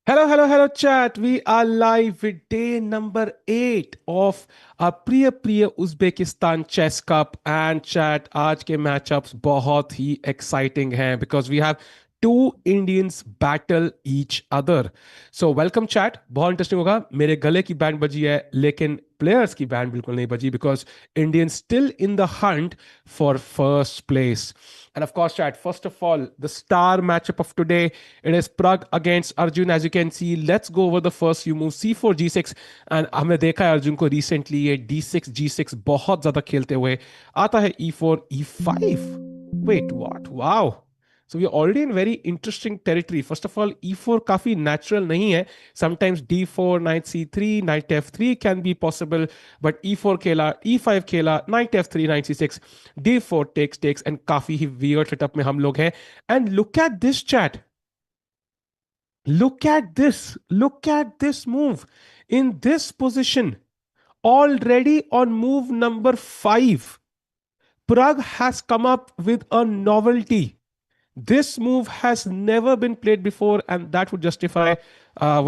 Hello, hello, hello, chat. We are live with day number 8 of our प्रिय Uzbekistan chess cup and chat आज के matchups बहुत ही exciting हैं because we have two Indians battle each other. So welcome chat. बहुत interesting होगा. मेरे गले की बैंड बजी है लेकिन प्लेयर्स की बैंड बिल्कुल नहीं बजी because Indians still in the hunt for first place. And of course, chat, first of all, the star matchup of today, it is Pragg against Arjun. As you can see, let's go over the first few moves. C4, G6, and हमने देखा है अर्जुन को recently ये D6, G6 बहुत ज्यादा खेलते हुए. आता है E4, E5. Wait, what? Wow. So we are already in very interesting territory. First of all, E4 काफी natural नहीं है. Sometimes D4, knight C3, knight F3 can be possible, but E4 खेला, E5 खेला, knight F3, knight C6, D4 takes, and काफी ही weird setup में हम लोग हैं. And look at this chat. Look at this. Look at this move. In this position, already on move number 5, Pragg has come up with a novelty. This move has never been played before, and that would justify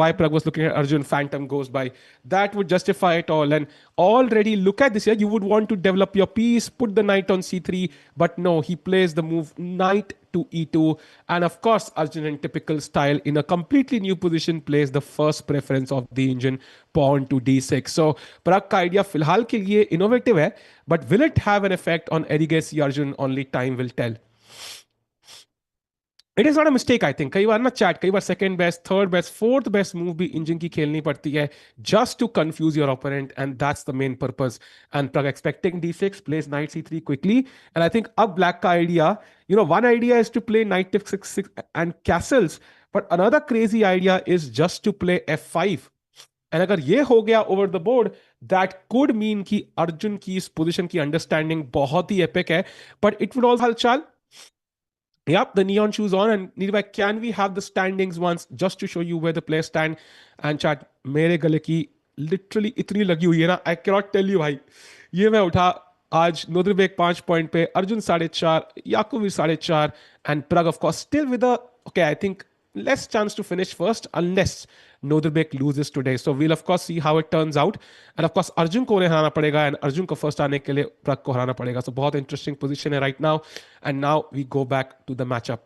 why Pragg was looking at Arjun. Phantom goes by. That would justify it all. And already look at this here. You would want to develop your piece, put the knight on c3, but no, he plays the move knight to e2. And of course, Arjun, in typical style, in a completely new position, plays the first preference of the engine, pawn to d6. So Pragg का idea फिलहाल के लिए innovative है, but will it have an effect on Erigesi Arjun? Only time will tell. It is not a mistake I think. कई बार ना chat, कई बार second best, third best, fourth best move भी इंजन की खेलनी पड़ती है just to confuse your opponent, and that's the main purpose. And Pragg expecting d6 plays knight c3 quickly, and I think अब black का idea, one idea is to play knight f6 and castles, but another crazy idea is just to play f5. And अगर ये हो गया over the board, that could mean कि अर्जुन की इस position की अंडरस्टैंडिंग बहुत ही एपिक है, बट इट वुड ऑल्सो हलचल. Yep, the neon shoes on. And Nirvai, can we have the standings once just to show you where the players stand? And chat, मेरे गले की literally इतनी लगी हुई है ना, I cannot tell you भाई. ये मैं उठा आज नोदरबेक 5 पॉइंट पे, Arjun 4.5, याकोविच 4.5, and Pragg of course still with a, okay, I think less chance to finish first unless Noderbek loses today. So we'll of course see how it turns out. And of course Arjun को उन्हें हराना पड़ेगा, and Arjun को first आने के लिए Pragg को हराना पड़ेगा. So बहुत interesting position है right now. And now we go back to the matchup.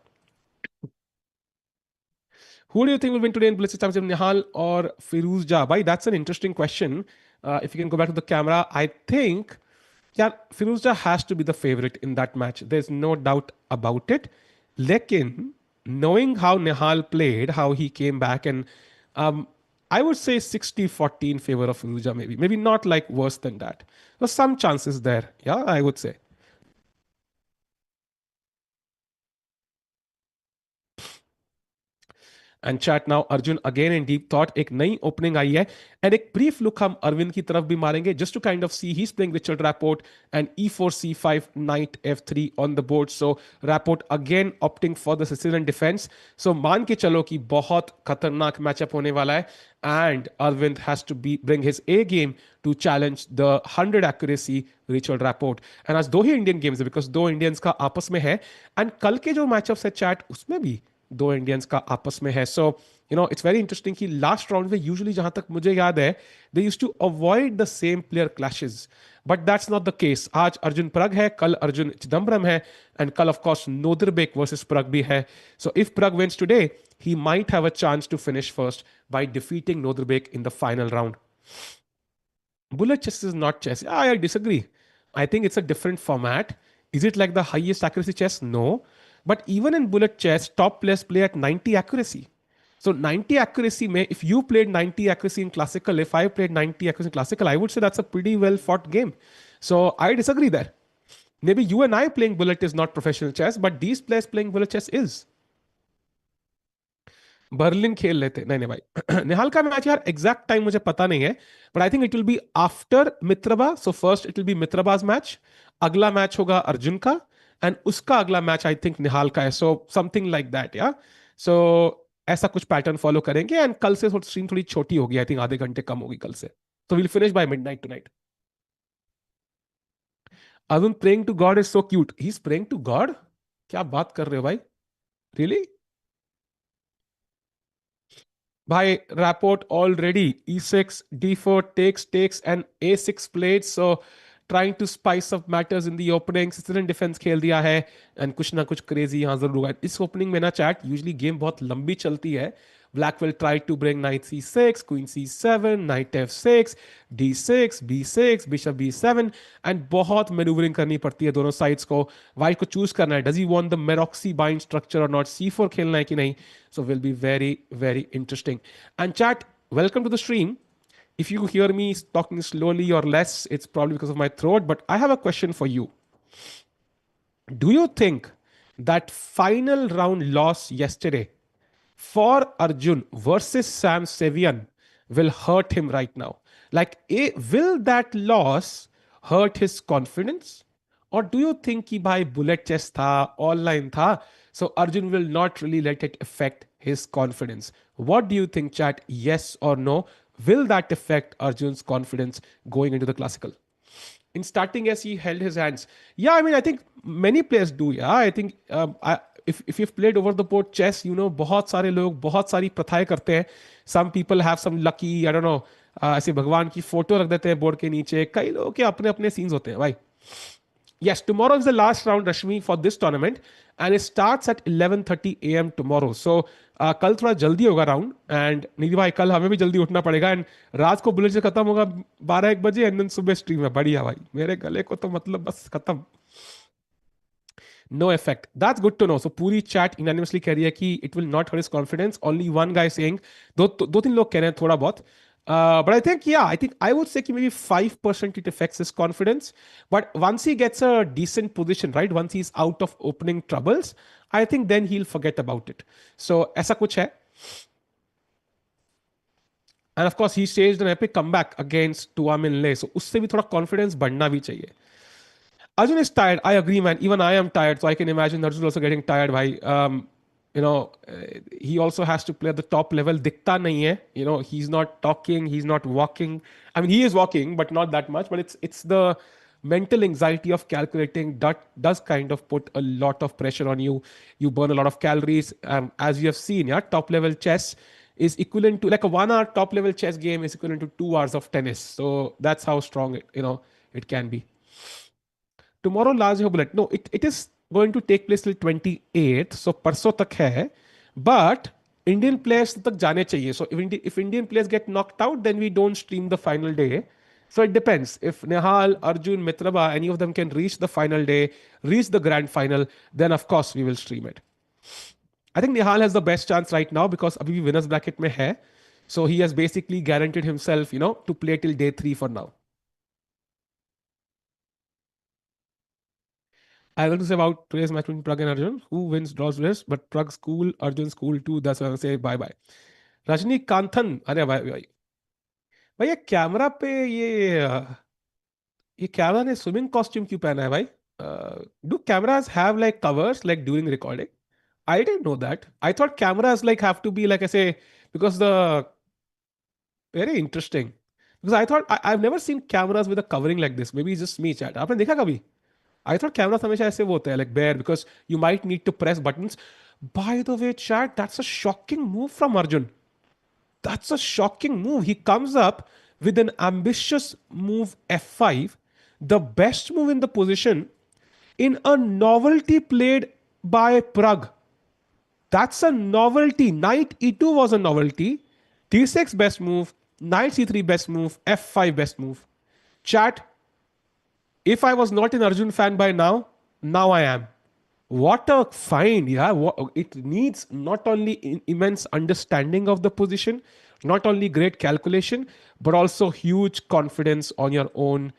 Who do you think will win today in Blitz Championship, Nihal or Firuz Jah? Bhai, that's an interesting question. If you can go back to the camera, I think, yeah, Firuz Jah has to be the favorite in that match. There's no doubt about it. Lekin, knowing how Nihal played, how he came back, and um, I would say 60-40 in favor of Firuz Jah, maybe. Maybe not like worse than that. There's some chances there. Yeah, I would say. And chat now Arjun again in deep thought. एक नई opening आई है and एक brief look हम अरविंद की तरफ भी मारेंगे just to kind of see he is playing Richard Rapport and E4 C5 knight F3 on the board. So Rapport again opting for the Sicilian defence. So मान के चलो कि बहुत खतरनाक मैचअप होने वाला है and Arvind has to be bring his A game to challenge the 100 accuracy Richard Rapport. And आज दो ही इंडियन गेम्स है बिकॉज दो इंडियंस का आपस में है एंड कल के जो मैचअप्स है चैट उसमें भी दो इंडियंस का आपस में है. सो इट्स वेरी इंटरेस्टिंग कि लास्ट राउंड में यूजुअली जहां तक मुझे याद है they used to avoid the same player clashes, but that's not the case. आज अर्जुन प्रग है, कल अर्जुन चिदम्बरम है, एंड कल of course Nodirbek versus Pragg भी है. So if Pragg wins today he might have a chance to finish first by defeating Noderbek in the final round. Bullet chess is not chess. I disagree. I think it's a different format. Is it like the highest accuracy chess? No. But even in bullet chess, top players play at 90 accuracy. So 90 accuracy, may if you played 90 accuracy in classical, if I played 90 accuracy in classical, I would say that's a pretty well fought game. So I disagree there. Maybe you and I playing bullet is not professional chess, but these players playing bullet chess is. Berlin खेल लेते नहीं नहीं भाई. निहाल का match यार exact time मुझे पता नहीं है, but I think it will be after Mitrabha. So first it will be Mitrabha's match, अगला मैच होगा अर्जुन का, एंड उसका अगला मैच आई थिंक निहाल का है. So something like that. या सो ऐसा कुछ पैटर्न फॉलो करेंगे एंड कल से स्ट्रीम थोड़ी छोटी होगी, आई थिंक आधे घंटे कम होगी कल से. तो will finish by midnight tonight. Arun praying to God is so cute. He is praying to God. क्या बात कर रहे हो भाई, really? Bhai, rapport already. E6, D4, takes, and A6 played. So trying to spice up matters in the opening. Sicilian defense खेल दिया है and कुछ ना कुछ crazy यहाँ जरूर होगा. इस opening में ना chat usually game बहुत लंबी चलती है. Black will try to bring knight c6, queen c7, knight f6, d6, b6, bishop b7 and बहुत maneuvering करनी पड़ती है दोनों sides को. White को choose करना है. Does he want the Meroxy bind structure or not? c4 खेलना है कि नहीं? So will be very, very interesting. And chat, welcome to the stream. If you hear me talking slowly or less, it's probably because of my throat. But I have a question for you. Do you think that final round loss yesterday for Arjun versus Sam Sevian will hurt him right now? Like, will that loss hurt his confidence? Or do you think कि भाई bullet chess था, online था, so Arjun will not really let it affect his confidence? What do you think, chat? Yes or no? Will that affect Arjun's confidence going into the classical? In starting as he held his hands. Yeah, I mean, I think many players do. Yeah, I think if you've played over the board chess, you know, बहुत सारे लोग बहुत सारी प्रथाएं करते हैं. Some people have some lucky, I don't know, ऐसे भगवान की फोटो रख देते हैं बोर्ड के नीचे. कई लोगों के अपने अपने सीन्स होते हैं भाई. Yes, tomorrow is the last round, Rashmi, for this tournament, and it starts at 11:30 a.m. tomorrow. So कल थोड़ा जल्दी होगा राउंड एंड निधि भाई कल हमें भी जल्दी उठना पड़ेगा एंड रात को बुलेट से खत्म होगा 12-1 बजे एंड देन सुबह स्ट्रीम है. बढ़िया भाई, मेरे गले को तो मतलब बस खत्म. No effect. That's good to know. So पूरी chat unanimously कह रही है कि it will not hurt his confidence. Only one guy saying दो तीन लोग कह रहे हैं थोड़ा बहुत. But I think, yeah, I think I would say कि maybe 5% it affects his confidence. But once he gets a decent position, right? Once he's out of opening troubles, I think then he'll forget about it. So ऐसा कुछ है. And of course, he staged an epic comeback against Tuamin Le. So उससे भी थोड़ा confidence बढ़ना भी चाहिए. Arjun is tired. I agree, man. Even I am tired. So I can imagine Arjun also getting tired. Bhai. He also has to play at the top level. Dikta nahi hai. You know, he's not talking. He's not walking. I mean, he is walking, but not that much. But it's the mental anxiety of calculating that does kind of put a lot of pressure on you. You burn a lot of calories. As you have seen, yeah, top level chess is equivalent to like a 1 hour top level chess game is equivalent to 2 hours of tennis. So that's how strong it can be. Tomorrow last है bullet. No, it is going to take place till 28th. So परसों तक है. But Indian players तक जाने चाहिए. So if Indian players get knocked out, then we don't stream the final day. So it depends. If Nehal, Arjun, Mitraba, any of them can reach the final day, reach the grand final, then of course we will stream it. I think Nehal has the best chance right now because अभी भी winners bracket में है. So he has basically guaranteed himself, to play till day 3 for now. I want to say about today's match between Pragg and Arjun. Who wins, draws, race, but Pragg's cool, Arjun's cool too. That's why I say bye bye. Rajni कांथन, अरे भाई भाई भाई ये camera पे ये camera ने swimming costume क्यों पहना है भाई? Do cameras have like covers like during recording? I didn't know that. I thought cameras like have to be like ऐसे because the very interesting because I thought I have never seen cameras with a covering like this. Maybe just me chat. आपने देखा कभी? I thought cameras हमेशा ऐसे वो होते हैं like bare because you might need to press buttons. By the way, chat, that's a shocking move from Arjun. That's a shocking move. He comes up with an ambitious move f5, the best move in the position in a novelty played by Pragg. That's a novelty. Knight e2 was a novelty. d6 best move. Knight c3 best move. f5 best move. Chat, if I was not an Arjun fan by now I am. What a find, yeah. It needs not only immense understanding of the position, not only great calculation, but also huge confidence on your own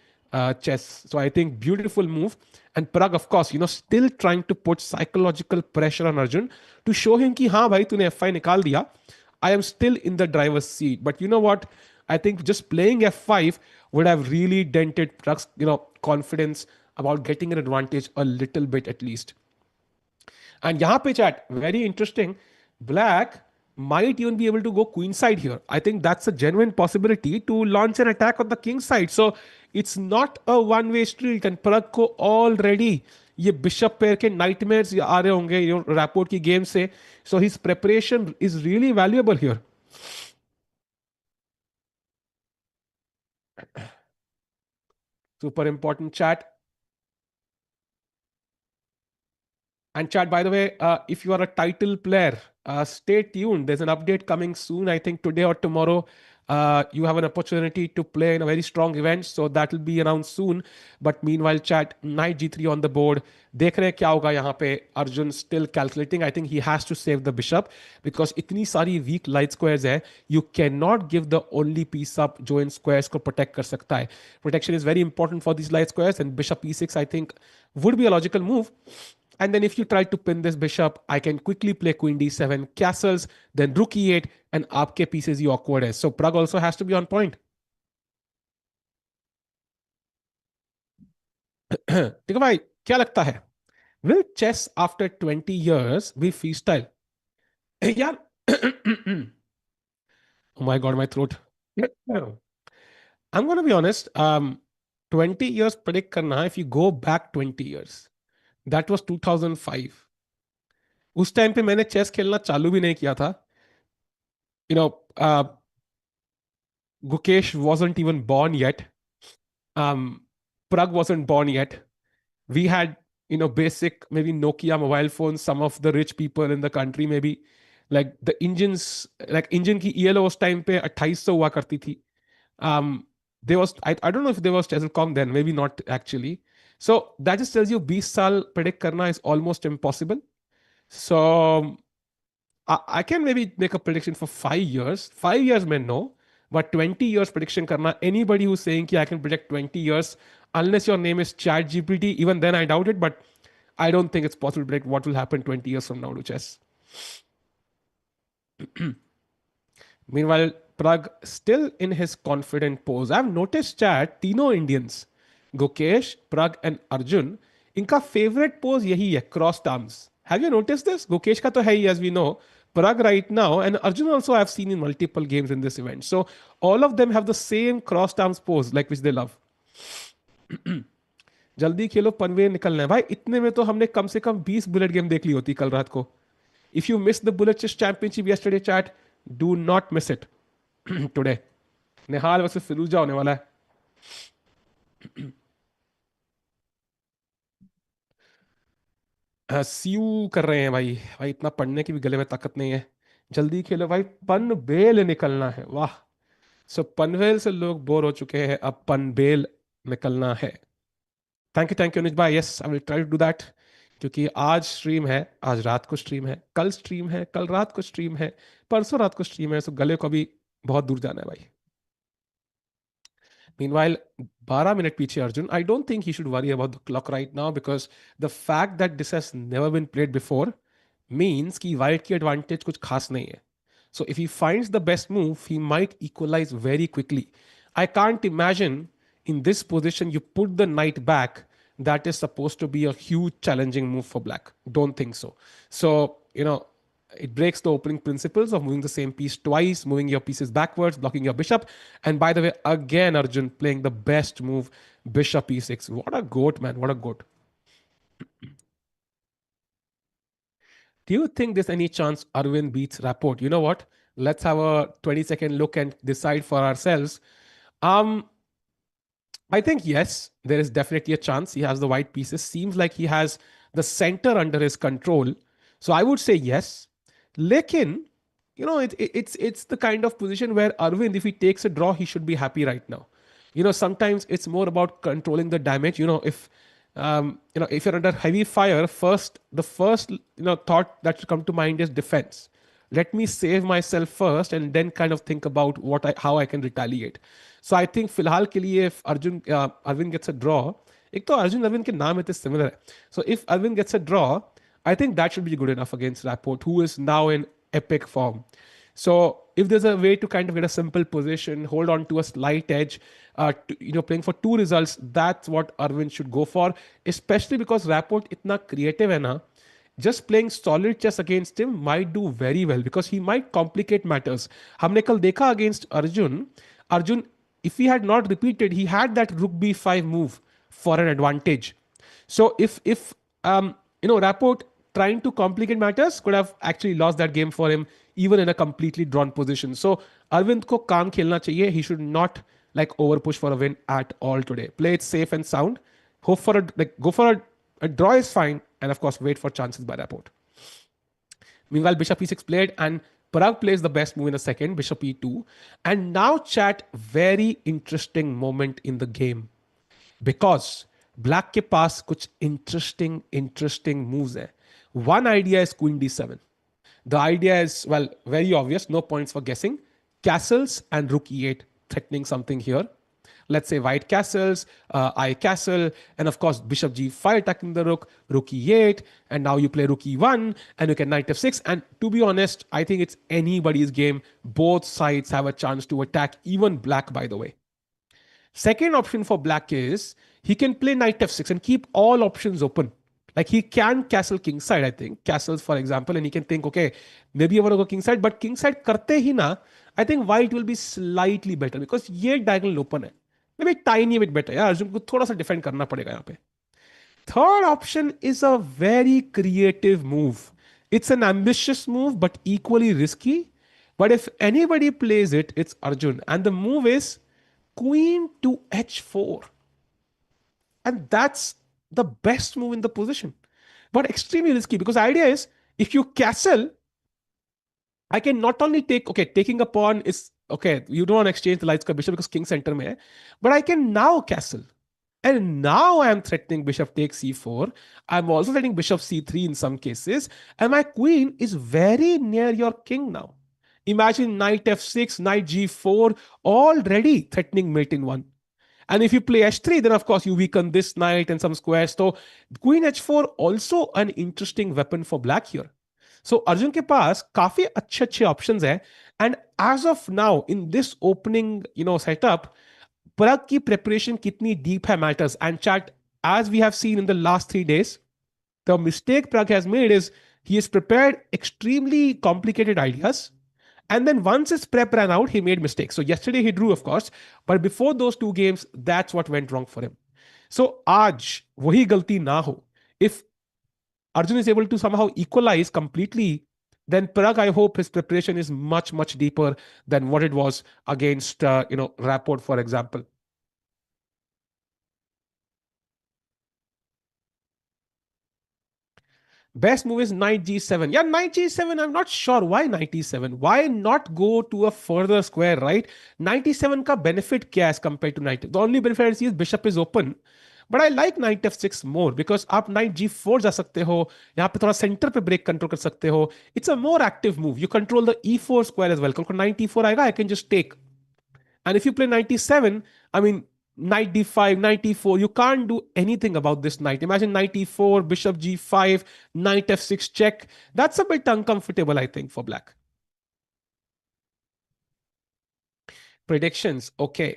chess. So I think beautiful move. And Pragg, of course, still trying to put psychological pressure on Arjun to show him कि हाँ भाई तूने f5 निकाल दिया. I am still in the driver's seat. But you know what? I think just playing f5 would have really dented Pragg's, confidence about getting an advantage a little bit at least. And यहाँ पे chat, very interesting. Black might even be able to go queen side here. I think that's a genuine possibility to launch an attack on the king side. So it's not a one-way street. And Pragg को already ये bishop pair के nightmares आ रहे होंगे rapport की game से. So his preparation is really valuable here. Super important chat. And chat, by the way, if you are a title player, stay tuned. There's an update coming soon. I think today or tomorrow, you have an opportunity to play in a very strong event. So that will be around soon. But meanwhile, chat, knight g3 on the board. देख रहे हैं क्या होगा यहाँ पे. Arjun still calculating. I think he has to save the bishop because इतनी सारी weak light squares है. You cannot give the only piece up जो इन squares को protect कर सकता है. Protection is very important for these light squares, and bishop e6 I think would be a logical move. And then if you try to pin this bishop, I can quickly play queen d7, castles, then rook e8, and aapke pieces he awkward है. So Pragg also has to be on point. ठीक है भाई, क्या लगता है? Will chess after 20 years be freestyle? यार, oh my god, my throat. I'm gonna be honest. 20 years predict करना, if you go back 20 years, that was 2005. उस time पे मैंने चेस खेलना चालू भी नहीं किया था. You know, Gukesh wasn't even born yet. Pragg wasn't born yet. We had, basic, maybe Nokia mobile phones, some of the rich people in the country, maybe. Like the engines, like engine की ELO उस time पे 2800 हुआ करती थी. There was, I don't know if there was Chesscom then, maybe not actually. So that just tells you 20 साल predict करना is almost impossible. So I can maybe make a prediction for 5 years. 5 years may no, but 20 years prediction karna. Anybody who's saying ki I can predict 20 years, unless your name is ChatGPT, even then I doubt it. But I don't think it's possible to predict what will happen 20 years from now to chess. Meanwhile, Pragg still in his confident pose. I've noticed chat, तीनों Indians, Gukesh, Pragg and Arjun, इनका favorite pose यही है, crossed arms. Have you noticed this? Gukesh का तो है ही, as we know. Pragg right now, and Arjun also I've seen in multiple games in this event. So all of them have the same crossed arms pose, like which they love. जल्दी खेलो, पनवे निकलना है भाई. इतने में तो हमने कम से कम 20 bullet game देख ली होती कल रात को. If you missed the Bullet Chess Championship yesterday, chat, do not miss it today. Nihal versus Firouzja होने वाला है. सीयू कर रहे हैं भाई. भाई इतना पढ़ने की भी गले में ताकत नहीं है. जल्दी खेलो भाई, पनवेल निकलना है. वाह. सो पनवेल से लोग बोर हो चुके हैं, अब पनवेल निकलना है. थैंक यू अनुज भाई. Yes, I will try to do that. क्योंकि आज स्ट्रीम है, आज रात को स्ट्रीम है, कल स्ट्रीम है, कल रात को स्ट्रीम है, परसों रात को स्ट्रीम है. सो गले को भी बहुत दूर जाना है भाई. Meanwhile, 12 minute पीछे Arjun. I don't think he should worry about the clock right now because the fact that this has never been played before means कि white की advantage कुछ खास नहीं है. So if he finds the best move, he might equalize very quickly. I can't imagine in this position you put the knight back. That is supposed to be a huge challenging move for black. Don't think so. So, it breaks the opening principles of moving the same piece twice, moving your pieces backwards, blocking your bishop. And by the way, again, Arjun playing the best move, bishop e6. What a goat, man. What a goat. Do you think there's any chance Arvind beats Rapport? You know what? Let's have a 20-second look and decide for ourselves. I think yes, there is definitely a chance. He has the white pieces. Seems like he has the center under his control. So I would say yes. Lekin, it's the kind of position where Arvind, if he takes a draw, he should be happy right now. Sometimes it's more about controlling the damage. If you're under heavy fire, the first thought that should come to mind is defense. Let me save myself first and then kind of think about how I can retaliate. So I think फिलहाल के लिए if Arvind gets a draw, एक तो Arjun Arvind के नाम इतने similar है. So if Arvind gets a draw, I think that should be good enough against Rapport, who is now in epic form. So if there's a way to kind of get a simple position, hold on to a slight edge, playing for two results, that's what Arvind should go for, especially because Rapport itna creative hai na, just playing solid chess against him might do very well because he might complicate matters. हमने कल देखा against Arjun, if he had not repeated, he had that rook b5 move for an advantage. So if Rapport trying to complicate matters could have actually lost that game for him even in a completely drawn position. So Arvind ko calm khelna chahiye. He should not like over push for a win at all today. Play it safe and sound. Hope for a like go for a draw is fine, and of course wait for chances by that port. Meanwhile, bishop e6 played, and Pragg plays the best move in a second, bishop e2. And now, chat, very interesting moment in the game. Because black के पास कुछ interesting moves है. One idea is queen d7. The idea is, well, very obvious, no points for guessing. Castles and rook e8 threatening something here. Let's say white castles, I castle, and of course bishop g5 attacking the rook e8, and now you play rook e1, and you can knight f6. And to be honest, I think it's anybody's game. Both sides have a chance to attack, even black, by the way. Second option for black is he can play knight f6 and keep all options open. Like he can castle kingside, I think. Castles, for example, and he can think, okay, maybe I want to go kingside, but kingside karte hi na, I think white will be slightly better because ye diagonal open hai. Maybe tiny bit better. Yeah, Arjun को थोड़ा सा defend करना पड़ेगा यहाँ पे. Third option is a very creative move. It's an ambitious move, but equally risky. But if anybody plays it, it's Arjun. And the move is queen to h4. And that's the best move in the position. But extremely risky because the idea is if you castle, I can not only take, okay, taking a pawn is, okay, you don't want to exchange the lights ka bishop because king center mein hai, but I can now castle. And now I am threatening bishop takes c4. I'm also threatening bishop c3 in some cases. And my queen is very near your king now. Imagine knight f6, knight g4, already threatening mate in one. And if you play h3, then of course you weaken this knight and some squares. So queen h4 also an interesting weapon for black here. So Arjun के पास काफी अच्छे अच्छे options है and as of now in this opening setup Pragg की preparation कितनी deep है matters. And chat, as we have seen in the last 3 days, the mistake Pragg has made is he has prepared extremely complicated ideas. And then once his prep ran out, he made mistakes. So yesterday he drew, of course, but before those 2 games, that's what went wrong for him. So आज वही गलती ना हो. If Arjun is able to somehow equalize completely, then Pragg, I hope his preparation is much, much deeper than what it was against, Rapport, for example. Best move is knight g7. Yeah, knight g7, I'm not sure why knight e7. Why not go to a further square, right? Knight e7 ka benefit kya as compared to knight? The only benefit I see is bishop is open. But I like knight f6 more because आप knight g4 जा सकते हो, यहाँ पे थोड़ा center पे break control कर सकते हो. It's a more active move. You control the e4 square as well. कल को knight e4 आएगा, I can just take. And if you play knight e7, I mean, knight d5, knight e4, you can't do anything about this knight. Imagine knight e4, bishop g5, knight f6 check. That's a bit uncomfortable, I think, for black. Predictions, okay.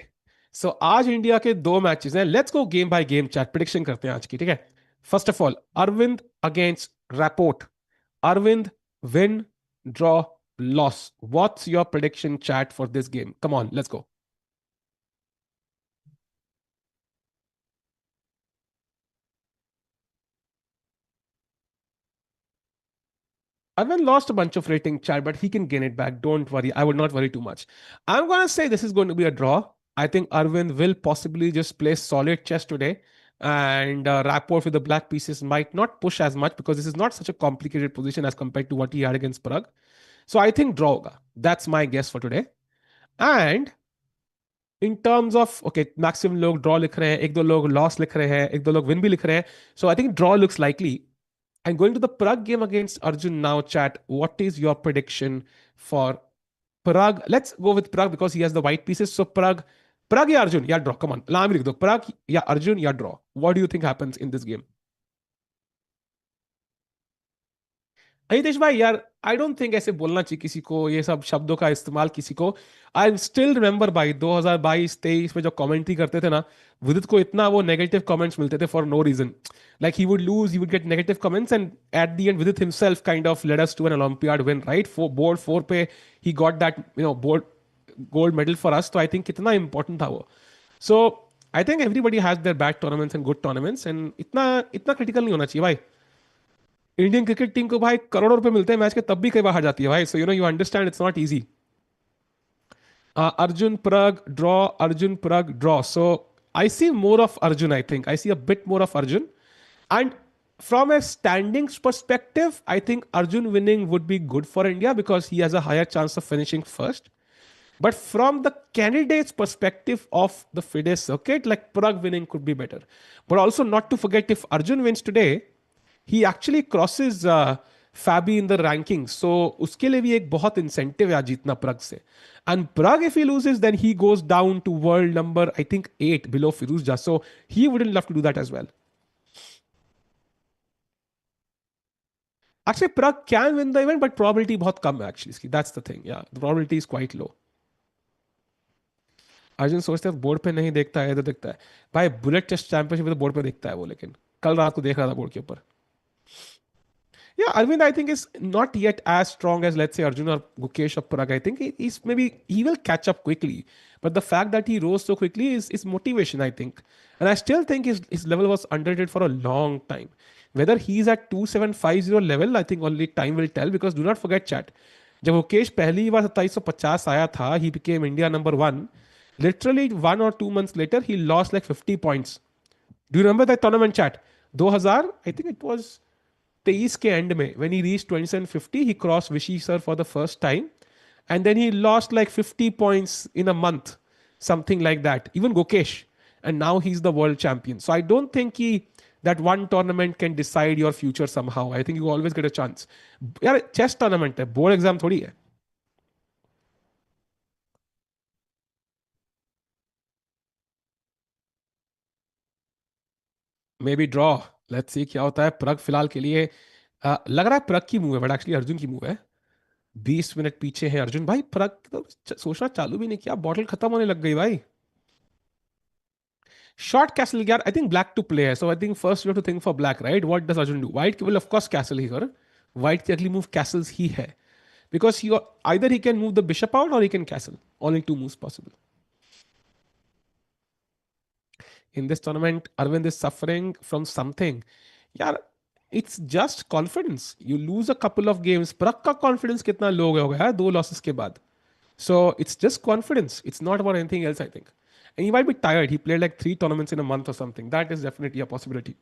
So आज India के 2 matches हैं. Let's go game by game chat. Prediction करते हैं आज की, ठीक है? First of all, Arvind against Rapport. Arvind, win, draw, loss. What's your prediction chat for this game? Come on, let's go. Arvind lost a bunch of rating, chat, but he can gain it back. Don't worry. I would not worry too much. I'm going to say this is going to be a draw. I think Arvind will possibly just play solid chess today. And Rapport with the black pieces might not push as much because this is not such a complicated position as compared to what he had against Pragg. So I think draw hoga. That's my guess for today. And in terms of, okay, maximum log draw लिख रहे हैं, एक दो लोग loss लिख रहे हैं, एक दो लोग win भी लिख रहे हैं. So I think draw looks likely. And going to the Pragg game against Arjun now, chat, what is your prediction for Pragg? Let's go with Pragg because he has the white pieces. So Pragg ya Arjun, ya draw. Come on. Naam likh do. Pragg ya Arjun ya draw. What do you think happens in this game? अहितेश भाई यार I don't think ऐसे बोलना चाहिए किसी को, ये सब शब्दों का इस्तेमाल किसी को. आई स्टिल रिमेंबर भाई 2022-23 में जो कमेंट्री करते थे ना, विदित को इतना वो नेगेटिव कमेंट्स मिलते थे for no reason. Like he would lose, he would get negative comments and at the end Vidit himself kind of led us to an Olympiad win, right? Board 4 पे he got that board gold medal for us. तो I think कितना important था वो. So I think everybody has their bad tournaments and good tournaments and इतना इतना critical नहीं होना चाहिए भाई. इंडियन क्रिकेट टीम को भाई करोड़ों रुपए मिलते हैं मैच के, तब भी कई बार हार जाती है भाई, so you understand it's not easy. Arjun Pragg draw, Arjun Pragg draw. So I see more of Arjun, I think. I see a bit more of Arjun. And from a standings perspective, I think Arjun winning would be good for India because he has a higher chance of finishing first. But from the candidates' perspective of the FIDE circuit, like Pragg winning could be better. But also not to forget, if Arjun wins today, he actually crosses Fabi in the rankings. So उसके लिए भी एक बहुत incentive है आज जीतना Pragg से. And Pragg, if he loses, then he goes down to world number, I think, 8 below Firuzja. So he wouldn't love to do that as well. Actually, Pragg can win the event, but probability बहुत कम है actually. That's the thing. Yeah, the probability is quite low. Arjun सोचते हैं board पे नहीं देखता है, इधर देखता है. भाई बुलेट टेस्ट चैंपियनशिप तो बोर्ड पे देखता है वो, लेकिन कल रात को देख रहा था बोर्ड के ऊपर. Yeah, Arvind, I think is not yet as strong as let's say Arjun or Gukesh or Pragg. I think he's maybe he will catch up quickly, but the fact that he rose so quickly is motivation. I think, and I still think his level was underrated for a long time. Whether he's at 2750 level, I think only time will tell. Because do not forget, chat. जब मुकेश पहली बार 2750 आया था, he became India number one. Literally 1 or 2 months later, he lost like 50 points. Do you remember that tournament, chat? 2000, I think it was 23 के and में when he reached 2750 he crossed Vishy sir for the first time, and then he lost like 50 points in a month, something like that, even Gokesh, and now he's the world champion. So I don't think that one tournament can decide your future somehow. I think you always get a chance. यार chess tournament है, board exam थोड़ी है. May be draw. Let's see क्या होता है. प्रग फिलहाल के लिए लग रहा है प्रग की मूव है, बट एक्चुअली अर्जुन की मूव है. 20 मिनट पीछे है अर्जुन भाई. प्रग तो सोचना चालू भी नहीं किया, बॉटल खत्म होने लग गई भाई. Short castle, yeah, I think black to play. So I think first you have to think for black, right? What does Arjun do? White will of course castle here. White can actually move castles he hai. Because either he can move the bishop out or he can castle. Only two moves possible. In this tournament, Arvind is suffering from something. Yeah, it's just confidence. You lose a couple of games. Prag का confidence कितना low हो गया है 2 losses के बाद. So it's just confidence. It's not about anything else, I think. And he might be tired. He played like 3 tournaments in a month or something. That is definitely a possibility.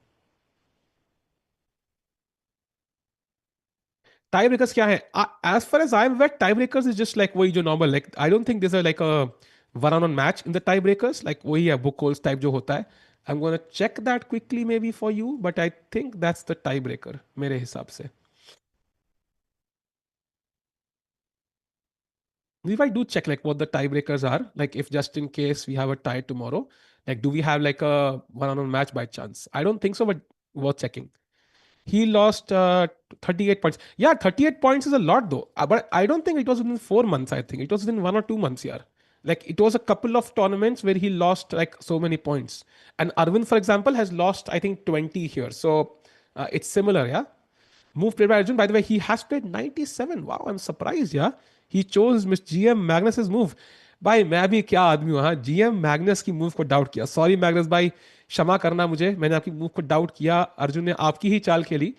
Tiebreakers क्या है? As far as I'm aware, tiebreakers is just like वही जो normal. Like I don't think there's a like a one-on-one match in the tiebreakers. Like वही है book holds type जो होता है. I'm gonna check that quickly maybe for you, but I think that's the tiebreaker मेरे हिसाब से. If I do check like what the tiebreakers are, like if just in case we have a tie tomorrow, like do we have like a one-on-one match by chance? I don't think so, but worth checking. He lost 38 points. Yeah, 38 points is a lot though. But I don't think it was within 4 months. I think it was within 1 or 2 months. Yeah, like it was a couple of tournaments where he lost like so many points. And Arvind, for example, has lost I think 20 here. So it's similar. Yeah. Move played by Arjun. By the way, he has played 97. Wow, I'm surprised. Yeah, he chose Miss GM Magnus's move. भाई मैं भी क्या आदमी हूँ. हाँ, GM Magnus की move को doubt किया. सॉरी मैग्नस भाई, क्षमा करना मुझे, मैंने आपकी मूव को डाउट किया. अर्जुन ने आपकी ही चाल खेली.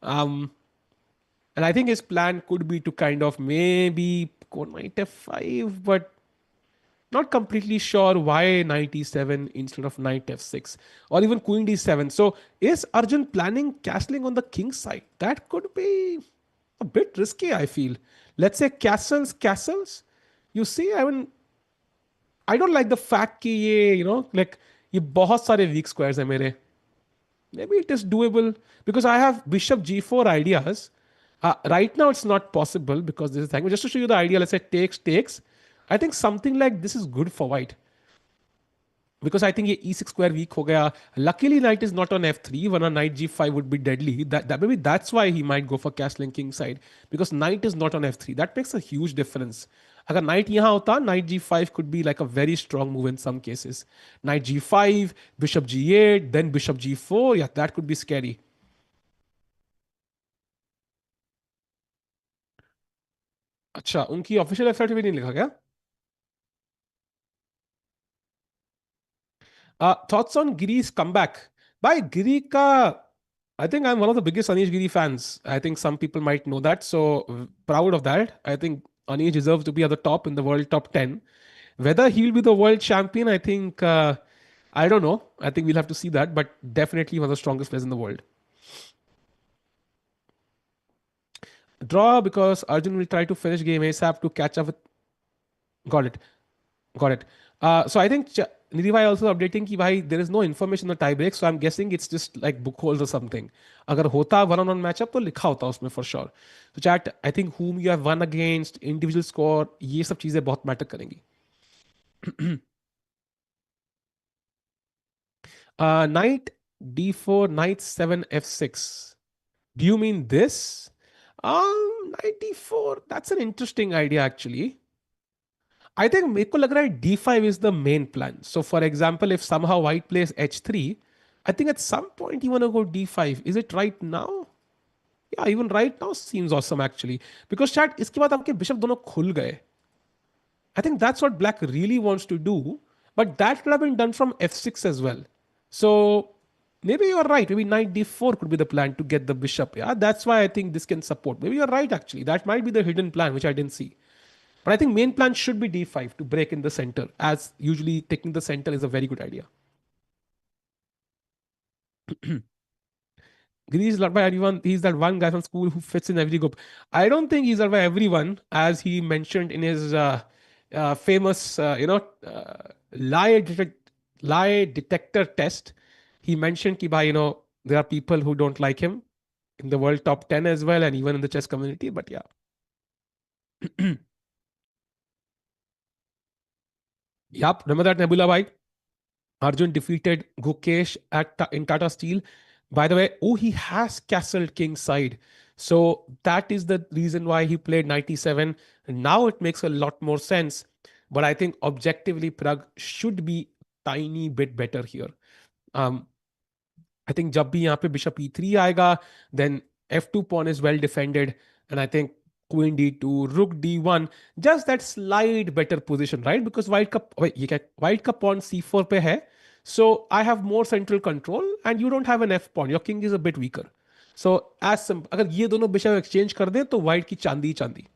And I think his plan could be to kind of maybe go knight f5, but not completely sure why knight e7 instead of knight f6 or even queen d7. So is Arjun planning castling on the king side? That could be a bit risky, I feel. Let's say castles. You see, I don't like the fact कि ये like ये बहुत सारे weak squares हैं मेरे. Maybe it is doable because I have bishop g4 ideas. Right now it's not possible because this is thing. Just to show you the idea, let's say takes. I think something like this is good for white. Because I think ये e6 square weak हो गया. Luckily knight is not on f3 वरना knight g5 would be deadly. That maybe that's why he might go for castling king side because knight is not on f3. That makes a huge difference. अगर knight यहाँ होता, knight g5 could be like a very strong move in some cases. Knight g5, bishop g8, then bishop g4. Yeah, that could be scary. अच्छा, उनकी official website पे भी नहीं लिखा क्या? Thoughts on Giri's comeback. भाई गिरी का I think I'm one of the biggest Anish Giri fans. I think some people might know that. So proud of that. I think Anish deserves to be at the top in the world top 10. Whether he'll be the world champion, I think, I don't know. I think we'll have to see that, but definitely one of the strongest players in the world. Draw because Arjun will try to finish game ASAP to catch up with. Got it. Got it. So I think Nidhi also updating कि भाई there is no information on the tie break, so I'm guessing it's just like book holes or something. अगर होता one on one matchup तो लिखा होता उसमें for sure. So chat, I think whom you have won against, individual score, ये सब चीजें बहुत मैटर करेंगी. Knight d4, knight 7 f6. Do you mean this? Knight d4. That's an interesting idea actually. I think मेरे को लग रहा है d5 is the main plan. So for example, if somehow white plays h3, I think at some point you want to go d5. Is it right now? Yeah, even right now seems awesome actually. Because chat इसके बाद आपके bishop दोनों खुल गए. I think that's what black really wants to do. But that could have been done from f6 as well. So maybe you're right. Maybe knight d4 could be the plan to get the bishop. Yeah, that's why I think this can support. Maybe you're right actually. That might be the hidden plan which I didn't see. But I think main plan should be d5 to break in the center, as usually taking the center is a very good idea. Giri is loved by everyone. He's that one guy from school who fits in every group. I don't think he's loved by everyone, as he mentioned in his famous, lie detector test. He mentioned that, there are people who don't like him in the world top 10 as well, and even in the chess community. But yeah. Yup, remember that Nebula bhai? Arjun defeated Gukesh in Tata Steel. By the way, oh, he has castled king side. So that is the reason why he played 97. And now it makes a lot more sense. But I think objectively, Pragg should be tiny bit better here. Um, I think जब भी यहाँ पे bishop e3 आएगा, then f2 pawn is well defended, and I think queen d2, rook d1, just that slight better position, right? Because white का wait, ये क्या white का pawn c4 पे है, so I have more central control, and you don't have an f pawn. Your king is a bit weaker. So as simple, अगर ये दोनों bishop exchange कर दें तो white की चांदी चांदी.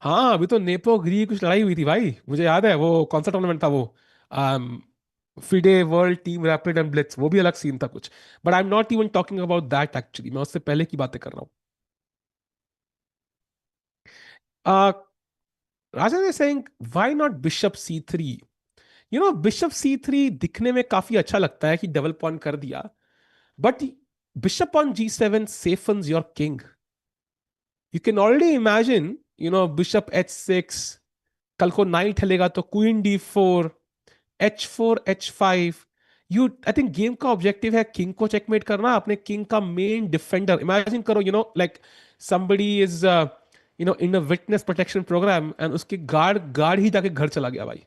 हाँ अभी तो नेपो ग्री कुछ लड़ाई हुई थी भाई, मुझे याद है वो कौन सा टूर्नामेंट था वो, FIDE world team rapid and Blitz, वो भी अलग सीन था कुछ. But I am not even talking about that actually, मैं उससे पहले की बातें कर रहा हूँ. राजा ने saying why not bishop c3. Bishop c3 दिखने में काफी अच्छा लगता है कि डबल पॉन कर दिया, but bishop on g7 safens your king. You can already imagine bishop h6, कल को नाइट हलेगा तो queen d4, h4 h5. I think game का ऑब्जेक्टिव है किंग को चेकमेट करना, अपने किंग का मेन डिफेंडर. इमेजिन करो like somebody is in a witness protection program and उसके गार्ड गार्ड ही जाके घर चला गया भाई.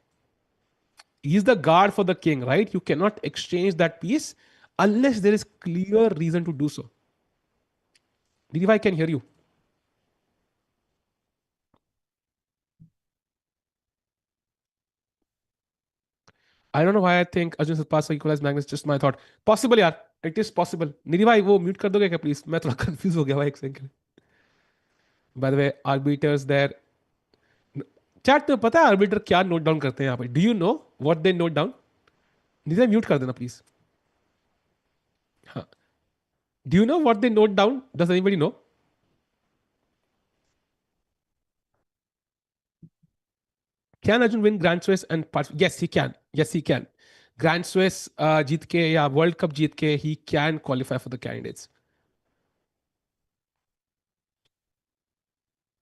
He is the guard for the king, right? You can not exchange that piece unless there is clear reason to do so. Did I can hear you? I don't know why I think Arjun has passed equalize Magnus. Just my thought. Possible यार. It is possible. निधि भाई वो mute कर दोगे क्या please? मैं थोड़ा confuse हो गया भाई एक second. By the way, arbiters there. Chat में पता है आर्बिटर क्या नोट डाउन करते हैं यहाँ पे? Do you know what they note down? Nidhi mute कर देना प्लीज. हाँ. Do you know what they note down? Does anybody know? Can Arjun win Grand Swiss and yes he can. Yes he can. Grand Swiss जीत के या world cup जीत के he can qualify for the candidates.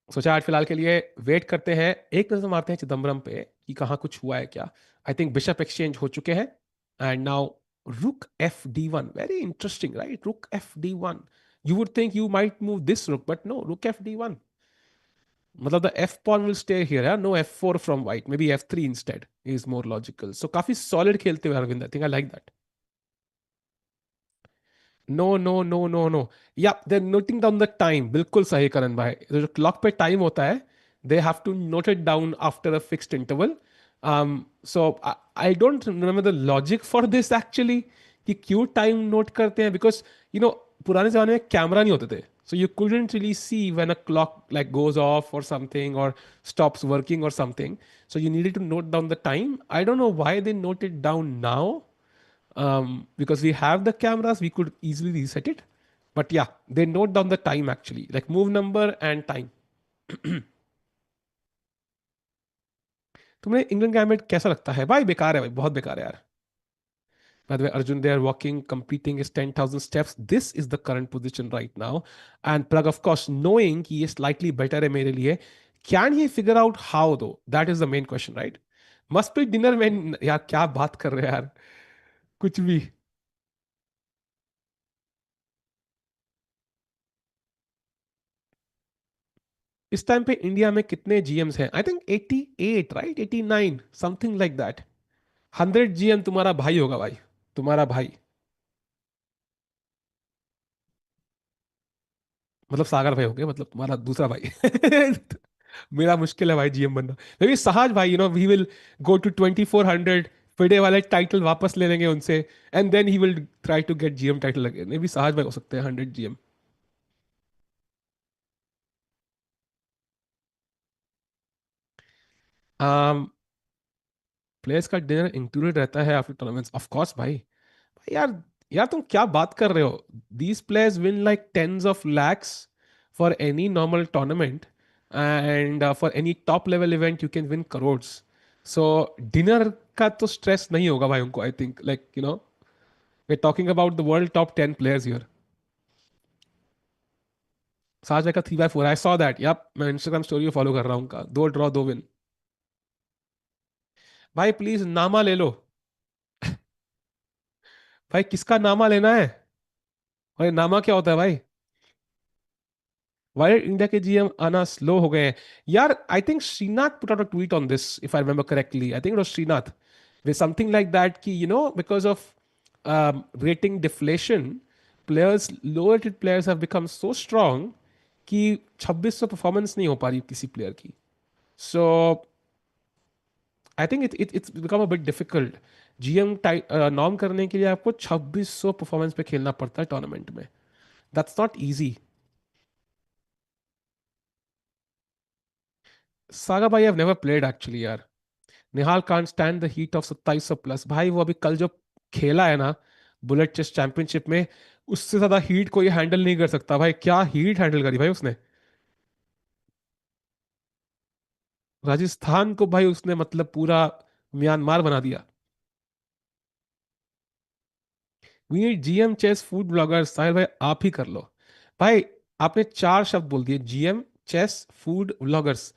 सोचा आज फिलहाल के लिए wait करते हैं, एक नजर मारते हैं चिदम्बरम पे कि कहाँ कुछ हुआ है क्या. आई थिंक बिशप एक्सचेंज हो चुके हैं and now rook f d one. Very interesting right? Rook f d one. You would think you might move this rook, but no, rook f d one. मतलब the f pawn will stay here. No f four from white, maybe f three instead is more logical. So काफी solid खेलते हुए Arvind. I think I like that. No no no no no. Yeah they noting down the time. बिल्कुल सही करण भाई. जो clock पे time होता है, they have to note it down after a fixed interval. So I don't remember the logic for this actually कि क्यों time note करते हैं बिकॉज पुराने जमाने में कैमरा नहीं होते थे so you couldn't really see when a clock like goes off or something or stops working or something so you needed to note down the time. I don't know why they note it down now. Because we have the cameras we could easily reset it, but yeah they note down the time actually like move number and time. तुम्हें England gamete कैसा लगता है भाई? बेकार है भाई, बहुत बेकार है यार. By the way, Arjun, they are walking, completing his 10,000 steps. This is the current position right now. And Pragg, of course, knowing he is slightly better है मेरे लिए, can he figure out how though? That is the main question, right? Must be dinner में यार क्या बात कर रहे हैं यार, कुछ भी. इस टाइम पे इंडिया में कितने जीएम्स हैं? I think 88 right, 89 something like that. 100 GM तुम्हारा भाई होगा भाई, तुम्हारा भाई. मतलब सागर भाई हो गए, मतलब तुम्हारा दूसरा भाई. मेरा मुश्किल है भाई जीएम बनना. मे बी सहज भाई he will go to 2400, FIDE वाले टाइटल वापस ले लेंगे उनसे, and then he will try to get GM title again. Maybe Sahaj भाई हो सकते हैं 100 जीएम. प्लेयर्स का डिनर इंक्लूडेड रहता है आफ्टर टूर्नामेंट्स? ऑफ कोर्स भाई. यार, यार तुम क्या बात कर रहे हो? These players win like tens of lakhs for any normal tournament, and for any top level event you can win crores. So dinner का तो स्ट्रेस नहीं होगा भाई उनको. I think like we talking about the world top 10 players here. साज का 3/4 I saw that. यार मैं इंस्टाग्राम स्टोरी फॉलो कर रहा हूँ उनका. 2 ड्रॉ 2 विन. भाई प्लीज नामा ले लो. भाई किसका नामा लेना है? भाई नामा क्या होता है भाई? Why did India के जीएम आना स्लो हो गए हैं? यार I think Srinath put out a tweet on this if I remember correctly. I think it was Srinath with something like that कि because of rating deflation, players lower rated players have become so strong कि 2600 performance नहीं हो पा रही किसी player की. So I think it's become a bit difficult. GM norm करने के लिए आपको 2600 परफॉर्मेंस पे खेलना पड़ता है टूर्नामेंट में. That's not easy. सागा भाई हैव नेवर प्लेड एक्चुअली यार. Nihal can't stand the heat of 2700 plus. भाई वो अभी कल जो खेला है ना बुलेट चेस चैंपियनशिप में, उससे ज्यादा हीट कोई हैंडल नहीं कर सकता भाई. क्या हीट हैंडल करी भाई उसने. राजस्थान को भाई उसने मतलब पूरा म्यांमार बना दिया. We need GM chess food blogger. Sahil भाई आप ही कर लो. भाई आपने 4 शब्द बोल दिए: जीएम चेस फूड ब्लॉगर्स.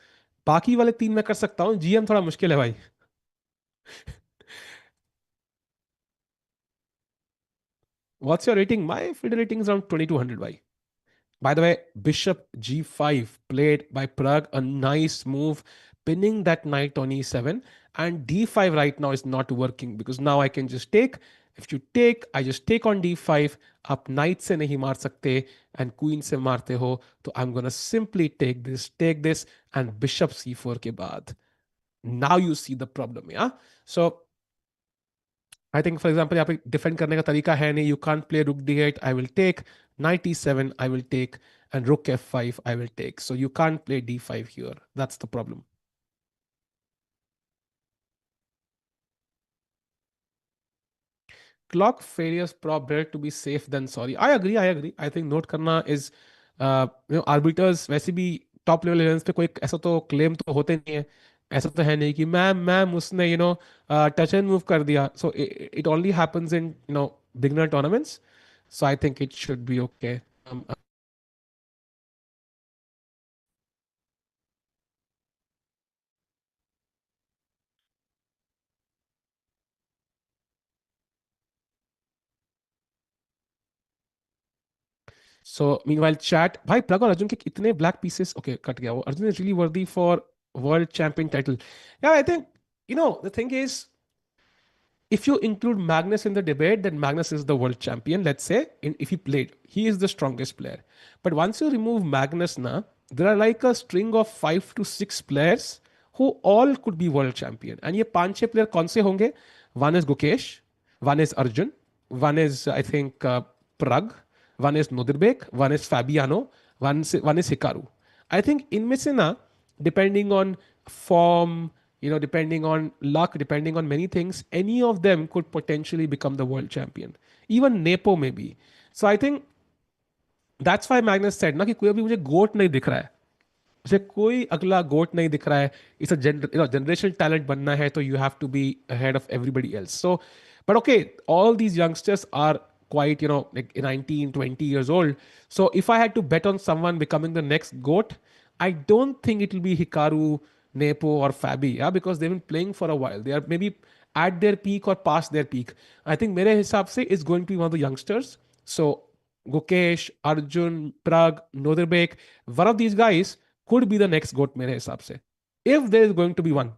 बाकी वाले 3 मैं कर सकता हूँ, जीएम थोड़ा मुश्किल है भाई. What's your rating? My feed rating is around 2200 भाई. By the way, bishop g5 played by Pragg, a nice move, pinning that knight on e7. And d5 right now is not working because now I can just take. If you take, I just take on d5. आप knight से नहीं मार सकते and queen से मारते हो, तो I'm gonna simply take this and bishop c4 के बाद. Now you see the problem, yeah? So I think for example यहाँ पे डिफेंड करने का तरीका है नहीं. You can't play rook d8, I will take. Knight e7, I will take. And rook f5, I will take. So you can't play d5 here. That's the problem. Clock failures prop better to be safe than sorry. I agree, I agree. I think note करना is arbiters वैसे भी top level events पे कोई ऐसा तो claim तो होते नहीं है. ऐसा तो है नहीं कि मैम मैम उसने टच एंड मूव कर दिया. So it only happens in beginner tournaments. So I think it should be okay. So meanwhile chat भाई प्रग और अर्जुन के इतने ब्लैक पीसेस. ओके कट गया वो. अर्जुन इज रियली वर्दी फॉर वर्ल्ड चैंपियन टाइटल. या I think the thing is if you include Magnus in the debate, then Magnus is the world champion. Let's say, if he played, he is the strongest player. But once you remove Magnus, now there are like a string of 5 to 6 players who all could be world champion. And ये पांच छह player कौन से होंगे? One is Gukesh, one is Arjun, one is I think Pragg, one is Nodirbek, one is Fabiano, one is Hikaru. I think इनमें से ना, depending on form, depending on luck, depending on many things, any of them could potentially become the world champion. Even Nepo maybe. So I think that's why Magnus said ना कि कोई अभी मुझे गोट नहीं दिख रहा है, उसे कोई अगला गोट नहीं दिख रहा है. इट्स अ जनरेशनल टैलेंट बनना है तो you have to be ahead of everybody else. So but okay, all these youngsters are quite, like 19, 20 years old. So if I had to bet on someone becoming the next GOAT, I don't think it will be Hikaru, Nepo, or Fabi, yeah, because they've been playing for a while. They are maybe at their peak or past their peak. I think मेरे हिसाब से is going to be one of the youngsters. So Gukesh, Arjun, Pragg, Noderbek, one of these guys could be the next GOAT मेरे हिसाब से. If there is going to be one.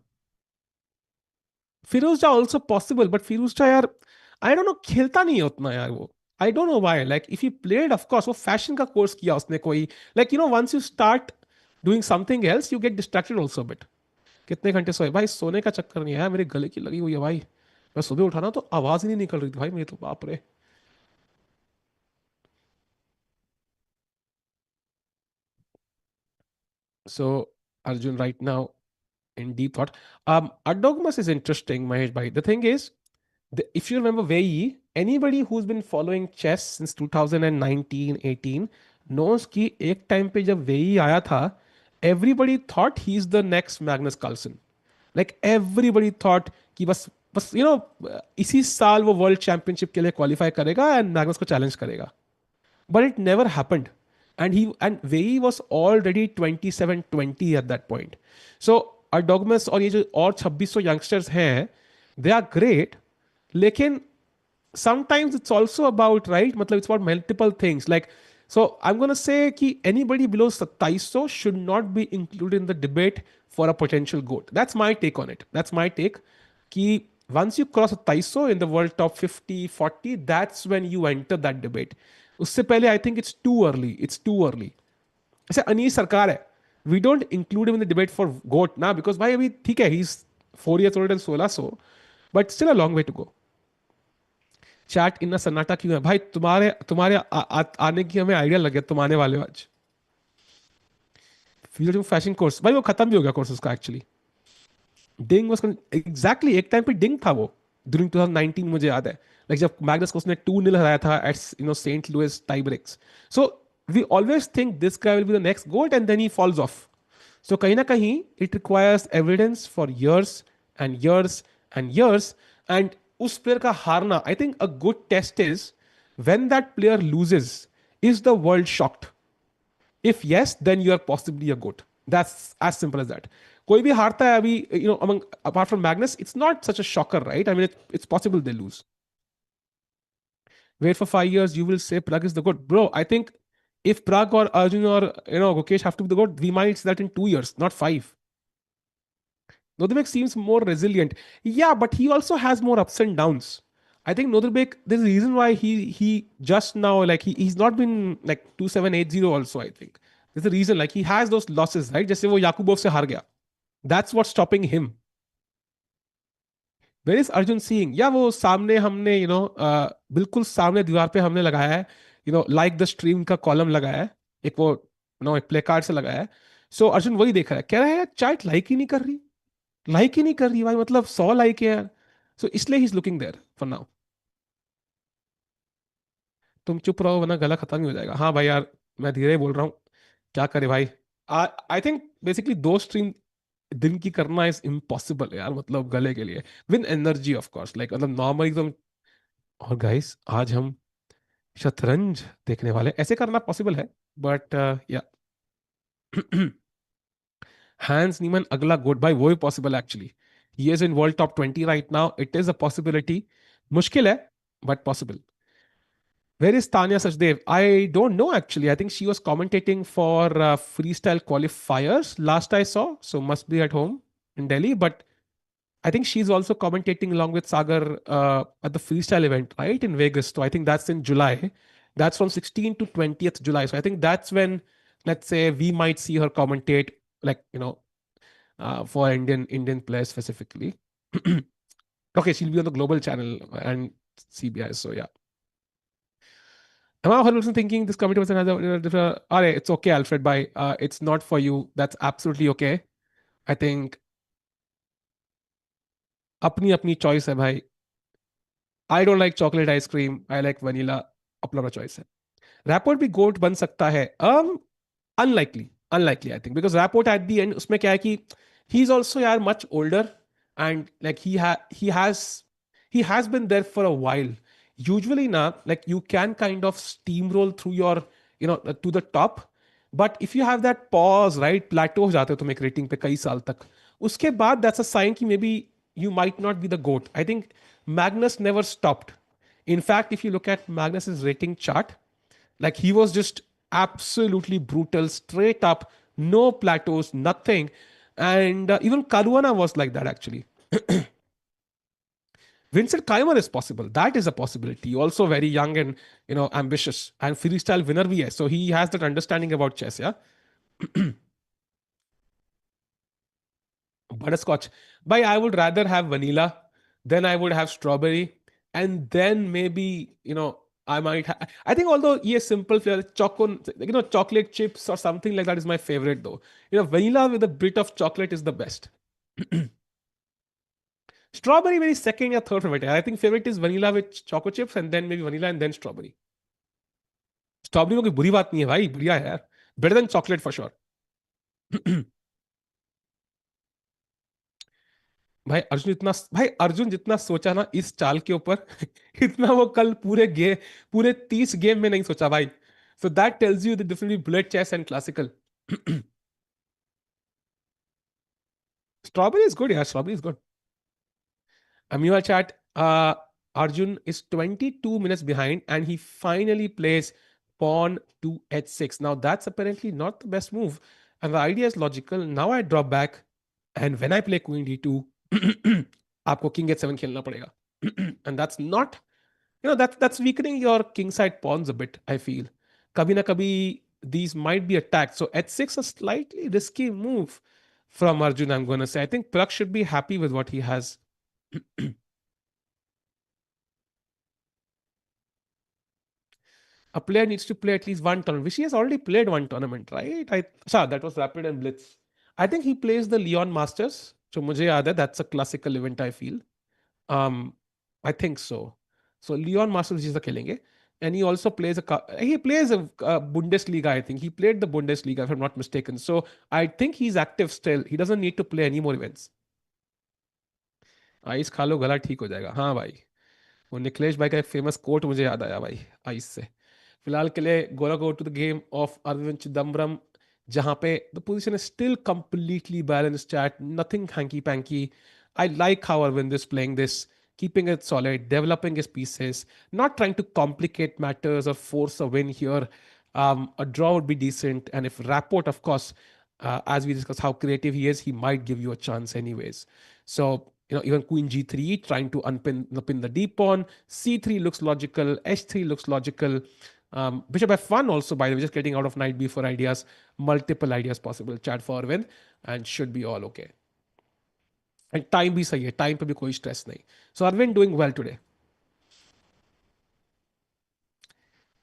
Firoz also possible, but Firoz यार, I don't know, खेलता नहीं है उतना यार वो. I don't know why. Like if he played, of course, वो फैशन का कोर्स किया उसने कोई. Like once you start doing something else, you get distracted also a bit. कितने घंटे सोए भाई? सोने का चक्कर नहीं है, मेरे गले की लगी हुई है भाई. मैं सुबह उठा ना तो आवाज ही नहीं निकल रही थी भाई मेरी, तो बाप रे. So Arjun right now in deep thought. Adogmas is interesting, Mahesh bhai. The thing is, if you remember Wei, anybody who's been following chess since 2019-18 knows कि एक टाइम पे जब वेई आया था, everybody thought he's the next Magnus Carlsen. Like everybody thought कि बस बस इसी साल वो वर्ल्ड चैंपियनशिप के लिए क्वालिफाई करेगा एंड मैग्नस को चैलेंज करेगा. But it never happened. And Wei was already 27-20 at that point. So our dogmas और ये जो और 2600 youngsters हैं, they are great. लेकिन sometimes it's also about, right, मतलब it's about multiple things. Like, so I'm going to say कि anybody below 2700 should not be included in the debate for a potential GOAT. That's my take on it. That's my take. कि once you cross 2700 in the world top 50, 40, that's when you enter that debate. उससे पहले I think it's too early. It's too early. ऐसे अनीश सरकार है. We don't include him in the debate for GOAT ना, because भाई अभी ठीक है, he's 4 years old and 1600, but still a long way to go. Chat इतना सन्नाटा क्यों है भाई? तुम्हारे तुम्हारे आने की हमें आइडिया लग गया, तुम आने वाले हो आज. फ्यूचर फैशन कोर्स भाई वो खत्म भी हो गया कोर्स उसका एक्चुअली. डिंग वाज एग्जैक्टली एक टाइम पे डिंग था वो ड्यूरिंग 2019, मुझे याद है. लाइक जब मैग्नस को उसने 2-0 हराया था at Saint Louis tie breaks. So we always think this guy will be the next GOAT and then he falls off. So कहीं ना कहीं it requires evidence for years and years and years. And उस player का हारना, I think a good test is when that player loses, is the world shocked? If yes, then you are possibly a goat. That's as simple as that. कोई भी हारता है अभी, among apart from Magnus, it's not such a shocker, right? I mean, it's possible they lose. Wait for 5 years, you will say Pragg is the goat, bro. I think if Pragg or Arjun or Gukesh have to be the goat, we might see that in 2 years, not 5. Nodebek seems more resilient. Yeah, but he also has more ups and downs. I think Nodebek, there's a reason why he just now, like he's not been like 2780 also, I think. There's a reason, like he has those losses, right? जैसे वो Yakubov से हार गया. That's what's stopping him. Where is Arjun seeing? या वो सामने हमने बिल्कुल सामने दीवार पे हमने लगाया है, like the stream का कॉलम लगाया है, एक वो एक प्ले कार्ड से लगाया है. सो अर्जुन वही देख रहा है, कह रहा है यार चैट लाइक ही नहीं कर रही, लाइक ही नहीं कर रही भाई, मतलब 100 लाइक है यार. सो इसलिए he is looking there for now. तुम चुप रहो वरना गला खत्म ही हो जाएगा. हाँ भाई यार, मैं धीरे ही बोल रहा हूँ, क्या करे भाई. आई थिंक बेसिकली 2 स्ट्रीम दिन की करना इज इम्पॉसिबल यार, मतलब गले के लिए with energy of course, like मतलब नॉर्मली तुम. और गाइस आज हम शतरंज देखने वाले, ऐसे करना पॉसिबल है, बट या हैंस नीमन अगला गुड भाई, वो भी possible actually. He is in world top 20 right now. It is a possibility. मुश्किल है but possible. Where is Tanya Sachdev? I don't know actually. I think she was commentating for freestyle qualifiers last I saw. So must be at home in Delhi. But I think she's also commentating along with Sagar at the freestyle event, right? In Vegas. So I think that's in July. That's from 16th to 20th July. So I think that's when, let's say, we might see her commentate, like, for Indian players specifically. Okay, she'll be on the global channel and CBI. So yeah. Am I also thinking this committee was another? Alright, it's okay, Alfred. Bye. It's not for you. That's absolutely okay. I think अपनी अपनी choice है भाई. I don't like chocolate ice cream. I like vanilla. अपना अपना choice है. Rapport भी गोट बन सकता है. Unlikely I think, because Rapport at the end उसमें क्या है कि he's also यार much older, and like he has been there for a while. Usually ना, like you can kind of steamroll through your, to the top, but if you have that pause, right, plateau हो जाते हो तुम एक rating पे कई साल तक, उसके बाद that's a sign कि maybe you might not be the goat. I think Magnus never stopped. In fact, if you look at Magnus's rating chart, like he was just absolutely brutal, straight up, no plateaus, nothing. And even Caruana was like that actually. Vincent Keimer is possible. That is a possibility. Also very young and ambitious and freestyle winner bhi hai. So he has that understanding about chess. Yeah, butterscotch. But I would rather have vanilla, then I would have strawberry, and then maybe I might. I think although simple flavor, chocolate chips or something like that is my favorite though. Vanilla with a bit of chocolate is the best. Strawberry maybe second or third favorite. I think favorite is vanilla with choco chips and then maybe vanilla and then strawberry. Strawberry में कोई बुरी बात नहीं है भाई, बढ़िया है यार. Better than chocolate for sure. भाई अर्जुन जितना सोचा ना इस चाल के ऊपर इतना वो कल पूरे 30 गेम में नहीं सोचा भाई. So that tells you the difference between bullet chess and classical. Strawberry is good, yeah. Strawberry is good. Amua chat. Arjun is 22 minutes behind and he finally plays pawn to h6. Now that's apparently not the best move. And the idea is logical. Now I drop back, and when I play queen d2, आपको king h7 खेलना पड़ेगा. And that's not, that's weakening your king side pawns a bit, I feel. Kabhi na kabhi, these might be attacked. So h6 a slightly risky move from Arjun, I'm going to say. I think Pragg should be happy with what he has. A player needs to play at least one tournament, which he has already played one tournament, right? That was Rapid and Blitz. I think he plays the Leon Masters. So mujhe yaad hai, that's a classical event, I feel. Um, I think so. So Leon Masters is the khelenge. And he also plays a Bundesliga, I think. He played the Bundesliga, if I'm not mistaken. So I think he's active still. He doesn't need to play any more events. Ice खा लो गला ठीक हो जाएगा. हाँ भाई, वो निखिलेश भाई का एक फेमस कोट मुझे याद आया भाई आइस से. फिलहाल के लिए गोरा go to the game of Arvind Chidambaram, जहां पे the position is still completely balanced chat, nothing hanky panky. I like how Arvind is playing this, keeping it solid, developing his pieces, not trying to complicate matters or force a win here. A draw would be decent, and if Rapport, of course, as we discussed how creative he is, he might give you a chance anyways. So even Queen G3 trying to unpin the D pawn, C3 looks logical, H3 looks logical. Bishop F1 also, by the way, just getting out of knight B4 ideas, multiple ideas possible. Chat for Arvind, and should be all okay. And time भी सही है, time पे भी कोई stress नहीं. So Arvind doing well today.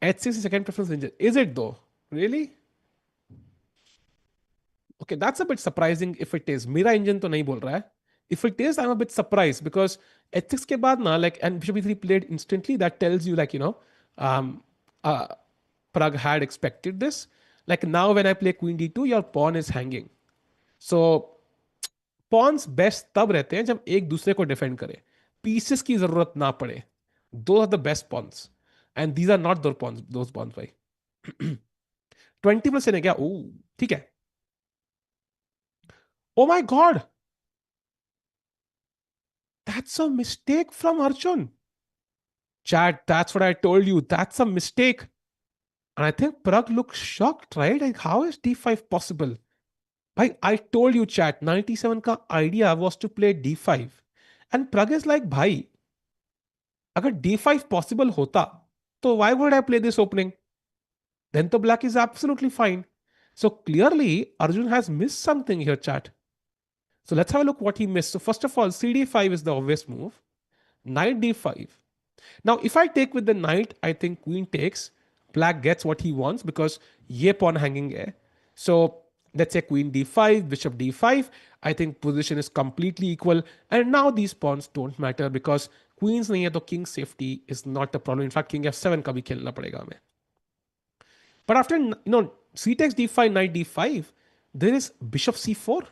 H6 is second preference engine. Is it though? Really? Okay, that's a bit surprising if it is. मेरा engine तो नहीं बोल रहा है. If it is, I'm a bit surprised because H6 के बाद ना, like, and Bishop E3 played instantly, that tells you, like, uh, Pragg had expected this. Like now when I play Queen D2, your pawn is hanging. So pawns best तब रहते हैं जब एक दूसरे को डिफेंड करे, पीसेस की जरूरत ना पड़े. Those are the best pawns, and these are not those pawns भाई. 20% है क्या? ओ ठीक है. Oh my god, that's a mistake from Arjun. Chat, that's what I told you. That's a mistake. And I think Pragg looks shocked, right? Like, how is d5 possible? Bhai, I told you, chat, 97 ka idea was to play d5. And Pragg is like, bhai, agar d5 possible hota, so why would I play this opening? Then the black is absolutely fine. So clearly, Arjun has missed something here, chat. So let's have a look what he missed. So first of all, cd5 is the obvious move. Knight d5. Now, if I take with the knight, I think queen takes. Black gets what he wants because ye pawn hanging hai. So let's say queen d5, bishop d5. I think position is completely equal. And now these pawns don't matter because queens nahi hai, to king safety is not a problem. In fact, king f7 ka bhi khelna padega hame. But after c takes d5, knight d5, there is bishop c4.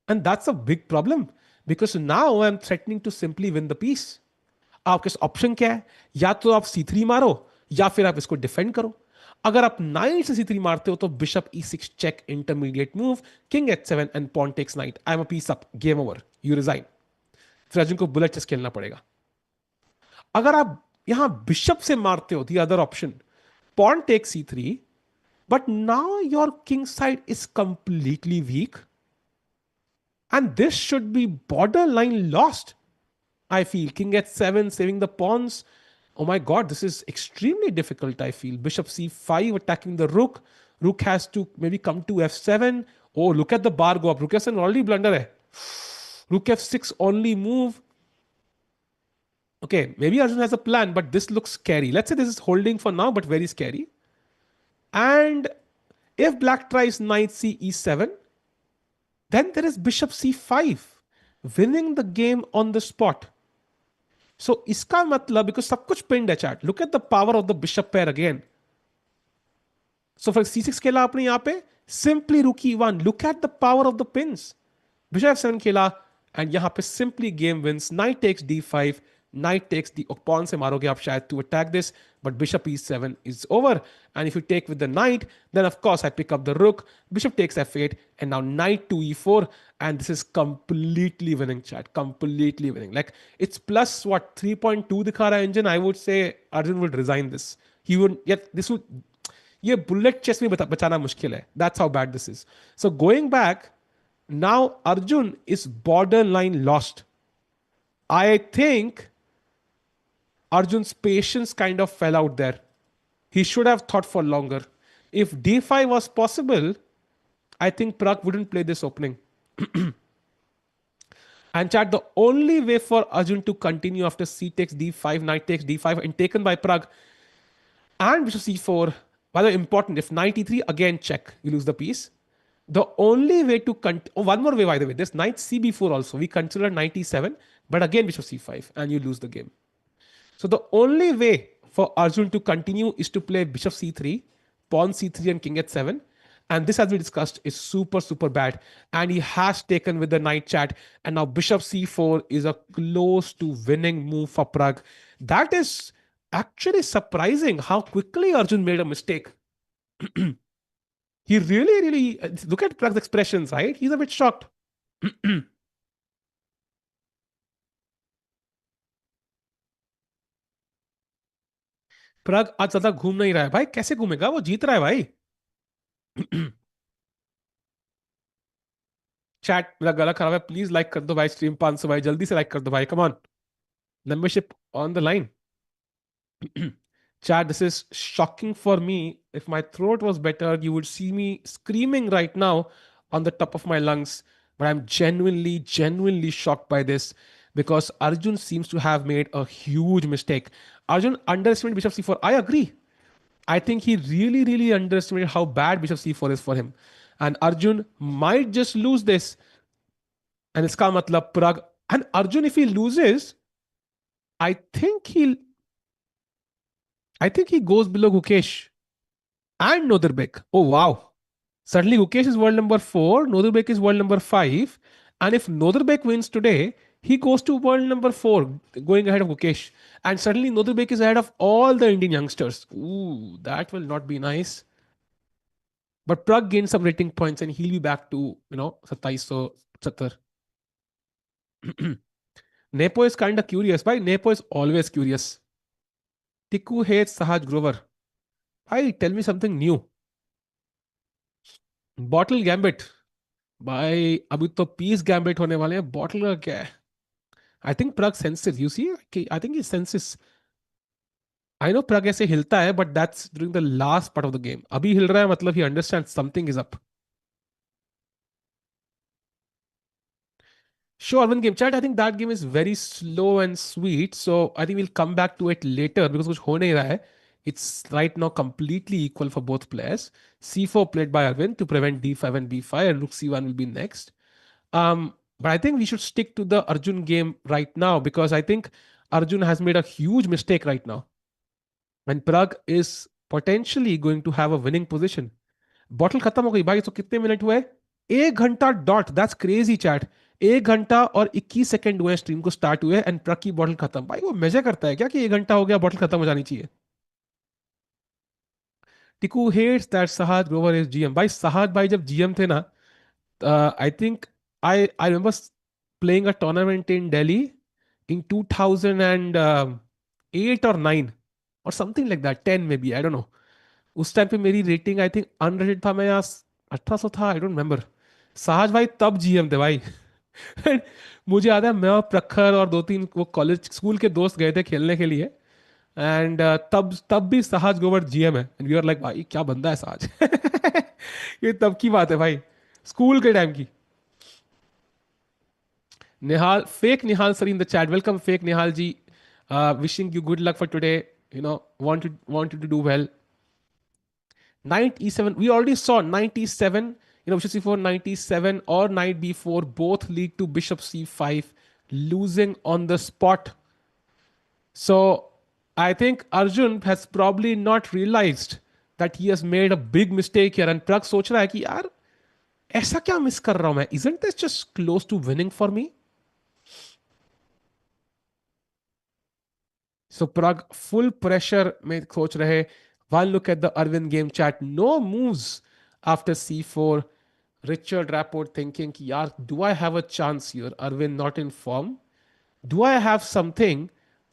And that's a big problem because now I'm threatening to simply win the piece. आपके पास option क्या है? या तो आप c3 मारो या फिर आप इसको डिफेंड करो. अगर आप नाइट से c3 मारते हो तो bishop e6 check intermediate move, king h7 and pawn takes knight. I am a piece up, game over, you resign. फिर अर्जुन को बुलेट चेस खेलना पड़ेगा. अगर आप यहां बिशप से मारते हो, the other option, pawn take c3, but now your king side is completely weak and this should be borderline lost. I feel king h7 saving the pawns. Oh my god, this is extremely difficult. I feel bishop c5 attacking the rook. Rook has to maybe come to f7. Oh, look at the bar go up. Rook f7 already blunder hai. Rook f6 only move. Okay, maybe Arjun has a plan, but this looks scary. Let's say this is holding for now, but very scary. And if black tries knight c e7, then there is bishop c5, winning the game on the spot. So इसका मतलब, because सब कुछ pinned है chat. Look at the power of the bishop pair again. So for c6 खेला आपने यहाँ पे, simply rook e1. Look at the power of the pins. Bishop f7 खेला and यहाँ पे simply game wins. Knight takes d5. Knight takes the pawn से मारोगे आप शायद to attack this, but bishop e7 is over. And if you take with the knight, then of course I pick up the rook. Bishop takes f8 and now knight to e4, and this is completely winning chat. Completely winning. Like it's plus what 3.2 दिखा रहा है engine. I would say Arjun would resign this. He would yet this would ये bullet chess में बचाना मुश्किल है. That's how bad this is. So going back, now Arjun is borderline lost. I think Arjun's patience kind of fell out there. He should have thought for longer. If d5 was possible, I think Pragg wouldn't play this opening. And chat, the only way for Arjun to continue after c takes d5, knight takes d5, and taken by Pragg, and bishop c4, by the way, important, if knight e3, again check, you lose the piece. The only way to one more way, by the way, there's knight cb4 also. We consider knight e7, but again bishop c5, and you lose the game. So the only way for Arjun to continue is to play bishop c3, pawn c3 and king h7. And this, as we discussed, is super, super bad. And he has taken with the knight chat. And now bishop c4 is a close to winning move for Pragg. That is actually surprising how quickly Arjun made a mistake. He really, look at Pragg's expressions, right? He's a bit shocked. प्रग आज ज्यादा घूम नहीं रहा है भाई. कैसे घूमेगा? वो जीत रहा है भाई. चैट मेरा गला खराब है, प्लीज लाइक कर दो भाई. स्ट्रीम 500 भाई, जल्दी से लाइक कर दो भाई. Come on, membership on the line. Chat, this is shocking for me. If my throat was better, you would see me screaming right now on the top of my lungs. But I'm genuinely shocked by this because Arjun seems to have made a huge mistake. Arjun underestimated bishop c4. I agree. I think he really underestimated how bad bishop c4 is for him. And Arjun might just lose this. And iska matlab Pragg. And Arjun, if he loses, I think he goes below Gukesh and Noderbek. Oh, wow. Suddenly, Gukesh is world number 4, Noderbek is world number 5. And if Noderbek wins today, he goes to world number 4, going ahead of Gukesh. And suddenly, Noderbek is ahead of all the Indian youngsters. Ooh, that will not be nice. But Pragg gained some rating points and he'll be back to, 2770. Nepo is kind of curious. Bhai, Nepo is always curious. Tiku hates Sahaj Grover. Bhai, tell me something new. Bottle Gambit. भाई अभी तो piece gambit होने वाले हैं. Bottle का क्या है? I think Pragg senses. You see, I think he senses. I know Pragg ऐसे हिलता है, but that's during the last part of the game. अभी हिल रहा है मतलब he understands something is up. Sure, one game chat. I think that game is very slow and sweet. So I think we'll come back to it later because कुछ हो नहीं रहा है. It's right now completely equal for both players. C4 played by Arvind to prevent D5 and B5, and Rook C1 will be next. But I think we should stick to the Arjun game right now because I think Arjun has made a huge mistake right now. And Pragg is potentially going to have a winning position. Bottle खत्म हो गई भाई. तो कितने minute हुए? 1 घंटा dot. That's crazy chat. 1 घंटा और 21 सेकंड हुए स्ट्रीम को स्टार्ट हुए एंड प्रग की बॉटल खत्म. भाई वो मेजर करता है क्या कि 1 घंटा हो गया, बॉटल खत्म हो जानी चाहिए? Tiku hates that Sahaj Grover is GM. भाई सहाद भाई जब जीएम थे ना, I think I remember playing a tournament in Delhi in 2008 और 9 और समथिंग लाइक दैट, 10 में बी, आई डोंट नो. उस टाइम पे मेरी रेटिंग आई थिंक अनरेटेड था, मैं यहाँ 1800 था, आई डोंट रिमेंबर. साहज भाई तब जीएम थे भाई. मुझे याद है मैं और प्रखर और 2-3 वो कॉलेज स्कूल के दोस्त गए थे खेलने के लिए. एंड तब तब भी साहज गोवर जीएम है एंड वी आर लाइक भाई क्या बंदा है साहज. ये तब की बात है भाई, स्कूल के टाइम की. Nihal, fake Nihal sir in the chat. Welcome fake Nihal ji. Wishing you good luck for today. You know, wanted to do well. Knight e7, we already saw knight e7, bishop c4, knight e7 or knight b4 both lead to bishop c5 losing on the spot. So I think Arjun has probably not realized that he has made a big mistake here, and Pragg सोच रहा है कि यार ऐसा क्या miss कर रहा हूं मैं? Isn't this just close to winning for me? So Pragg full pressure में सोच रहे. One look at the Arvind game chat. No moves after c4. Richard Rapport thinking कि यार do I have a chance here? Arvind not in form. Do I have something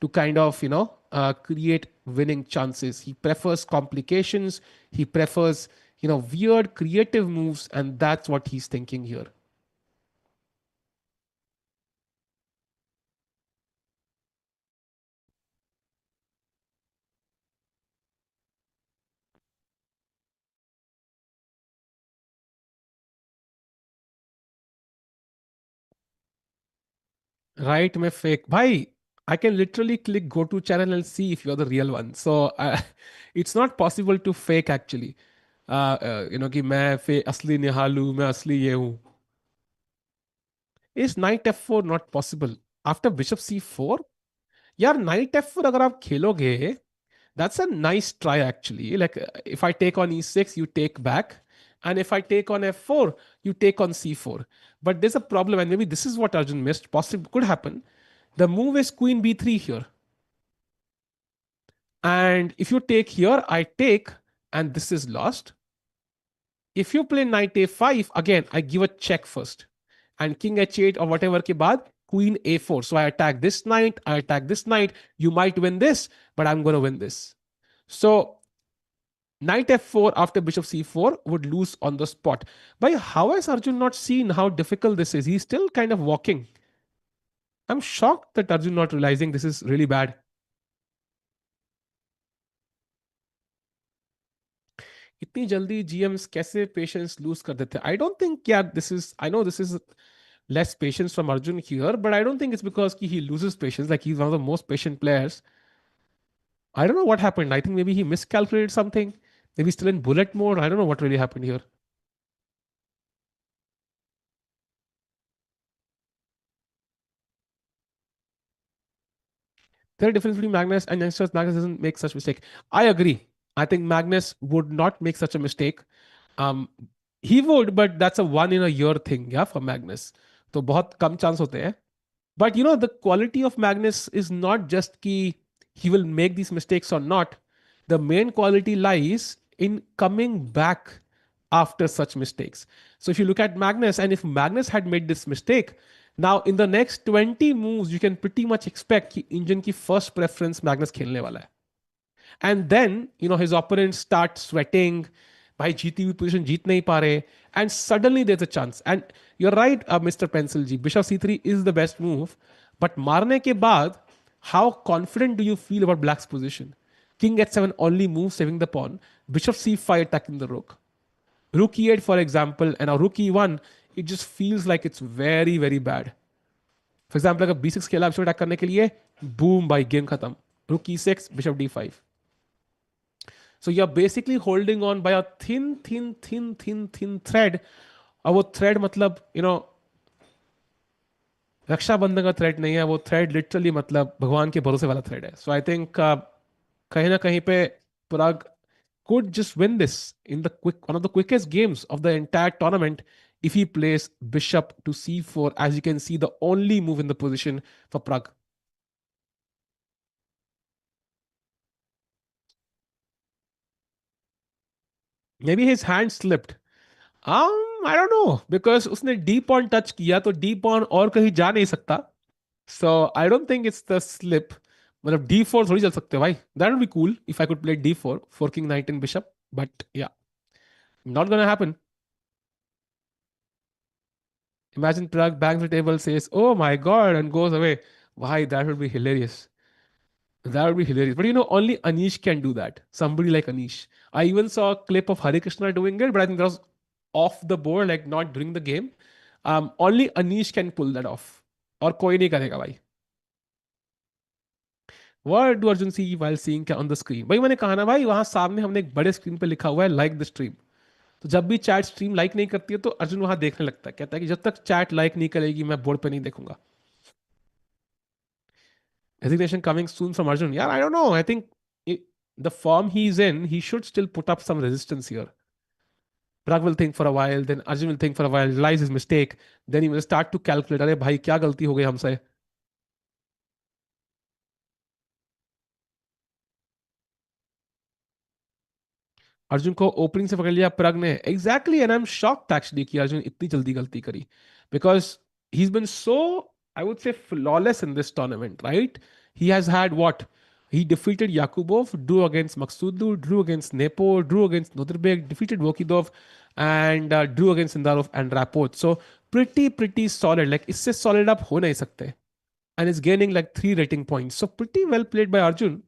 to kind of create winning chances? He prefers complications. He prefers weird creative moves, and that's what he's thinking here. Right, मैं fake भाई. I can literally click go to channel and see if you're the real one. So it's not possible to fake actually. कि मैं असली निहाल हूं, मैं असली ये हूं. Is knight f4 not possible after bishop c4? यार knight f4 अगर आप खेलोगे, that's a nice try actually. Like if I take on e6, you take back, and if I take on f4, you take on c4. But there's a problem, and maybe this is what Arjun missed. Possible could happen. The move is queen b3 here, and if you take here, I take, and this is lost. If you play knight a5, again I give a check first, and king h8 or whatever के बाद queen a4. So I attack this knight, I attack this knight. You might win this, but I'm going to win this. So knight f4 after bishop c4 would lose on the spot. But how has Arjun not seen how difficult this is? He's still kind of walking. I'm shocked that Arjun not realizing this is really bad. इतनी जल्दी GMs कैसे patience lose कर देते? आई don't think यार this is, I know this is less patience from Arjun here, but I don't think it's because he loses patience. Like he's one of the most patient players. I don't know what happened. I think maybe he miscalculated something. Maybe he's still in bullet mode. I don't know what really happened here. There are differences between Magnus and youngsters. Magnus doesn't make such mistake. I agree. I think Magnus would not make such a mistake. Um, he would, but that's a one in a year thing, yeah, for Magnus. तो बहुत कम chance होते हैं. But the quality of Magnus is not just कि he will make these mistakes or not. The main quality lies in coming back after such mistakes. So if you look at Magnus, and if Magnus had made this mistake, now in the next 20 moves, you can pretty much expect कि engine की first preference Magnus खेलने वाला है. And then, his opponents start sweating. भाई जीती हुई position जीत नहीं पा रहे. And suddenly there's a chance. And you're right, Mr. Pencil ji. Bishop c3 is the best move. But मारने के बाद, how confident do you feel about black's position? King h7 only move saving the pawn. Bishop c5 attacking the rook. Rook e8, for example, and now rook e1, it just feels like it's very, very bad. For example अगर b six खेला bishop attack करने के लिए, boom भाई game खत्म, rook e six bishop d five. So you are basically holding on by a thin thin thin thin thin thread. और वो thread मतलब रक्षाबंधन का थ्रेड नहीं है, वो थ्रेड लिटरली मतलब भगवान के भरोसे वाला थ्रेड है. सो आई थिंक कहीं ना कहीं पे पराग could just win this in the one of the quickest games of the entire tournament if he plays bishop to c4, as you can see the only move in the position for Pragg. Maybe his hand slipped. I don't know because उसने d pawn touch किया तो d pawn और कहीं जा नहीं सकता. So I don't think it's the slip. मतलब d4 थोड़ी चल सकते हो भाई. That would be cool if I could play d4, forking knight and bishop. But yeah, not gonna happen. Imagine Pragg bangs the table, says, "Oh my god," and goes away. Why? That would be hilarious. That would be hilarious. But only Anish can do that. Somebody like Anish. I even saw a clip of Hare Krishna doing it, but I think that was off the board, like not during the game. Only Anish can pull that off. और कोई नहीं करेगा भाई. What do Arjun see while seeing on the screen? भाई मैंने कहा ना भाई, वहां सामने हमने एक बड़े स्क्रीन पे लिखा हुआ है लाइक द स्ट्रीम. तो जब भी चैट स्ट्रीम लाइक नहीं करती है तो अर्जुन वहां देखने लगता है, कहता है कि जब तक चैट लाइक नहीं करेगी मैं बोर्ड पे नहीं देखूंगा. Resignation coming soon from Arjun. Yeah, I don't know. I think the form he's in, he should still put up some resistance here. Pragg will think for a while, then Arjun will think for a while, realize his mistake, then he will start to calculate. अरे भाई क्या गलती हो गई हमसे. अर्जुन को opening से पकड़ लिया प्रग ने. Exactly and I am shocked actually कि अर्जुन इतनी जल्दी गलती करी, because he is been so, I would say flawless in this tournament, right. He has had what, he defeated Yakubov, drew against Maksudu, drew against Nepo, drew against Nodirbek, defeated Vokidov, and drew against Sindarov and Rapot. So pretty solid. Like इससे solid up हो नहीं सकते. And is gaining like 3 rating points. So pretty well played by Arjun,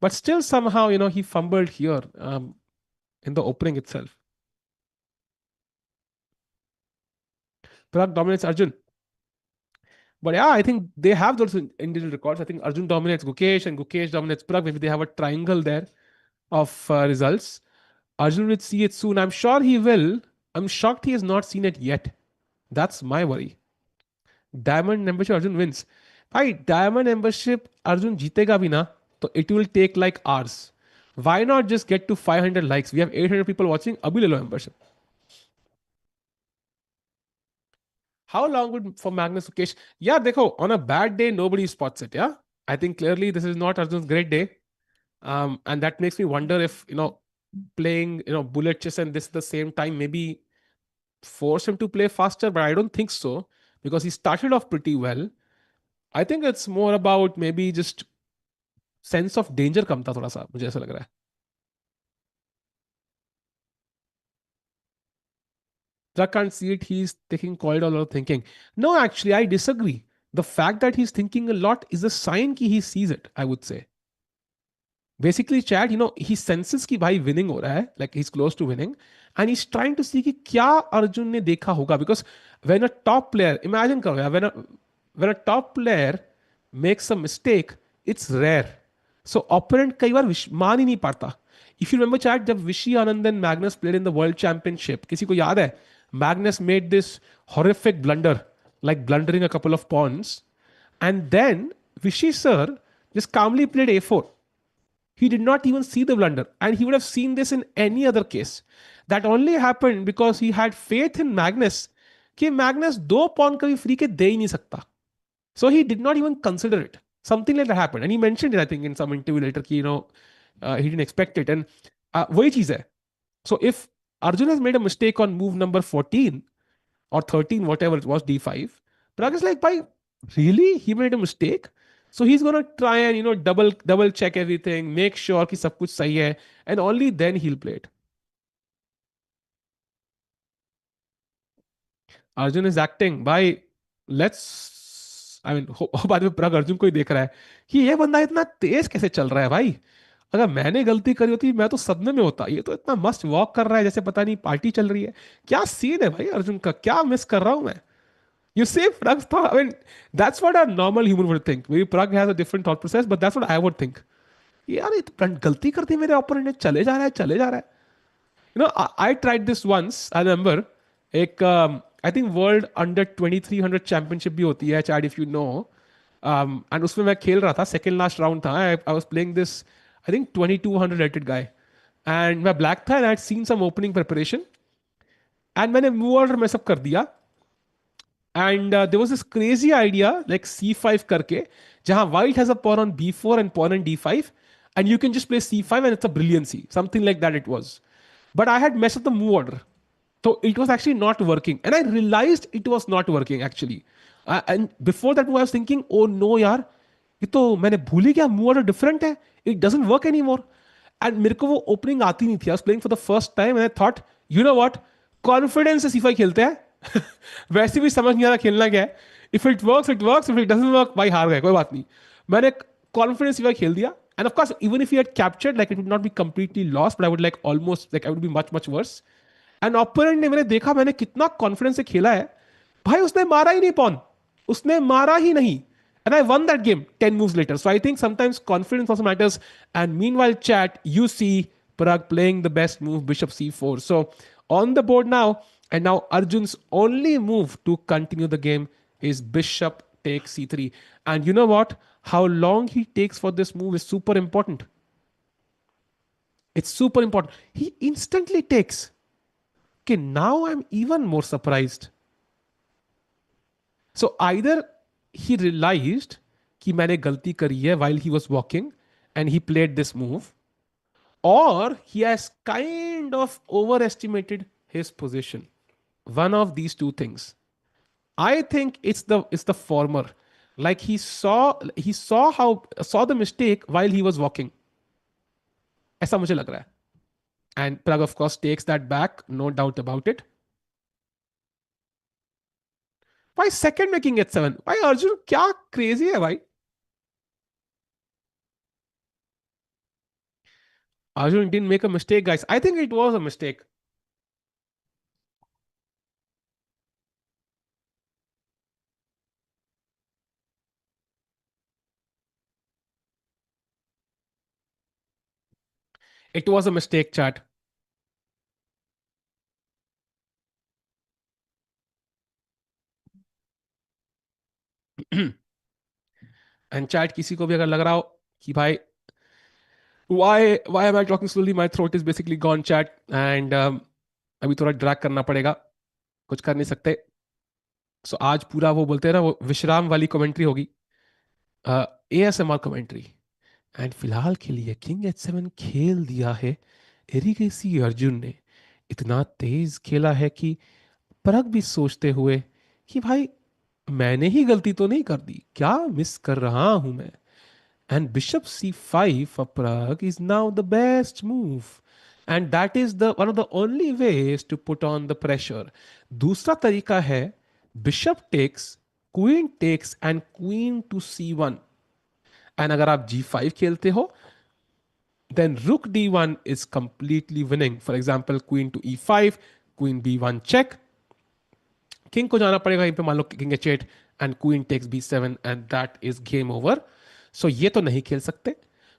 but still somehow he fumbled here. In the opening itself. Pragg dominates Arjun. But yeah, I think they have those individual records. I think Arjun dominates Gukesh and Gukesh dominates Pragg. Maybe they have a triangle there of results. Arjun will see it soon. I'm sure he will. I'm shocked he has not seen it yet. That's my worry. Diamond membership Arjun wins. Bhai, diamond membership Arjun जीतेगा भी ना, तो it will take like hours. Why not just get to 500 likes? We have 800 people watching. अभी ले लो membership. How long would for Magnus Mukesh? Yeah, dekho, on a bad day, nobody spots it. Yeah. I think clearly this is not Arjun's great day. And that makes me wonder if, playing, bullet chess and this at the same time, maybe force him to play faster, but I don't think so because he started off pretty well. I think it's more about maybe just sense of danger कम था थोड़ा सा, मुझे ऐसा लग रहा है. I can't see it. He's taking quite a lot of thinking. No, actually, I disagree. The fact that he's thinking a lot is a sign कि he sees it, I would say. Basically, Chad, he senses कि भाई winning हो रहा है, like he's close to winning, and he's trying to see कि क्या अर्जुन ने देखा होगा. Because when a top player, imagine करो यार, when a top player makes a mistake, it's rare. So opponent कई बार मान ही नहीं पाता. If you remember, Chad, जब Vishy Anand and Magnus played in the World Championship, किसी को याद है? Magnus made this horrific blunder, like blundering a couple of pawns, and then Vishy sir just calmly played a4. He did not even see the blunder, and he would have seen this in any other case. That only happened because he had faith in Magnus कि Magnus दो pawn कभी free के दे ही नहीं सकता. So he did not even consider it. Something like that happened, and he mentioned it, I think, in some interview later कि he didn't expect it, and वही चीज है. So if Arjun has made a mistake on move number 14 or 13, whatever it was, d5, Pragg is like, bhai, really? He made a mistake? So he's going to try and, double check everything, make sure कि सब कुछ सही है, and only then he'll play it. Arjun is acting. Bhai, I mean, बाद में Pragg Arjun को ही देख रहा है कि ये बंदा इतना तेज कैसे चल रहा है भाई. अगर मैंने गलती करी होती मैं तो सदमे में होता. ये तो इतना मस्त वॉक कर रहा है जैसे पता नहीं पार्टी चल रही है. क्या सीन है भाई अर्जुन का, क्या मिस कर रहा हूं मैं. You say Pragg's thought. I mean, that's what a normal human would think. Maybe Pragg has a different thought process, but that's what I would think. यार ये तो गलती कर दी मेरे ओपोनेंट ने, चले जा रहा है, चले जा रहा है. I tried this once. I remember एक I think World Under 2300 Championship भी होती है, Chad, if you know. And उसमें मैं खेल रहा था, second last round था. I was playing this, I think 2200 rated guy. And मैं black था and I had seen some opening preparation. And मैंने move order में सब कर दिया. And there was this crazy idea like c5 करके, जहां white has a pawn on b4 and pawn on d5, and you can just play c5 and it's a brilliancy, something like that it was. But I had messed up the move order, so it was actually not working, and I realized it was not working actually. And before that move, I was thinking, oh no यार, ये तो मैंने भूल ही गया, move order different है, it doesn't work anymore. And मेरे को वो opening आती नहीं थी. I was playing for the first time and I thought, you know what, confidence से c5 खेलते हैं. वैसे भी समझ नहीं आ रहा खेलना क्या है. If it works it works, if it doesn't work भाई हार गए, कोई बात नहीं. मैंने कॉन्फिडेंस c5 खेल दिया. End of course even if you had captured, like it would not be completely lost, but I would like almost like I would be much much worse. And opponent ने, मैंने देखा मैंने कितना confidence से खेला है भाई, उसने मारा ही नहीं पॉन, उसने मारा ही नहीं. And I won that game 10 moves later. So I think sometimes confidence also matters. And meanwhile, chat, you see Pragg playing the best move, bishop c4. So on the board now, and now Arjun's only move to continue the game is bishop takes c3. And you know what? How long he takes for this move is super important. It's super important. He instantly takes. Okay, now I'm even more surprised. So either he realized कि मैंने गलती करी है while he was walking and he played this move, or he has kind of overestimated his position. One of these two things. I think it's the former. Like he saw the mistake while he was walking. ऐसा मुझे लग रहा है. And Pragg of course takes that back, no doubt about it. Why second making h7? Why Arjun? क्या crazy है भाई? Arjun didn't make a mistake, guys. I think it was a mistake. It was a mistake, chat. And chat, किसी को भी अगर लग रहा हो कि भाई why am I talking slowly? My throat is basically gone, chat. And अभी थोड़ा ड्रैग करना पड़ेगा, कुछ कर नहीं सकते. सो आज पूरा वो बोलते हैं ना, वो विश्राम वाली कमेंट्री होगी, ASMR कमेंट्री. एंड फिलहाल के लिए किंग h7 खेल दिया है एरिगेसी अर्जुन ने. इतना तेज खेला है कि परख भी सोचते हुए कि भाई मैंने ही गलती तो नहीं कर दी, क्या मिस कर रहा हूं मैं. And bishop c5 for Pragg is now the best move. And that is the one of the only ways to put on the pressure. दूसरा तरीका है bishop takes, queen takes and queen to c1. And अगर आप g5 खेलते हो, then rook d1 is completely winning. For example, queen to e5, queen b1 check. King को जाना पड़ेगा यहीं पे, मान लो king h8 and queen takes b7 and that is game over. So ये तो नहीं खेल सकते.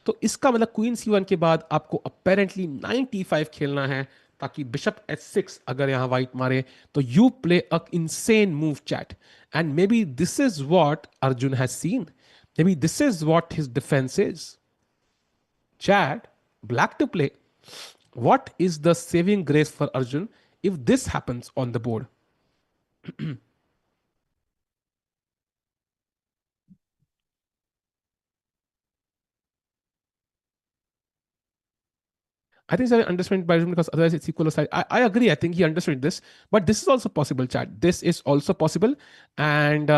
तो इसका मतलब क्वीन c1 के बाद आपको अपेरेंटली 95 खेलना है, ताकि बिशप h6 अगर यहां व्हाइट मारे तो you play a insane move, chat. And may be this is what Arjun has seen. May be this is what his defence is. Chat, black to play. What is the saving grace for Arjun if this happens on the board? I think I understand by because otherwise it's equal side. I agree. I think he understood this, but this is also possible, chat. This is also possible. And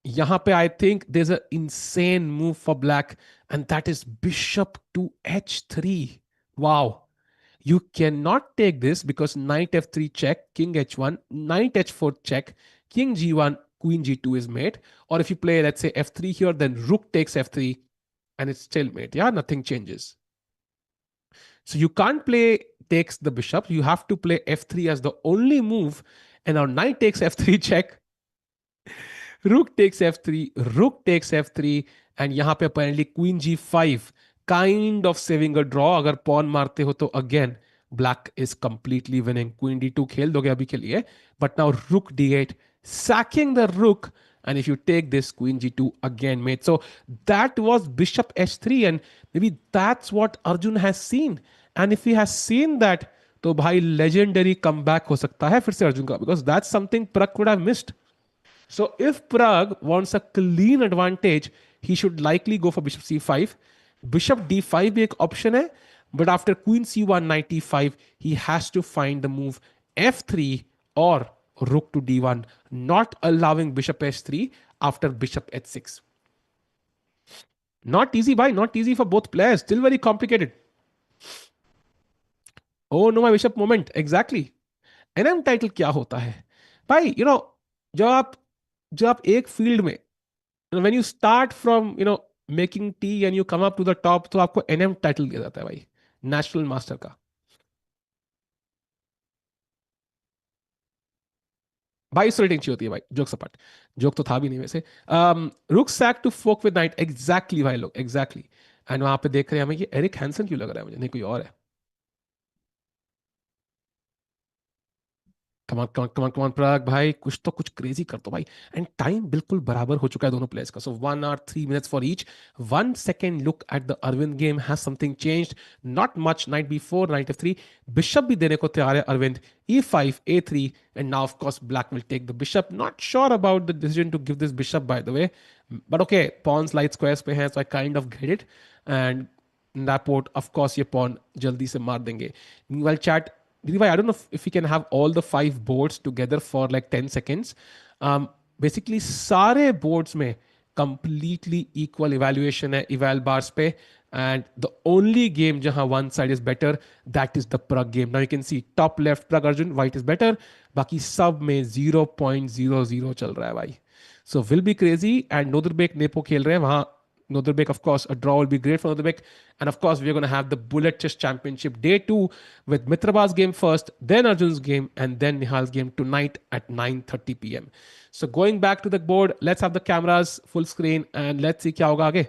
यहाँ पे I think there's an insane move for black, and that is bishop to h3. Wow. You cannot take this because knight f3 check, king h1, knight h4 check, king g1, queen g2 is mate. Or if you play, let's say f3 here, then rook takes f3, and it's still mate. Yeah, nothing changes. So you can't play takes the bishop. You have to play f3 as the only move. And now knight takes f3 check. Rook takes f3, rook takes f3, and यहां पे apparently queen g5 kind of saving a draw. अगर pawn मारते हो तो again black is completely winning. Queen d2 खेल दोगे अभी के लिए, but now rook d8, sacking the rook, and if you take this, queen g2 again mate. So that was bishop h3, and maybe that's what Arjun has seen. And if he has seen that, तो भाई legendary comeback हो सकता है फिर से अर्जुन का, because that's something Pragg would have missed. So if Pragg wants a clean advantage, he should likely go for bishop c5. Bishop d5 भी एक option है, but after queen c1 knight e5, he has to find the move f3 or rook to d1, not allowing bishop h3 after bishop h6. Not easy, bhai. Not easy for both players. Still very complicated. Oh no, my bishop moment. Exactly. NM title क्या होता है भाई? जब आप जब आप एक field में, when you start from making tea and you come up to the top, तो आपको एनएम टाइटल दिया जाता है भाई, नेशनल मास्टर का. भाई इस रेटिंग चाहिए होती है भाई, जोक सपाट. जोक तो था भी नहीं वैसे. Rook sac to fork with knight, exactly भाई लोग, एग्जैक्टली. एंड वहां पे देख रहे हैं हमें, ये एरिक हैंसन क्यों लग रहा है मुझे, नहीं कोई और है. कमान कमान कमान कमान प्राग भाई, कुछ तो कुछ क्रेजी कर दो भाई. एंड टाइम बिल्कुल बराबर हो चुका है दोनों प्लेयर्स का. So 1 hour 3 minutes for each. 1 second look at the Arvind game, has something changed? Not much. Knight B four, knight F three. Bishop भी देने को तैयार है Arvind. e5 a3, and now of course black will take the bishop. Not sure about the decision to give this bishop by the way, but okay, pawns light squares पे हैं, so I kind of get it. And Rapport, of course, ये pawn जल्दी से मार देंगे. Meanwhile, chat, Didi I don't know if we can have all the 5 boards together for like 10 seconds. Basically, सारे boards में completely equal evaluation है eval bars पे. And the only game जहाँ one side is better, that is the Pragg game. Now you can see top left Pragg Arjun, white is better. बाकी सब में 0.00 चल रहा है भाई. So will be crazy. And Noderbek Nepo खेल रहे हैं वहाँ. Noderbek, of course, a draw will be great for Noderbek. And of course, we're going to have the Bullet Chess Championship Day 2 with Mitraba's game first, then Arjun's game, and then Nihal's game tonight at 9:30 p.m. So going back to the board, let's have the cameras full screen and let's see क्या होगा आगे.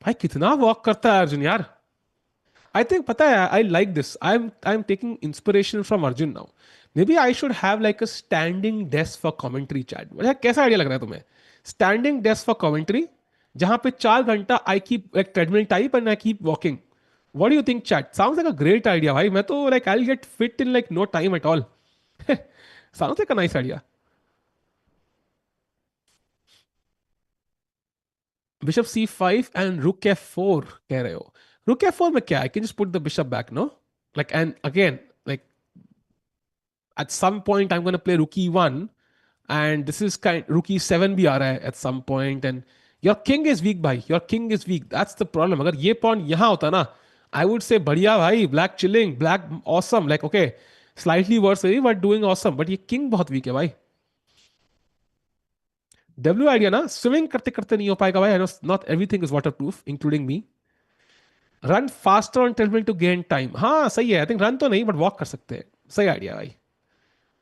भाई कितना walk करता है अर्जुन यार. I think पता है, I like this. I'm taking inspiration from Arjun now. Maybe I should have like a standing desk for commentary chat. मतलब कैसा आइडिया लग रहा है तुम्हें? Standing desk for commentary, जहां पे 4 घंटा I keep like treadmill type and I keep walking. What do you think, chat? Sounds like a great idea, भाई. मैं तो like I'll get fit in like no time at all. Sounds like a nice idea. Bishop c5 and rook f4 कह रहे हो. Rook f4 में क्या? I can just put the bishop back, no? Like, and again, like at some point I'm going to play rook e1, and this is kind rook e7 भी आ रहा है at some point, and your king is weak भाई, your king is weak. That's the problem. अगर ये pawn यहाँ होता ना, I would say बढ़िया भाई, black chilling, black awesome, like okay, slightly worse but doing awesome, but ये king बहुत weak है भाई. W आइडिया ना, स्विमिंग करते करते नहीं हो पाएगा भाई. I know not everything is waterproof, including me. Run faster on treadmill to gain time, हाँ सही है. आई थिंक रन तो नहीं बट वॉक कर सकते हैं. सही आइडिया भाई.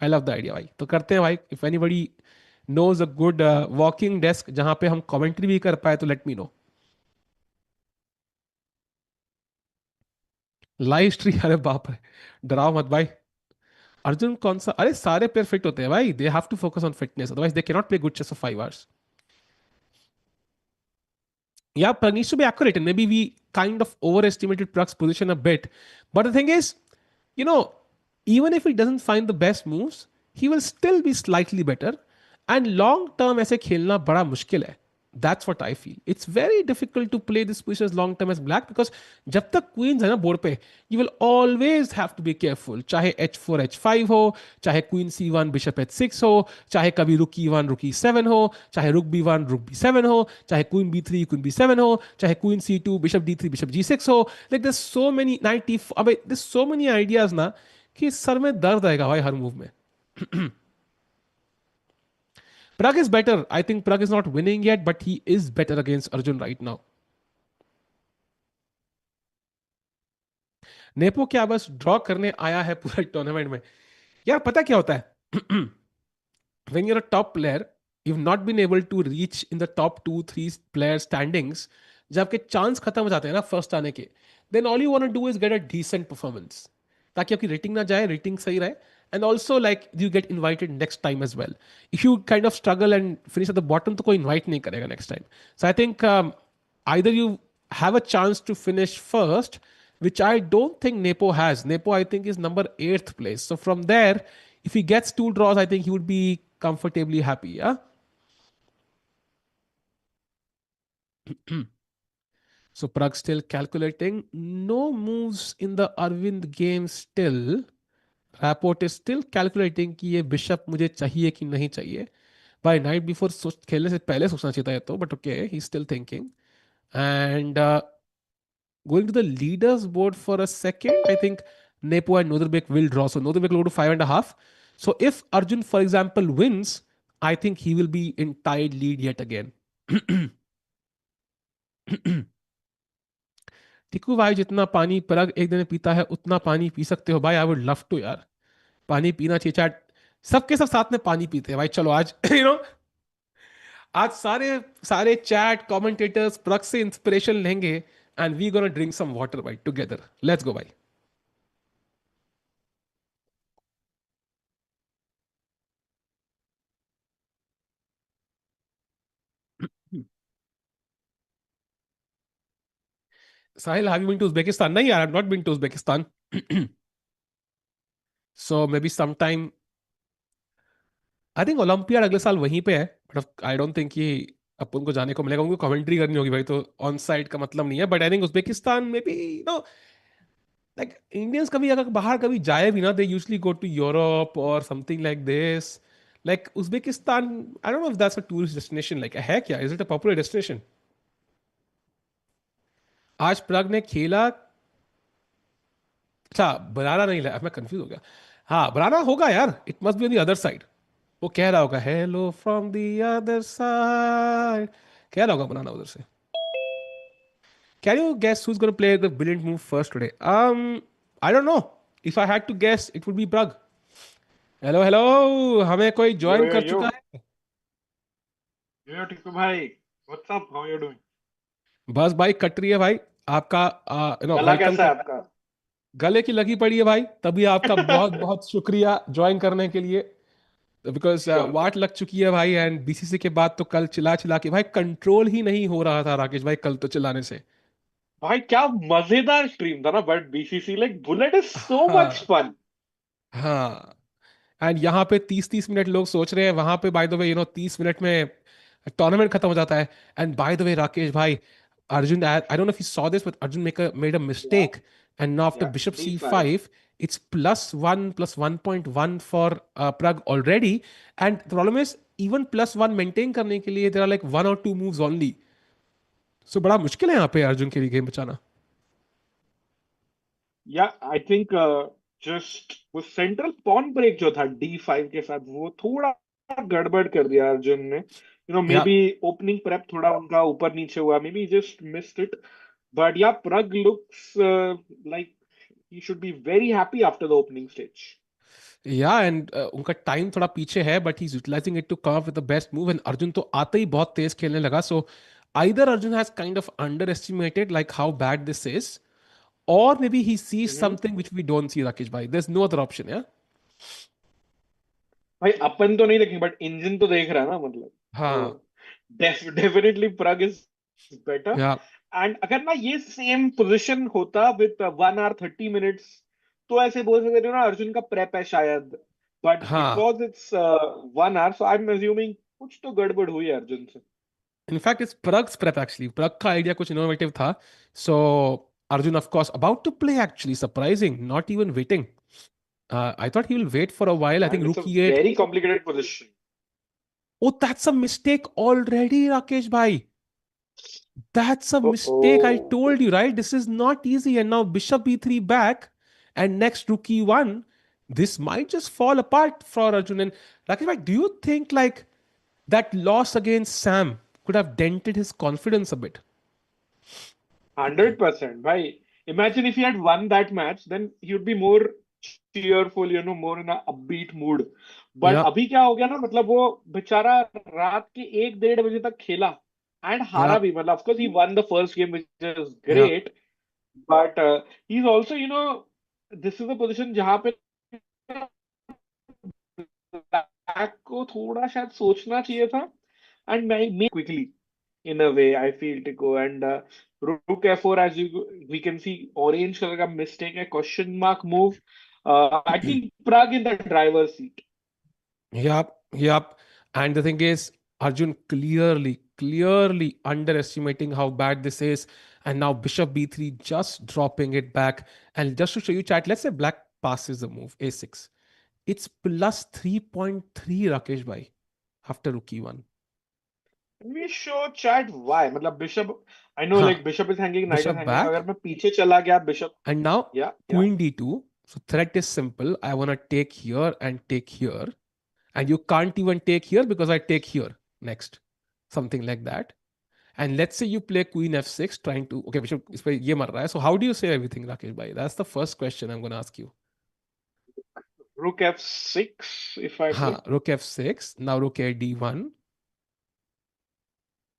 आई लव द आइडिया भाई. तो करते हैं भाई. If anybody knows a good walking desk जहां पे हम कमेंट्री भी कर पाए तो let me know. Live stream, अरे बाप रे, डराओ मत भाई. अर्जुन कौन सा? अरे सारे प्लेयर फिट होते हैं भाई. They have to focus on fitness, otherwise they can not play good chess for 5 hours. Yeah, Pragg needs to be accurate, and maybe we kind of overestimated Pragg's position a bit. But the thing is, you know, even if he doesn't find the best moves, he will still be slightly better. And long term, ऐसे खेलना बड़ा मुश्किल है. That's what I feel. It's very difficult to play this position as long term as black, because जब तक queens है ना board पे, you will always have to be careful. चाहे h4 h5 हो, चाहे queen c1 bishop h6 हो, चाहे कभी rook e1 rook e7 हो, चाहे rook b1 rook b7 हो, चाहे queen b3 queen b7 हो, चाहे queen c2 bishop d3 bishop g6 हो. Like there's so many knight e4, अबे there's so many ideas ना कि सर में दर्द आएगा भाई हर मूव में. Pragg is better. I think Pragg is not winning yet, but he is better against Arjun right now. Nepo क्या बस ड्रॉ करने आया है पूरा टूर्नामेंट में? यार पता क्या होता है? when you're a top player, you've not been able to reach in the top 2 3 player standings, जब आपके चांस खत्म हो जाते हैं ना फर्स्ट आने के, then all you want to do is get a decent performance, ताकि आपकी रेटिंग ना जाए, रेटिंग सही रहे, and also like you get invited next time as well. If you kind of struggle and finish at the bottom, तो कोई invite नहीं करेगा next time. So I think either you have a chance to finish first, which I don't think Nepo has. Nepo, I think, is number 8th place. So from there, if he gets 2 draws, I think he would be comfortably happy. Yeah. So Pragg still calculating. No moves in the Arvind game still. Rapport is still calculating कि ये bishop मुझे चाहिए कि नहीं चाहिए. By night before सोच खेलने से पहले सोचना चाहिए था ये तो, but okay, he's still thinking. And going to the leaders board for a second, I think Nepo and Noderbek will draw. So Noderbek will go to 5.5. So if Arjun, for example, wins, I think he will be in tied lead yet again. टिकू भाई, जितना पानी परग एक दिन में पीता है उतना पानी पी सकते हो भाई. आई वुड लव टू यार. पानी पीना चाहिए. चैट सबके सब साथ में पानी पीते हैं भाई. चलो आज आज सारे सारे चैट कमेंटेटर्स प्रग से इंस्पिरेशन लेंगे and we gonna drink some water भाई टुगेदर. लेट्स गो भाई. Sahil, have you been to Uzbekistan? नहीं यार, I have not been to Uzbekistan. So maybe some time, I think Olympiad अगले साल वहीं पे है, बट आई डोंट थिंक कि अपन को जाने को मिलेगा. उनको कमेंट्री करनी होगी भाई, तो ऑन साइड का मतलब नहीं है. बट आई थिंक उज्बेकिस्तान में भी नो, लाइक इंडियंस कभी अगर बाहर कभी जाए भी ना, they usually go to Europe और something like this. Like Uzbekistan, I don't know if that's a tourist destination. Like है क्या, is it a popular destination? आज प्रग ने खेला. अच्छा, बनाना नहीं लाया, मैं कंफ्यूज हो गया. हाँ, बनाना होगा यार. It must be on the other side. वो कह रहा होगा hello from the other side, कह रहा होगा बनाना उधर से. Can you guess who's going to play the brilliant move first today? I don't know. If I had to guess, it would be Pragg. Hello hello, हमें कोई Yo, join yo, कर yo. चुका है. Yo, Tiku bhai. What's up? How you doing? बस भाई cut रही है भाई. आपका गला वेलकम कैसा है कर. आपका? गले की लगी पड़ी है भाई, तभी आपका बहुत बहुत शुक्रिया ज्वाइन करने के लिए. बिकॉज श्योर वाट लग चुकी है भाई. एंड बीसीसी के बाद तो कल चिल्ला चिल्ला के भाई कंट्रोल ही नहीं हो रहा था राकेश भाई, कल तो चिल्लाने से. भाई, क्या मजेदार स्ट्रीम था ना. But BCC like bullet is so much हाँ. फन. हाँ. एंड यहाँ पे 30 30 मिनट लोग सोच रहे हैं, वहां पे बाय द वे 30 मिनट में टूर्नामेंट खत्म हो जाता है. एंड बाय द वे राकेश भाई, Arjun, I don't know if you saw this, but Arjun made a या mistake. And now after या bishop D5. c5, it's +1 +1.1 for Pragg already. And the problem is, even +1 maintain करने के लिए, there are like 1 or 2 moves only. So बड़ा मुश्किल है यहाँ पे अर्जुन के लिए गेम बचाना. या आई थिंक जस्ट वो सेंट्रल पॉन ब्रेक जो था D5 के साथ, वो थोड़ा गड़बड़ कर दिया अर्जुन ने. मे या बी ओपनिंग प्रेप थोड़ा उनका ऊपर नीचे हुआ. Maybe just missed it. But yeah Pragg looks like he should be very happy after the opening stage. Yeah and उनका टाइम थोड़ा पीछे है, but he is utilizing it to come up with the best move. And Arjun तो आते ही बहुत तेज खेलने लगा. सो either Arjun has kind of underestimated like how bad this is, or maybe he sees Mhm. something which we don't see, Rakesh bhai. There's no other option. Yeah. भाई अपन तो नहीं देखेंगे, but engine तो देख रहा है ना, मतलब. हाँ. तो definitely Pragg is better. Yeah. And अगर ना ये सेम पोजीशन होता विद 1 hour 30 minutes, तो ऐसे बोल सकते थे ना अर्जुन का प्रेप है शायद. बट हाँ. Because it's 1 hour, so I am assuming कुछ तो गड़बड़ हुई है अर्जुन से. In fact, it's Prag's prep actually. Prag का idea कुछ innovative था. So Arjun, of course, about to play actually. Surprising. Not even waiting. I thought he will wait for a while. I think and it's a rook e8. Very complicated position. Oh, that's a mistake already, Rakesh bhai. That's a mistake. I oh told you, right? This is not easy. And now bishop e3 back, and next rook e1. This might just fall apart for Arjun. And Rakesh bhai, do you think like that loss against Sam could have dented his confidence a bit? 100%. भाई, imagine if he had won that match, then he would be more cheerful, more in a upbeat mood. But Yep, अभी क्या हो गया ना, मतलब वो बेचारा रात के 1-1:30 बजे तक खेला एंड हारा yep, भी, मतलब of course he one the first game which is yep. Great, but he is also this is a position जहां पे ब्लैक को थोड़ा शायद सोचना चाहिए था, and may quickly in a way I feel to go, and rook f4, as we can see, orange color का mistake है, question mark move. I think Pragg in the driver's seat. Yep, yep. And the thing is, Arjun clearly underestimating how bad this is. And now bishop b3 just dropping it back. And just to show you, chat, let's say black passes the move a6. It's plus 3.3 Rakesh bhai after rook e1. We show chat why, मतलब bishop, I know Ha, like bishop is hanging, knight is bishop hanging, back. अगर मैं पीछे चला गया bishop, And now yeah, yeah, queen d2. So threat is simple. I want to take here and take here. And you can't even take here because I take here next. Something like that. And let's say you play queen f6 trying to, okay, bishop इस पे ये मर रहा है. So how do you say everything, Rakesh bhai? That's the first question I'm going to ask you. rook f6 if I play. हाँ, rook f6. Now rook a d1.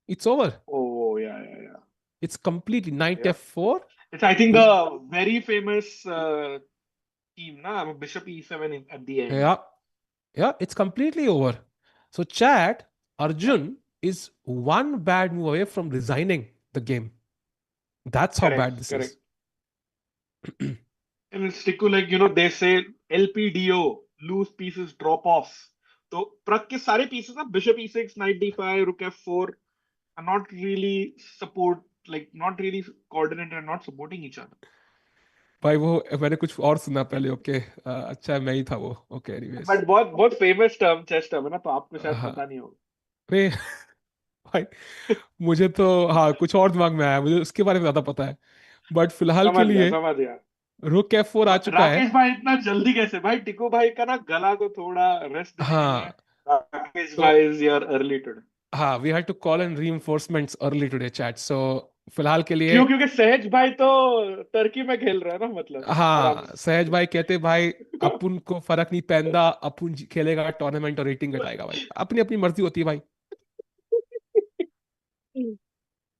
It's over. Oh yeah, yeah, yeah, It's completely knight yeah. f4. It's I think Is the very famous team, na, bishop e7 at the end. yeah, yeah. It's completely over. So chat, Yeah, Arjun is one bad move away from resigning the game. That's how correct, bad this is. correct. And it's stick to like, they say LPDO, loose pieces drop off. तो प्रग के सारे pieces ना, bishop e6, knight d5, rook f4 are not really support, like not really coordinated and not supporting each other. भाई वो मैंने कुछ और सुना पहले. ओके, अच्छा मैं ही था वो. Okay, anyways. बट बहुत बहुत फेमस टर्म, चेस टर्म है ना, तो आपको शायद हाँ. पता नहीं होगा. अरे भाई, मुझे तो हाँ कुछ और दिमाग में आया. मुझे उसके बारे में ज्यादा पता है. बट फिलहाल के समझ गया, लिए समझ गया. रुक f4 आ चुका है. राकेश भाई इतना जल्दी कैसे? भाई टिकू भाई का ना गला को थोड़ा रेस्ट देने के लिए हाँ. राकेश तो भाई इज योर अर्ली टुडे. हाँ, we had to call in reinforcements early today chat. So फिलहाल के लिए क्यों? क्योंकि सहज भाई तो टर्की में खेल रहा है ना, मतलब आराम हाँ, सहज से. भाई कहते भाई अपुन को फर्क नहीं पैंदा, अपुन खेलेगा टूर्नामेंट और रेटिंग घटाएगा. भाई अपनी अपनी मर्जी होती है भाई.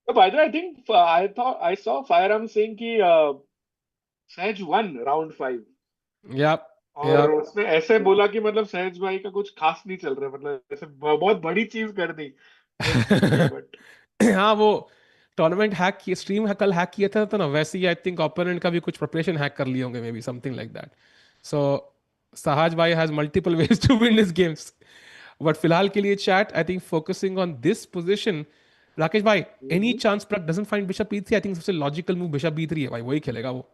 So by the way, I think I thought I saw Firearm saying कि सहज वन राउंड 5, या या और उसने ऐसे बोला कि मतलब सहज भाई का कुछ खास नहीं चल रहा है, मतलब ऐसे बहुत बड़ी चीज कर दी. तो ठीक है, बट हाँ, वो टूर्नामेंट हैक किए, स्ट्रीम कल हैक किया था तो ना वैसे ही आई थिंक ओपोनेंट का भी कुछ प्रिपरेशन हैक कर लिए होंगे, maybe something like that. So Sahaj भाई has multiple ways to win this games. But फिलहाल के लिए chat, I think focusing on this position. Rakesh भाई, any chance Pragg doesn't find bishop e3? I think सबसे logical move bishop b3 है भाई, वही खेलेगा वो.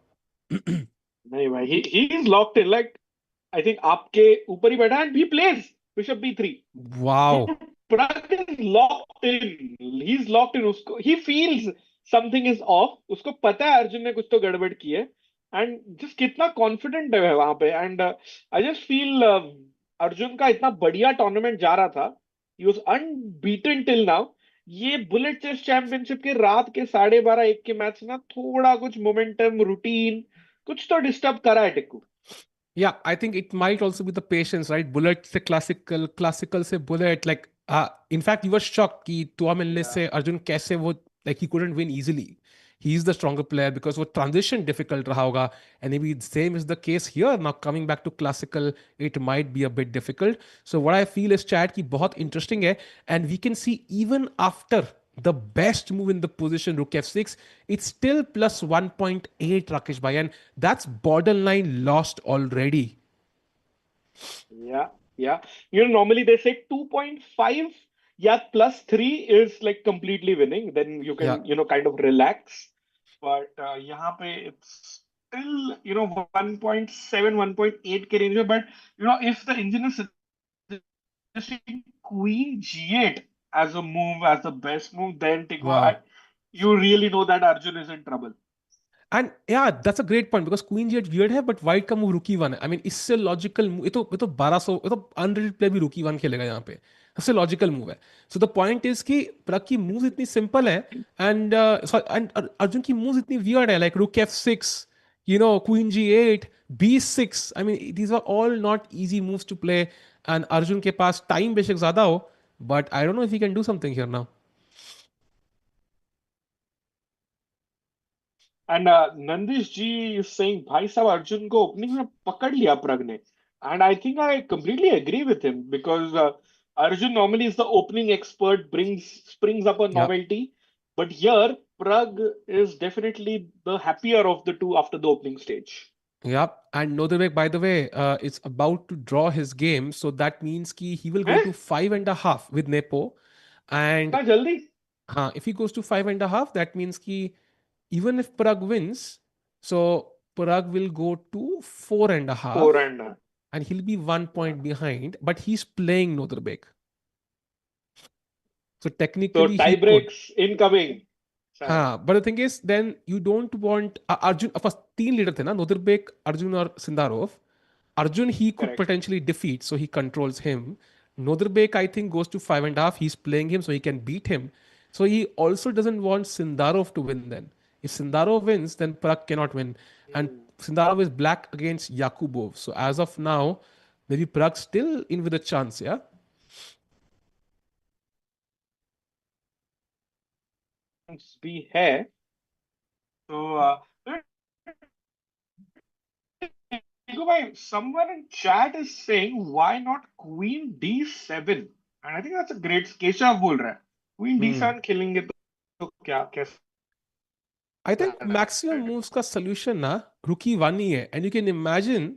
नहीं भाई, he is locked in, like I think आपके ऊपर ही बैठा and he plays bishop b3. Wow. Pragg is locked in. He's locked in. उसको he feels something is off. उसको पता है अर्जुन ने कुछ तो गड़बड़ की है. एंड जस्ट कितना कॉन्फिडेंट है वहां पे. And I just feel Arjun का इतना बढ़िया टूर्नामेंट जा रहा था. He was unbeaten till now. ये बुलेट चेस चैंपियनशिप के रात के 12:30-1 के मैच ना, थोड़ा कुछ मोमेंटम, रूटीन कुछ तो डिस्टर्ब करा है Tikku. Yeah, I think it might also be the patience, right? Bullet से classical से bullet, like in fact you were shocked कि तुआ मिलने Yeah. से अर्जुन कैसे वो, like he couldn't win easily. He is the stronger player because वो transition difficult रहा होगा, and maybe the same is the case here. Now coming back to classical, it might be a bit difficult. So what I feel is chat कि बहुत interesting है, and we can see even after the best move in the position rook f6, it's still plus 1.8 Rakesh bhai, and that's borderline lost already. Yeah, yeah. Normally they say 2.5, yeah, plus 3 is like completely winning. Then you Yeah. can, kind of relax. But यहाँ पे it's still, 1.7, 1.8 के range में. But, if the engine is suggesting Queen G8 as a move, as the best move, then Wow. you really know that Arjun is in trouble. And yeah, that's a great point because queen g8 weird है, but white का move rookie one है. I mean इससे logical move, ये तो 1200, ये तो unrated player भी rookie one खेलेगा यहाँ पे. सबसे logical move है. So the point is कि प्रग की moves इतनी simple है, and अर्जुन की moves इतनी weird है, like rook f6. Queen g8, b6. I mean, these are all not easy moves to play. And Arjun ke paas time बेशक ज़्यादा हो, but I don't know if he can do something here now. And Nandish ji is saying भाई साहब अर्जुन को opening में पकड़ लिया प्रग ने. And I think I completely agree with him because Arjun normally is the opening expert, springs up a Yeah. novelty, but here Pragg is definitely the happier of the two after the opening stage. Yeah. And Nodrevek, by the way, is about to draw his game. So that means he will go हैं? to 5.5 with Nepo. And इतना जल्दी? if he goes to 5.5, that means even if Pragg wins, so Pragg will go to 4.5 4 and and he'll be 1 point behind, but he's playing Nodrbek. So so technically he tie could. breaks incoming. शायद. हाँ, but the thing is, then you don't want Arjun. First, तीन leader थे ना, Nodrbek, Arjun और Sindarov. Arjun he could Correct. potentially defeat, so he controls him. Nodrbek I think goes to 5.5. He's playing him, so he can beat him. So he also doesn't want Sindarov to win. Then, if Sindarov wins, then Pragg cannot win, and Hmm. Sindarov is black against Yakubov. So as of now, maybe Pragg still in with a chance. Yeah. भी है. So Nico bhai, someone in chat is saying why not Queen D7? And I think that's a great. Keshav बोल रहा है Queen Hmm. D7 खेलेंगे तो क्या कैसे I think maximum रहेगा? moves का solution ना रुकी वन ही है, and you can imagine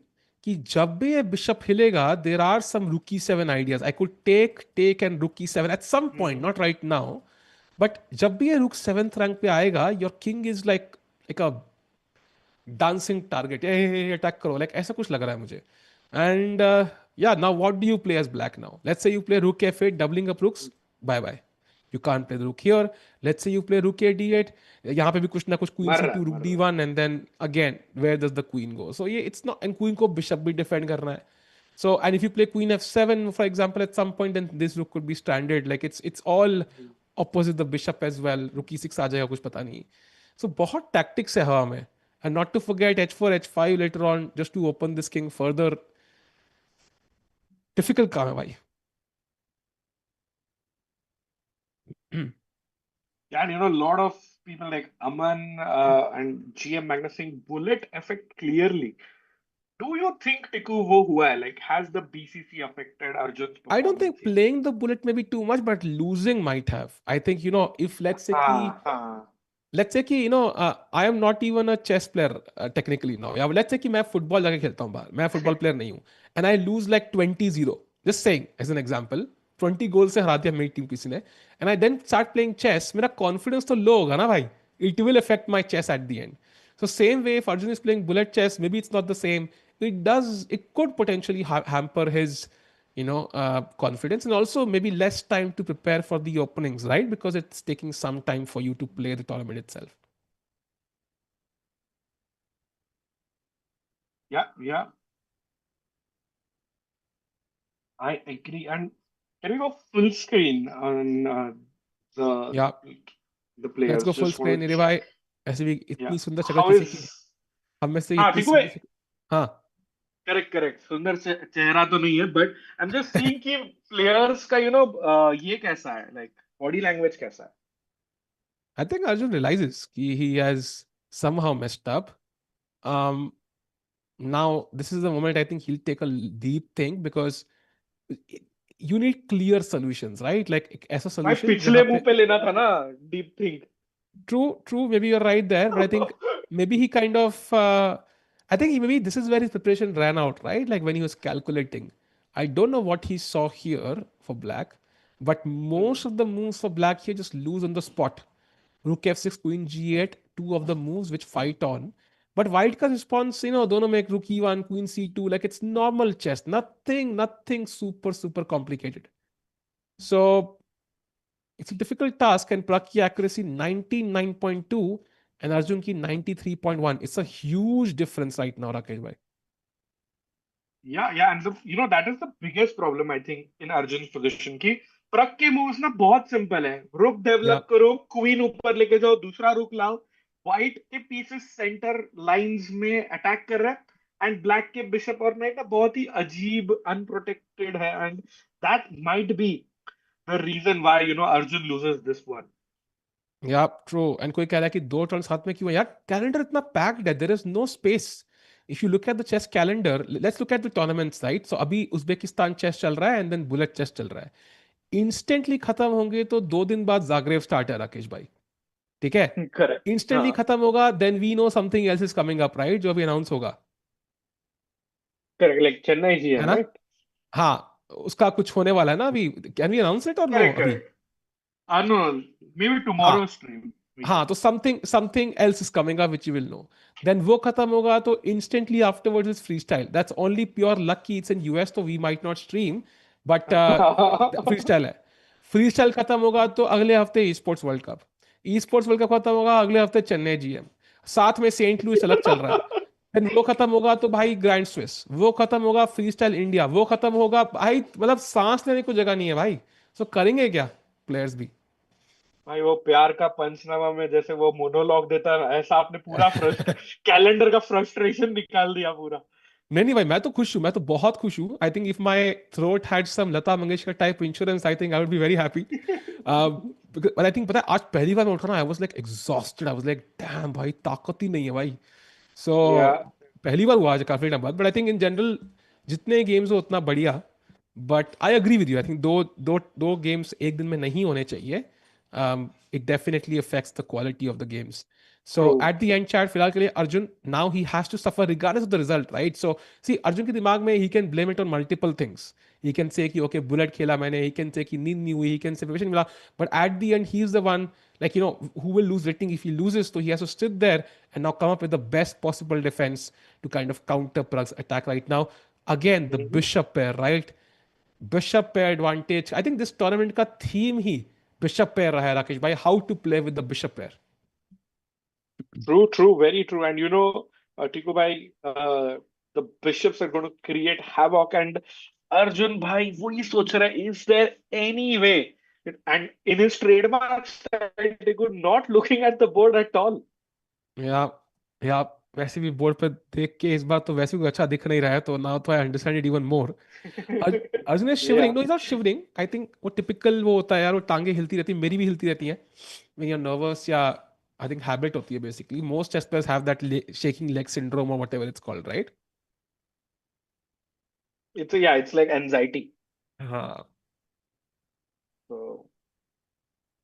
कि जब भी ये bishop हिलेगा there are some rookie 7 ideas. I could take and rookie 7 at some point, not right now, but जब भी ये rook 7th rank पे आएगा your king is like a dancing target. ये अटैक करो, like ऐसा कुछ लग रहा है मुझे. And yeah, now what do you play as black now? Let's say you play rook f8 doubling up rooks. Bye bye. You can't play the rook here. Let's say you play rook a d8. यहाँ पे भी कुछ ना कुछ queen मर रहा c2 है rook मर रहा है. d1 and then again where does the queen go? So ये it's not, and queen को bishop भी defend करना है. So and if you play queen f7 for example at some point then this rook could be stranded. Like it's all opposite the bishop as well. Rook e6 आ जाएगा कुछ पता नहीं. So बहुत tactics है हवा में. And not to forget h4 h5 later on just to open this king further. Difficult काम है भाई. Yeah, and a lot of people like Aman and GM Magnus saying bullet effect clearly. Do you think Tiku wo hua hai? Like, has the BCC affected Arjun's I don't performance think here? playing the bullet may be too much, but losing might have. I think, if हाँ हाँ. let's say कि I am not even a chess player technically now. Yeah, but let's say कि मैं football जाके खेलता हूँ बाहर, मैं फुटबॉल प्लेयर नहीं हूँ, and I lose like 20-0. Just saying as an example, 20 गोल से हरा दिया मेरी टीम किसी ने, and I then start playing chess. मेरा confidence तो low होगा ना भाई. It will affect my chess at the end. So same way, if Arjun is playing bullet chess, maybe it's not the same. It could potentially hamper his confidence, and also maybe less time to prepare for the openings, right? Because it's taking some time for you to play the tournament itself. Yeah, yeah, I agree. And can we go full screen on the Yeah, the let's players? go full Just screen. want to मेरे check. भाई ऐसे भी Yeah. इतनी सुंदर शक्ल How किसी is? की हम में से हाँ, इतनी देखो सुंदर भाई. शक्ल. हाँ. करेक्ट करेक्ट सुंदर चेहरा तो नहीं है but I am just seeing कि प्लेयर्स का ये कैसा है लाइक बॉडी लैंग्वेज कैसा है. I think Arjun realizes he has somehow messed up. Um, Now this is the moment I think he'll take a deep think, because you need clear solutions, right? Like एक ऐसा भाई solution पिछले जहाँ मुंह पे. पे लेना था ना deep think. True. Maybe you're right there, but I think maybe he kind of. I think maybe this is where his preparation ran out, right? Like when he was calculating. I don't know what he saw here for black, but most of the moves for black here just lose on the spot. Rook f6, Queen g8, two of the moves which fight on. But white ka response, dono make rook e1, Queen c2, like it's normal chess. Nothing super complicated. So it's a difficult task, and Pragg की accuracy 99.2 and Arjun की 93.1. It's a huge difference right now, Rakesh bhai. या and that is the biggest problem I think in Arjun position की. प्रक के moves ना बहुत simple है. रुक Yeah. डेवलप करो, क्वीन ऊपर लेके जाओ, दूसरा रुक लाओ, व्हाइट के पीसेस सेंटर लाइंस में अटैक कर रहा है, एंड ब्लैक के बिशप और नाइट ना बहुत ही अजीब अनप्रोटेक्टेड है, and that might be the reason why Arjun loses this one. Yeah true, and कोई कह रहा है कि दो टर्न साथ में क्यों है यार, कैलेंडर इतना पैक्ड है, there is no space. If you look at the chess calendar, let's look at the tournaments, right? So अभी उज्बेकिस्तान चेस चल रहा है एंड देन बुलेट चेस चल रहा है. इंस्टेंटली खत्म होंगे तो 2 दिन बाद जागरेव स्टार्ट है राकेश भाई, ठीक है? करेक्ट. इंस्टेंटली हाँ. खत्म होगा, then we know something else is coming up, right? जो अभी अनाउंस होगा, करेक्ट, लाइक चेन्नई है जीएम, ना? राइट? हाँ, उसका कुछ होने वाला है ना अभी. कैन वी अनाउंस इट और नो करेक्ट, अभी? करेक्ट. नो, मे बी हाँ. टुमारो स्ट्रीम वी हाँ, कैन. तो something something else is coming up which you will know. Then वो खत्म होगा तो instantly afterwards is freestyle. That's only pure luck की इट्स इन यूएस, तो we might not stream, but freestyle है. Freestyle खत्म होगा तो अगले हफ्ते esports world cup. E sports world cup खत्म होगा अगले हफ्ते चेन्नई जीएम, साथ में सेंट लुइस अलग चल रहा है. देन वो खत्म होगा तो भाई ग्रैंड स्विस, वो खत्म होगा फ्री स्टाइल इंडिया, वो खत्म होगा भाई, मतलब सांस लेने को जगह नहीं है भाई. सो करेंगे क्या प्लेयर्स भी? भाई वो प्यार का पंचनामा में जैसे वो मोनोलॉग देता है, ऐसा आपने पूरा फ्रस्ट कैलेंडर का फ्रस्ट्रेशन निकाल दिया पूरा. नहीं नहीं भाई, मैं तो खुश हूँ, मैं तो बहुत खुश हूँ. I think if my throat had some Lata Mangeshkar type insurance, I think I would be very happy. But I think पता है, आज पहली बार मैं उठा ना, I was like exhausted, I was like damn भाई, ताकत ही नहीं है भाई. सो या. पहली बार हुआ आज काफी टाइम बाद, but I think in general जितने गेम्स हो उतना बढ़िया. But I agree with you, I think दो दो दो गेम्स एक दिन में नहीं होने चाहिए. It definitely affects the quality of the games. So true. At the end chat फिलहाल के लिए Arjun, now he has to suffer regardless of the result, right? So see, Arjun के दिमाग में he can blame it on multiple things. He can say कि okay bullet खेला मैंने, ही can say कि नींद नहीं हुई, ही कैन से प्रिपरेशन मिला. But at the and he is the one, like who will lose rating if he loses, so he has to sit there and now come up with the best possible defense to kind of counter Pragg's attack right now. Again, the bishop pair, right? Bishop pair advantage. I think this tournament ka theme hi bishop pair raha hai Rakesh bhai, how to play with the bishop pair. True, true, very true. And Tiku bhai, the bishops are going to create havoc. And Arjun bhai, वही सोच रहा है, is there any way? And in his trademark style, Tiku not looking at the board at all. या या वैसे भी board पे देख के इस बार तो वैसे भी अच्छा दिख नहीं रहा है, तो नाउ तो I understand it even more. Arjun is shivering, Yeah, no is not shivering. I think वो टिपिकल वो होता है यार, वो टांगे हिलती रहती है, मेरी भी हिलती रहती है when you're nervous, या आई थिंक हैबिट होती है basically. Most chess players have that shaking leg syndrome और whatever it's called, right? it's like anxiety. हाँ. So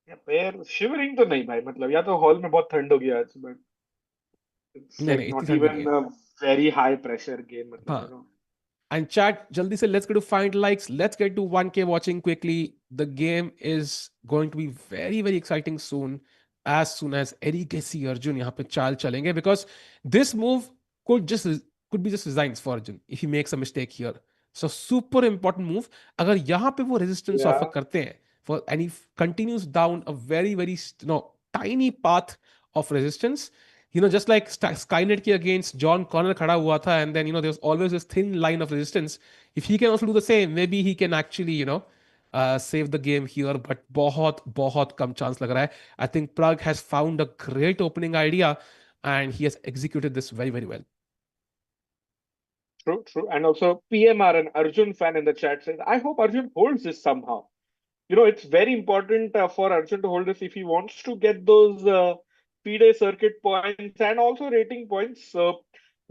yeah, पैर shivering तो नहीं भाई, मतलब या तो हॉल में बहुत ठंड हो गया आज, but it's नहीं like नहीं, इतनी not ठंड नहीं even है. a very high pressure game, हाँ. And chat, jaldi se, let's get to find likes. Let's get to 1K watching quickly. The game is going to be very, very exciting soon as Eddie Gessi Arjun यहाँ पे चाल चलेंगे, because this move could be just resigns for Arjun if he makes a mistake here. So super important move. अगर यहाँ पे वो resistance offer Yeah. करते हैं for and he continues down a very very tiny path of resistance, just like Skynet के against John Connor खड़ा हुआ था, and then there's always this thin line of resistance. If he can also do the same, maybe he can actually save the game here. But बहुत बहुत कम chance लग रहा है. I think Pragg has found a great opening idea, and he has executed this very very well. True, true. And also, PMR, an Arjun fan in the chat, says, I hope Arjun holds this somehow. It's very important for Arjun to hold this if he wants to get those FIDE circuit points and also rating points. So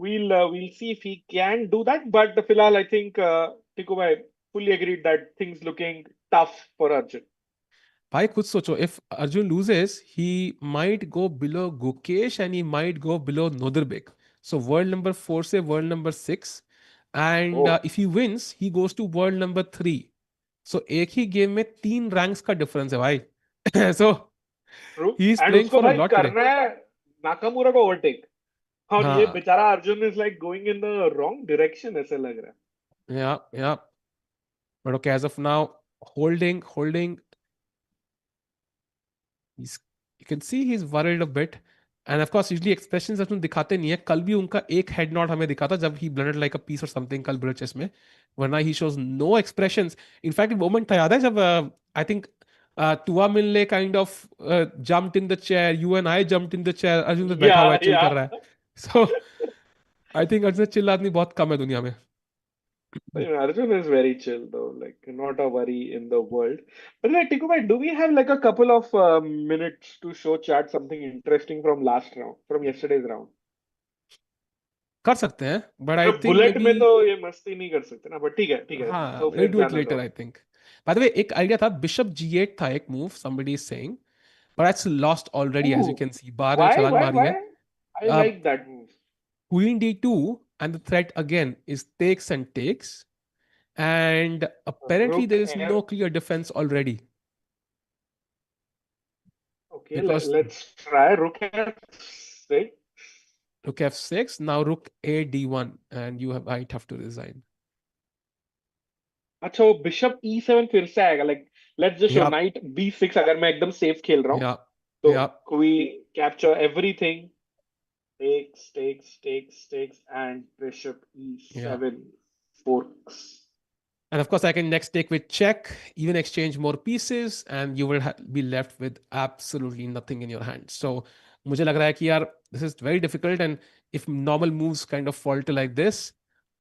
we'll see if he can do that. But Filal, I think Tiku bhai fully agreed that things looking tough for Arjun. भाई खुद सोचो, if Arjun loses, he might go below Gukesh and he might go below Noderbek. So world number 4 से world number 6, and Oh, if he wins, he goes to world number 3. So एक ही game में 3 ranks का difference है भाई. So true. he is And playing उसको for a भाई lot today. करना है नाकामुरा को ओवरटेक. और ये हाँ. बेचारा Arjun is like going in the wrong direction ऐसे लग रहा है. Yeah, yeah. But okay, as of now, holding. He's, you can see he's worried a bit. And of course, usually expressions अपन दिखाते नहीं है. कल भी उनका एक हेड नॉट हमें दिखा था जब he blundered like a piece or something कल बुलेट चेस में. वरना he shows no expressions. In fact, एक moment था याद है जब I think Tuamilne kind of jumped in the chair. You and I jumped in the chair. Arjun तो बैठा हुआ Yeah, है, चिल कर yeah. रहा है. So I think अर्जुन से चिल आदमी बहुत कम है दुनिया में. Arjun is very chill though, like not a worry in the world. But like Tikubai, do we have like a couple of minutes to show chat something interesting from last round, from yesterday's round? कर सकते हैं, but I मतलब think bullet maybe में तो ये मस्ती नहीं कर सकते ना, बट ठीक है, हाँ, तो we'll फिर do it जाने later दो. I think. By the way, एक आइडिया था, बिशप G8 था एक move, somebody is saying, but that's lost already as you Ooh, can see. बाहर ने why, छलांग why, मारी है. why? I Uh, like that move. Queen D2 and the threat again is takes and takes, and apparently Rook there is F. no clear defense already Okay, because let's try Rook F6. Rook F6, now Rook A D1, and you have might have to resign. अच्छा, वो bishop E7 फिर से आएगा, like let's just show Yeah, night B6 अगर मैं एकदम safe खेल रहा हूँ yeah, तो yeah, queen capture everything, takes, and bishop yeah. E7 forks. And of course, I can next take with check, even exchange more pieces, and you will be left with absolutely nothing in your hand. So, मुझे लग रहा है कि यार, this is very difficult, and if normal moves kind of falter like this,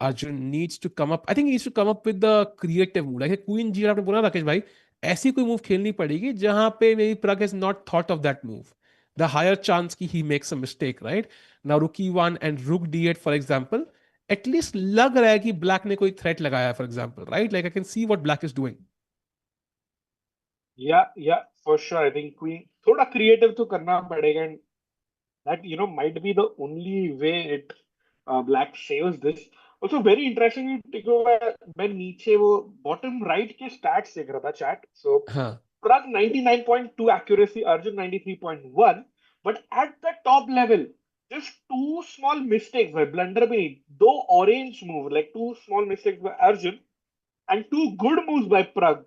Arjun needs to come up. I think he needs to come up with the creative move. Like Queen G आपने बोला राकेश भाई, ऐसी कोई move खेलनी पड़ेगी जहां पे maybe Pragg has not thought of that move. The higher chance कि he makes a mistake, right? Now Rook E1 and Rook D8, for example, at least लग रहा है कि ब्लैक ने कोई थ्रेट लगाया है for example, right? Like I can see what black is doing. Yeah for sure, I think queen थोड़ा creative तो करना पड़ेगा, and that might be the only way it black saves this. Also very interesting, मैं नीचे वो bottom right के stats देख रहा था chat. So हाँ, Pragg 99.2 accuracy, Arjun 93.1, but at the top level just two small mistakes by blunder भी नहीं, दो orange move, like two small mistakes by Arjun and two good moves by Pragg,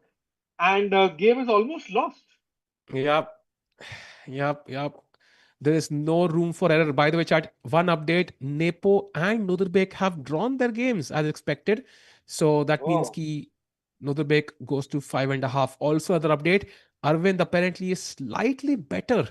and game is almost lost. yep, yep. There is no room for error. By the way, chat, one update, Nepo and Nuderbek have drawn their games as expected. So that means Oh, ki Nuderbek goes to 5.5. Also, other update, Arvind apparently is slightly better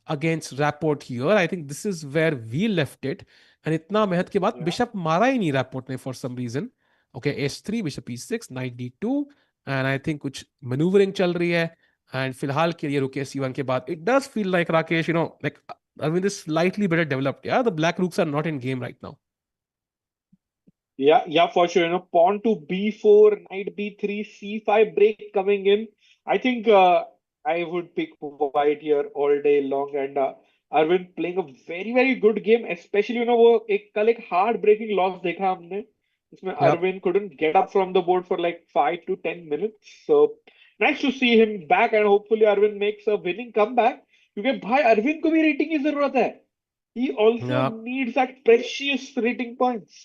against Rapport here. I think this is where we left it. And इतना मेहनत के बाद yeah. Bishop मारा ही नहीं Rapport ने for some reason. Okay, H3, Bishop E6, Knight D2. And I think कुछ maneuvering चल रही है. And फिलहाल के लिए रुके C1 के बाद, it does feel like Rakesh, like Arvind is slightly better developed. Yeah, the black rooks are not in game right now. Yeah, for sure. Pawn to B4, knight B3, C5 break coming in. I think I would pick white here all day long, and Arvind playing a very, very good game. Especially, वो कल एक hard breaking loss देखा हमने. इसमें Yep. Arvind couldn't get up from the board for like 5 to 10 minutes. So nice to see him back, and hopefully Arvind makes a winning comeback. क्योंकि भाई Arvind को भी rating की जरूरत है. He also Yeah. needs that precious rating points.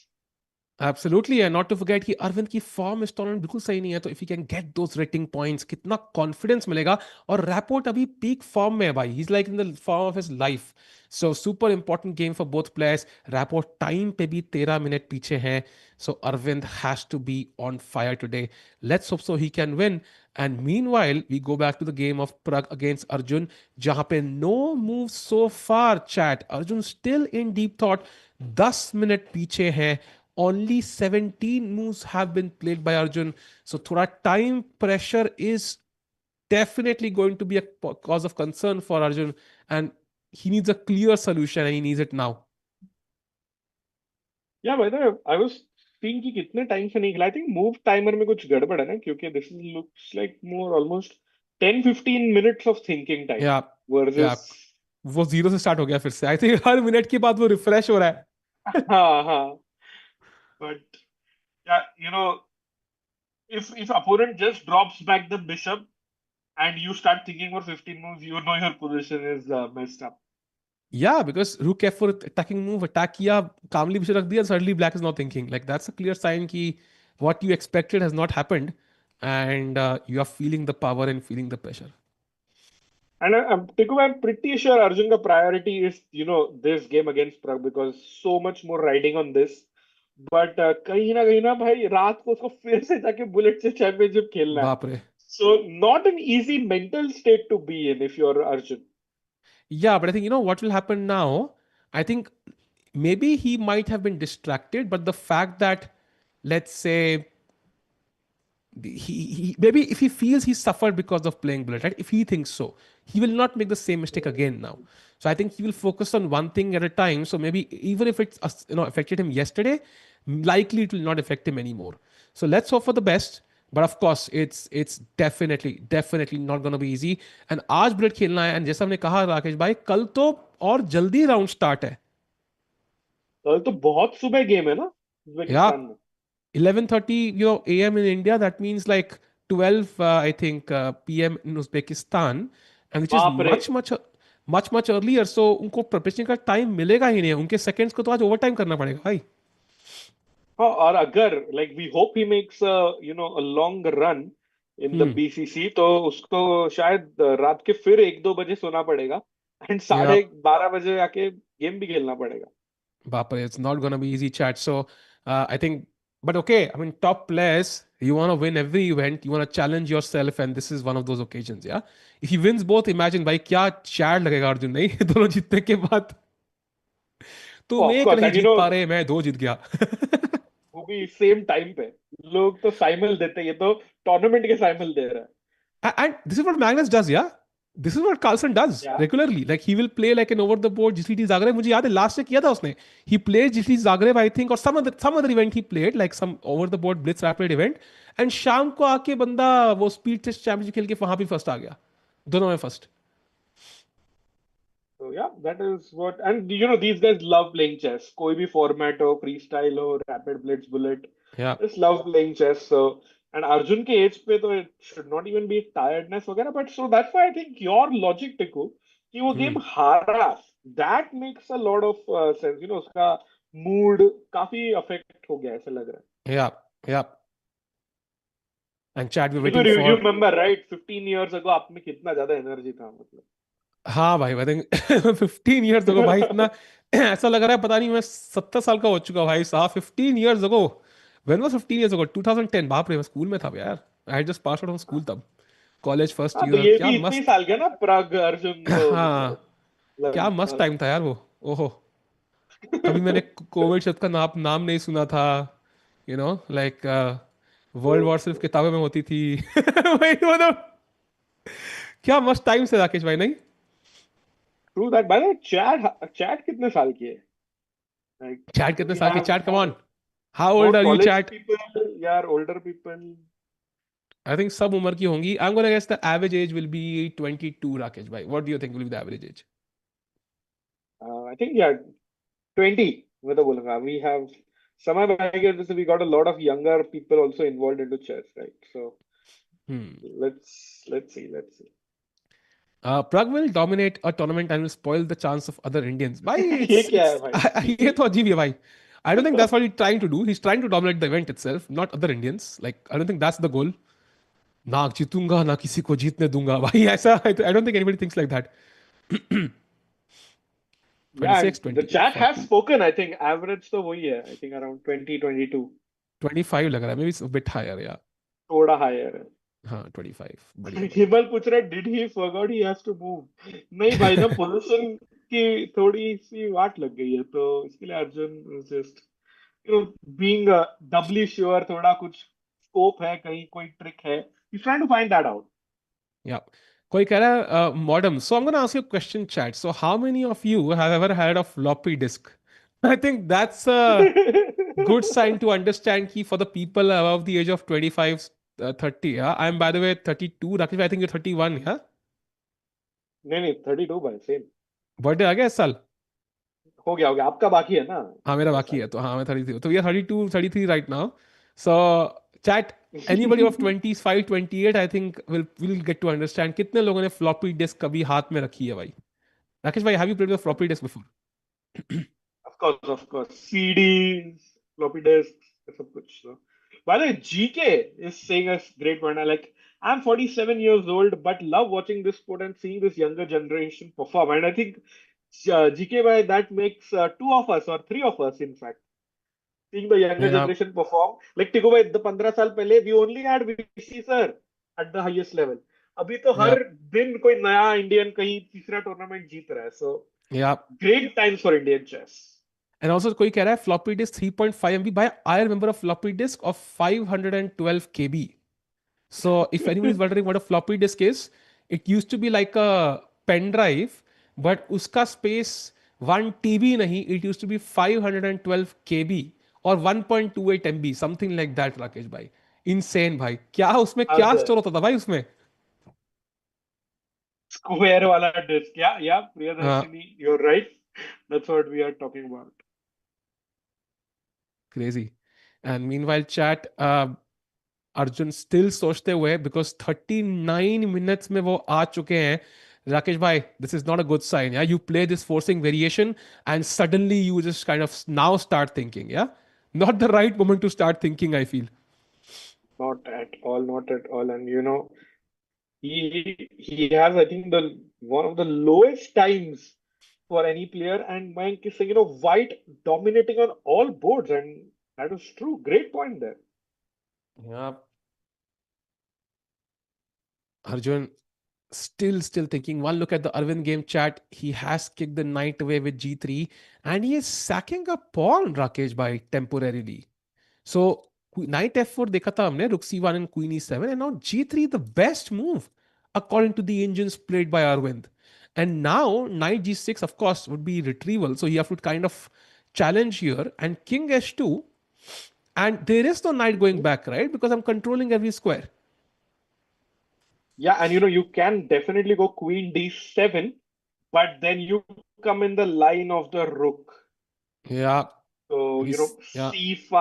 Absolutely, and not to forget कि अरविंद की form इस टूर्नामेंट बिल्कुल सही नहीं है, तो if you can get those rating points कितना कॉन्फिडेंस मिलेगा. और रैपोर्ट अभी पीक फॉर्म में है भाई, he is like in the form of his life. So super important game for both players. Rapport time पे भी 13 मिनट पीछे हैं, so Arvind has to be on fire today. Let's hope so he can win. And meanwhile we go back to the game of प्रग against Arjun, जहां पे no move so far. Chat, Arjun still in deep thought, 10 minute पीछे हैं. Only 17 moves have been played by Arjun. So thoda time pressure is definitely going to be a cause of concern for Arjun. And he needs a clear solution and he needs it now. या भाई, I was seeing कि कितने time से नहीं खेला. I think move timer में कुछ गड़बड़ है ना, क्योंकि this looks like more almost 10-15 minutes of thinking time Yeah, yeah. Versus. वो जीरो से स्टार्ट हो गया फिर से. आई थिंक हर मिनट के बाद वो रिफ्रेश हो रहा है. हाँ, बट या if opponent just drops back the bishop and you start thinking for 15 moves, your position is messed up. Yeah, because rook f4 attacking move, attack किया, calmly पीछे रख दिया, suddenly black is not thinking. Like that's a clear sign कि what you expected has not happened, and you are feeling the power and feeling the pressure. And Tiku, I'm pretty sure Arjun ka priority is, this game against Pragg, because so much more riding on this. But कहीं ना भाई रात को उसको फिर से जाके bullet से चैंपियनशिप खेलना है. बाप रे. So not an easy mental state to be in if you're Arjun. Yeah, but I think you know what will happen now. I think maybe he might have been distracted, but the fact that, let's say, he maybe if he feels he suffered because of playing bullet, right? If he thinks so, he will not make the same mistake again now. So I think he will focus on one thing at a time. So maybe even if it's affected him yesterday, likely it will not affect him anymore. So let's hope for the best. But of course, it's definitely not going to be easy. And आज bullet खेलना है, and जैसा हमने कहा राकेश भाई, कल तो और जल्दी राउंड स्टार्ट है. कल तो बहुत सुबह गेम है ना या उज्बेकिस्तान में. 11:30 a.m. in India. That means like 12 I think p.m. in Uzbekistan, and which is बाप रे. much earlier. So उनको प्रिपरेशन का टाइम मिलेगा ही नहीं. उनके सेकंड्स को तो आज ओवर टाइम करना पड़ेगा भाई. हाँ, और अगर like we hope he makes a long run in the Hmm. BCC, तो उसको शायद रात के फिर 1-2 बजे सोना पड़ेगा एंड Yeah. 12:30 बजे आके गेम भी खेलना पड़ेगा. Bapare, it's not gonna be easy, chat. So I think, but okay. I mean, top players, you want to win every event. You want to challenge yourself, and this is one of those occasions. Yeah. If he wins both, imagine भाई क्या chat लगेगा अर्जुन नहीं दोनों जीतने के बाद. तुम of एक कोर्स, नहीं एंड जीत पा रहे, मैं दो जीत गया. वो भी सेम टाइम पे. लोग तो साइमल देते हैं, ये तो टूर्नामेंट के साइमल दे रहा है. And this is what Magnus does, yeah. This is what Carlson does या regularly. Like he will play like an over the board GCT Zagreb. मुझे याद है लास्ट से किया था उसने. He played GCT Zagreb, I think, or some other event he played, like some over the board blitz rapid event. And शाम को आके बंदा वो स्पीड टेस्ट चैंपियनशिप खेल के वहां भी फर्स्ट आ गया. दोनों में first. So yeah, that is what, and these guys love playing chess. कोई भी format हो, freestyle हो, rapid blitz bullet, Yeah. just love playing chess. So and Arjun के age पे तो it should not even be tiredness वगैरह, but so that's why I think your logic टिकू कि वो Hmm. game हारा, that makes a lot of sense. उसका mood काफी affect हो गया ऐसा लग रहा है. Yeah. Yeah. And Chad, we're Because waiting you for. remember right, 15 years ago आप में कितना ज्यादा energy था मतलब. हाँ भाई, आई थिंक 15 years ago भाई इतना ऐसा लग रहा है पता नहीं मैं 70 साल का हो चुका भाई साहब. 15 years ago. When was 15 years ago? 2010. बाप रे, मैं स्कूल में था यार. I just pass out of school तब. कॉलेज फर्स्ट हाँ, तो ईयर. ये क्या भी इतने ही मस्त. साल का ना प्रग अर्जुन तो मतलब हाँ. क्या 11 मस्त साल. टाइम था यार वो. ओहो. कभी मैंने कोविड शब्द का नाम नहीं सुना था. लाइक वर्ल्ड वॉर सिर्फ किताबें में होती थी. वही मतलब क्या मस्त टाइम से राकेश भाई नहीं. True that. By the way, chat कितने साल की है? लाइक चैट डू कितने वी साल के? Have chat come more on. How more old are you college chat? People यार, ओल्डर पीपल? I think सब उम्र की होंगी. I'm gonna guess the average age will be 22, Rakesh bhai. What do you think will be the average age? I think यार 20 मैं तो बोलूंगा. We have समय भाई जैसे we got a lot of younger people also involved into chess, right? So Hmm. Let's see. Pragg will dominate a tournament and will spoil the chance of other Indians. Bhai, ये it's क्या है it's भाई? ये तो अजीब है भाई. I don't think that's what he's trying to do. He's trying to dominate the event itself, not other Indians. Like I don't think that's the goal. ना जीतूंगा ना किसी को जीतने दूंगा भाई ऐसा. I don't think anybody thinks like that. Yeah, 26, and the 28, chat has 40, spoken. I think average तो वही है. I think around 20-22. 25 लग रहा है. Maybe it's a bit higher. Yeah. थोड़ा higher है. हाँ 25. बढ़िया बढ़िया. हिमल पूछ रहा है did he forgot he has to move. नहीं भाई ना, पोजीशन की थोड़ी सी वाट लग गई है, तो इसके लिए Arjun just being doubly sure, थोड़ा कुछ स्कोप है, कहीं कोई ट्रिक है, he trying to find that out. Yeah. कोई कह रहा है modem. So I'm going to ask you a question, chat. So how many of you have ever had a floppy disk? I think that's a good sign to understand key for the people above the age of 25, 30. Yeah. I'm by the way 32. Rakesh, I think you're 31. Yeah. नहीं नहीं, 32 भाई, same. Birthday आ गया इस साल. हो गया आपका बाकी है ना हाँ मेरा बाकी 6 साल. है तो हाँ मैं 33. तो ये 32, 33 right now. So chat, anybody of 25, 28 I think will get to understand कितने लोगों ने floppy disk कभी हाथ में रखी है भाई. राकेश भाई, have you played with floppy disk before? Of course. CDs, floppy disks, ये सब कुछ. So. By the way, GK is saying a great one. I'm 47 years old, but love watching this sport and seeing this younger generation perform. And I think GK by that makes two of us or three of us, in fact, seeing the younger Yeah. generation perform. Like Tico by the 15 साल पहले, we only had VC sir at the highest level. अभी तो हर Yep. दिन कोई नया Indian कहीं तीसरा tournament जीत रहा है, so Yep. Great times for Indian chess. And also कोई कह रहा है floppy disk 3.5 MB. By I remember a floppy disk of 512 KB. So if anyone is wondering what a floppy disk is, it used to be like a pen drive, but uska space 1 TB nahi, it used to be 512 KB or 1.28 MB, something like that, Rakesh bhai. Insane bhai. क्या उसमें क्या store होता था भाई उसमें? Square वाला disc, या हाँ, Priyadarshini, you are right, that's what we are talking about. crazy. And meanwhile, chat, Arjun still सोचते हुए बिकॉज 39 मिनट्स में वो आ चुके हैं राकेश भाई this is not a good sign yeah you play this forcing variation and suddenly you just kind of now start thinking yeah not the right moment to start thinking I feel Not at all, not at all. And you know, he has, I think, the one of the lowest times for any player. And Mayank is saying, White dominating on all boards, and that is true. Great point there. yeah Arjun still thinking one look at the Arvind game chat he has kicked the knight away with g3 and he is sacking a pawn Rakesh by temporarily. So knight f4 देखा था हमने rook c1 and queen e7 and now g3 the best move according to the engines played by Arvind. And now knight g6 of course would be retrieval so you have to kind of challenge here and king h2 and there is no knight going Mhm. back right because I'm controlling every square. Yeah, and you can definitely go queen d7, but then you come in the line of the rook. Yeah, So, he's yeah c5,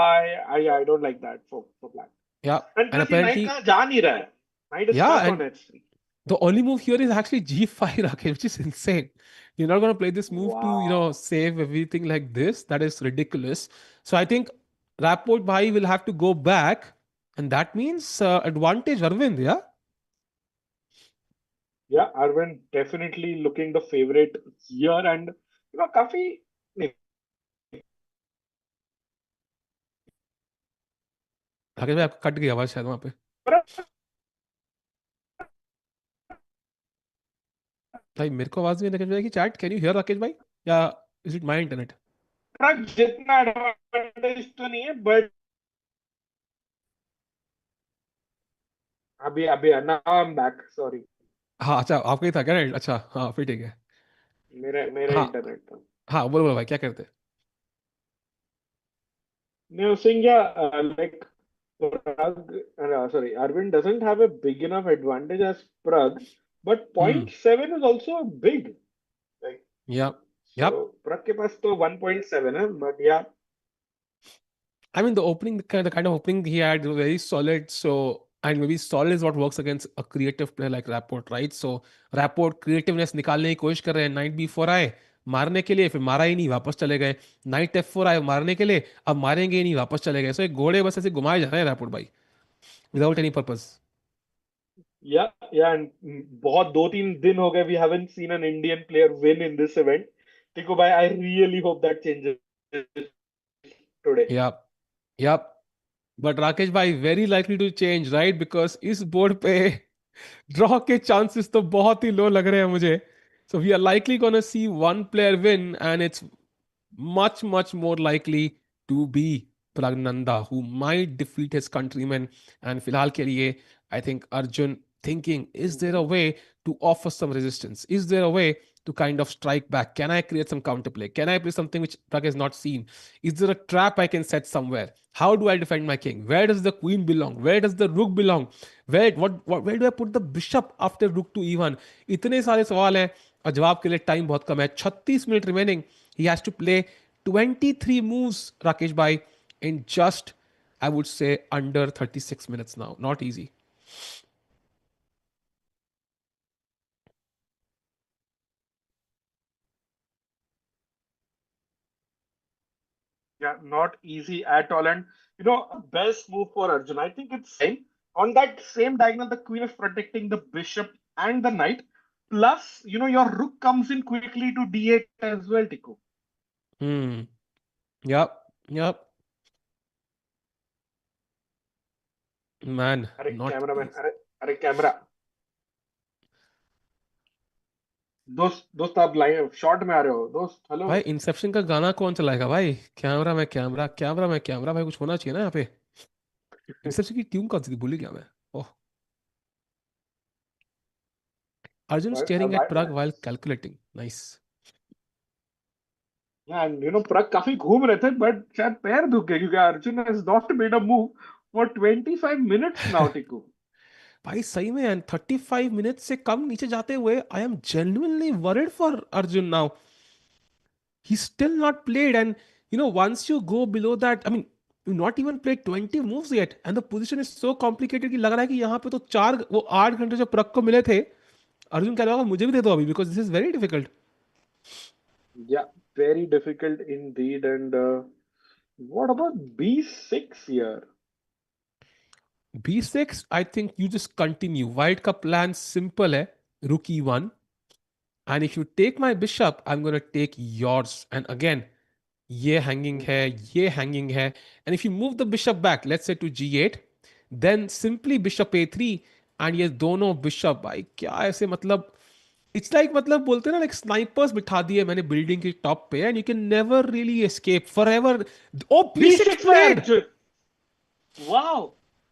I don't like that for black. yeah And and plus, ये knight apparently कहाँ जा नहीं रहा है. Knight is yeah stuck and on h3. the only move here is actually g5 Rakesh, which is insane. You're not going to play this move to Wow. save everything like this. That is ridiculous. So I think Rapport Bhai will have to go back, and that means advantage Arvind. Yeah, Yeah, Arvind definitely looking the favorite here, and काफी नहीं, राकेश भाई आपका cut गई आवाज शायद वहां पे. पर भाई मेरे को आवाज नहीं राकेश भाई की chat can you here Rakesh भाई या इज इट माय इंटरनेट? प्रग जितना एडवांटेज तो नहीं है, बट अभी अभी now I am back, sorry. हाँ अच्छा आपका ही था क्या नेट? अच्छा हाँ फिर ठीक है. मेरा हाँ इंटरनेट था। हाँ बोलो बोलो भाई क्या करते हैं. No, saying yeah, like Pragg, sorry, Arvind doesn't have a big enough advantage as Pragg, but hmm. point 0.7 is also big. Like, या या so Pragg के पास तो 1.7 है, but yeah, I mean, the opening, the kind of opening he had was very solid. So, and maybe solid is what works against a creative player like Rapport, right? So, Rapport creativeness निकालने की कोशिश कर रहे हैं. Night B four आए मारने के लिए, फिर मारा ही नहीं, वापस चले गए. नाइट एफ फोर आए मारने के लिए, अब मारेंगे ही नहीं, वापस चले गए. सो एक घोड़े बस ऐसे घुमाए जा रहे हैं Rapport भाई, without any purpose. yeah, and बहुत 2-3 दिन हो गए, we haven't seen an Indian player win in this event. Tiku bhai, I really hope that changes today. या या बट राकेश भाई very likely to change right because इस board पे draw के चांसेस तो बहुत ही लो लग रहे हैं मुझे. So we are likely gonna see one player win and it's much more likely to be Pragnanda who might defeat his countrymen. And फिलहाल के लिए I think Arjun thinking is there a Mhm. way to offer some resistance, is there a way to kind of strike back, can I create some counterplay, can I play something which Pragg has not seen, is there a trap I can set somewhere, how do I defend my king, where does the queen belong, where does the rook belong, where do I put the bishop after rook to e1. इतने सारे सवाल हैं और जवाब के लिए time बहुत कम है. 36 minute remaining. He has to play 23 moves, Rakesh Bhai, in just, I would say, under 36 minutes now. Not easy. Yeah, not easy at all. And best move for Arjun. I think it's same. On that same diagonal, the queen is protecting the bishop and the knight. Plus, your rook comes in quickly to d8 as well, Tiku. Hmm. Yep. Yep. Man, अरे not cameraman, easy. अरे अरे camera, दोस्त दोस्त आप line short में आ रहे हो दोस्त, हेलो। भाई इंसेप्शन का गाना कौन चलाएगा भाई? कैमरा में कैमरा, कैमरा में कैमरा, भाई कुछ होना चाहिए ना यहाँ पे। इंसेप्शन की ट्यून कौन सी थी, भूल ही गया मैं। ओह। अर्जुन स्टेयरिंग एट भाई Pragg while calculating. Nice. प्रग काफी घूम रहे थे, बट शायद पैर दुख गए क्योंकि Arjun has not made a move for 25 minutes now Tiku. भाई सही में, एंड 35 मिनट से कम नीचे जाते हुए I am genuinely worried for Arjun now. He's still not played, and once you go below that, I mean, you not even played 20 moves yet, and the position is so complicated कि लग रहा है कि यहाँ पे तो 8 घंटे जो प्रग को मिले थे, अर्जुन कह रहा होगा मुझे भी दे दो अभी, because this is very difficult. Yeah, very difficult indeed. And what about B6 here? B6, I think you just continue. White का plan simple है, rook e1, and if you take my bishop, I'm gonna take yours. And again, ये hanging है, Mhm. ये hanging है, and if you move the bishop back, let's say to g8, then simply bishop a3, and ये दोनों bishop, भाई क्या ऐसे मतलब, इट्स लाइक मतलब बोलते हैं ना, लाइक स्नाइपर्स बिठा दिए मैंने बिल्डिंग के टॉप पे, and you can never really escape forever. Oh B6 B6 by played. Arjun. Wow.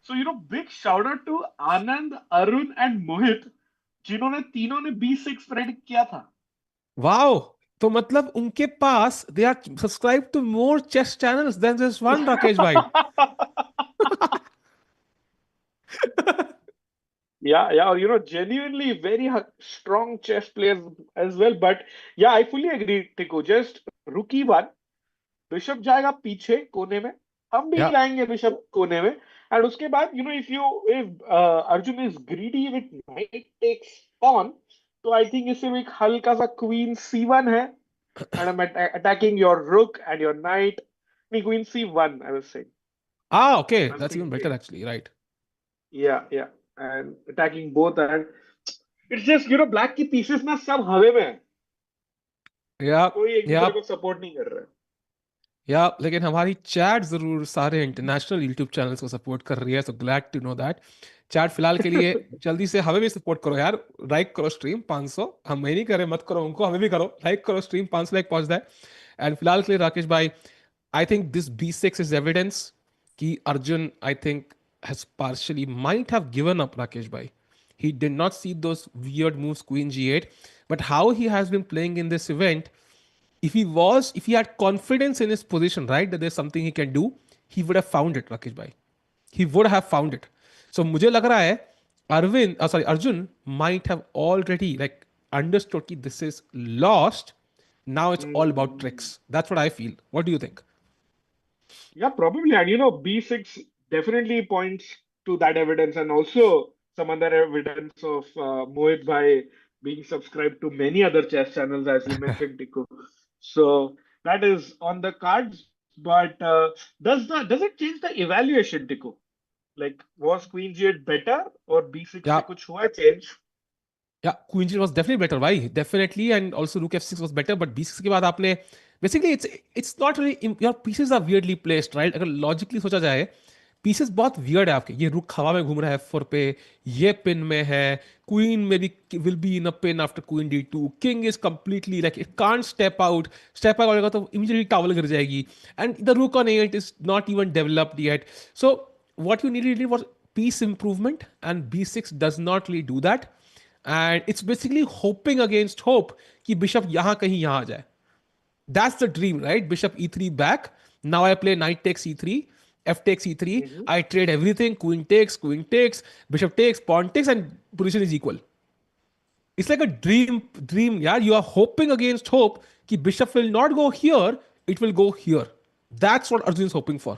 So, big shout out to Anand, Arun and Mohit, जिन्होंने तीनों ने B6 प्रेडिक्ट किया था। वाओ। तो मतलब उनके पास they are subscribe to more chess channels then this one, Rakesh भाई। Yeah, or genuinely very strong chess players as well. But yeah, I fully agree, Tiku. Just rookie one, bishop जाएगा पीछे कोने में, हम भी या आएंगे बिशप कोने में। एंड उसके बाद if Arjun is greedy with knight takes on, तो आई थिंक इससे एक हल्का सा क्वीन C1 है, and I am attacking your rook and your knight. नहीं, queen C1 I was saying, okay, I was that's even better thinking. Actually, right. Yeah and attacking both, and it's just black की pieces ना सब हवा में है, या कोई एक या दूसरे को सपोर्ट नहीं कर रहा है। या लेकिन हमारी चैट जरूर सारे इंटरनेशनल यूट्यूब चैनल्स को सपोर्ट कर रही है, so glad to know that. Chat फिलहाल के लिए जल्दी से हमें भी सपोर्ट करो यार। लाइक करो स्ट्रीम 500, हम नहीं करें मत करो उनको, हमें भी करो, लाइक करो स्ट्रीम 500 लाइक पहुंच जाए। एंड फिलहाल के लिए राकेश भाई, I think this B6 is evidence कि Arjun, I think, has partially might have given up, Rakesh bhai. He did not see those weird moves queen g8, but how he has been playing in this event, if he had confidence in his position, right, that there's something he can do, he would have found it, Rakesh bhai. He would have found it. So मुझे लग रहा है Arjun might have already like understood that this is lost. Now it's all about Hmm. tricks. That's what I feel. What do you think? Yeah, probably. And B6 definitely points to that evidence, and also some other evidence of Mohit Bhai being subscribed to many other chess channels, as you mentioned, Tiku. So that is on the cards. But does it change the evaluation, Tiku? Like, was Queen G8 better, or B6 Yeah, से कुछ हुआ change? yeah, Queen G was definitely better. Why? Definitely, and also Rook F6 was better. But B6 के बाद आपने basically it's not really your pieces are weirdly placed, right? अगर logically सोचा जाए, pieces बहुत वियर्ड है आपके। ये रुक हवा में घूम रहा है F4 पे, ये पिन में है, क्वीन में भी will be in a pin after queen D2, king is completely like it can't step out होगा तो इमीडिएटली टॉवल गिर जाएगी, एंड द रुक on A8 is not even developed yet. So what you needed was piece improvement, and B6 does not really do that, and it's basically hoping against hope कि bishop यहां कहीं यहां आ जाए। That's the dream, right? Bishop E3 back. Now I play knight takes E3, F takes E3. Mm-hmm. I trade everything. Queen takes, bishop takes, pawn takes, and position is equal. It's like a dream. Yeah, you are hoping against hope. Ki bishop will not go here. It will go here. That's what Arjun is hoping for.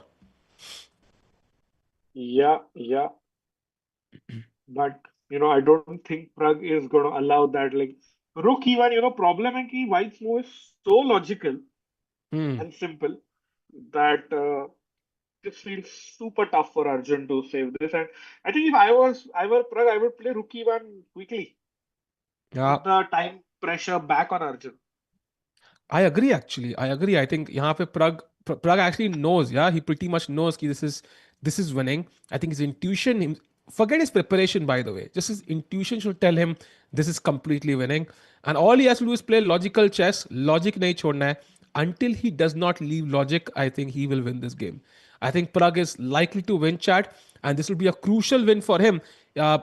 Yeah. But I don't think Pragg is going to allow that. Like, rook E1, problem है कि White's move is so logical Hmm. and simple that this feels super tough for Arjun to save this. And I think if I were Pragg, I would play rook E1 quickly, Yeah, put the time pressure back on Arjun. I agree. Actually, I agree. I think यहाँ पे Pragg actually knows. Yeah, he pretty much knows कि this is winning. I think his intuition forget his preparation, by the way. Just his intuition should tell him this is completely winning. And all he has to do is play logical chess. Logic nahi chhodna hai. Until he does not leave logic, I think he will win this game. I think Pragg is likely to win, Chad. And this will be a crucial win for him. Uh,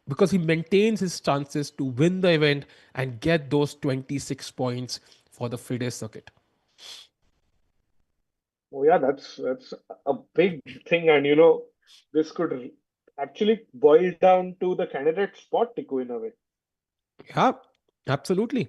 because he maintains his chances to win the event and get those 26 points for the FIDE circuit. Oh yeah, that's a big thing, and this could actually boil down to the candidate spot, Tiku, in a way. Yeah, absolutely.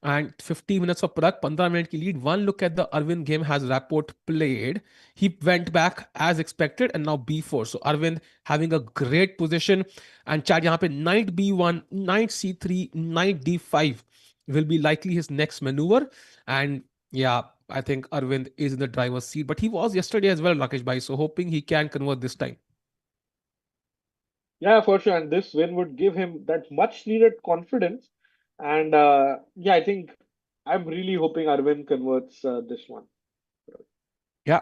And 50 minutes of Pragg, 15 minute ki lead. One look at the Arvind game has Rapport played. He went back as expected and now B4. So Arvind having a great position. And Chad, यहाँ पे knight B1, knight C3, knight D5 will be likely his next maneuver. And yeah, I think Arvind is in the driver's seat. But he was yesterday as well, Rakesh Bhai. So hoping he can convert this time. Yeah, for sure. And this win would give him that much needed confidence. And yeah, I think I'm really hoping Arvind converts this one. Yeah.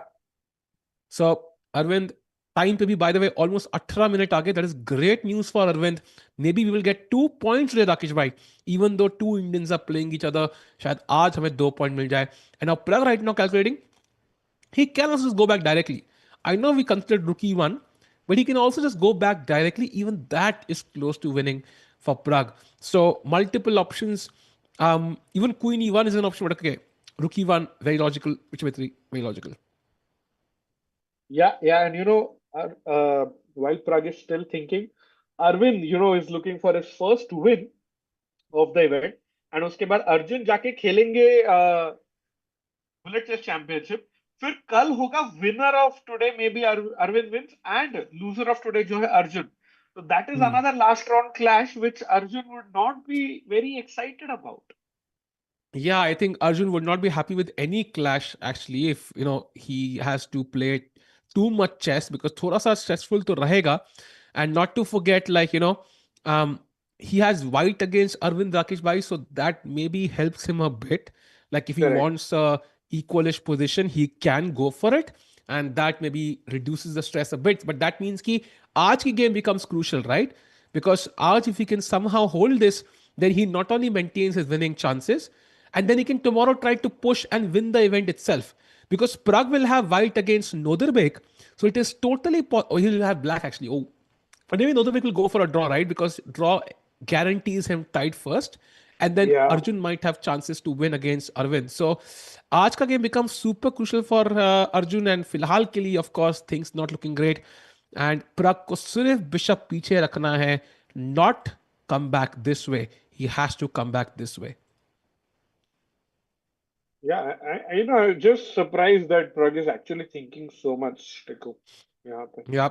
So Arvind, time to be, by the way, almost 18 minute आगे. That is great news for Arvind. Maybe we will get 2 points today, Rakesh bhai. Even though two Indians are playing each other, शायद आज हमें 2 point मिल जाए. And now Pragg right now calculating, he can also just go back directly. I know we considered rook e1, but he can also just go back directly. Even that is close to winning for Pragg. So multiple options. Even queen e1 is an option, but okay. Rook e1, very logical. Which way three? Very logical. Yeah, yeah. And while Pragg is still thinking, Arvind, is looking for his first win of the event. And उसके बाद अर्जुन जाके खेलेंगे bullet chess championship. फिर कल होगा winner of today maybe Arvind wins and loser of today जो है Arjun. So that is Hmm. another last round clash which Arjun would not be very excited about. Yeah, I think Arjun would not be happy with any clash actually if he has to play too much chess because thoda sa stressful to rahega. And not to forget, like um, he has white against Arvind Rakesh Bhai, so that maybe helps him a bit. Like if he Correct. wants a equalish position, he can go for it, and that maybe reduces the stress a bit. But that means ki aaj ki game becomes crucial, right? Because aaj if he can somehow hold this, then he not only maintains his winning chances, and then he can tomorrow try to push and win the event itself. Because Pragg will have white against Noderbek, so it is totally. Oh, he'll have black actually. Oh, but maybe Noderbek will go for a draw, right? Because draw guarantees him tied first, and then Yeah. Arjun might have chances to win against Arvind. So, आज का game becomes super crucial for Arjun, and फिलहाल के लिए, of course, things not looking great. And Pragg को सिर्फ bishop पीछे रखना है, not come back this way. He has to come back this way. Yeah, I'm just surprised that Pragg is actually thinking so much, Tiku. Yeah. Yeah.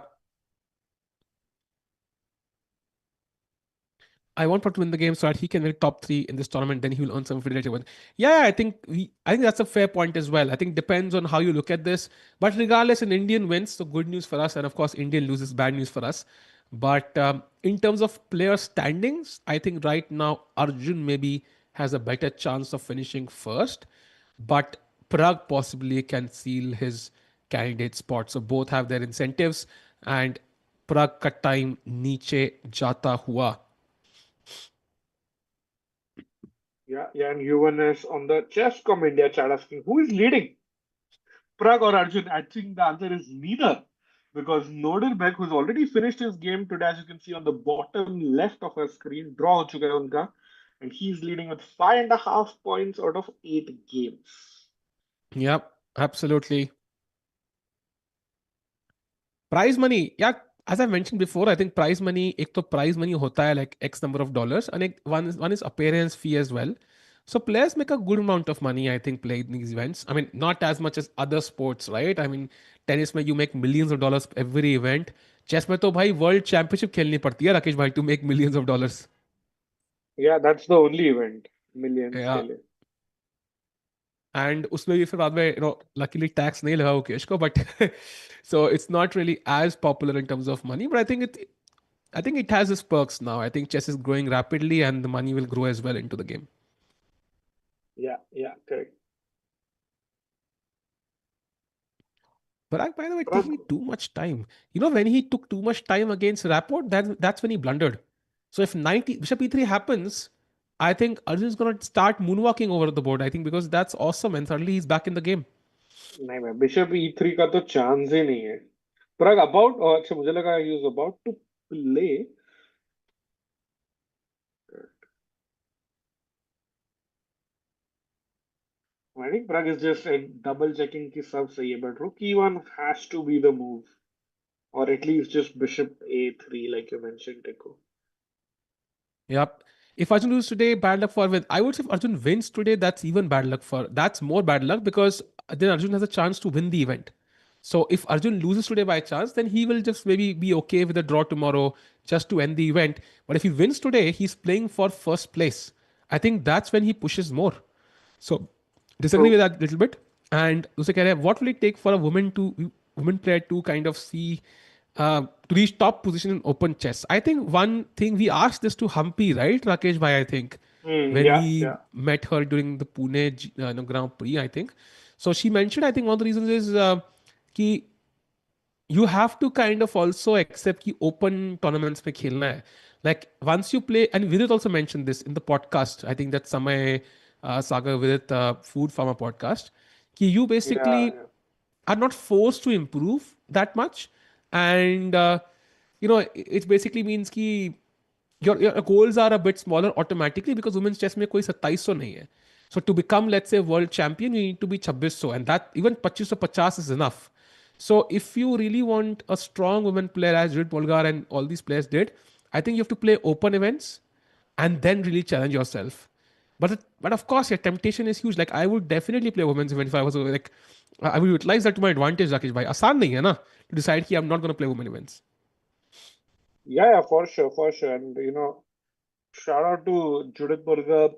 I want Pragg to win the game so that he can win top three in this tournament. Then he will earn some affiliate one. Yeah, I think that's a fair point as well. I think depends on how you look at this. But regardless, an Indian wins, so good news for us, and of course, Indian loses, bad news for us. But in terms of player standings, I think right now Arjun maybe has a better chance of finishing first, but Pragg possibly can seal his candidate spot. So both have their incentives, and Pragg ka time niche jata hua. Yeah, yeah, and Yuvan is on the Chesscom India chat asking who is leading, Pragg or Arjun? I think the answer is neither. Because Noderbeck, who's already finished his game today, as you can see on the bottom left of our screen, draw हो चुका है उनका, and he's leading with 5.5 points out of 8 games. Yep, absolutely. Prize money, yeah. As I mentioned before, I think prize money, एक तो prize money होता है like X number of dollars, and one is appearance fee as well. So players make a good amount of money, I think, playing these events. I mean, not as much as other sports, right? I mean, tennis में you make millions of dollars every event. Chess में तो भाई world championship खेलनी पड़ती है राकेश भाई to make millions of dollars. Yeah, that's the only event. Millions के Yeah. लिए. एंड उसमें भी फिर बाद में लकीली टैक्स नहीं लगा वो केश को but so it's not really as popular in terms of money but I think it has its perks now. I think chess is growing rapidly and the money will grow as well into the game. Yeah, yeah, correct. Pragg, by the way, Pragg, taking too much time. You know, when he took too much time against Rapport, that's when he blundered. So if 90 Bishop E3 happens, I think Arjun's gonna start moonwalking over the board. I think because that's awesome, and suddenly he's back in the game. नहीं मैं bishop E3 का तो chance ही नहीं है। Pragg about, अच्छा मुझे लगा he was about to play। I think Pragg is just double checking कि सब सही है, but rook E1 has to be the move, or at least just bishop A3 like you mentioned, Teko. Yep. If Arjun loses today, bad luck for win. I would say if Arjun wins today, that's even bad luck for. That's more bad luck because then Arjun has a chance to win the event. So if Arjun loses today by chance, then he will just maybe be okay with a draw tomorrow just to end the event. But if he wins today, he's playing for first place. I think that's when he pushes more. So disagree with True. that a little bit. And उसे कह रहे हैं, what will it take for a woman player to kind of see to reach top position in open chess? I think one thing we asked this to Humpy, right, Rakesh Bhai, I think, when Yeah, we yeah. met her during the Pune Grand Prix, I think. So she mentioned, I think one of the reasons is कि you have to kind of also accept कि open tournaments में खेलना है. Like once you play, and Vidit also mentioned this in the podcast. I think that Samay Sagar Vidit Food Farmer podcast. कि you Yeah, basically yeah. are not forced to improve that much, and it basically means कि your goals are a bit smaller automatically because women's chess में कोई 2700 नहीं है. So to become, let's say, world champion, you need to be 2600, and that even 2550 is enough. So if you really want a strong women player as Judith Polgar and all these players did, I think you have to play open events and then really challenge yourself. But of course, your temptation is huge. Like I would definitely play women's event if I was like I would utilize that to my advantage, Rakesh bhai. आसान नहीं है ना to decide कि I'm not going to play women events. Yeah, yeah, for sure, for sure. And shout out to Judith Burger,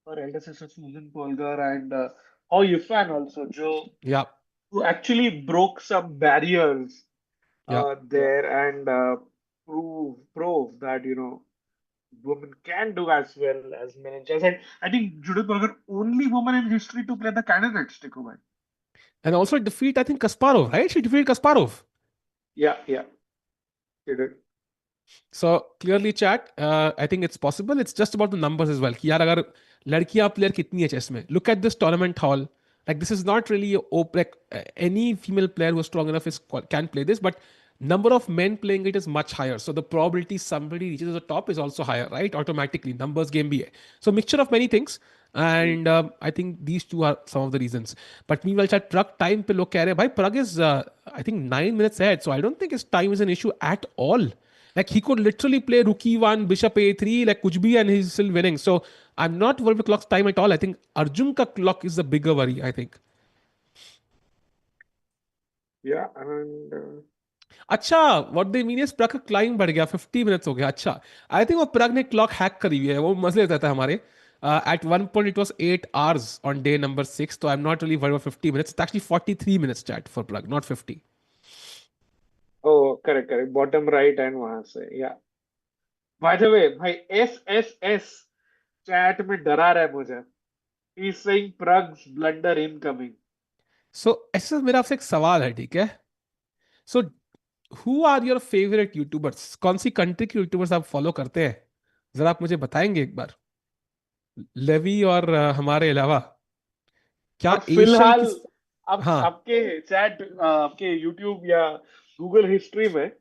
her elder sister Susan Polgar, and Hao Yifan also, Joe, Yeah, who actually broke some barriers yeah. there and prove that women can do as well as men in chess. And I think Judith Burger only woman in history to play the candidates, Tikubai. And also defeat, I think, Kasparov, right? She defeated Kasparov. Yeah, yeah, she did. So clearly, chat. I think it's possible. It's just about the numbers as well. कि यार अगर लड़कियां player कितनी है chess में? Look at this tournament hall. Like this is not really like any female player who is strong enough can play this, but number of men playing it is much higher. So the probability somebody reaches the top is also higher, right? Automatically, numbers game भी है. So mixture of many things. Mm. And I think these two are some of the reasons. But meanwhile, chat Pragg time पे लोग कह रहे हैं भाई Pragg is I think 9 minutes ahead, so I don't think his time is an issue at all. Like he could literally play rook e1, bishop a3, like kuch bhi, and he's still winning. So I'm not worried with clock's time at all. I think Arjun ka clock is the bigger worry, I think. Yeah, and अच्छा, what they mean is Pragg का climb बढ़ गया 50 minutes हो गया. अच्छा, आई think वो Pragg ने clock hack करी हुई है. वो मसले होता था हमारे. At one point it was 8 hours on day number 6, so I'm not really worried about 50 minutes. It's actually 43 minutes chat for Pragg, not 50. oh, correct, correct. Bottom right and वहां से, yeah. By the way, भाई SSS chat में डरा रहा है मुझे. He's saying Prague's blunder incoming. So ऐसा मेरा आपसे एक सवाल है, ठीक है? So who are your favourite YouTubers? कौन सी कंट्री के यूट्यूबर्स आप फॉलो करते हैं? जरा आप मुझे बताएंगे एक बार. लेवी और हमारे अलावा क्या और एशियन फिलहाल की. अब हाँ. आपके चैट आपके यूट्यूब या गूगल हिस्ट्री में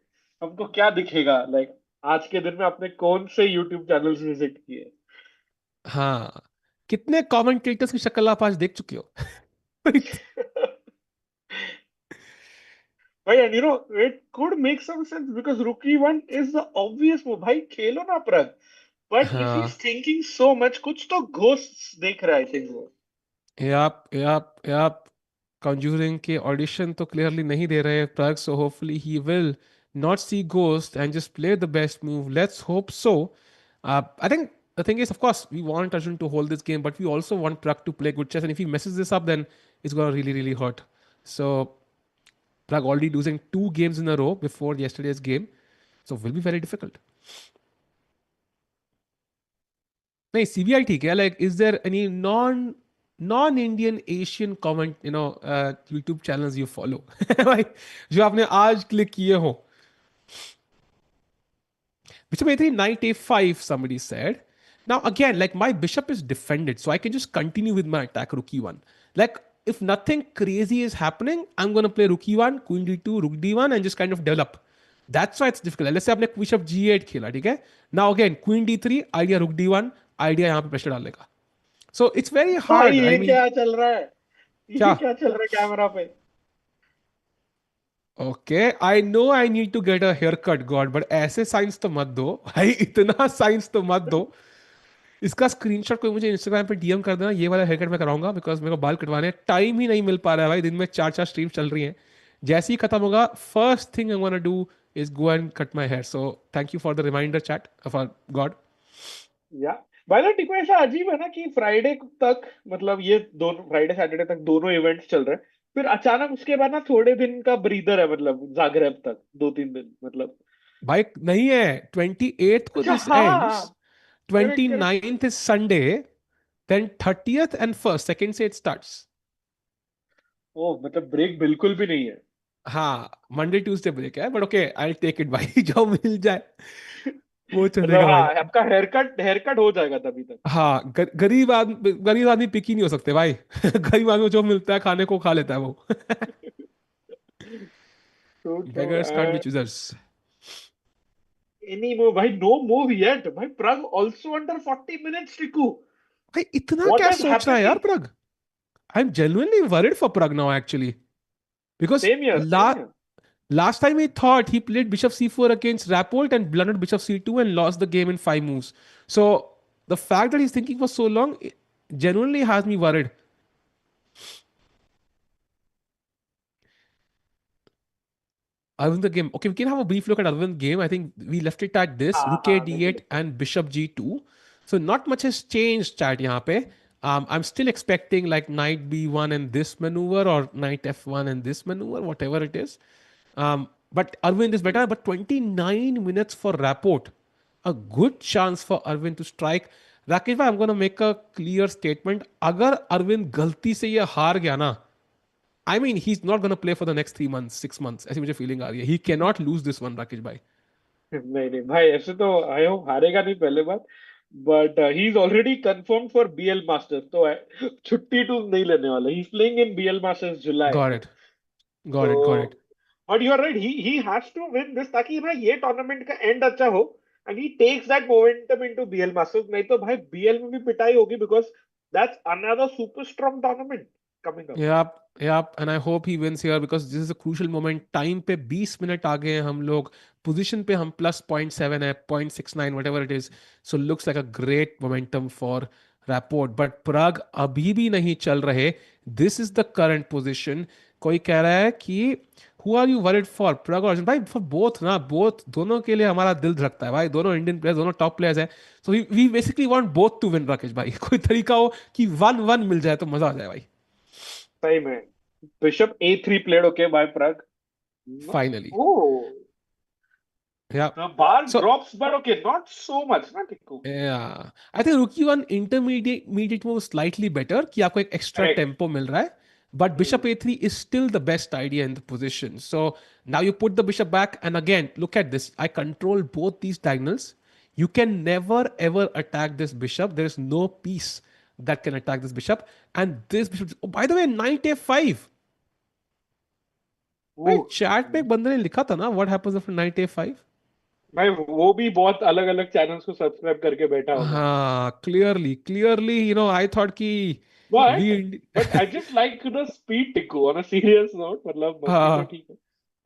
हमको क्या दिखेगा, लाइक आज के दिन में आपने कौन से यूट्यूब चैनल्स विजिट किए? हाँ. कितने कमेंटेटर्स की शक्ल आप आज देख चुके हो? भाई, and it could make some sense because rookie one is the obvious move. भाई खेलो ना प्रग, but if he's हाँ. thinking so much, कुछ तो ghosts देख रहा है, I think वो. याप Conjuring के ऑडिशन तो क्लियरली नहीं दे रहे Pragg, so hopefully he will not see ghost and just play the best move. Let's hope so. I think the thing is, of course, we want Arjun to hold this game, but we also want Pragg to play good chess. And if he messes this up, then it's gonna really, really hurt. So Pragg already losing 2 games in a row before yesterday's game, so will be very difficult. नहीं CBI ठीक है. Like, is there any non non-Indian Asian comment, YouTube channels you follow. भाई जो आपने आज click किए हो. Bishop a3, knight a5, somebody said. Now, again, like my bishop is defended, so I can just continue with my attack, rook e1. Like, if nothing crazy is happening, I'm going to play rook e1, queen d2, rook d1, and just kind of develop. That's why it's difficult. Let's say आपने bishop g8 खेला, ठीक है? Now again, queen d3, idea rook d1, idea यहाँ पे pressure डालने का. So it's very भाई hard. I ये mean, क्या चल रहा है? क्या? ये क्या चल रहा है कैमरा पे? Okay I know I need to get a haircut god but ऐसे साइंस तो मत दो भाई इतना साइंस तो मत दो. इसका स्क्रीनशॉट कोई मुझे इंस्टाग्राम पे डीएम कर देना. ये वाला हेयर कट मैं कराऊंगा बिकॉज मेरे को बाल कटवाने टाइम ही नहीं मिल पा रहा है भाई. दिन में चार चार स्ट्रीम चल रही हैं. जैसे ही खत्म होगा first thing I want to do is go and cut my hair. So thank you for the reminder chat for god. Yeah by the टिको ऐसा अजीब है ना कि फ्राइडे तक, मतलब ये दोनों फ्राइडे सैटरडे तक दोनों इवेंट्स चल रहे हैं, फिर अचानक उसके बाद ना थोड़े दिन का ब्रीदर है, मतलब जागरेब तक 2-3 दिन मतलब. भाई नहीं है 28th को अच्छा दिस हाँ. Ends. Correct correct. 29th is Sunday. Then 30th and 1st, second से it starts. ओ मतलब ब्रेक बिल्कुल भी नहीं है. हाँ मंडे ट्यूसडे ब्रेक है but okay I take it भाई जो मिल जाए वो मतलब चलेगा भाई. हाँ, आपका हेयर कट हो जाएगा तभी तक. हाँ गरीब आदमी पिक ही नहीं हो सकते भाई. गरीब आदमी को जो मिलता है खाने को खा लेता है वो. तो Beggars can't be choosers. Any move भाई, नो मूव येट भाई. Pragg also under 40 minutes Tiku. भाई इतना व्हाट क्या इज सोच रहा है यार happening? Pragg. I am genuinely worried for Pragg now actually because same year la same year. last time he thought he played bishop c4 against Rappold and blundered bishop c2 and lost the game in 5 moves. So the fact that he's thinking for so long genuinely has me worried. Arvind the game. Okay, we can have a brief look at Arvind game. I think we left it at this: हाँ Rook a हाँ, देखो d8 देखो. and Bishop g2. So not much has changed, chat. यहाँ पे. I'm still expecting like Knight b1 and this maneuver or Knight f1 and this maneuver, whatever it is. But Arvind is better. But 29 minutes for Rapport, a good chance for Arvind to strike. Rakesh, bhai, I'm going to make a clear statement. अगर Arvind गलती से ये हार गया ना, I mean, he's not going to play for the next 3 months, 6 months. ऐसी मुझे feeling आ रही है. He cannot lose this one, Rakesh भाई. नहीं नहीं भाई, ऐसे तो आई होप हारेगा नहीं पहले बात. But he is already confirm for BL masters, तो छुट्टी तो नहीं लेने वाला. He is playing in BL masters जुलाई. Got it. तो Got it. Got it. But you are right, he has to win this ताकि ना ये टूर्नामेंट का एंड अच्छा हो and he takes that momentum into BL masters. नहीं तो भाई बीएल में भी पिटाई होगी because that's another super strong tournament coming up. Yep. Yep. And I hope he wins here because this is a crucial moment. Time पे 20 minute आगे हैं हम लोग. Position पे हम plus 0.7 है, 0.69, whatever it is. So looks like a great momentum for Rapport. But Pragg अभी भी नहीं चल रहे. This is the current position. कोई कह रहा है कि who are you worried for? Pragg और अर्जुन भाई for both ना, both दोनों के लिए हमारा दिल धड़कता है भाई. दोनों इंडियन प्लेयर्स, दोनों टॉप प्लेयर्स हैं. So we basically want both to win, Rakesh भाई. कोई तरीका हो कि 1-1 मिल जाए तो मजा आ जाए भाई. सही में. Bishop A3 played okay by Pragg. Finally. Oh, Yeah. the bar So drops, but okay, not so much, ना टिकू. yeah, I think rookie one intermediate move slightly better कि आपको एक extra Correct. tempo मिल रहा है. But bishop a3 is still the best idea in the position. So now you put the bishop back and again look at this. I control both these diagonals. You can never ever attack this bishop. There is no piece that can attack this bishop. And this bishop. Oh, by the way, knight a5. भाई वो chat पे एक बंदे ने लिखा था ना what happens after knight a5. भाई वो भी बहुत अलग अलग चैनल्स को सब्सक्राइब करके बैठा होगा. हाँ clearly I thought कि But we but I just like the speed Tiku on a serious note. मतलब मस्ती तो हाँ ठीक है.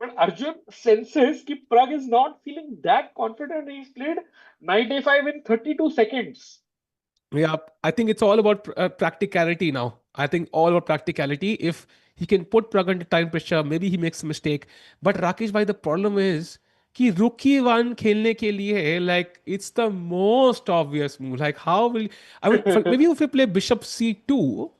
But Arjun senses कि Pragg is not feeling that confident. He's played knight a5 in 32 seconds. yeah I think it's all about practicality now. I think all about practicality. If he can put Pragg under time pressure, maybe he makes a mistake. But Rakesh bhai, the problem is कि rookie one खेलने के लिए like it's the most obvious move. Like how will I mean maybe if you play bishop c2,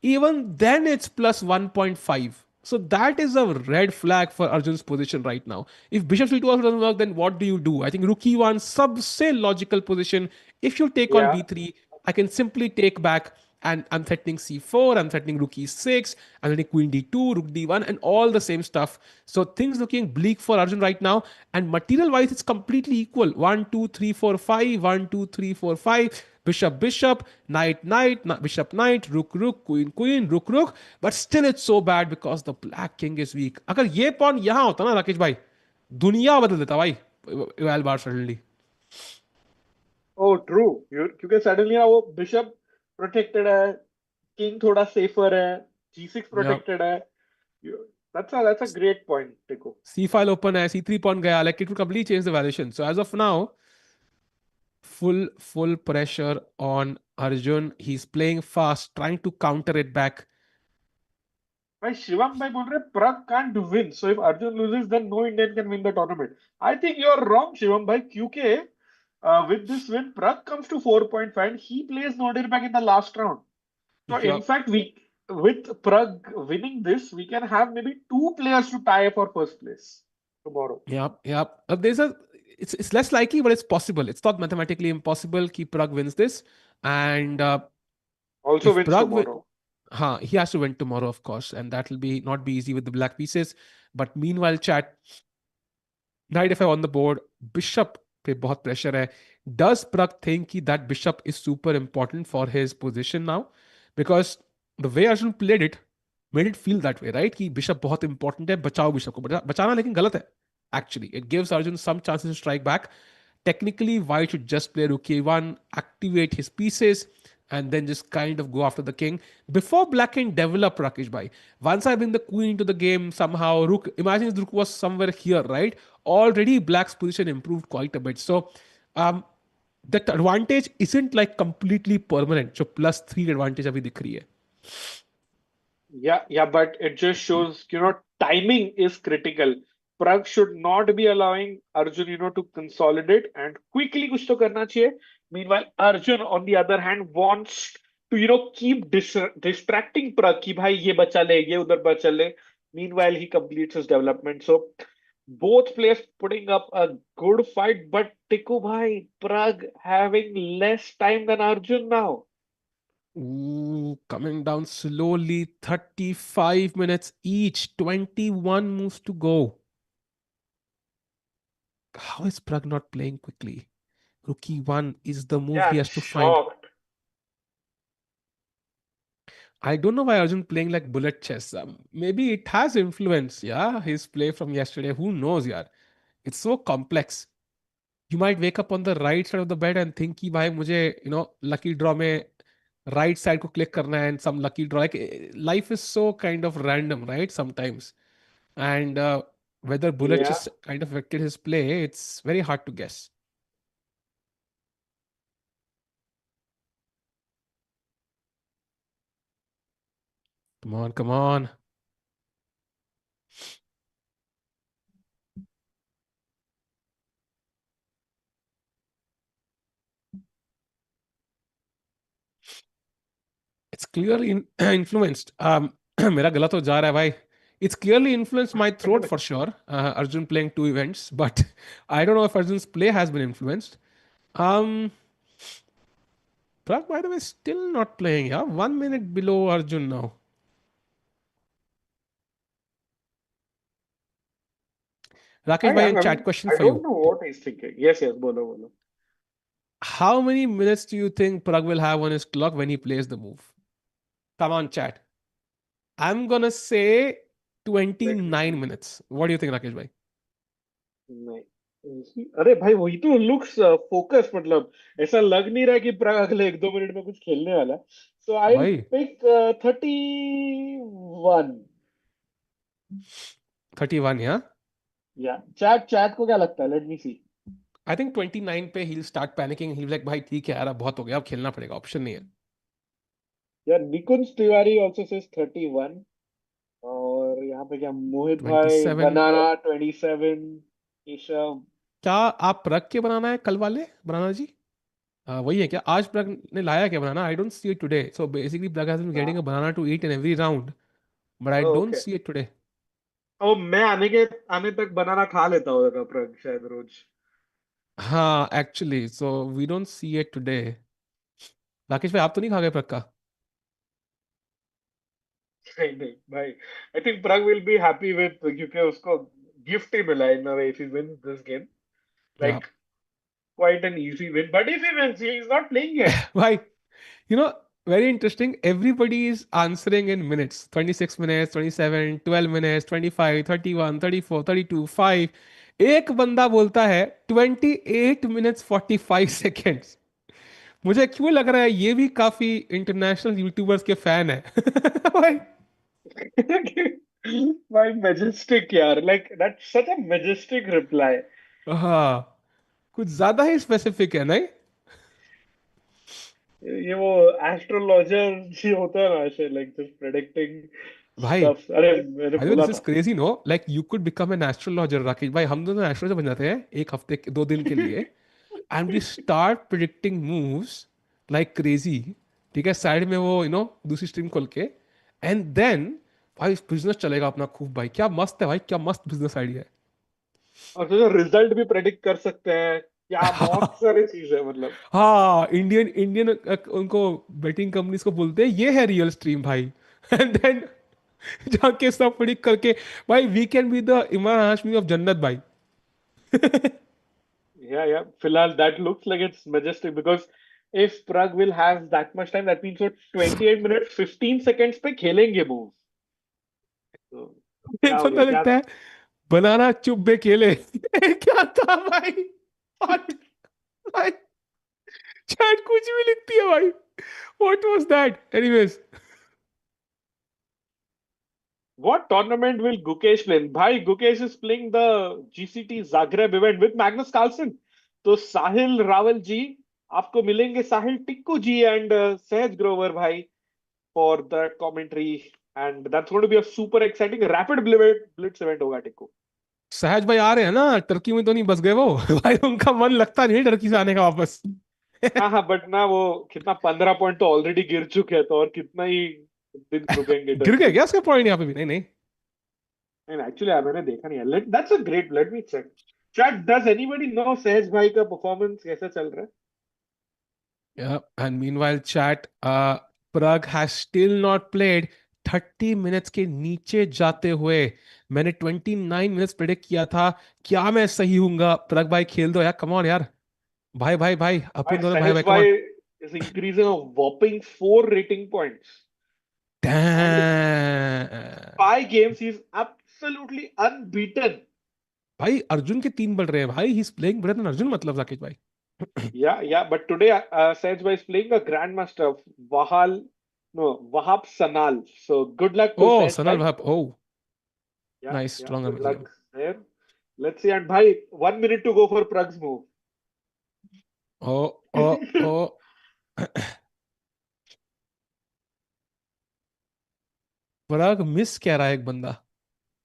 even then it's plus 1.5. So that is a red flag for Arjun's position right now. If bishop c2 also doesn't work, then what do you do? I think rook e1 सबसे logical position. If you take on Yeah. b3, I can simply take back And I'm threatening c4, I'm threatening rook e6, I'm threatening queen d2, rook d1, and all the same stuff. So things looking bleak for Arjun right now. And material wise, it's completely equal. 1, 2, 3, 4, 5, 1, 2, 3, 4, 5. Bishop, bishop, knight, knight, bishop, knight, rook, rook, queen, queen, rook, rook. But still, it's so bad because the black king is weak. अगर ये pawn यहाँ होता ना राकेश भाई, दुनिया बदल देता भाई. Well, bar suddenly. ओ ट्रू, क्योंकि सडनली ना वो बिशप प्रोटेक्टेड है, किंग थोड़ा सेफर है, G6 Yeah. प्रोटेक्टेड है. That's a great point, Tiku. C file open है, C3 pawn गया. Like it would completely change the valuation. So as of now, full pressure on Arjun. He's playing fast, trying to counter it back. भाई शिवम भाई बोल रहे प्रग can't win, so if Arjun loses then no Indian can win the tournament. I think you're wrong Shivam भाई, क्योंकि with this win Pragg comes to 4.5 and he plays Nordirback in the last round. So in Yup, fact we, with Pragg winning this, we can have maybe two players to tie for first place tomorrow. yup. There's a it's less likely, but it's possible. It's not mathematically impossible. Ki Pragg wins this, and Also if wins Pragg tomorrow. he has to win tomorrow, of course, and that will be not be easy with the black pieces. But meanwhile, chat, knight f5 on the board, bishop पे बहुत pressure है. Does Pragg think that bishop is super important for his position now? Because the way Arjun played it made it feel that way, right? कि bishop बहुत important है, बचाओ bishop को. बचाना लेकिन गलत है. Actually, it gives Arjun some chances to strike back. Technically, White should just play rook a1, activate his pieces, and then just kind of go after the king before black can develop Rakesh Bhai. Once I bring the queen into the game, somehow rook, imagine if the rook was somewhere here, right? Already black's position improved quite a bit. So um, that advantage isn't like completely permanent. So +3 advantage अभी दिख रही है. Yeah, but it just shows, timing is critical. Pragg should not be allowing Arjun, to consolidate and quickly kuch to karna chahiye. Meanwhile, Arjun, on the other hand, wants to, keep distracting Pragg ki bhai ye bacha le, ye udhar bacha le. Meanwhile, he completes his development. So both players putting up a good fight, but Tiku bhai, Pragg having less time than Arjun now. Ooh, coming down slowly, 35 minutes each, 21 moves to go. How is Pragg not playing quickly? Rook e1 is the move Yeah, he I'm has to find. shocked. I don't know why Arjun playing like bullet chess. Maybe it has influence, yeah, his play from yesterday. Who knows, yeah? It's so complex. You might wake up on the right side of the bed and think कि भाई मुझे lucky draw में right side को click करना है and some lucky draw. Like life is so kind of random, right? Sometimes. And whether bullet Yeah. chess kind of affected his play, it's very hard to guess. Come on, come on. It's clearly influenced. मेरा गलत हो जा रहा है भाई. It's clearly influenced my throat for sure. Arjun playing two events, but I don't know if Arjun's play has been influenced. Um, Pragg, by the way, still not playing. Yeah, 1 minute below Arjun now. Rakesh bhai, and chat question I for you. don't know what he's thinking. Yes, bolo, bolo. How many minutes do you think Pragg will have on his clock when he plays the move? Come on, chat. I'm gonna say Let me 29 see. minutes. What do you think, Rakesh bhai? नहीं. अरे भाई वही तो looks focus, मतलब ऐसा लग नहीं रहा है कि प्राग अगले 1-2 मिनट में कुछ खेलने वाला है. So I will Why? Pick 31. 31, yeah? Yeah chat chat को क्या लगता है? Let me see. I think 29 पे he'll start panicking. He'll be like, भाई ठीक है यार, अब बहुत हो गया, अब खेलना पड़ेगा, ऑप्शन नहीं है. या निकुंज तिवारी आल्सो सेज 31. और यहाँ पे क्या मोहित भाई 27. बनाना 27. केशव. क्या आप प्रग के बनाना है कल वाले बनाना जी? वही है क्या? आज प्रग ने लाया क्या banana? I don't see it today. So basically Pragg has been getting a banana to eat in every round, but I don't okay. See it today. Oh, मैं आने तक बनाना खा लेता होगा प्रग शायद रोज. हाँ, actually so we don't see it today. Rakesh भाई, आप तो नहीं खा गए प्रग का? नहीं नहीं भाई, I think Pragg will be happy with, क्योंकि उसको गिफ्ट ही मिला in a way if he wins this game, yeah like quite an easy win. But if he wins, he is not playing yet. भाई, you know, very interesting. Everybody is answering in minutes: 26 minutes, 27, 12 minutes, 25, 31, 34, 32, 5. एक बंदा बोलता है 28 minutes 45 seconds. मुझे क्यों लग रहा है ये भी काफी इंटरनेशनल यूट्यूबर्स के फैन है। भाई। Why majestic, yaar? Like that's such a majestic reply. हाँ, कुछ ज्यादा ही स्पेसिफिक है नहीं? ये वो एस्ट्रोलॉजर जी होता है ना, ऐसे लाइक जस्ट प्रेडिक्टिंग भाई, स्टफ। अरे मैंने बाय द वे, बोला दिस इज था। Crazy no, like you could become an astrologer Rakesh भाई। हम दोनों एस्ट्रोलॉजर बन जाते हैं एक हफ्ते 2 दिन के लिए, and we start predicting moves like crazy. ठीक है, साइड में वो दूसरी स्ट्रीम खोल के, एंड देन भाई बिजनेस चलेगा अपना खूब। भाई क्या मस्त है भाई, क्या मस्त बिजनेस आइडिया और तो रिजल्ट भी प्रेडिक्ट कर सकते हैं, क्या है। बहुत सारी चीजें मतलब। हाँ, इंडियन इंडियन उनको बेटिंग कंपनीज को बोलते हैं ये है रियल स्ट्रीम भाई। एंड देन जाके सब प्रिडिक्ट करके, भाई we can be the Imran Hashmi of Jannat भाई। Yeah. फिलहाल that looks like it's majestic because if Prag will have that much time, that means वो 28 minutes 15 seconds पे खेलेंगे मूव। तो क्या एक हो गया बंदा क्या? लिखता है बनाना चुब्बे केले। क्या था भाई? What? भाई, चैट कुछ भी लिखती है भाई। What was that? Anyways, What tournament will Gukesh play in? भाई Gukesh is playing the GCT Zagreb event with Magnus Carlsen. तो साहिल रावल जी आपको मिलेंगे, साहिल टिक्कू जी एंड सहज ग्रोवर भाई, for that commentary, and that's going to be a super exciting rapid blitz event होगा टिक्कू। सहज भाई आ रहे हैं ना, टर्की में तो नहीं बस गए वो? भाई उनका मन लगता नहीं टर्की से आने का वापस। हाँ हाँ, बट ना वो कितना 15 पॉइंट तो ऑलरेडी गिर चुके हैं, तो और कितना ही दिन रुकेंगे गिर गए टर्की में। क्या उसके पॉइंट यहाँ पे भी? नहीं नहीं। नहीं एक्चुअली मैंने देखा नहीं है। That's a great, let me check. Chat, does anybody know Sahaj भाई का परफॉर्मेंस कैसा चल रहा है? Yeah, and meanwhile, chat, Pragg has still not played 30 minutes के नीचे जाते हुए। मैंने 29 मिनट्स प्रेडिक्ट किया था। क्या मैं सही हूँगा? प्रग भाई खेल दो यार, कम ऑन यार। भाई भाई भाई, भाई अपन दोनों भाई सहज भाई, कम ऑन। भाई is increasing a whopping 4 rating points, and five games he's absolutely unbeaten. भाई अर्जुन के 3 बढ़ रहे हैं भाई, he is playing better than Arjun, मतलब राकेश भाई। Yeah, but today Sej is playing a grandmaster of Wahab Sanal. So good luck to oh Sej Sanal bhai. भाई, oh nice, Yeah, strong good Arjun. luck there. Let's see. And bhai, 1 minute to go for Prag's move. Oh oh oh. Pragg miss कह रहा है एक बंदा।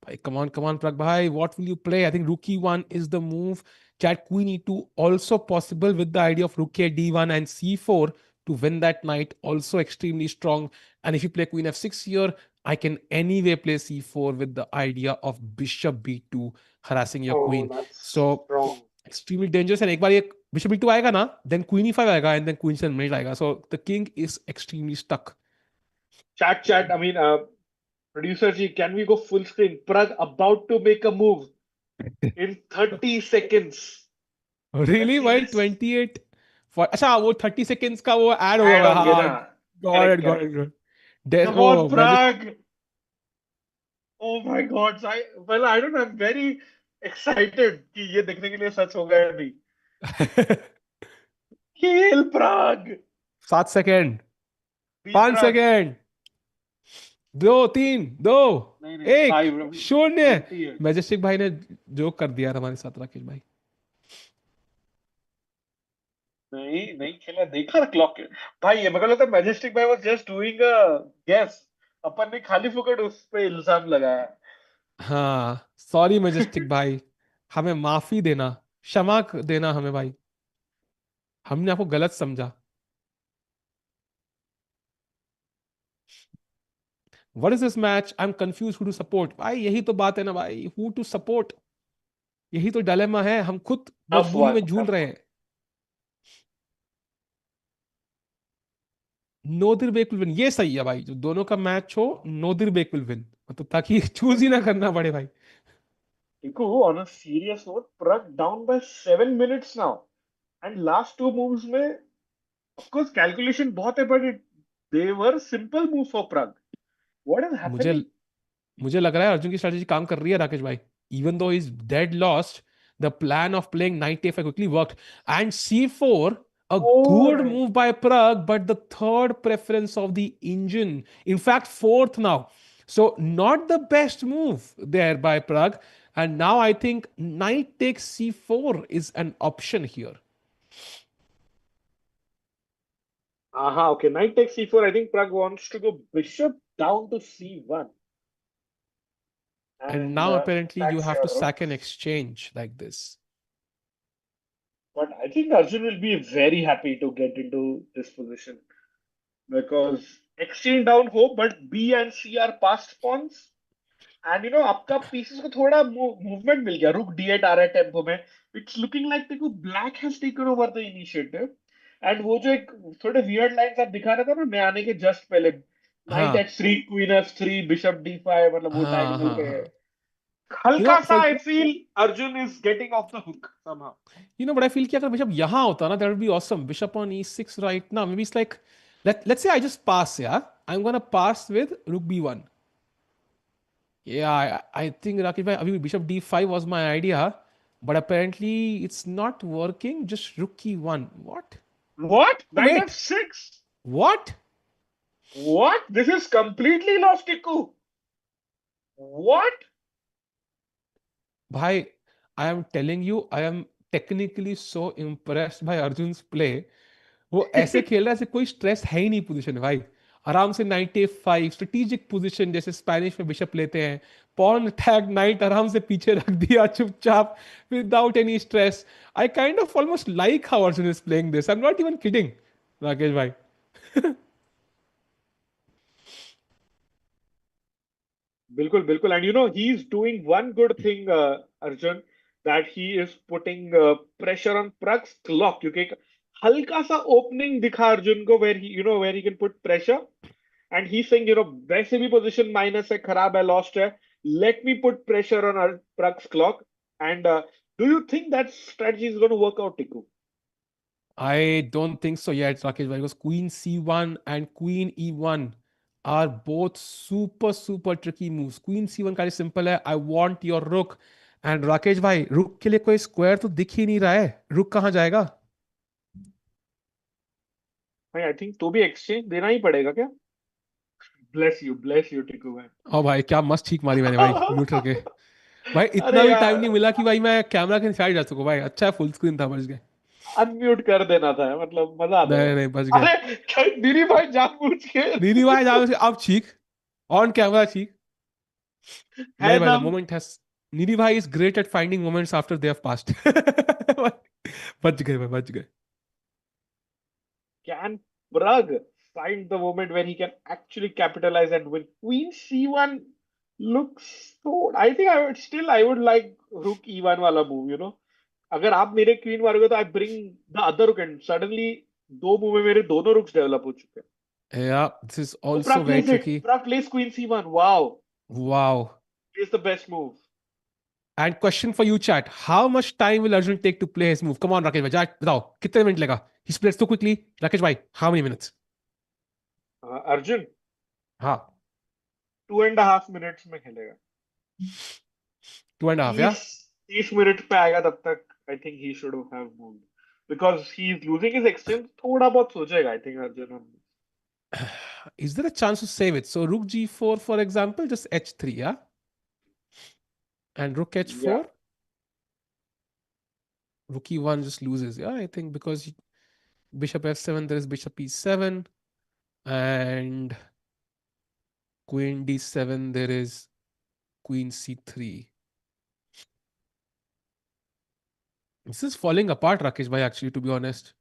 भाई come on, Prag bhai, what will you play? I think rookie one is the move. Chat queen e2 also possible with the idea of rook at d1 and c4 to win that knight, also extremely strong. And if you play queen f6 here, I can anyway play c4 with the idea of bishop b2 harassing your Oh, queen. that's So strong. extremely dangerous. And एक बार ये bishop b2 आएगा ना, then queen e5 आएगा, and then queen c7 आएगा. So the king is extremely stuck. Chat. I mean, producer ji, can we go full screen? Prag about to make a move in 30 seconds. Let's really see भाई this. 28 फॉर, अच्छा वो 30 seconds का वो ad Add होगा, on, हाँ। na. Got Correct, it, got correct. It. Come on, oh magic. Prag. Oh my God. I don't know. I'm very excited कि ये देखने के लिए सच होगा या नहीं। 7 Prague second, beat 5 Prague। Second, 2 3 2 नहीं नहीं, 1 5 अभी, 0। 28। मैजेस्टिक भाई ने जो कर दिया यार हमारे साथ, राकेश भाई। नहीं नहीं खेला, देखा ना क्लॉक। भाई ये मेरे को लगता है मैजेस्टिक भाई was just doing a guess, अपन ने खाली फुकट उस पे इल्जाम लगाया। हाँ सॉरी मैजेस्टिक भाई, हमें माफी देना, क्षमा देना हमें भाई, हमने आपको गलत समझा। What is this match? I am confuse who to support. भाई यही तो बात है ना भाई, हु टू सपोर्ट। यही तो डायलेमा है, हम खुद टफ मजबूरी वन, में झूल टफ रहे वन। हैं। नोदिर बेक विल विन, ये सही है भाई, जो दोनों का मैच हो, नोदिर बेक विल विन, मतलब ताकि चूज ही ना करना पड़े भाई। देखो, on a serious note, Pragg down by 7 minutes now, and last two moves में, of course, calculation बहुत है, but they were simple moves for Pragg. What is मुझे happening? मुझे लग रहा है अर्जुन की स्ट्रेटेजी काम कर रही है राकेश भाई। Even though is dead lost, the plan of playing knight ए5 quickly worked, and c4, a Oh, good right. move by Pragg, but the third preference of the engine, in fact fourth now, so not the best move there by Pragg. And now I think knight takes c4 is an option here. Okay. Knight takes c4. I think Pragg wants to go bishop down to c1 And and now apparently you attacks have to your sack an rooks. exchange like this. But I think Arjun will be very happy to get into this position because exchange down hope, but B and C are passed pawns. And आपका pieces को थोड़ा movement मिल गया, रुक D8 आ रहा है tempo में. It's looking like देखो black has taken over the initiative. And वो जो एक थोड़े वियर्ड लाइंस आप दिखा रहे थे ना मैं आने के जस्ट पहले, नाइट हाँ H3 queen F3 bishop D5, मतलब वो हाँ डायगोनल हाँ पे है. हाँ। you हल्का know सा for I feel Arjun is getting off the hook somehow. but I feel कि अगर बिशप यहाँ होता ना, that would be awesome. Bishop on e6 right now. Maybe it's like, let's say I just pass, yeah. I'm gonna pass with rook b1. Yeah, I think Rakesh bhai, abhi bishop d5 was my idea, but apparently it's not working. Just rook e1. What? What? Oh, Knight wait. F6? What? What? This is completely lost, Tiku. What? Bhai, I am telling you, I am technically so impressed by Arjun's play. वो ऐसे खेल रहा है जैसे कोई stress है ही नहीं position में भाई। आराम से 95 स्ट्रेटेजिक पोजीशन, जैसे स्पेनिश में बिशप लेते हैं, पॉन अटैक नाइट आराम से पीछे रख दिया चुपचाप, without any stress. I kind of almost like how Arjun is playing this, I am not even kidding Rakesh भाई। Bilkul, Bilkul. And he's doing one good thing, Arjun, that he is putting pressure on Pragg's clock. क्योंकि एक हल्का सा opening दिखा अर्जुन को where he can put pressure. And he's saying, वैसे भी position minus है, खराब है, lost है. Let me put pressure on Pragg's clock. And do you think that strategy is going to work out, Tiku? I don't think so yet, Rakesh bhai, because Queen C1 and Queen E1 are both super, super tricky moves. Queen C1 kind of simple है, I want your rook. And Rakesh भाई, रुक के लिए कोई square तो दिख ही नहीं रहा है, रुक कहाँ जाएगा? भाई आई थिंक तो भी exchange देना ही पड़ेगा क्या? Bless you, Tiku man. ओ भाई, क्या मस्त ठीक मारी मैंने भाई, म्यूट करके। भाई इतना अरे भी टाइम यार, नहीं मिला कि भाई मैं कैमरा के साइड जा सकूं भाई, अच्छा है फुल स्क्रीन था, बच गए। अनम्यूट कर देना था, मतलब मजा आ नहीं जाएगा. नहीं, बच गए। अरे दीदी भाई जानबूझ के दीदी भाई जाओ, अब चीख, ऑन कैमरा चीख। है नहीं भाई, द दम. मोमेंट हैज, निधि भाई is great at finding moments after they have passed. बच गए भाई, बच गए। Can Pragg find the moment where he can actually capitalize and win? Queen C1 looks so. I would like Rook E1 वाला move. अगर आप मेरे queen मारोगे तो आई ब्रिंग द अदर रुक एंड सडनली दो मूव में मेरे दोनों रुक्स डेवलप हो चुके हैं. Yeah, this is Oh, also Pragg very plays it. tricky. Pragg plays Queen C1. Wow. Wow. Is the best move. And question for you, chat. How much time will Arjun take to play his move? Come on, Rakesh bhai. बताओ, कितने minute लेगा? He plays so quickly. Rakesh bhai, how many minutes? Arjun हाँ, 2.5 minutes में खेलेगा. 2.5, yeah? 30 minute पे आएगा तब तक. I think he should have moved because he is losing his exchange. थोड़ा बहुत सोचेगा आई think Arjun. Is there a chance to save it? So rook g4, for example, just h3, yeah? And rook या h4, rook e1 just loses, yeah? I think because bishop f7, there is bishop e7, and queen d7, there is queen c3. This is falling apart, Rakesh bhai, actually, to be honest.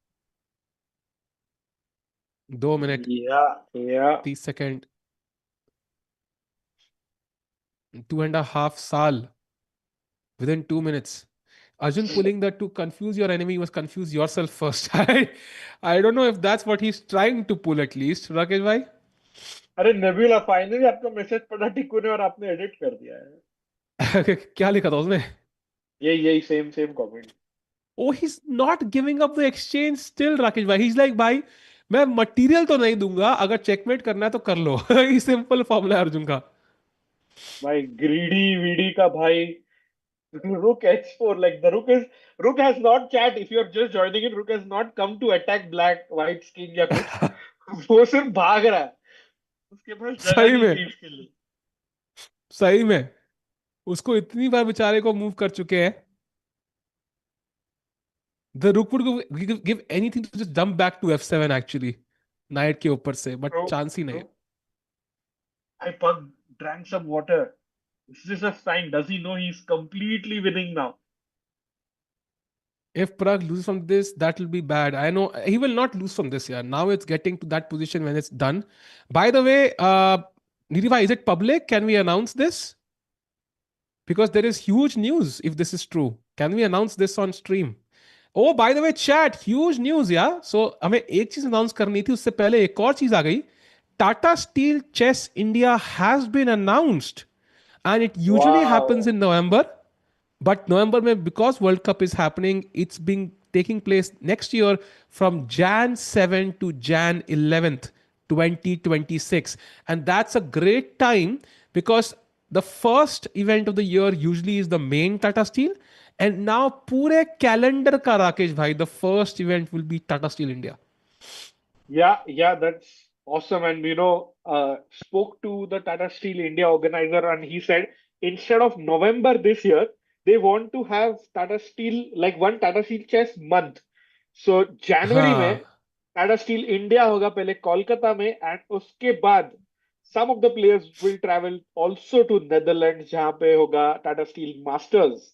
2 minute, या या 30 second, 2.5 साल within 2 minutes. Arjun pulling that to confuse your enemy was confuse yourself first. I don't know if that's what he's trying to pull at least. Rakesh bhai? अरे nebula, finally आपका message पढ़ा टिकू ने और आपने edit कर दिया है। क्या लिखा था उसमें? यही यही same same comment. Oh, he's not giving up the exchange still, Rakesh bhai. He's like, भाई मैं मटेरियल तो नहीं दूंगा, अगर चेकमेट करना है तो कर लो। ये सिंपल फॉर्मूला है अर्जुन का। भाई ग्रीडी वीडी का भाई। Rook h4, like the rook has not chat. If you're just joining in, rook has not come to attack black white king या कुछ। वो सिर्फ भाग रहा है, उसके पास जगह सही नहीं में, थी इसके लिए। सही में उसको इतनी बार बेचारे को मूव कर चुके हैं। The rook would give anything to just jump back to F7 actually, knight के ऊपर से, बट Bro, चांस ही नहीं है। bro, I Pug drank some water. This is a sign. Does he know he's completely winning now? If Pragg loses from this, that will be bad. I know he will not lose from this. Yeah, now it's getting to that position when it's done. By the way, Niriva, is it public? Can we announce this? Because there is huge news if this is true. Can we announce this on stream? Oh, by the way, chat, huge news, yeah. So हमें एक चीज announce करनी थी, उससे पहले एक और चीज आ गई। Tata Steel Chess India has been announced, and it usually happens Wow. in November. But November, mein, because World Cup is happening, it's been taking place next year from Jan 7 to Jan 11th, 2026. And that's a great time because the first event of the year usually is the main Tata Steel. And now, pure calendar ka Rakesh bhai, the first event will be Tata Steel India. Yeah, that's awesome. And spoke to the Tata Steel India organizer, and he said instead of November this year, they want to have Tata Steel like one Tata Steel chess month. So January में हाँ, Tata steel India होगा पहले कोलकाता में, and उसके बाद some of the players will travel also to Netherlands जहाँ पे होगा Tata steel masters.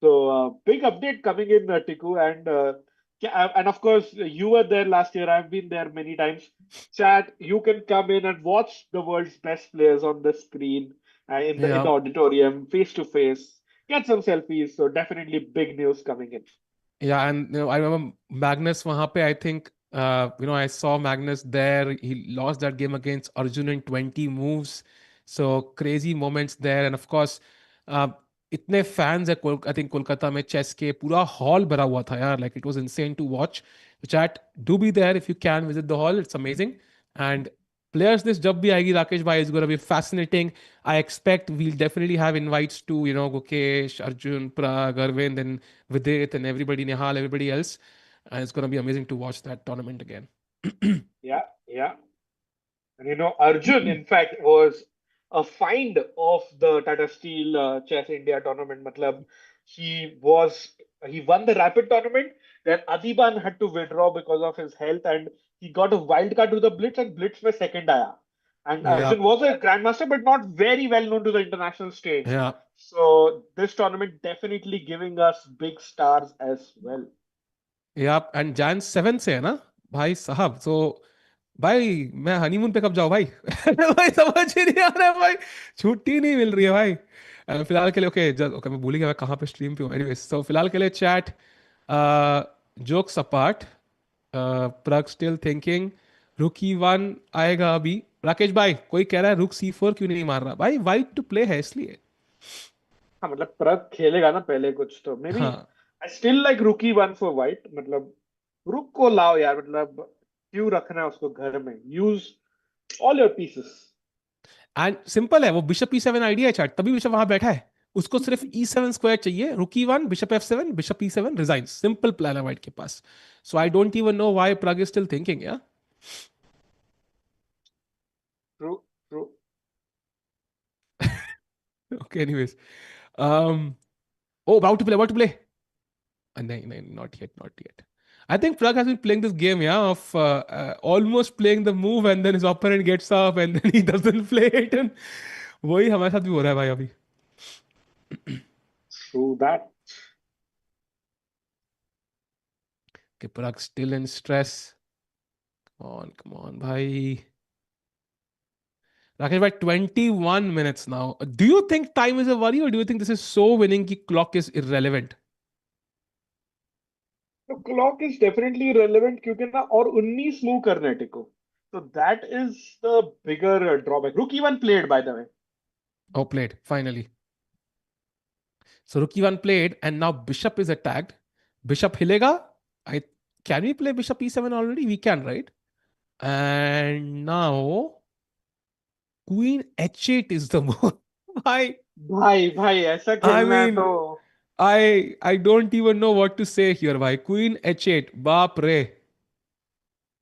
So big update coming in, Tiku, and of course you were there last year. I've been there many times. Chat, you can come in and watch the world's best players on the screen, in the yeah. auditorium, face to face. Get some selfies. So definitely big news coming in. Yeah, and I remember Magnus wahan pe, I think I saw Magnus there. He lost that game against Arjun in 20 moves. So crazy moments there. And of course, uh, इतने fans है I think Kolkata में chess के पूरा hall भरा हुआ था यार. Like it was insane to watch. Chat, do be there if you can visit the hall. It's amazing. And players this जब भी आएगी राकेश भाई, is going to be fascinating. I expect we'll definitely have invites to Gukesh, Arjun, Pragg, Arvind, and Vidit, and everybody, Nihal, everybody else. And it's going to be amazing to watch that tournament again. Yeah. And Arjun, in fact, was a find of the Tata Steel Chess India tournament. Matlab, he was he won the rapid tournament. Then Adiban had to withdraw because of his health, and he got a wild card to the Blitz, and Blitz में second आया. And Yeah, Arjun was a grandmaster, but not very well known to the international stage. yeah, So this tournament definitely giving us big stars as well. yeah. And Jan 7 से है ना भाई साहब, so भाई मैं honeymoon पे कब जाऊँ भाई? भाई समझ ही नहीं आ रहा है भाई, छुट्टी नहीं मिल रही है भाई। फिलहाल के लिए ओके मैं भूल ही गया मैं कहाँ पे स्ट्रीम पे हूँ। एनीवेज, सो फिलहाल के लिए chat, jokes apart, Pragg still thinking rook e one आएगा अभी। राकेश भाई, कोई कह रहा है रुक C4 क्यों नहीं मार रहा? भाई वाइट टू प्ले है इसलिए। हाँ मतलब प्रग खेलेगा ना पहले कुछ तो मे बी। हाँ, आई स्टिल लाइक रुकी वन फॉर वाइट, मतलब रुक को लाओ यार, मतलब क्यों रखना है उसको घर में, use all your pieces. And simple है, वो बिशप E7 आइडिया है चैट, तभी बिशप वहां बैठा है। उसको सिर्फ E7 स्क्वायर चाहिए, rook e one, bishop F7, bishop E7 resign, simple plan है वाइट के पास। So I don't even know why Pragg is still thinking, yeah true true. Okay anyways, um oh, about to play. No, no, not yet, not yet. I think Pragg has been playing this game, yeah, of almost playing the move and then his opponent gets up and then he doesn't play it. And वही हमारे साथ भी हो रहा है भाई अभी। True that. कि Pragg still in stress. Come on, भाई। Rakesh, by 21 minutes now. Do you think time is a worry or do you think this is so winning कि clock is irrelevant? तो क्लॉक इज डेफिनेटली रेलेवेंट क्योंकि ना और 19 move करने हैं टिको, तो that is the bigger drawback. Rook even played by the way. Oh, played finally. So rook e1 played, and now bishop is attacked. Bishop hilega. I Can we play bishop e7 already? We can, right? And now queen h8 is the move. I भाई भाई ऐसा I खेलना है तो. mean, I don't even know what to say here. Bhai, queen h8, बाप रे.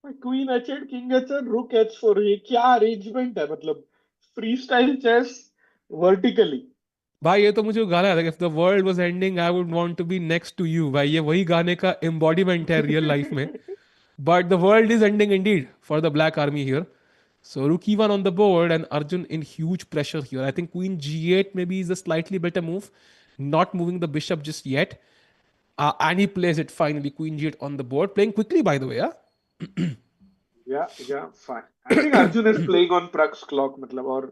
Queen एच8 king एच8 रुक एच4, ये क्या अरेंजमेंट है मतलब. Freestyle chess vertically. भाई ये तो मुझे गाना याद है, if the world was ending I would want to be next to you. भाई ये वही गाने का एम्बॉडीमेंट है रियल लाइफ में. But the world is ending indeed for the black army here. So rook e1 on the board and Arjun in huge pressure here. I think queen g8 maybe is a slightly better move. Not moving the bishop just yet. And he plays it finally. Queen g8 on the board. Playing quickly, by the way. Yeah fine. I think Arjun is playing on Pragg's clock मतलब. और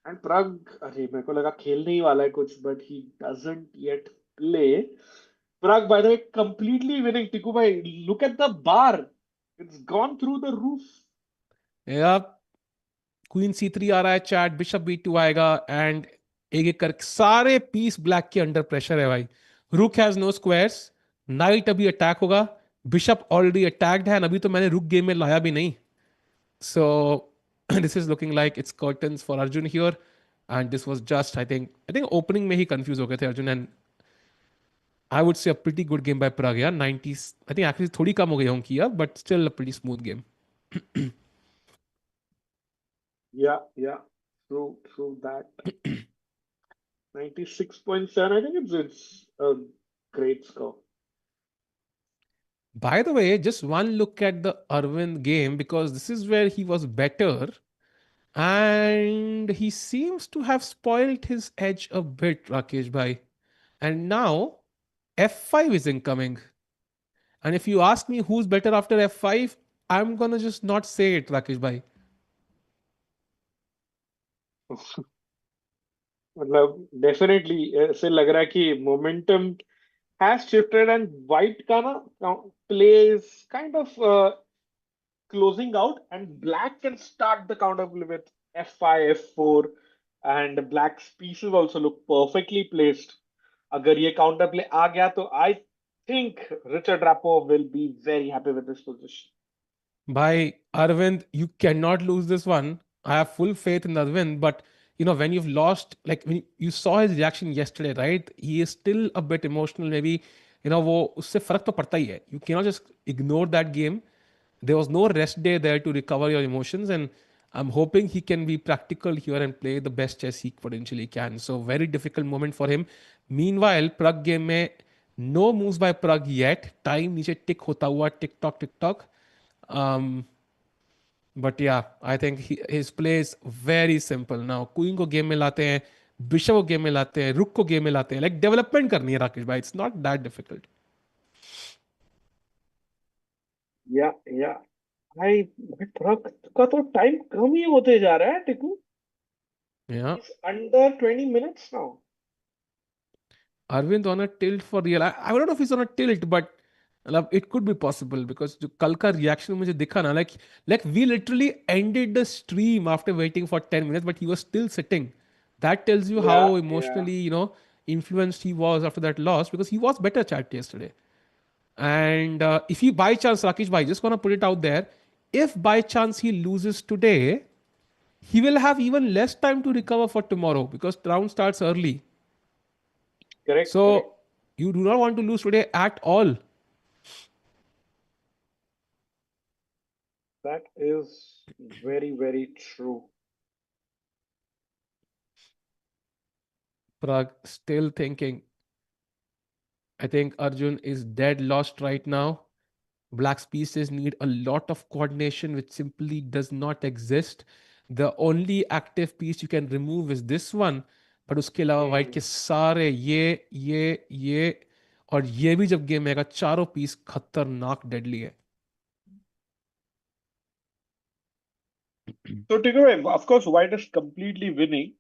and प्रग, अरे मेरे को लगा खेलने ही वाला है कुछ, but he doesn't yet play. Pragg by the way completely winning. Tiku भाई look at the bar, it's gone through the roof. Yeah. Queen c3 आ रहा है चैट. बिशप b2 आएगा. एंड एक एक कर सारे पीस ब्लैक के अंडर प्रेशर है भाई. रुक हैज नो स्क्वायर्स. नाइट अभी अटैक होगा. बिशप ऑलरेडी अटैक्ड है and अभी तो मैंने रुक गेम में लाया भी नहीं. So this is looking like it's curtains for Arjun here. And this was just, I think opening में ही confuse हो गए थे Arjun. And I would say a pretty good game by Pragg. Yeah, 90s. I think actually थोड़ी कम हो गई होंगी अब, but still a pretty smooth game. या through that. 96.7, I think it's a great score. By the way, just one look at the Arvind game because this is where he was better. And he seems to have spoiled his edge a bit, Rakesh Bhai. And now f5 is incoming. And if you ask me who's better after f5, I'm gonna just not say it, Rakesh Bhai. मतलब definitely ऐसे लग रहा है कि momentum has shifted and white का ना play is kind of closing out, and black can start the counter play with f5 f4, and black's pieces also look perfectly placed. अगर ये counter play आ गया तो I think Richard Rappo will be very happy with this position. By Arvind, you cannot lose this one. I have full faith in Arvind, but when you've lost, like when you saw his reaction yesterday, right? He is still a bit emotional. Maybe वो उससे फर्क तो पड़ता ही है. You cannot just ignore that game. There was no rest day there to recover your emotions, and I'm hoping he can be practical here and play the best chess he potentially can. So very difficult moment for him. Meanwhile, Pragg game में no moves by Pragg yet. Time नीचे tick होता हुआ tick tock. Um, but yeah, I think his play is very simple now. Queen को game में लाते हैं, bishop को game में लाते हैं, रुक को गेम में लाते हैं. लाइक डेवलपमेंट करनी है राकेश भाई. It's not that difficult. या भाई. ट्रक का तो टाइम कम ही होते जा रहा है टिकू. या He's under 20 minutes now. Arvind on a tilt for real. I don't know if he's on a tilt, but मतलब it could be possible because जो कल का रिएक्शन मुझे दिखा ना, like we literally ended the stream after waiting for 10 minutes, but he was still sitting. That tells you how Yeah. emotionally influenced he was after that loss, because he was better chat yesterday. And if he by chance, Rakesh bhai, just gonna put it out there, if by chance he loses today, he will have even less time to recover for tomorrow because round starts early. Correct, correct. So you do not want to lose today at all. That is very, very true. Pragg still thinking. I think Arjun is dead lost right now. Black's pieces need a lot of coordination, which simply does not exist. The only active piece you can remove is this one. But उसके अलावा white Hmm. के सारे ये और ये भी जब game आएगा, चारों पीस खतरनाक डेडली है. So, takeaway, of course, White is completely winning.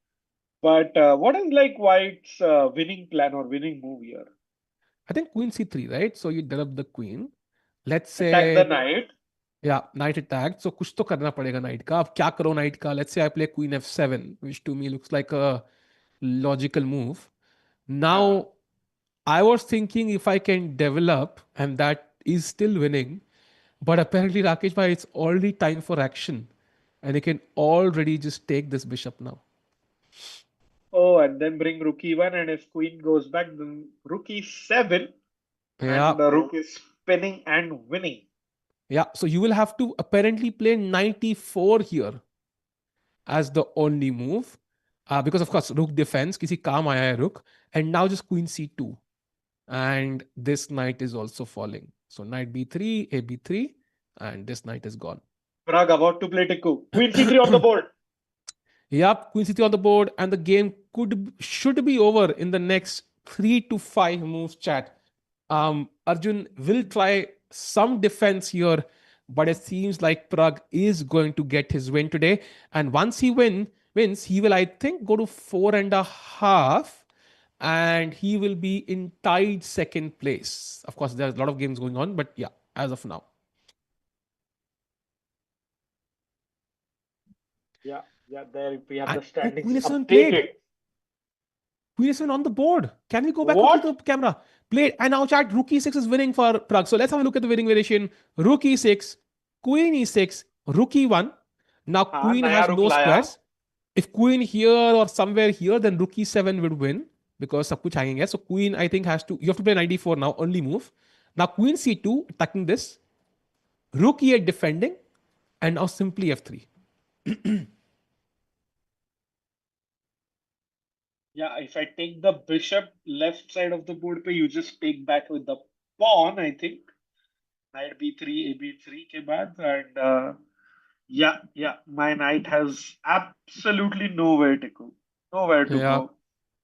But what is like White's winning plan or winning move here? I think queen c3, right? So you develop the queen. Let's Attack the say, knight. yeah, knight attacked. So कुछ तो करना पड़ेगा knight का. अब क्या करो knight का? Let's say I play queen f7, which to me looks like a logical move. हाँ. Now, I was thinking if I can develop, and that is still winning, but apparently Rakesh bhai, it's already time for action, and you can already just take this bishop now. Oh, and then bring rook e1, and if queen goes back, then rook e7, Yeah, and the rook is spinning and winning. yeah. So you will have to apparently play 94 here as the only move, because of course rook defense, किसी काम आया है rook, and now just queen c2, and this knight is also falling. So knight b3, a b3, and this knight is gone. Pragg about to play Tikku. Queen c3 on the board. Yep, queen c3 on the board, and the game should be over in the next 3 to 5 moves. Chat. Arjun will try some defense here, but it seems like Pragg is going to get his win today. And once he wins, he will, I think, go to 4.5, and he will be in tied second place. Of course, there's a lot of games going on, but yeah, as of now. Yeah, yeah, there we have And the oh, standings Queen f7 played. updated. Queen is on the board. Can we go back quickly to What? the camera? Played. And now chat, rook e6 is winning for Pragg. So let's have a look at the winning variation. Rook e6, queen e6, rook e1. Now हाँ, queen नया has रुक no लाया. squares. If queen here or somewhere here, then rook e7 would win because सब कुछ hanging है. So queen, I think, has to, you have to play knight e4 now, only move. Now queen c2, attacking this. Rook e8 defending. And now simply f3. Yeah, if I take the bishop left side of the board, पे you just take back with the pawn, I think. Knight b3, a b3 के बाद, and yeah, yeah, my knight has absolutely nowhere to go, nowhere to Yeah. go,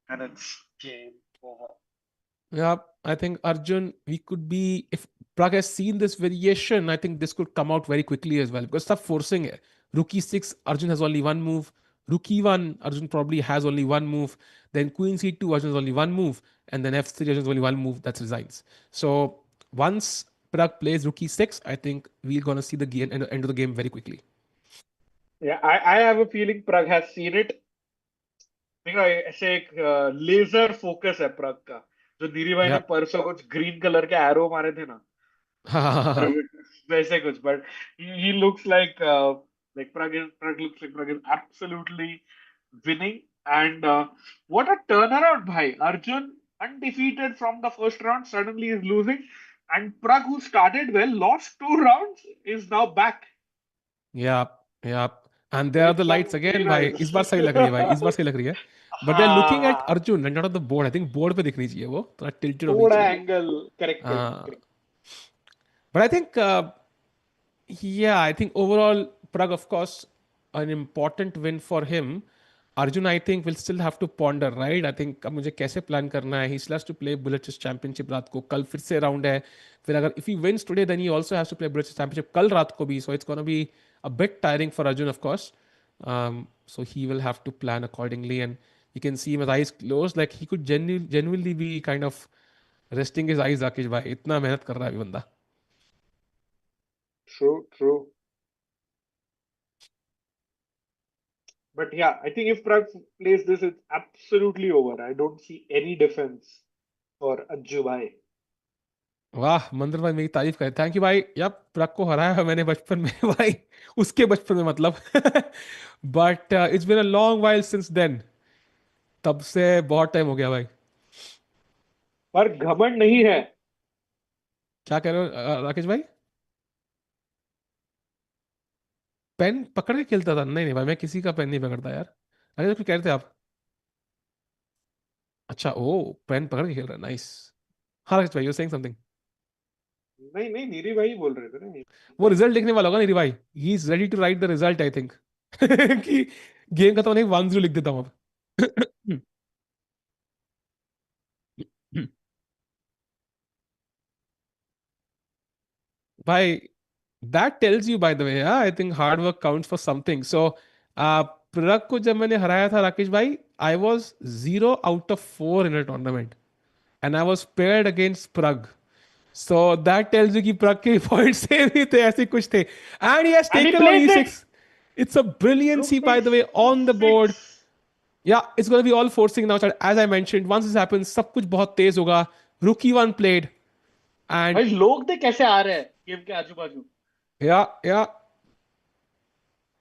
and it's game over. Yeah, I think Arjun, we could be, if Pragg has seen this variation, I think this could come out very quickly as well because stop forcing it. Rook e6, Arjun has only one move. Rook e1, Arjun probably has only one move. Then queen c2, Arjun has only one move. And then f3, Arjun has only one move. That's resigns. So once Pragg plays rook e6, I think we're going to see the game, end of the game very quickly. Yeah, I have a feeling Pragg has seen it. ऐसे एक laser focus है प्रग का, जो नीरी भाई ने Yeah. परसों कुछ green colour के एरो मारे थे ना, वैसे कुछ. But he looks like Pragg looks like Pragg is absolutely winning. And what a turnaround, bhai. Arjun undefeated from the first round suddenly is losing, and Pragg, who started well, lost 2 rounds, is now back. Yeah, yeah. And there are With the some lights very again, भाई. nice. इस बार सही लग रही है भाई. इस बार सही लग रही है. But they're looking at हाँ, Arjun and not at the board. I think board पे दिखनी चाहिए वो. थोड़ा tilted होनी थोड़ा चाहिए. Angle. Correct, correct, Uh, correct. but I think, yeah, I think overall, Pragg, of course, an important win for him. Arjun, I think, will still have to ponder, right? I think अब मुझे कैसे plan करना है. He still has to play Bullet Chess Championship रात को. कल फिर से राउंड है. फिर अगर if he wins today, then he also has to play Bullet Chess Championship कल रात को भी. So it's gonna be a bit tiring for Arjun, of course. So he will have to plan accordingly, and you can see him with eyes closed, like he could genuinely be kind of resting his eyes. Rakesh भाई इतना मेहनत कर रहा है अभी बंदा. True, true. But yeah, I think if Pragg plays this, it's absolutely over. I don't see any defense for Anju bhai. वाह मंदर भाई मेरी तारीफ करे. थैंक यू भाई. यप, प्रग को हराया है मैंने बचपन में भाई. उसके बचपन में मतलब. But it's been a long while since then. तब से बहुत टाइम हो गया भाई. पर घमंड नहीं है. क्या कह रहे हो राकेश भाई? पेन पकड़ के खेलता था? नहीं नहीं भाई, मैं किसी का पेन नहीं पकड़ता यार. अरे कुछ कह रहे थे आप? अच्छा, ओ पेन पकड़ के खेल रहा है. नाइस. हाँ राकेश भाई, यू सेइंग समथिंग. नहीं, नहीं, नीरी भाई बोल रहे थे ना, नीरी वो भाई. रिजल्ट देखने वाला होगा नहीं भाई. He is ready to write the result I think. कि गेम खत्म होने 1-0 लिख देता हूँ अब. भाई, that tells you, by the way, yeah, I think hard work counts for something. So प्रग को जब मैंने हराया था राकेश भाई, I was 0 out of 4 in a tournament. and I was paired against Pragg. So that tells you कि Pragg के points से भी थे ऐसे कुछ थे. And he has And he taken on plays it. e6. It's a brilliancy, Rook by the takes way, on the board. e6. Yeah, it's going to be all forcing now. As I mentioned, once this happens, सब कुछ बहुत तेज होगा. Rookie one played, and भाई लोग देख कैसे आ रहे हैं गेम के आजू बाजू. yeah, yeah.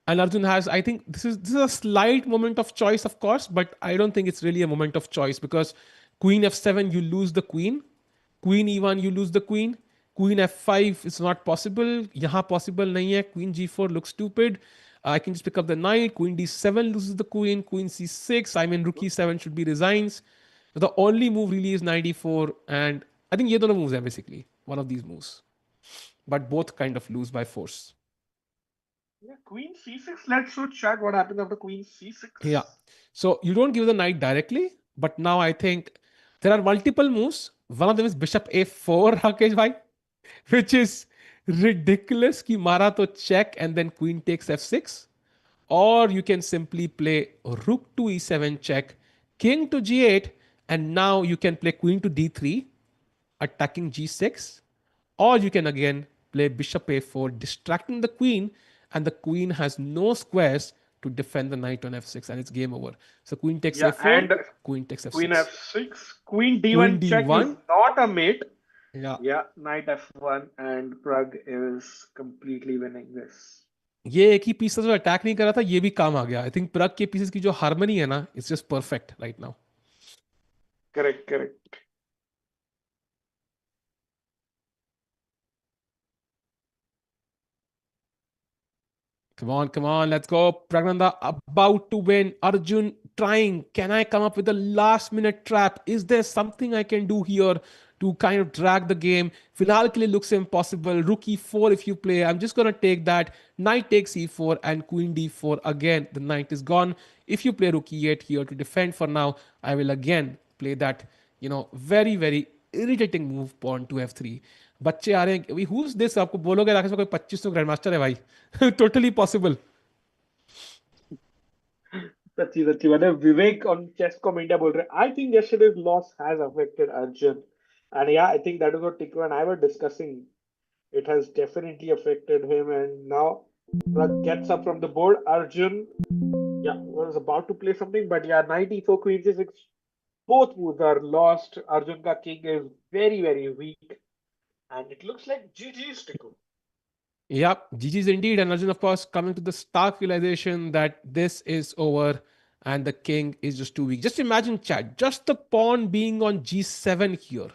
And Arjun has, I think this is a slight moment of choice, of course, but I don't think it's really a moment of choice because Queen f7, you lose the queen. Queen e1, you lose the queen. Queen f5, it's not possible. यहाँ possible नहीं है. Queen g4 looks stupid. I can just pick up the knight. Queen d7 loses the queen. Queen c6. I mean, rook e7 should be resigns. So the only move really is knight e4, and I think ये दोनों moves हैं basically one of these moves, but both kind of lose by force. Yeah, queen c6. Let's show chat what happens after queen Yeah. c6. So you don't give the knight directly, but now I think there are multiple moves. One of them is bishop a4, Rakesh bhai, which is ridiculous. Ki mara to check and then queen takes f6. Or you can simply play rook to e7 check, king to g8, and now you can play queen to d3, attacking g6. Or you can again play bishop a4, distracting the queen, and the queen has no squares to defend the knight on f6, and it's game over. So queen takes Yeah, a4, and queen takes queen f6. f6. Queen Queen d1 check is d1. not a mate. Yeah. Yeah, knight f1 and Pragg is completely winning this. ये एक ही piece जो attack नहीं कर रहा था ये भी काम आ गया. आई थिंक प्रग के पीसेस की जो हार्मनी है ना, it's just perfect right now. Correct, correct. Come on, let's go. Pragnanda about to win. Arjun trying. Can I come up with a last minute trap? Is there something I can do here to kind of drag the game? Filhal ke liye looks impossible. Rook e4 if you play. I'm just going to take that. Knight takes e4 and queen d4. Again, the knight is gone. If you play rook e8 here to defend for now, I will again play that, very, very irritating move pawn to f3. बच्चे आ रहे हैं अभी who's this आपको बोलोगे राकेश कोई 2500 grand master है भाई. Totally possible. सच्ची सच्ची मतलब विवेक on Chesscom India बोल रहे हैं I think yesterday's loss has affected Arjun and yeah I think that is what Tikku and I were discussing. It has definitely affected him and now Pragg gets up from the board. Arjun yeah was about to play something but yeah knight e4 queen c6 both moves are lost. Arjun ka king is very very weak and it looks like GG's Tikku. Yep, GG's indeed. And Arjun, of course, coming to the stark realization that this is over and the king is just too weak. Just imagine, chat, just the pawn being on g7 here.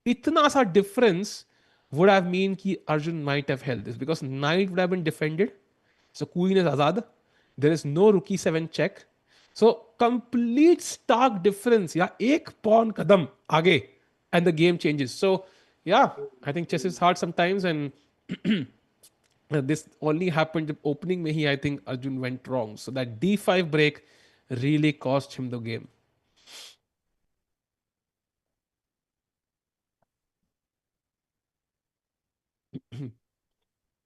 Itna sa difference would have mean ki Arjun might have held this because knight would have been defended. So queen is azad. There is no rook e7 check. So complete stark difference. Yeah, ek pawn kadam aage and the game changes. So yeah, I think chess is hard sometimes and this only happened the opening mein hi I think Arjun went wrong. So that d5 break really cost him the game.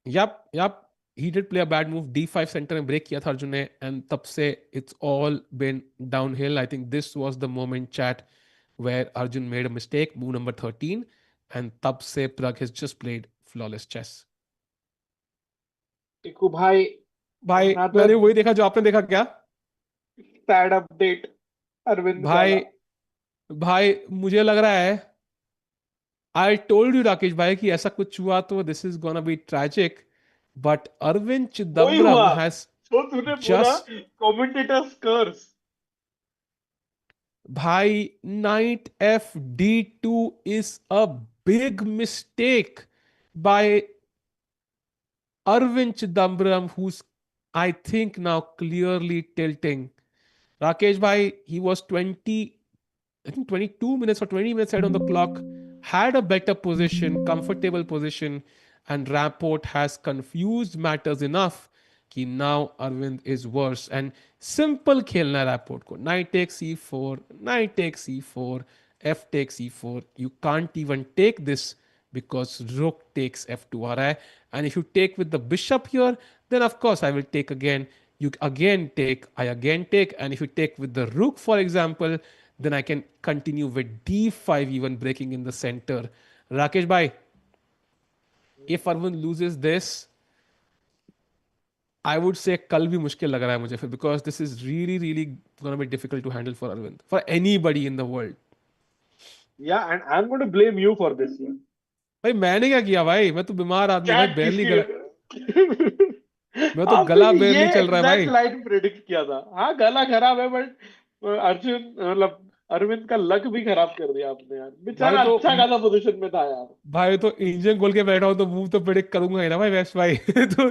Yep. He did play a bad move. D5 center में break किया था अर्जुन ने and तब से it's all been downhill. I think this was the moment chat where Arjun made a mistake, move number 13, and तब से Pragg has just played flawless chess. टिकू भाई भाई another मैंने वही देखा जो आपने देखा क्या? sad update अरविंद भाई वाला. भाई मुझे लग रहा है I told you राकेश भाई कि ऐसा कुछ हुआ तो this is gonna be tragic, but Arvind वही हुआ Chidambaram has जो तूने बोला just commentators curse. भाई knight f d2 is a big mistake by Arvind Chidambaram, who's I think now clearly tilting. Rakesh bhai, he was 20, I think 22 minutes or 20 minutes ahead on the clock, had a better position, comfortable position, and Rapport has confused matters enough कि now Arvind is worse. And simple खेलना है Rapport को. Knight takes c4, knight takes c4, f takes e4. You can't even take this because rook takes f2 आ रहा है. And if you take with the bishop here, then of course I will take again. You again take, I again take. And if you take with the rook, for example, then I can continue with d5, even breaking in the center. Rakesh bhai, if Arvind loses this, I would say कल भी मुश्किल लग रहा है मुझे फिर, because this is really really gonna be difficult to handle for Arvind, for anybody in the world. Yeah, and I'm going to blame you for this one. भाई मैंने क्या किया भाई, मैं तो बीमार आदमी हूँ भाई, चैट barely किसकी गला, मैं तो आपने गला ये barely चल रहा है एग्जैक्ट भाई. लाइन प्रेडिक्ट किया था। हाँ गला खराब है बट अर्जुन मतलब अरविंद का लक भी खराब कर दिया आपने यार, भाई बेचारा तो अच्छा खासा पोजीशन में था यार। भाई तो इंजन खोल के बैठा हूँ तो मूव तो प्रेडिक्ट करूंगा ही ना भाई, वेस्ट भाई. तो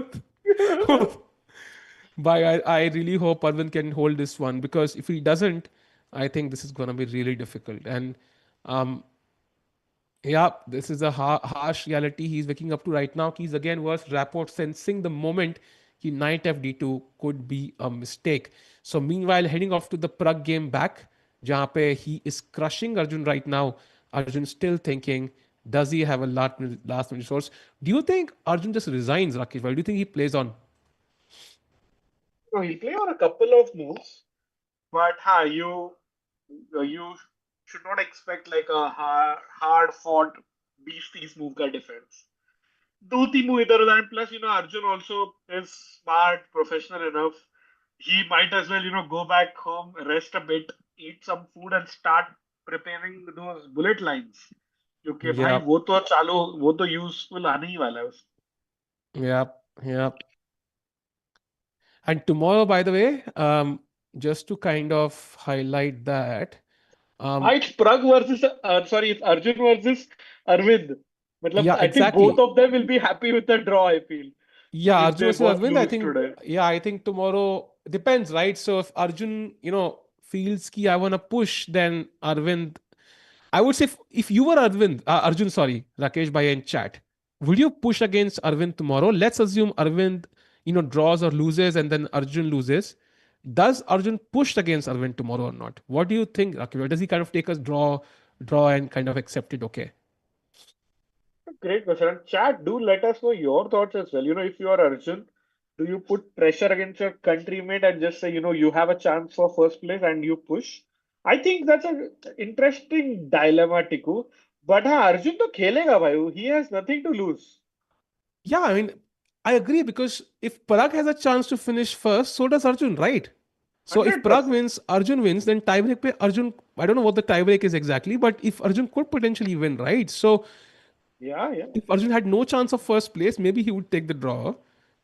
भाई I really hope Arvind can hold this one, because if he doesn't, I think this is gonna be really difficult. And um, yeah, this is a harsh reality he's waking up to right now. He's again worse rapport, sensing the moment he knight fd2 could be a mistake. So meanwhile, heading off to the Pragg game back, जहाँ पे he is crushing Arjun right now. Arjun still thinking, does he have a last minute resource? Do you think Arjun just resigns, Rakesh? Or do you think he plays on? No, he'll play on a couple of moves, but you should not expect like a hard fought beastie move का defense. दो तीन move इधर उधर, plus Arjun also is smart professional enough, he might as well go back home, rest a bit, eat some food and start preparing those bullet lines, क्योंकि भाई Yeah, वो तो useful आने ही वाला है yeah, yeah. And tomorrow, by the way, just to kind of highlight that, um, भाई it's Pragg versus sorry it's Arjun versus Arvind, मतलब yeah, I think both exactly. of them will be happy with the draw, I feel, Yeah, if Arjun they versus both Arvind, I lose think, today. yeah, I think tomorrow depends, right? So if Arjun, feels ki I want to push, then Arvind, I would say if you were Arjun, sorry, Rakesh Bhai in chat, would you push against Arvind tomorrow? Let's assume Arvind, draws or loses and then Arjun loses. Does Arjun push against Arvind tomorrow or not? What do you think, Rakesh? Or does he kind of take a draw and kind of accept it? Okay. Great question. And chat, do let us know your thoughts as well. If you are Arjun, do you put pressure against your countrymate and just say, you have a chance for first place and you push? I think that's an interesting dilemma, Tiku. But Arjun to khelega bhai. He has nothing to lose. Yeah, I mean, I agree, because if Parag has a chance to finish first, so does Arjun, right? So if Parag 100%. wins, Arjun wins, then tiebreak pe Arjun, I don't know what the tiebreak is exactly, but if Arjun could potentially win, right? So Yeah, yeah. if Arjun had no chance of first place, maybe he would take the draw.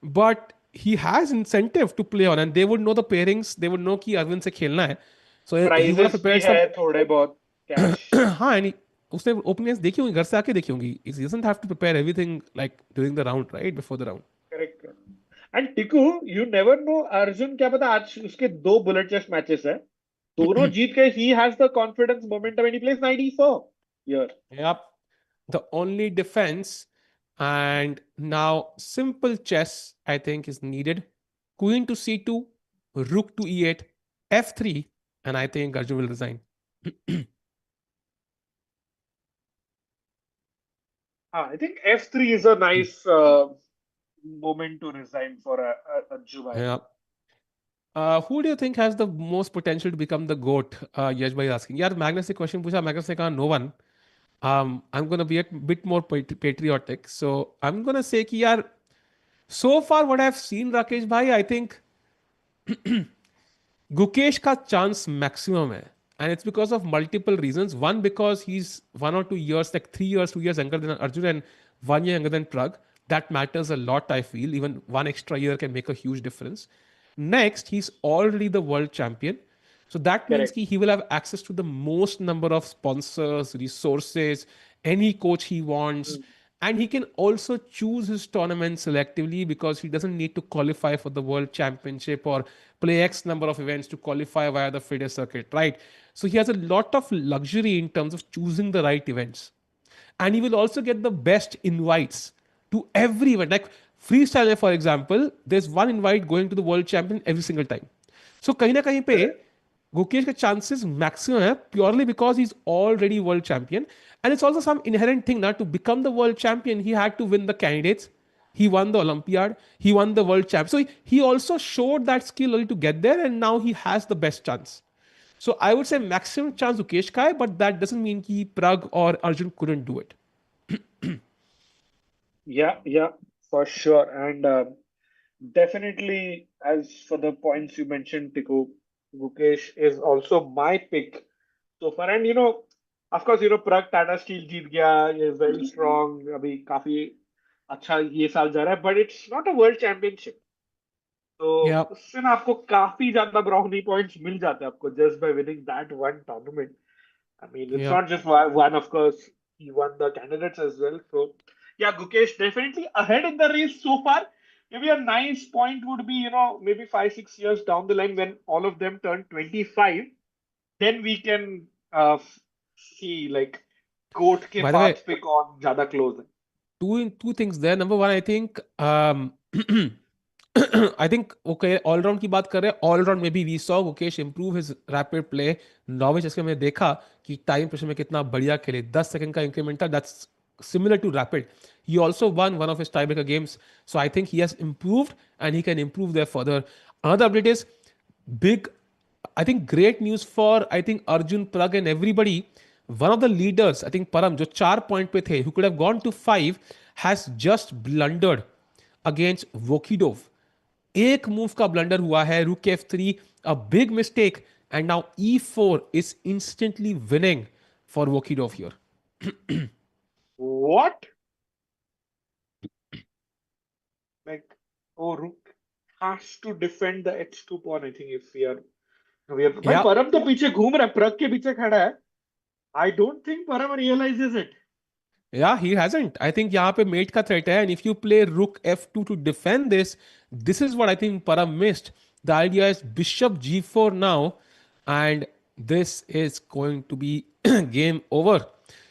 But he has incentive to play on, and they would know the pairings. They would know कि Arvind से खेलना है. So he would have Prizes भी prepared है some. थोड़े बहुत cash. हाँ, and उसने openings देखी होंगी, घर से आके देखी होंगी. He doesn't have to prepare everything like during the round, right? Before the round. Correct. And Tiku, you never know Arjun क्या पता आज उसके दो बुलेट चेस मैचेस है, दोनों जीत के he has the confidence momentum and he plays 94 here. Yep. The only defense, and now simple chess, I think, is needed. Queen to c2, rook to e8, f3, and I think Arjun will resign. I think F3 is a nice moment to resign for a Jubai. Yeah. Who do you think has the most potential to become the GOAT? Yash bhai asking. Yeah, Magnus ने question पूछा, Magnus ने कहा no one. I'm gonna be a bit more patriotic. So I'm gonna say कि यार, so far what I've seen, Rakesh bhai, I think Gukesh ka chance maximum hai. And it's because of multiple reasons. One, because he's 1 or 2 years, like 3 years, 2 years younger than Arjun, and 1 year younger than Pragg. That matters a lot, I feel. Even one extra year can make a huge difference. Next, he's already the world champion. So that means Correct. he will have access to the most number of sponsors, resources, any coach he wants. Mm. And he can also choose his tournament selectively, because he doesn't need to qualify for the world championship or play X number of events to qualify via the FIDE circuit, right? So he has a lot of luxury in terms of choosing the right events. And he will also get the best invites to every event. Like freestyle, for example, there's one invite going to the world champion every single time. So कहीं ना कहीं पे Correct. Gukesh के chances maximum है, purely because he is already world champion. And it's also some inherent thing ना, to become the world champion he had to win the candidates. He won the Olympiad, he won the world champ. So he also showed that skill only to get there, and now he has the best chance. So I would say maximum chance Ukesh ka hai, but that doesn't mean ki Pragg or Arjun couldn't do it. Yeah, yeah, for sure. And definitely, as for the points you mentioned, Tiku, Mukesh is also my pick so far. And of course, Pragg Tata Steel जीत गया, is very strong. अभी काफी अच्छा ये साल जा रहा है, but it's not a world championship. तो Yeah, उससे ना आपको काफी ज्यादा ब्राउनी पॉइंट्स मिल जाते हैं आपको just by winning that one tournament. I mean, it's yeah. not just one, of course. He won the candidates as well. So, yeah, Gukesh definitely ahead in the race so far. Maybe a nice point would be, maybe 5, 6 years down the line when all of them turn 25. Then we can see like goat ke By the way, path पे कौन ज्यादा close है. two things there. Number one, I think I think okay, all round की बात कर रहे हैं. All round में भी we saw Mukesh improve his rapid play. नौवें चेस में देखा कि टाइम प्रेशर में कितना बढ़िया खेले. 10 सेकंड का इंक्रीमेंट था. That's similar to rapid. He also won one of his tiebreaker games. So I think he has improved and he can improve there further. Another update is big, I think great news for I think Arjun, Pragg and everybody. One of the leaders, I think Param, जो 4 point पे थे, who could have gone to 5, has just blundered against Vokidov. एक move का blunder हुआ है, रूक F3, a big mistake, and now E4 is instantly winning for Vokidov here. What? Like, oh, Rook has to defend the H2 pawn, I think, if we are भाई Yeah, परम तो पीछे घूम रहा है, प्रग के पीछे खड़ा है. I don't think Param realizes it. yeah, he hasn't. I think यहाँ पे mate का threat है, and if you play rook f2 to defend this, this is what I think Param missed. The idea is bishop g4 now, and this is going to be game over.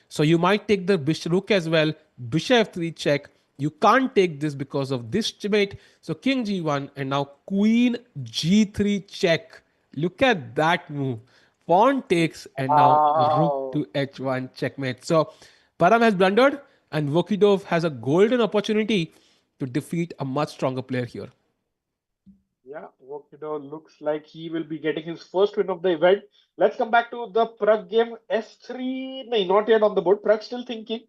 So you might take the bishop rook as well. Bishop f3 check. You can't take this because of this mate. So king g1 and now queen g3 check. Look at that move. Pawn takes and now rook to Wow. h1 checkmate. So Param has blundered and Vokidov has a golden opportunity to defeat a much stronger player here. Yeah, Wokido looks like he will be getting his first win of the event. Let's come back to the Prag game. S3, no, not yet on the board. Prag still thinking.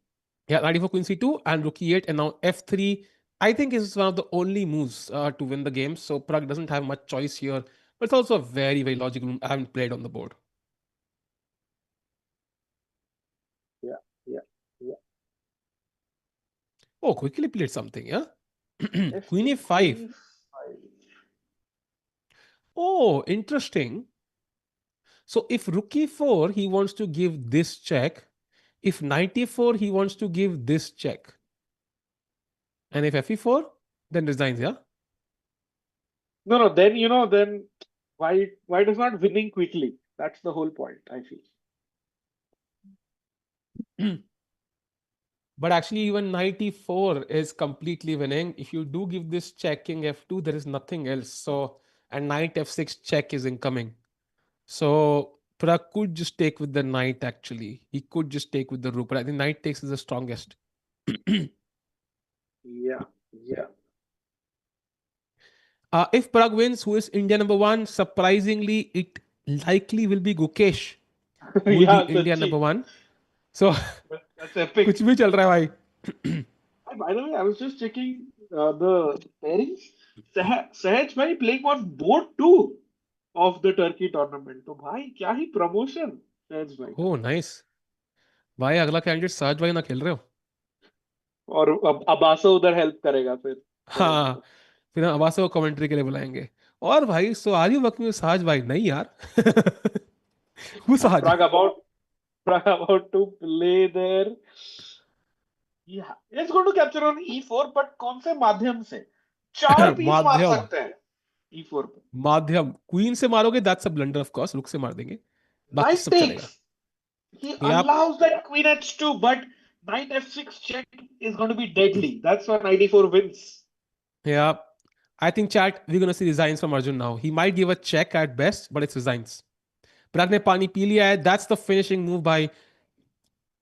Yeah, 94 queen c2 and rook e8 and now f3. I think is one of the only moves to win the game. So Pragg doesn't have much choice here, but it's also a very, very logical move I haven't played on the board. Yeah, yeah, yeah. Oh, quickly played something, yeah? Queen F2 a5. queen 5. Oh, interesting. So if rook e4, he wants to give this check. If knight e4, he wants to give this check. And if fe4, then resigns, yeah? No, no, then, then why does not winning quickly? That's the whole point, I feel. But actually, even knight e4 is completely winning. If you do give this check king f2, there is nothing else. So, and knight f6 check is incoming. So, Pragg could just take with the knight actually. He could just take with the rook, but I think knight takes is the strongest. Yeah, yeah. If Pragg wins, who is India number one? Surprisingly, it likely will be Gukesh, who will be Yeah, India number Sachi. one. So, That's epic. कुछ भी चल रहा है भाई. By the way, I was just checking the pairings. Sahaj bhai playing on board two of the Turkey tournament. तो भाई क्या ही promotion सहज भाई का. Oh, nice. भाई अगला कैंडिडेट सहज भाई ना खेल रहे हो. और अब अबासो उधर हेल्प करेगा फिर सहज हाँ, को. फिर हम आवाज को कमेंट्री के लिए बुलाएंगे. और भाई सो आर यू वर्किंग विद सहज भाई? नहीं यार. हु And सहज? Prague about to play there. Yeah, it's going to capture on E4, but कौन से माध्यम से? चार पीस मार माध्यम. सकते हैं E4 पे. माध्यम क्वीन से मारोगे that's a blunder of course. रुक से मार देंगे, बाकी Knight सब चलेगा. takes. He या allows that queen h2, but knight f6 check is going to be deadly. That's why knight e4 wins. Yeah I think chat we gonna see resigns from Arjun now. He might give a check at best but it's resigns. Pragg ने पानी पी लिया है. That's the finishing move by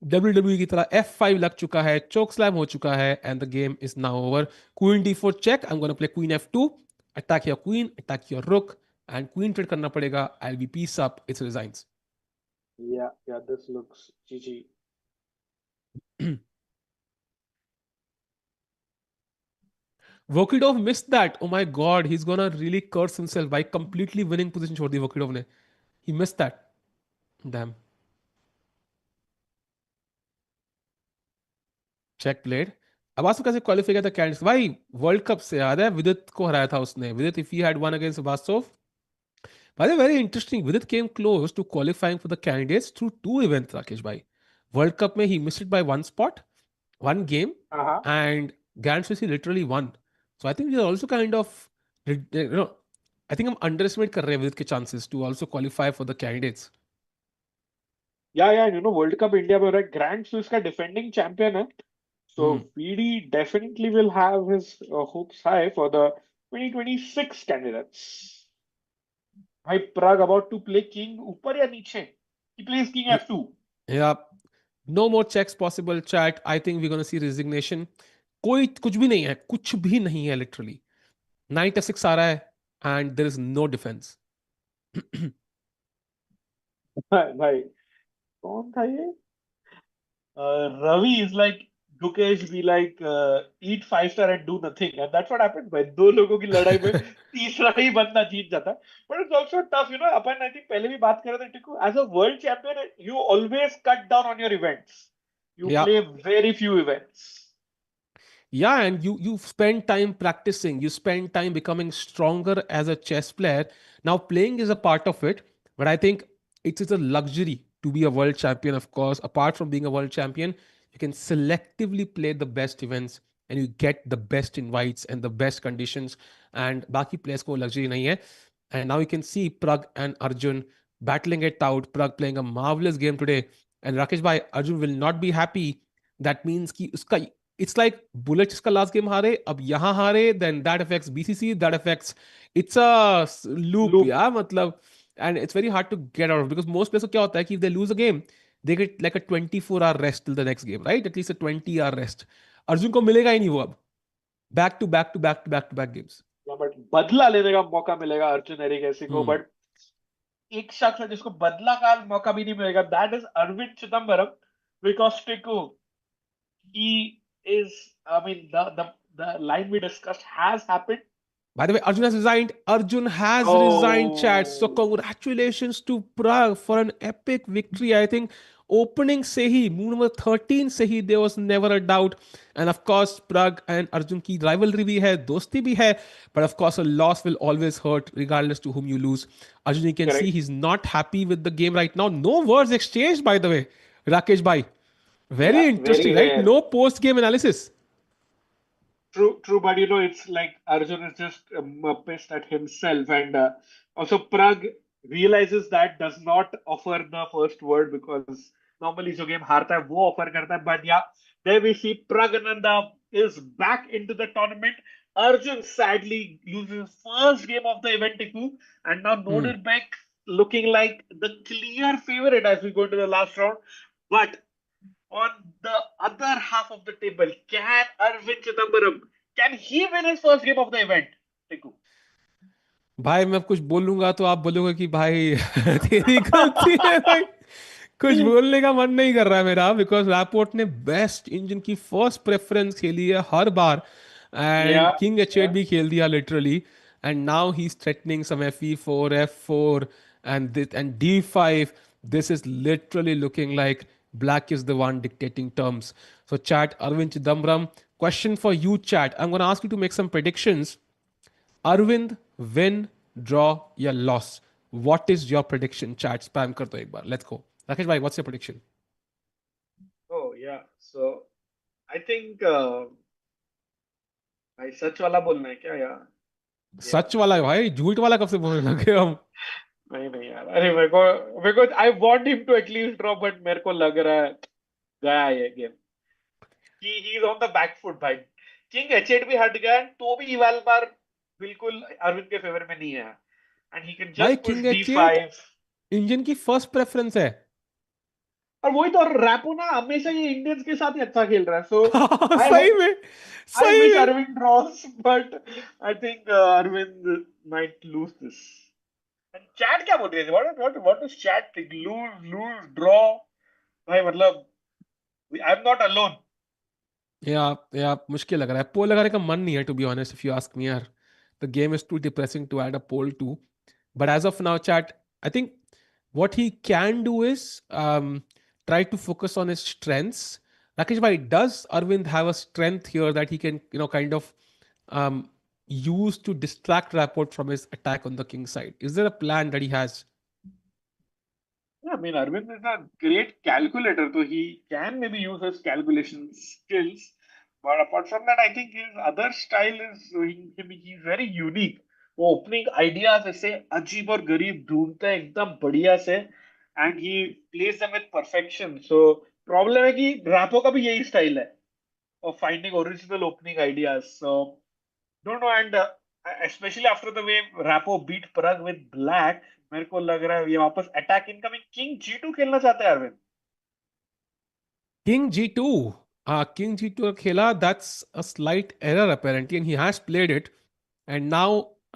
WWE की तरह. F5 लग चुका है, चोक स्लैम हो चुका है and the game is now over. Queen D4 check. I am gonna play queen F2. Attack your queen, attack your rook. And queen trade करना पड़ेगा, I be piece up, it's resigns. Yeah, this looks GG. Vokidov missed that. Oh my god, he's gonna really curse himself by completely winning position छोड़ दी Vokidov ने. He missed that. Damn. Check played. अब आज कैसे qualify किया था candidates भाई? World cup से याद है विदित को हराया था उसने. विदित if he had one against वास्तव. By the way, very interesting. Vidit came close to qualifying for the candidates through two events, Rakesh bhai. World Cup mein he missed it by one spot, one game, Uh-huh. and Grand Swiss he literally won. So I think we are also kind of, I think हम underestimate कर रहे हैं Vidit के chances to also qualify for the candidates. Yeah, World Cup India में हो रहा है. Grand Swiss का defending champion है. So Hmm. VD definitely will have his hopes high for the 2026 candidates. भाई Pragg about to play king ऊपर या नीचे? He plays king f2. Yeah. No more checks possible, chat. I think we're gonna see resignation. कोई कुछ भी नहीं है, कुछ भी नहीं है literally. Knight f6 आ रहा है and there is no defense. भाई कौन था ये? Ravi is like Dukesh be like eat 5 star and do nothing, and that's what happens भाई. दो लोगों की लड़ाई में तीसरा ही बंदा जीत जाता है. But it's also tough, upon I think पहले भी बात कर रहे थे टिकू. As a world champion, you always cut down on your events. You Yeah. play very few events. Yeah, and you spend time practicing, you spend time becoming stronger as a chess player. Now playing is a part of it, but I think it's a luxury to be a world champion. Of course, apart from being a world champion, you can selectively play the best events and you get the best invites and the best conditions, and baki players ko luxury nahi hai. And now you can see Pragg and Arjun battling it out. Pragg playing a marvelous game today, and Rakesh bhai, Arjun will not be happy. That means कि उसका, it's like bullet इसका last game हारे, अब यहाँ हारे, then that affects BCC, that affects, it's a loop Loop. यार मतलब. And it's very hard to get out of, because most players को क्या होता है कि if they lose a game they get like a 24-hour rest till the next game, right? At least a 20-hour rest. Arjun को मिलेगा ही नहीं वो अब. Back to back to back to back to back games. Yeah, but बदला लेने का मौका मिलेगा अर्जुन एरिगेसी को. Hmm. बट एक शख्स है जिसको बदला का मौका भी नहीं मिलेगा. That is Arvind Chidambaram. Because Tiku, he is, I mean, the line we discussed has happened. By the way, Arjun has resigned. Arjun has resigned, chat. So Oh, congratulations to Pragg for an epic victory. I think opening se hi, move number 13 se hi, there was never a doubt. And of course, Pragg and Arjun ki rivalry bhi hai, dosti bhi hai. But of course, a loss will always hurt regardless to whom you lose. Arjun, you can see correct. he's not happy with the game right now. No words exchanged, by the way. Rakesh bhai. Yeah, Very very interesting, right? rare. No post-game analysis. True, but it's like Arjun is just pissed at himself, and also Pragg realizes that does not offer the first word, because normally जो game हारता है वो offer करता है. But yeah, there we see Pragananda is back into the tournament. Arjun sadly loses first game of the event, Tiku, and now Hmm. Noderbeck looking like the clear favorite as we go into the last round. But on the other half of the table, can Arvind Chidambaram, can he win his first game of the event? Tiku. भाई मैं कुछ बोलूंगा तो आप बोलोगे कि भाई तेरी गलती है भाई. कुछ बोलने का मन नहीं कर रहा है मेरा, बिकॉज रैपोर्ट ने बेस्ट इंजन की फर्स्ट प्रेफरेंस खेली है हर बार, and Yeah, king H eight yeah. भी खेल दिया literally. And now he is threatening some Fe4 F4 and D5. This is literally looking like black is the one dictating terms. So chat, Arvind Chidambaram, question for you chat. I'm going to ask you to make some predictions. Arvind, win, draw या loss. What is your prediction? Chat spam कर दो एक बार. Let's go. Rakesh bhai, what's your prediction? Oh, yeah. So I think भाई सच वाला बोलना है क्या यार? Yeah. सच वाला है भाई, झूठ वाला कब से बोलने लगे हम? नहीं यार. अरे मेरे को I want him to at least draw, but मेरे को लग रहा है गया ये game. He's on the back foot भाई. किंग H8 भी हट गया, तो भी इवाल बार बिल्कुल अरविंद के फेवर में नहीं है. And he can भाई just push king H eight D5. Engine की फर्स्ट प्रेफरेंस है. और वही तो, रैपो ना हमेशा ये इंडियंस के साथ ही अच्छा खेल रहा है. सो आई सही में, आई सही विश में. Arvind draws, but I think Arvind might lose this. Chat क्या बोल रही है? What is chat think? Lose lose draw? भाई मतलब आई एम नॉट अलोन. या मुश्किल लग रहा है, पोल लगाने का मन नहीं है to be honest if you ask me यार. The game is too depressing to add a poll too. But as of now, chat, I think what he can do is try to focus on his strengths. Rakesh bhai, does Arvind have a strength here that he can, kind of um, use to distract Rapport from his attack on the king side? Is there a plan that he has? Yeah, I mean, Arvind is a great calculator, so he can maybe use his calculation skills. But apart from that, I think his other style is he's very unique. वो opening ideas ऐसे अजीब और गरीब ढूंढता है एकदम बढ़िया से, and he pledge them with perfection. So problem है कि रैपो का भी यही स्टाइल है of finding original opening ideas. So don't know, and especially after the way Rapo beat Pragg with black, मेरे को लग रहा है ये वापस अटैक इनकमिंग किंग G2 खेलना चाहते हैं Arvind. King G2. King G2 khela, that's a slight error apparently, and he has played it. And now,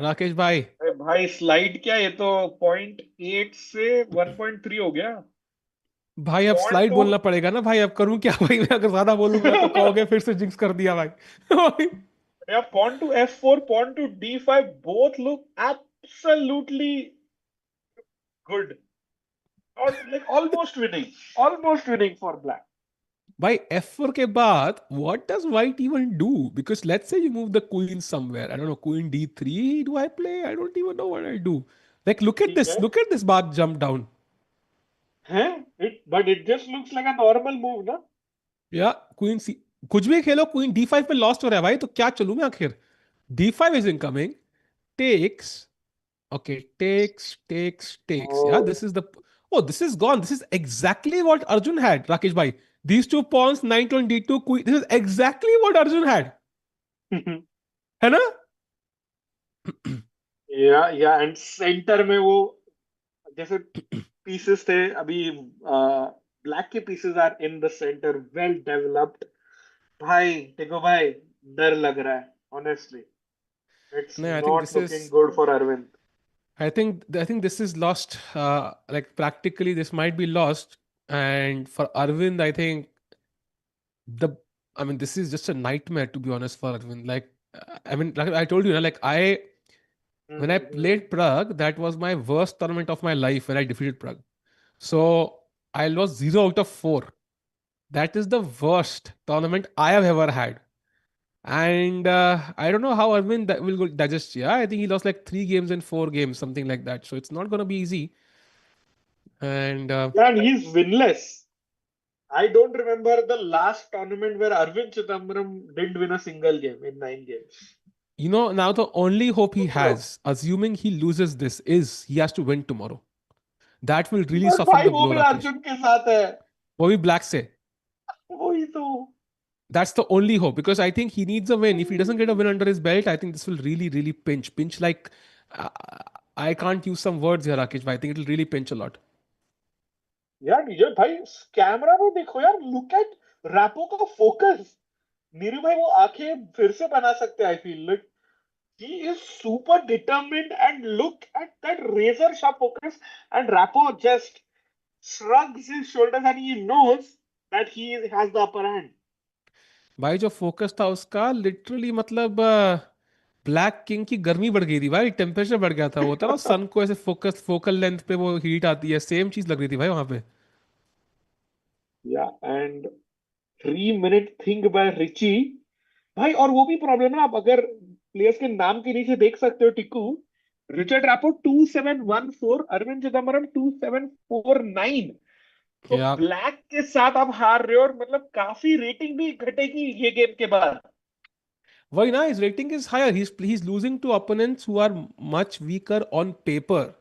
Rakesh bhai, अरे भाई स्लाइड क्या, ये तो 0.8 से 1.3 हो गया. भाई अब पॉइंट स्लाइड टू. बोलना पड़ेगा ना भाई, अब करूं क्या भाई, मैं अगर ज्यादा बोलूंगा तो कहोगे फिर से जिंक्स कर दिया भाई. Yeah point two F4, point two D5, both look absolutely good. और like almost winning for black. By F4 के बाद, what does white even do? Because let's say you move the queen somewhere. I don't know, queen D3, do I play? I don't even know what I do. Like, ठीक है. look at this bar jump down. हैं? It just looks like a normal move ना. या queen सी, कुछ भी खेलो, queen D5 पे lost हो रहा है भाई, तो क्या चलूं मैं आखिर. D5 is incoming, takes. Okay, takes. Yeah, Oh. this is the. Oh, this is gone. This is exactly what Arjun had, Rakesh bhai. These two pawns, knight on D2, queen. This is exactly what Arjun had. है ना? या and centre में वो जैसे pieces थे अभी, black के pieces are in the centre, well developed. भाई देखो भाई, डर लग रहा है honestly. It's No, I think not this looking is. Good for Arvind. I think this is lost. Like practically, this might be lost. And for Arvind, I think the. I mean, this is just a nightmare to be honest for Arvind. Like, I mean, like I told you, like when I played Prague, that was my worst tournament of my life when I defeated Prague. So I lost 0 out of 4. That is the worst tournament I have ever had. And I don't know how Arvind that will go digest. Yeah, I think he lost like 3 games in 4 games, something like that. So it's not going to be easy. And and he is winless. I don't remember the last tournament where Arvind Chidambaram didn't win a single game in 9 games. now the only hope he Soch low. has, assuming he loses this, is he has to win tomorrow. That will really but soften भाई the वो blow, भी Rakesh. Arjun के साथ है. वो भी black से. वही तो. That's the only hope because I think he needs a win. If he doesn't get a win under his belt, I think this will really, really pinch like. Uh, I can't use some words here, Rakesh, but I think it will really pinch a lot. यार निजर भाई, camera में देखो यार, look at rapport का focus. Neeru भाई वो आंखें फिर से बना सकते हैं. I feel like he is super determined, and look at that razor sharp focus, and Rapo just shrugs his shoulders and he knows that he has the upper hand. भाई जो फोकस था उसका लिटरली मतलब black king की गर्मी बढ़ गई थी भाई, टेम्परेचर बढ़ गया था, वो होता है ना सन को ऐसे फोकल लेंथ पे वो हीट आती है, सेम चीज लग रही थी भाई वहां पे. Yeah, and 3 minute think by Richie. भाई और वो भी प्रॉब्लम है, आप अगर प्लेयर्स के नाम के नीचे देख सकते हो टिकू. Richard Rapport 2714, Arvind Chidambaram 2749. तो या ब्लैक के साथ आप हार रहे हो, और मतलब काफी रेटिंग भी घटेगी ये गेम के बाद. वही ना, his rating is higher, he's losing to opponents who are much weaker on paper.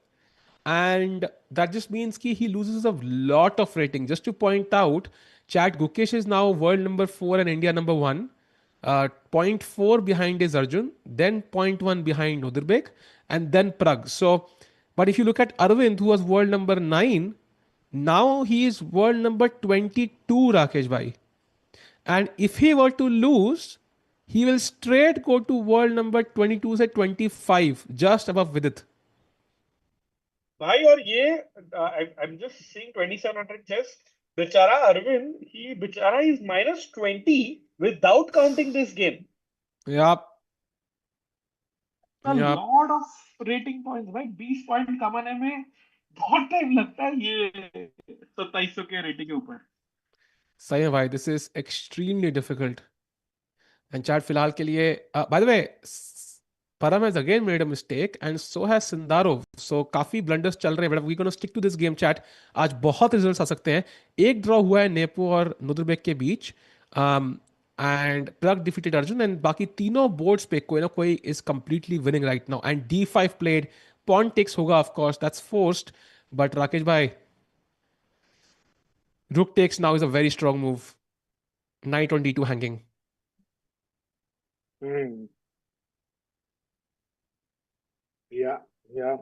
And that just means ki he loses a lot of rating. Just to point out, Chat Gukesh is now world number 4 and India number 1. Point 4 behind is Arjun, then point 1 behind Udirbek, and then Pragg. So, but if you look at Arvind, who was world number 9, now he is world number 22, Rakesh Bhai. And if he were to lose, he will straight go to world number 22 say 25, just above Vidit. भाई और ये I am just seeing 2700 chess. बेचारा Arvind, he बेचारा is -20 without counting this game. Yeah uh या lot of rating points भाई. 20 point कमाने में बहुत टाइम लगता है ये 2700 के रेटिंग के ऊपर. सही है भाई, this is extremely difficult. And chat फिलहाल के लिए, बाय द वे, परम has again made a mistake and so has Sindarov. So काफी ब्लंडर्स चल रहे हैं, but we gonna stick to this game chat. आज बहुत रिजल्ट्स आ सकते हैं. एक ड्रॉ हुआ है नेपो और नुद्रबेक के बीच, and Pragg defeated Arjun, and बाकी तीनों बोर्ड्स पे कोई ना कोई is completely winning right now. And D5 played, pawn takes होगा of course, that's forced. But Rakesh भाई, rook takes now is a very strong move. Knight on D2 hanging. हम्म. या या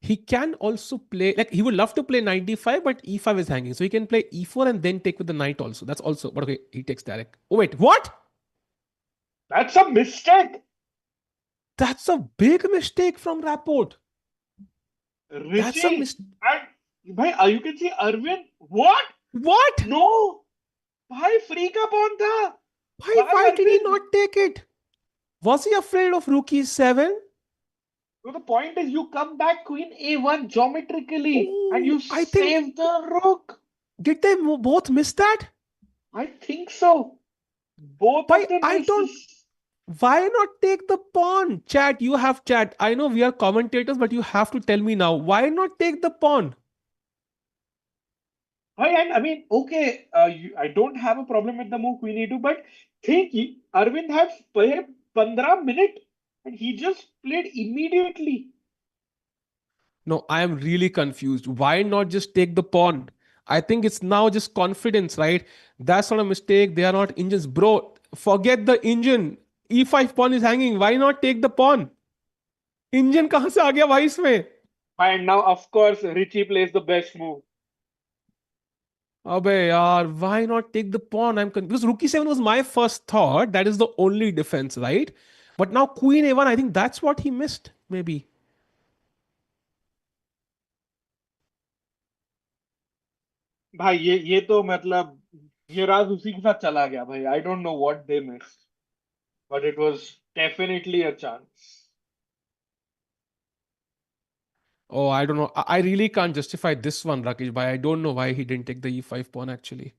He can also play, like he would love to play knight d5, but e5 is hanging. So he can play e4 and then take with the knight also. That's also, but okay, he takes direct. Oh, wait, what? That's a mistake. That's a big mistake from Rapport. That's Rishi a mistake. And भाई you can see Arvind. What? What? No. भाई free का pawn था. भाई Why did he Arvind. not take it? Was he afraid of rook e7? So the point is, you come back queen a1 geometrically and Oh, you I think, save the rook. did they both miss that? I think so. Both Why? of them I missed don't. this. Why not take the pawn? Chat, you have chat. I know we are commentators, but you have to tell me now. Why not take the pawn? And I mean, okay, I don't have a problem with the move queen e2, but think Arvind had 15 minutes and he just played immediately. No, I am really confused. Why not just take the pawn? I think it's now just confidence, right? That's not a mistake. They are not engines. Bro, forget the engine. E5 pawn is hanging. Why not take the pawn? Engine कहां से आ गया भाई इसमें? And now, of course, Richie plays the best move. अबे यार, why not take the pawn? Because rook e7 was my first thought. That is the only defense, right? But now queen a1, I think that's what he missed, maybe. भाई ये तो मतलब ये राज उसी के साथ चला गया भाई. I don't know what they missed, but it was definitely a chance. Oh, I don't know. I really can't justify this one, Rakesh bhai. I don't know why he didn't take the e5 pawn actually.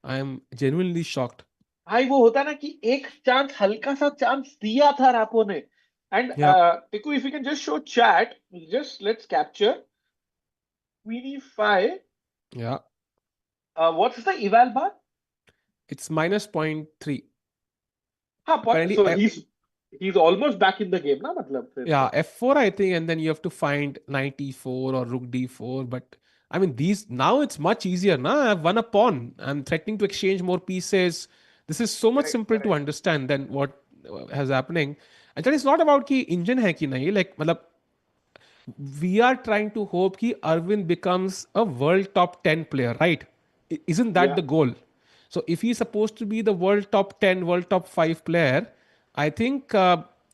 I am genuinely shocked. भाई वो होता है ना कि एक chance, हल्का सा chance दिया था रापो ने. And Yeah, Tiku, if you can just show chat, just let's capture queen e5. yeah. What's the evil bar? It's -0.3. हाँ, Apparently, so he's almost back in the game ना, मतलब फिर yeah, तो. f4 I think, and then you have to find knight e4 or rook d4. But I mean, these now it's much easier. Now I've won a pawn. I'm threatening to exchange more pieces. This is so much correct simple to correct. understand than what has happening. And then it's not about कि engine है कि नहीं. Like मतलब we are trying to hope कि Arvind becomes a world top 10 player, right? Isn't that या the goal? So if he's supposed to be the world top 10, world top 5 player, I think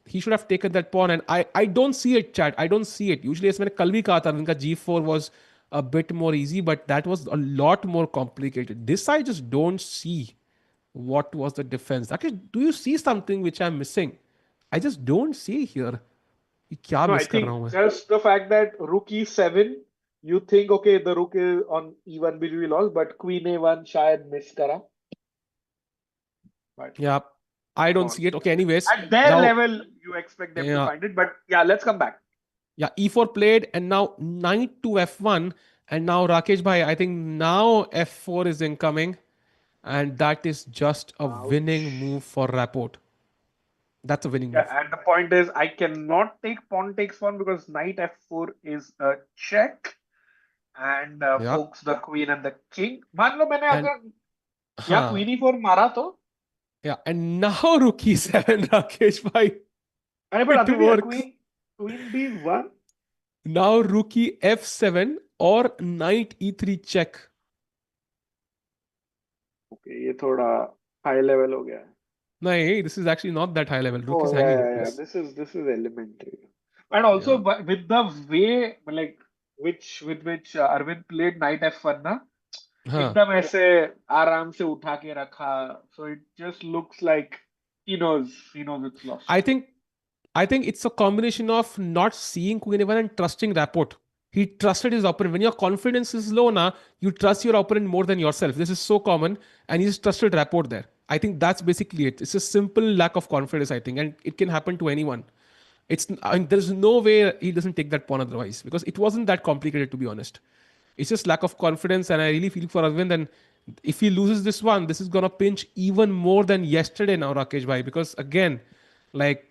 he should have taken that pawn. And I don't see it, chat. I don't see it. Usually, as मैंने कल भी कहा था, इनका G4 was a bit more easy, but that was a lot more complicated. This I just don't see what was the defense. Actually, do you see something which I'm missing? I just don't see here. ये क्या no, miss I कर रहा think हूँ मैं? Just the fact that rook e7, you think okay the rook is on e1 will be lost, but queen a1 शायद miss करा. But Yeah, I don't pawn see it. Okay, anyways, at their now, level you expect them to yeah, find it. But yeah, let's come back. yeah, e4 played, and now knight to f1, and now Rakesh bhai, I think now f4 is incoming, and that is just a winning Ouch. move for Rapport. That's a winning Yeah, move. and the point is, I cannot take pawn takes one because knight f4 is a check and Yeah, pokes the queen and the king. मान लो मैंने and अगर यहाँ huh, queen e4 मारा तो. yeah, and now rook e7, Rakesh bhai, अरे but it अभी भी works. queen b1. Now rook e f7 or knight e3 check. Okay, ये थोड़ा हाई लेवल हो गया है. No, this is actually not that high level. Rook Oh is yeah, hanging. yeah, yeah. Yes. This is elementary. And also Yeah. with the way like which Arvind played knight f1 ना, Huh. एकदम ऐसे आराम से उठा के रखा. So it just looks like he knows it's I lost. think I think it's a combination of not seeing Queen A1 and trusting rapport. He trusted his opponent. When your confidence is low now, you trust your opponent more than yourself. This is so common, and he's trusted rapport there. I think that's basically it. It's a simple lack of confidence, I think, and it can happen to anyone. I mean, there's no way he doesn't take that pawn otherwise, because it wasn't that complicated, to be honest. It's just lack of confidence, and I really feel for Arvind. And if he loses this one, this is gonna pinch even more than yesterday now, Rakesh bhai, because again, like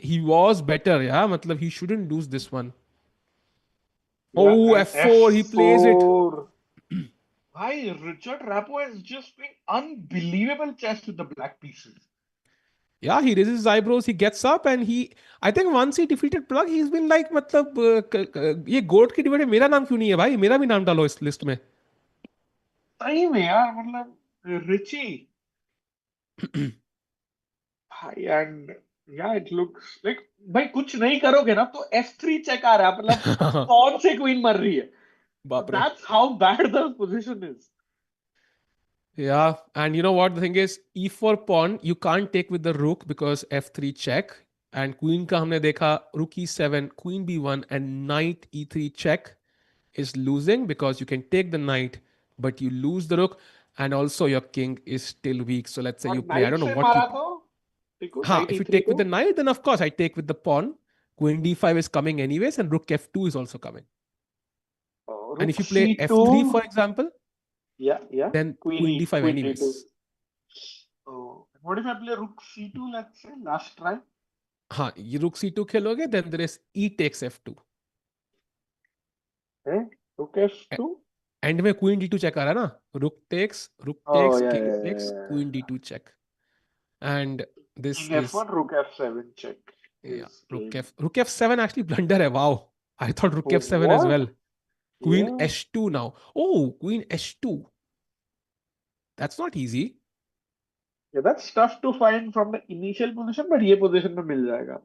he was better, yeah. Matlab, he shouldn't lose this one. Yeah, Oh, and f4, he plays it. f4. Why Richard Rapo has just been unbelievable chess with the black pieces. Yeah, he raises his eyebrows, he gets up, and I think once he defeated Pragg, he's been like, मतलब ये गोट की debate में मेरा नाम क्यों नहीं है भाई, मेरा भी नाम डालो इस लिस्ट में. सही में यार मतलब रिची भाई. एंड या इट लुक्स लाइक भाई कुछ नहीं करोगे ना तो f3 चेक आ रहा है मतलब कौन से क्वीन मर रही है. बाप रे. That's how bad the position is. Yeah, and you know what the thing is, e4 pawn you can't take with the rook because f3 check, and queen का हमने देखा rook e7, queen b1 and knight e3 check is losing because you can take the knight but you lose the rook, and also your king is still weak. So let's say और you play, I night don't know से what you. मारा तो देखो Ha, night if you e3 take with तो. the knight, then of course I take with the pawn. Queen d5 is coming anyways, and rook f2 is also coming. And if रुक you play c2. f3, for example, या then queen queen E d5 queen d2. anyways. Oh, what if I play rook c2, let's say, last try? हाँ, ये rook c2 खेलोगे, then there is e takes f2. Eh? Rook f2? End में queen d2 check आ रहा है ना, रुक Oh, takes yeah, king yeah, takes yeah, yeah, queen d2 check. And this king is, f1, rook f7 check yeah, is game. rook f7 actually blunder है. Wow, I thought rook Oh, f7 as what? well. Queen Yeah. h2 now. Oh, queen h2, that's not easy. Yeah, that's tough to find from the initial position, but ये position में मिल जाएगा.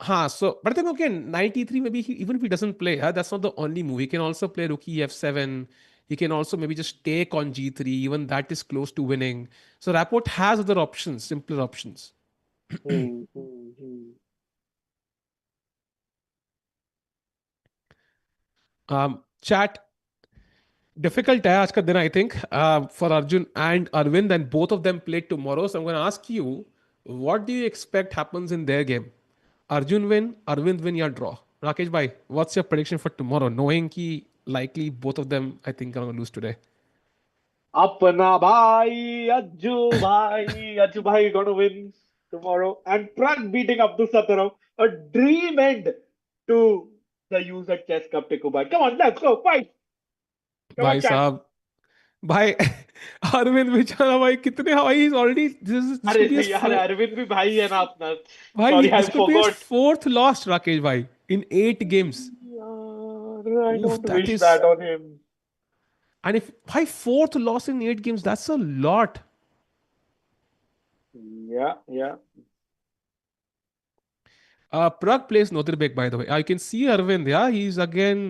हाँ, so but then again, knight e3 maybe even if he doesn't play, that's not the only move. He can also play rook f7. He can also maybe just take on g3. Even that is close to winning. So Rapport has other options, simpler options. Hmm, hmm, hmm. Chat, difficult है आज का दिन, I think, for Arjun and Arvind, and both of them play tomorrow. So I'm going to ask you, what do you expect happens in their game? Arjun win, Arvind win, or draw? Rakesh bhai, what's your prediction for tomorrow? Knowing ki likely both of them, I think, are going to lose today. अपना भाई अज्जू भाई gonna win tomorrow, and Pragg beating Abdul Sattarov, a dream end to the use at Chess Cup Tekubai. Come on, let's go fight. Come on, भाई chat. साहब, भाई अरविंद बेचारा भाई कितने हवाई इज ऑलरेडी, दिस अरे कुड बी हिज यार four. Arvind भी भाई है ना अपना. भाई sorry I this could be his forgot. Fourth lost, Rakesh भाई, in 8 games. यार आई Oof, don't that wish is. That on him. And if why fourth loss in 8 games, that's a lot. या या. Pragg plays Notirbek, by the way. I can see Arvind, yeah, he's again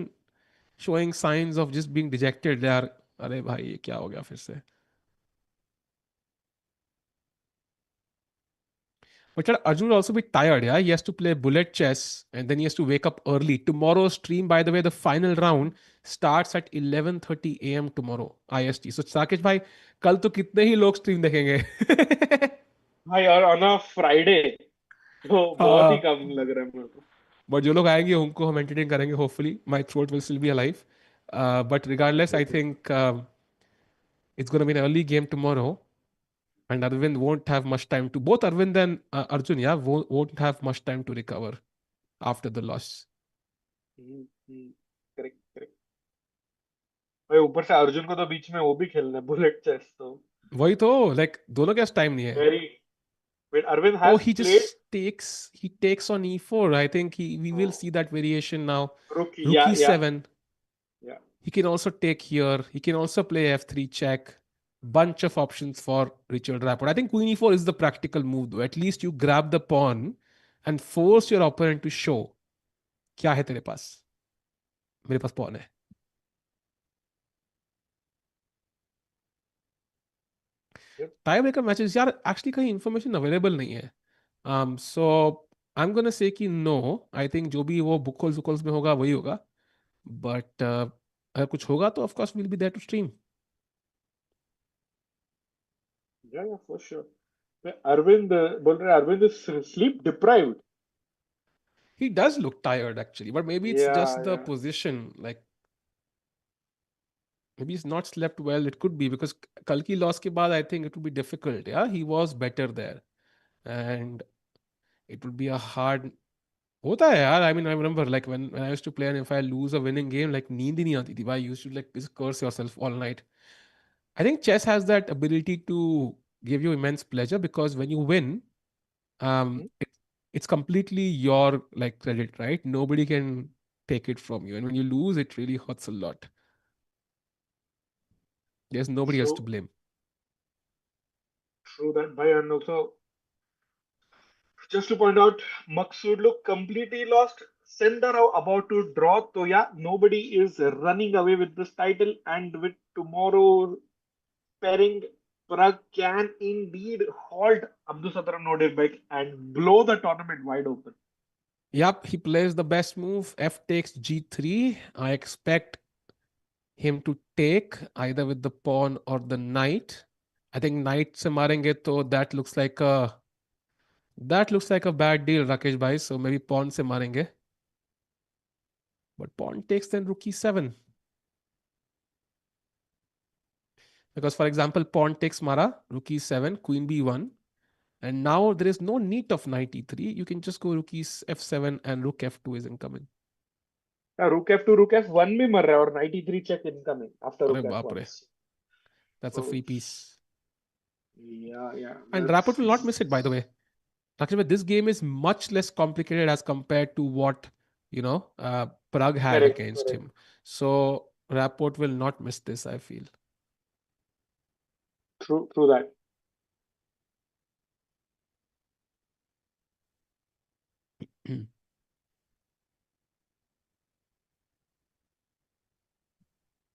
showing signs of just being dejected. यार अरे भाई ये क्या हो गया फिर से. But Arjun will also be tired, yeah. He has to play bullet chess and then he has to wake up early. Tomorrow's stream, by the way, the final round starts at 11:30 a.m. tomorrow IST. So Sakesh भाई, कल तो कितने ही लोग stream देखेंगे. भाई और on a Friday तो बहुत ही हाँ, कम लग रहा है मेरे को. बट जो लोग आएंगे उनको हम एंटरटेन करेंगे, hopefully my throat will still be alive. But regardless, I think it's going to be an early game tomorrow, and Arvind won't have much time to. Both Arvind and Arjun, yeah, won't have much time to recover after the loss. Correct correct. भाई ऊपर से अर्जुन को तो बीच में वो भी खेलना है बुलेट चेस तो. वही तो, like दोनों के पास टाइम नहीं है. Very. Wait Arvind Oh, has he played just takes on e4. I think we will see that variation now. रुक. Rook या e7. या. He can also take here. He can also play f3 check. bunch of options for Richard Rapport. I think queen e4 is the practical move though. At least you grab the pawn and force your opponent to show क्या है तेरे पास. मेरे पास pawn है. Yep. Tie breaker matches यार actually कहीं information available नहीं है. So I am gonna say कि नो. आई थिंक जो भी वो बुकहोल्स वुकहोल्स में होगा वही होगा. बट अगर कुछ होगा तो of course will be there to stream. Yeah, for sure. Arvind बोल रहे Arvind is sleep deprived. He does look tired actually, but maybe it's या just the या position. Like maybe he's not slept well. It could be because Kalki loss ke baad, I think it would be difficult. Yeah, he was better there, and it would be a hard. होता है यार. I mean, I remember like when I used to play, and if I lose a winning game, like नींद ही नहीं आती थी. I used to like just curse yourself all night. I think chess has that ability to give you immense pleasure because when you win, it, it's completely your like credit, right? Nobody can take it from you, and when you lose, it really hurts a lot. There's nobody else true. to blame. True that भाई. And also just to point out, Maksud look completely lost. Sender are about to draw. So yeah, nobody is running away with this title. And with tomorrow pairing, Pragg can indeed halt Abdul Sattar Nodebek and blow the tournament wide open. Yep, he plays the best move. F takes g3. I expect him to take either with the pawn or the knight. I think knight se marenge to that looks like a bad deal, Rakesh bhai. So maybe pawn se marenge. But pawn takes then rook e7. Because for example, pawn takes mara, rook e7, queen b1. And now there is no need of knight e3. You can just go rook f7 and rook f2 is incoming. Rook f2, rook f1 में मर रहा है और 93 check incoming after Arre rook baap f1. re. That's a So free piece. yeah, And Rapport will not that's miss it, by the way. Actually, this game is much less complicated as compared to what, Pragg had correct, against correct. him. So Rapport will not miss this, I feel. True that.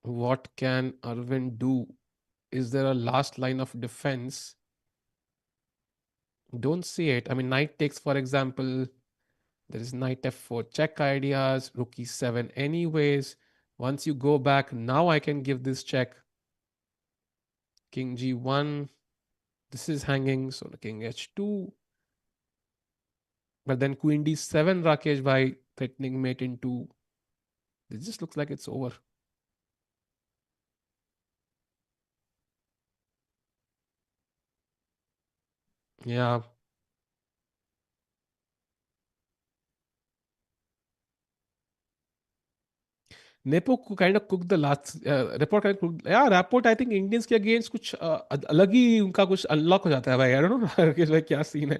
What can Arvind do? Is there a last line of defense? Don't see it. I mean, knight takes, for example, there is knight f4 check ideas, rook e7 anyways. Once you go back, now I can give this check. King g1. This is hanging, so the king h2. But then queen d7, Rakesh by threatening mate into. This just looks like it's over. Yeah. Nepo kind of cooked the last. Report kind of cooked. Yeah, Rapport I think Indians के against कुछ अलग ही उनका कुछ unlock हो जाता है भाई. I don't know Rakesh भाई क्या सीन है.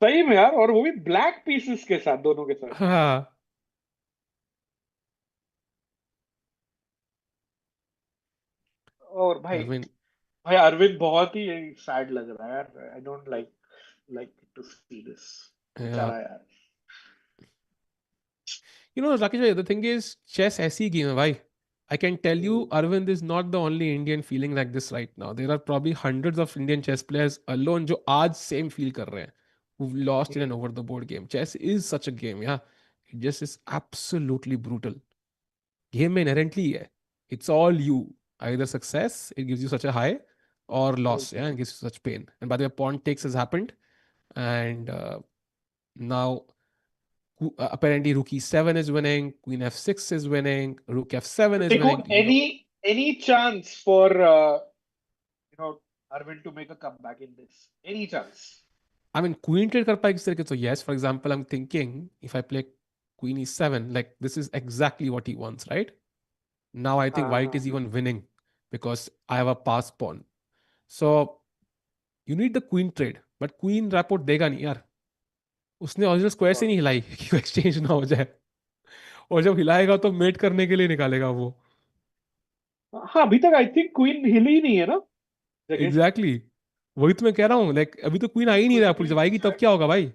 सही में यार, और वो भी ब्लैक पीसेस के साथ, दोनों के साथ. हाँ. और भाई, Arvind. अरविंद बहुत ही सैड लग रहा है यार. I don't like to see this. Yeah. बेचारा यार. Rakesh, the thing is, chess ऐसी game है भाई. I can tell you, Arvind is not the only Indian feeling like this right now. There are probably hundreds of Indian chess players alone जो आज same feel कर रहे हैं, who've lost in an over the board game. Chess is such a game, yeah. It just is absolutely brutal. Game में inherently है. It's all you. Either success, it gives you such a high, or loss, yeah, it gives you such pain. And by the way, pawn takes has happened, and now apparently rook e7 is winning, queen f6 is winning, rook f7 is देखो, winning. any chance for Arvind to make a comeback in this? Any chance? I mean, queen trade कर पाए किस तरीके. So yes, for example, I'm thinking if I play queen e7, like this is exactly what he wants, right? Now I think white is even winning because I have a pass pawn. So you need the queen trade, but queen rapport देगा नहीं यार. उसने original square से नहीं हिलाई कि exchange ना हो जाए. और जब हिलाएगा तो मेट करने के लिए निकालेगा वो. हाँ, अभी तक आई थिंक क्वीन हिली ही नहीं है ना जगह। एग्जैक्टली वही तो मैं कह रहा हूँ, लाइक अभी तो क्वीन आ ही नहीं रहा, क्वीन पुलिस ही जब आएगी नहीं तब है। क्या होगा भाई।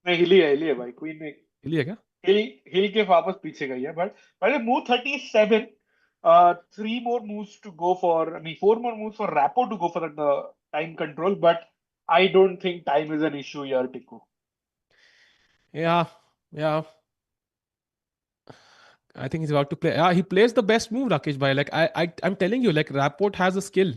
नहीं, हिली है भाई, क्वीन ने लिए क्या? हिल हिल के वापस पीछे गई है, बट पहले move 37, three more moves to go for, नहीं, four more moves for Rapport to go for the time control, but I don't think time is an issue यार टिकू। या या I think he's about to play. Yeah, he plays the best move, Rakesh bhai. Like I'm telling you, like Rapport has a skill.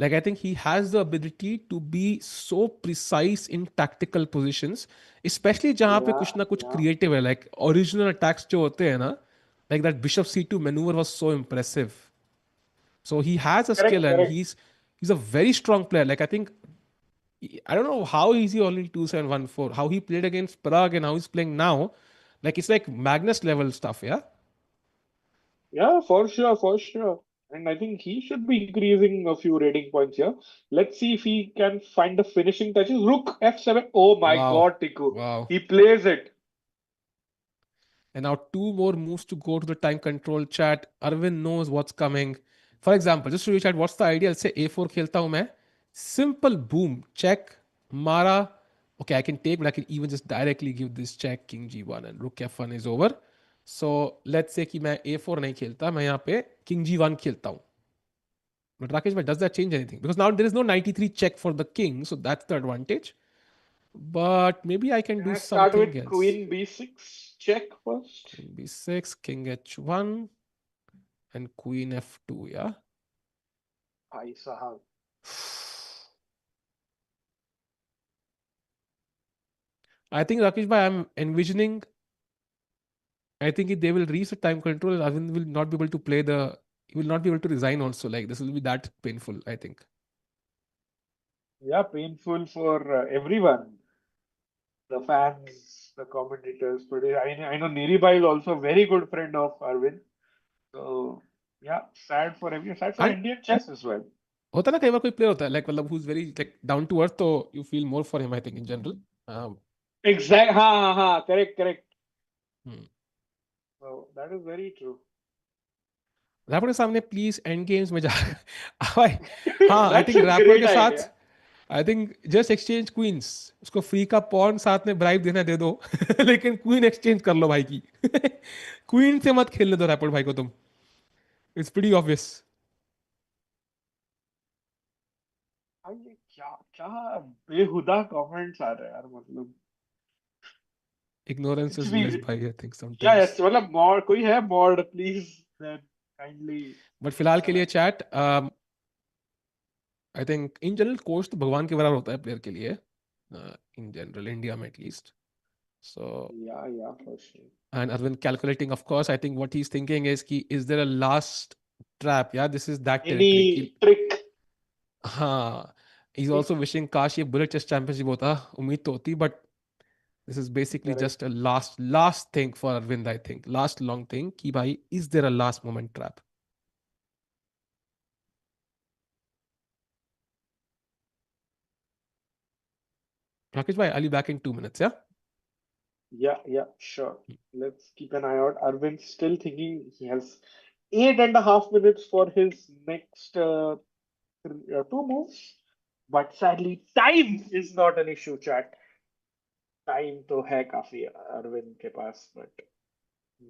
Like I think he has the ability to be so precise in tactical positions, especially जहाँ पे या कुछ ना कुछ या creative है. Like original attacks जो होते हैं ना, like that Bishop C2 maneuver was so impressive. So he has a skill correct and correct. he's a very strong player. Like I think I don't know how is he only 2714. How he played against Prague and how he's playing now, like it's like Magnus level stuff. Yeah. Yeah, for sure, for sure. And I think he should be increasing a few rating points here. Let's see if he can find the finishing touches. Rook F7. Oh my Wow. God, Tiku. Wow. He plays it. And now two more moves to go to the time control chat. Arvind knows what's coming. For example, just to show you chat, what's the idea? Let's say A4 खेलता हूँ मैं. Simple boom, check, Mara. Okay, I can take, but I can even just directly give this check, King G1 and Rook F1 is over. So let's say कि मैं A4 नहीं खेलता, मैं यहाँ पे King G1 खेलता हूँ. But Rakesh, but does that change anything? Because now there is no 93 check for the king, so that's the advantage. But maybe I can Can do I start something with else. Queen B6 check first? Queen B6, King H1, and Queen F2, yeah? Bhai Sahab. I think Rakesh bhai, I'm envisioning. I think if they will reach the time control, Arvind will not be able to play the. He will not be able to resign. Also, like this will be that painful. I think. Yeah, painful for everyone. The fans, the commentators. But I know Niribai is also a very good friend of Arvind. So, yeah, sad for And Indian chess as well. होता ना कई बार कोई player होता है like मतलब who's very like down to earth, तो you feel more for him. I think in general. Um, Exact. हाँ, correct, correct. hmm. So that is very true. Rapport के सामने प्लीज एंड गेम्स में जा भाई. हाँ I That's think a Rapport great के साथ idea. I think just exchange queens. उसको फ्री का पॉन साथ में ब्राइब देना दे दो लेकिन क्वीन एक्सचेंज कर लो भाई की. क्वीन से मत खेलने दो रैपो भाई को तुम. It's pretty obvious. भाई ये क्या क्या बेहुदा कमेंट्स आ रहे हैं यार, मतलब इग्नोरेंस कुछ इज भी। ब्लिस भाई आई थिंक क्या है, समटाइम्स. मतलब मॉड कोई है, mod please then kindly but फिलहाल के लिए चला। Chat I think in general coach तो भगवान के बराबर होता है प्लेयर के लिए, इन जनरल इंडिया में at least. So yeah for sure. and Arvind calculating, of course, I think what he's thinking is ki, is there a last trap? Yeah, this is that any territory ki, trick. हाँ. He's also wishing काश ये bullet chess championship होता. उम्मीद तो होती, but this is basically just correct. a last thing for Arvind, I think. Last long thing कि भाई, is there a last moment trap? Rakesh bhai, I'll be back in 2 minutes, yeah? Yeah, sure. Let's keep an eye out. Arvind's still thinking he has 8.5 minutes for his next two moves. But sadly, time is not an issue, chat. Time तो है काफी अरविंद के पास, but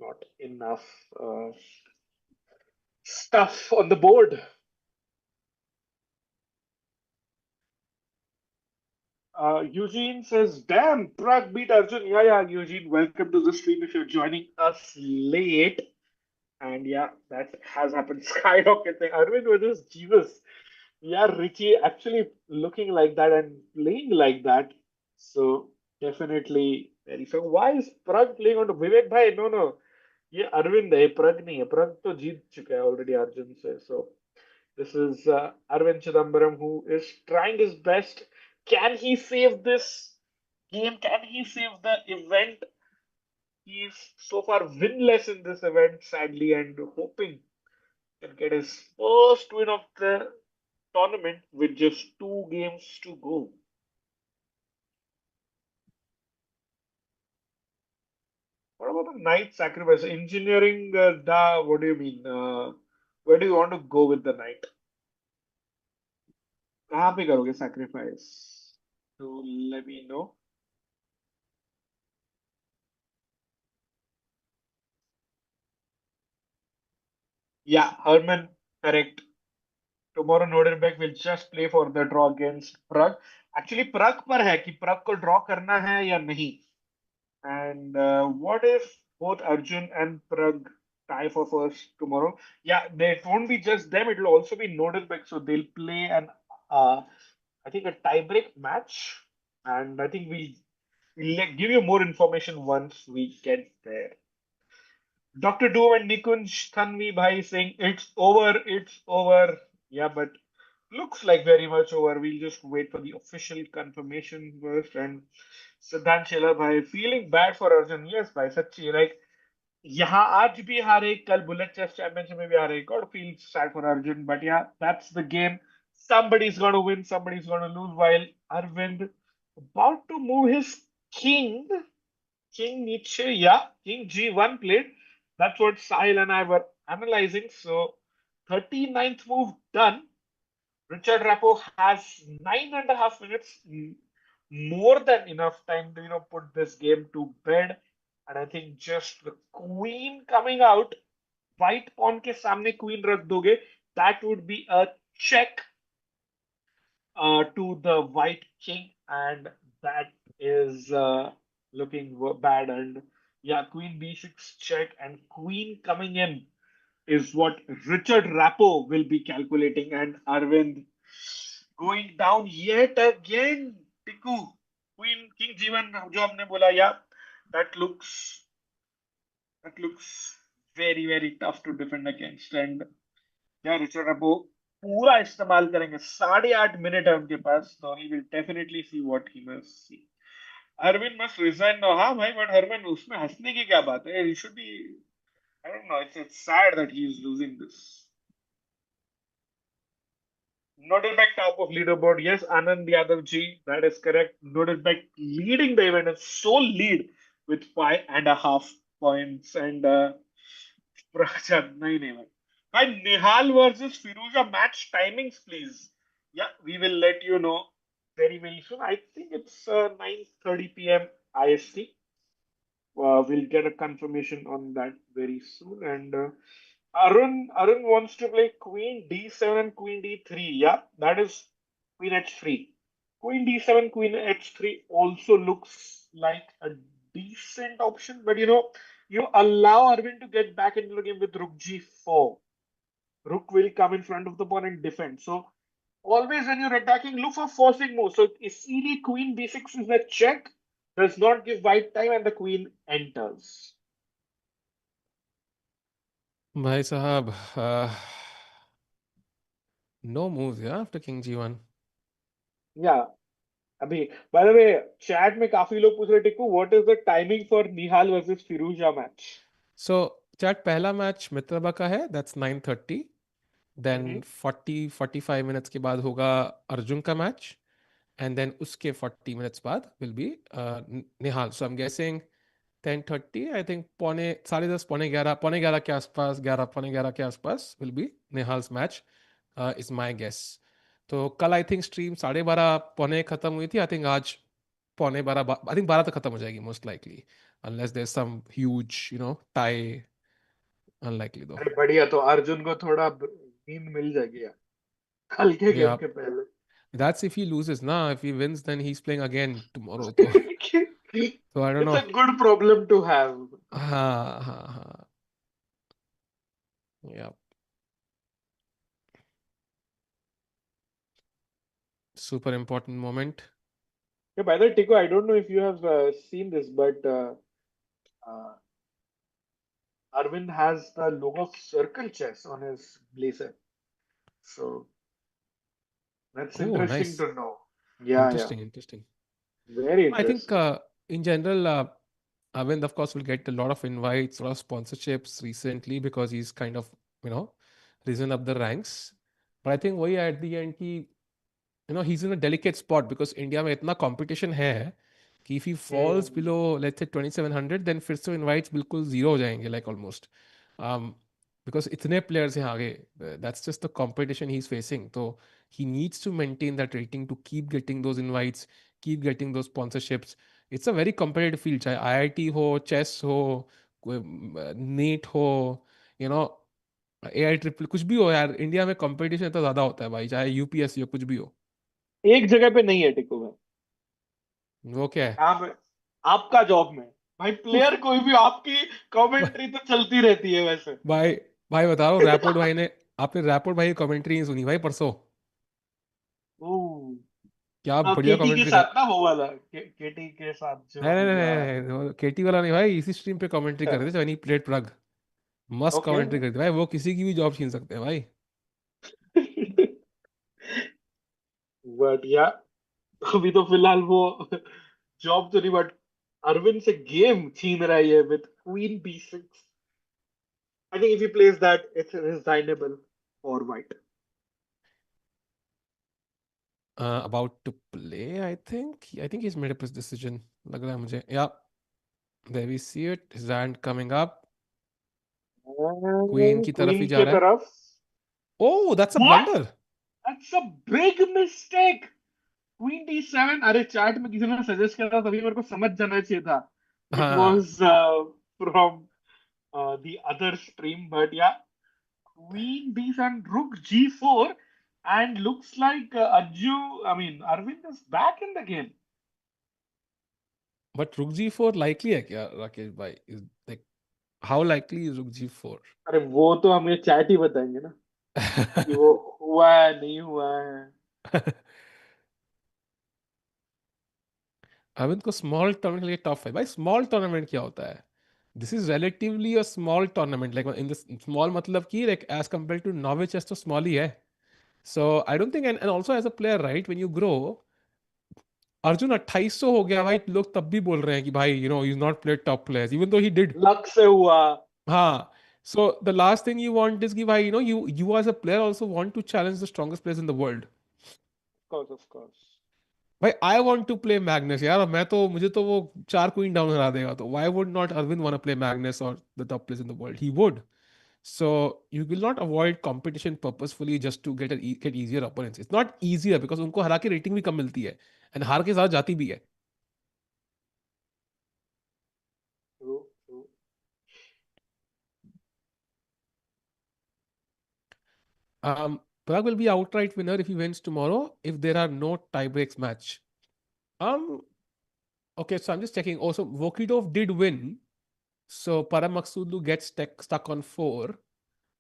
not enough stuff on the board. Eugene says, "Damn, Pragg beat Arjun." Yeah, Eugene, welcome to the stream if you're joining us late. And yeah, that has happened. Skyrocketing. Arvind versus Jeeves. Yeah, Richie actually looking like that and playing like that. So definitely very so. Why is Pragg playing on Vivek Bhai? No. ये अरविंद है, प्रग नहीं है. प्रग तो जीत चुका है already Arjun से. So this is Arvind Chidambaram who is trying his best. Can he save this game? Can he save the event? He is so far winless in this event, sadly, and hoping to get his first win of the tournament with just 2 games to go. What about the knight sacrifice? Engineering, what do you mean? Where do you want to go with the knight? कहाँ पे करोगे sacrifice? So let me know. Yeah, Herman, correct. Tomorrow Nodenberg will just play for the draw against Pragg. Actually, Pragg पर है कि Pragg को draw करना है या नहीं. And what if both Arjun and Pragg tie for first tomorrow? Yeah, it won't be just them. It will also be Nodenberg. So they'll play I think a tiebreak match. And I think we'll give you more information once we get there. Dr. Doom and Nikunj Thanvi Bhai saying it's over, it's over. Yeah, but looks like very much over. We'll just wait for the official confirmation first. And Siddhant Shelar Bhai feeling bad for Arjun. Yes, bhai, सच्ची like यहाँ आज भी हारे कल bullet chess championship में भी हारे God feels sad for Arjun. But yeah, that's the game. Somebody's gonna win, somebody's gonna lose. While Arvind about to move his king. King Nietzsche, yeah, King G1 played. That's what Sahil and I were analyzing. So 39th move done. Richard Rappo has 9.5 minutes, more than enough time to put this game to bed. And I think just the queen coming out, white pawn के सामने queen रख दोगे, that would be a check to the white king, and that is looking bad. And yeah, queen b6 check, and queen coming in is what Richard Rappo will be calculating. And Arvind going down yet again. Tiku, queen king g1 जो हमने बोला, yeah, that looks that looks very tough to defend against. And yeah, Richard Rapport पूरा इस्तेमाल करेंगे. 8.5 minute है उनके पास, तो he will definitely see what he must see. Arvind must resign now. हाँ भाई, बट हरमन उसमें हंसने की क्या बात है? He should be, I don't no, it's sad that he is losing this. Noted top of leaderboard. Yes, Anand Yadav ji, that is correct. Noted leading the event, and sole lead with 5.5 points. And Prachand, nahi, nahi, bhai. Bhai, Nihal versus Firuza match timings, please. Yeah, we will let you know very soon. I think it's 9:30 p.m. IST. We'll get a confirmation on that very soon. And Arun wants to play Queen D7 and Queen D3. Yeah, that is Queen H3. Queen D7, Queen H3 also looks like a decent option, but you allow Arvind to get back into the game with Rook G4. Rook will come in front of the pawn and defend. So always when you're attacking, look for forcing moves. So easily Queen B6 is a check, does not give white time, and the Queen enters. भाई साहब, no moves, yeah, after King G1. Yeah. अभी by the way, chat में काफी लोग पूछ रहे Tikku, what is the timing for Nihal versus Firuza match? So, chat पहला match मित्रबा का है, that's 9:30. Then Mhm. 45 minutes के बाद होगा अर्जुन का मैच. And then उसके 40 minutes बाद will be Nihal. So I'm guessing 10:30, I think पौने 10, पौने 11 के आसपास, 11 के आसपास will be Nihal's match, is my guess. तो कल आई थिंक स्ट्रीम 12:30 पौने खत्म हुई थी. आई थिंक आज पौने 12, आई थिंक 12 तक खत्म हो जाएगी most likely, unless there some huge tie. Unlikely though. अरे बढ़िया, तो अर्जुन को थोड़ा नींद मिल जाएगी यार कल के गेम या के पहले. दैट्स इफ ही लूजेस ना. If he wins then he is playing again tomorrow. तो I don't It's no. a good problem to have. हाँ हाँ हाँ. या super important moment. Yeah, by the way, Tico, I don't know if you have seen this, but uh, Arvind has the logo of Circle Chess on his blazer. So that's Oh, interesting nice. to know. Yeah. Interesting. Very I think interesting. in general, Avind, of course, will get a lot of invites, a lot of sponsorships recently because he's kind of, you know, risen up the ranks. But I think वही at the end की, he's in a delicate spot because India में इतना competition है कि if he falls Hmm. below, let's say 2700, then फिर से invites बिल्कुल zero हो जाएंगे, like almost. Um, बिकॉज इतने प्लेयर्स हैं आगे, that's just the competition he is facing, तो he needs to maintain that rating to keep getting those invites, keep getting those sponsorships. It's a very competitive field, चाहे IIT हो, chess हो, नीट हो, you know, AI triple, कुछ भी हो यार, India में कंपटीशन इतना ज्यादा होता है भाई, चाहे यूपीएससी हो, कुछ भी हो. एक जगह पे नहीं है टिकू भाई, वो क्या है? यहाँ पे आपका जॉब में। भाई प्लेयर कोई भी, आपकी कमेंट्री तो चलती रहती है वैसे। भाई, भाई बता रहा हूँ, रैपोर्ट भाई ने, आपने रैपोर्ट भाई की कमेंट्री नहीं सुनी भाई परसों? ओह। क्या हाँ, बढ़िया केटी के कमेंट्री कर. साथ ना वो वाला, केटी के साथ जो नहीं नहीं अभी नहीं जो आया। नहीं, केटी वाला नहीं भाई, इसी स्ट्रीम पे कमेंट्री कर रहे थे, व्हेन ही प्लेड प्रग. मस्त ओके। कमेंट्री करते भाई, वो किसी की भी जॉब छीन सकते हैं भाई. बट या, अभी तो फिलहाल वो जॉब तो नहीं, बट अरविंद से गेम छीन रहा है with queen B6। I think if he plays that it's resignable for white. About to play, I think he's made up his decision, लग रहा है मुझे. या, there we see it, his hand coming up, queen की तरफ ही queen जा के रहा है. तरफ। Oh, that's a what, blunder. That's a big mistake. Queen D7, अरे चैट में किसी ने सजेस्ट किया था तभी मेरे को समझ जाना चाहिए था। इट हाँ, was from the other stream, but या, queen b7, rook g4, and looks like Arvind is back in the game. But रुक जी फोर लाइकली है क्या राकेश भाई? लाइक, हाउ लाइकली इज रुक जी फोर? अरे वो तो हमें चैट ही बताएंगे ना कि वो हुआ है नहीं हुआ है। अरविंद को स्मॉल टूर्नामेंट के लिए टफ है भाई. स्मॉल टूर्नामेंट क्या होता है? This is relatively a small tournament, like in the small मतलब कि like as compare to Norway chess तो स्मॉल ही है. So I don't think, and also as a player right, when you grow, Arjun 2800 हो गया भाई, लोग तब भी बोल रहे हैं कि भाई you not played top players, even though he did. Luck से हुआ। हाँ. So the last thing you want is कि भाई you as a player also want to challenge the strongest players in the world. Of course. भाई I want to play Magnus यार, और मैं तो, मुझे तो वो चार क्वीन डाउन हरा देगा, तो why would not Arvind want to play Magnus और the top players in the world, he would. So you will not avoid competition purposefully just to get easier opponents. It's not easier because उनको हरा के rating भी कम मिलती है, and हार के साथ जाती भी है. True true. Pragg will be outright winner if he wins tomorrow if there are no tie breaks match. Um. Okay, so I'm just checking. Also, Vokidov did win. So Paramaksulu gets stuck on 4.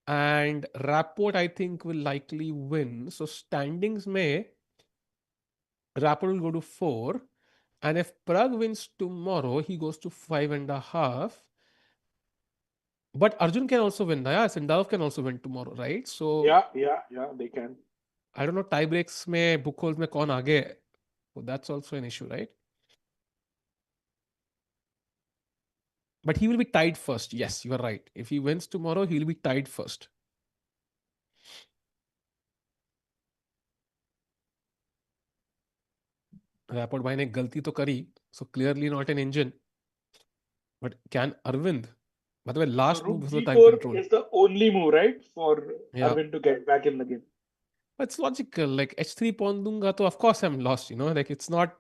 And Rapport, I think, will likely win. So standings may, Rapport will go to 4. And if Pragg wins tomorrow, he goes to 5.5. But Arjun can also win. Yeah, Sindalov can also win tomorrow, right? So या they can. I don't know, tie breaks में, book holes में कौन आगे है. So that's also an issue, right? But he will be tied first. Yes, you are right. If he wins tomorrow, he will be tied first. Rapport भाई ने गलती तो करी, so clearly not an engine. But can Arvind, मतलब So last rook move was the time g4 control. is the only move, right, for या, Arvind to get back in the game. It's logical, like H3 pawn दूंगा तो of course I am lost, like it's not,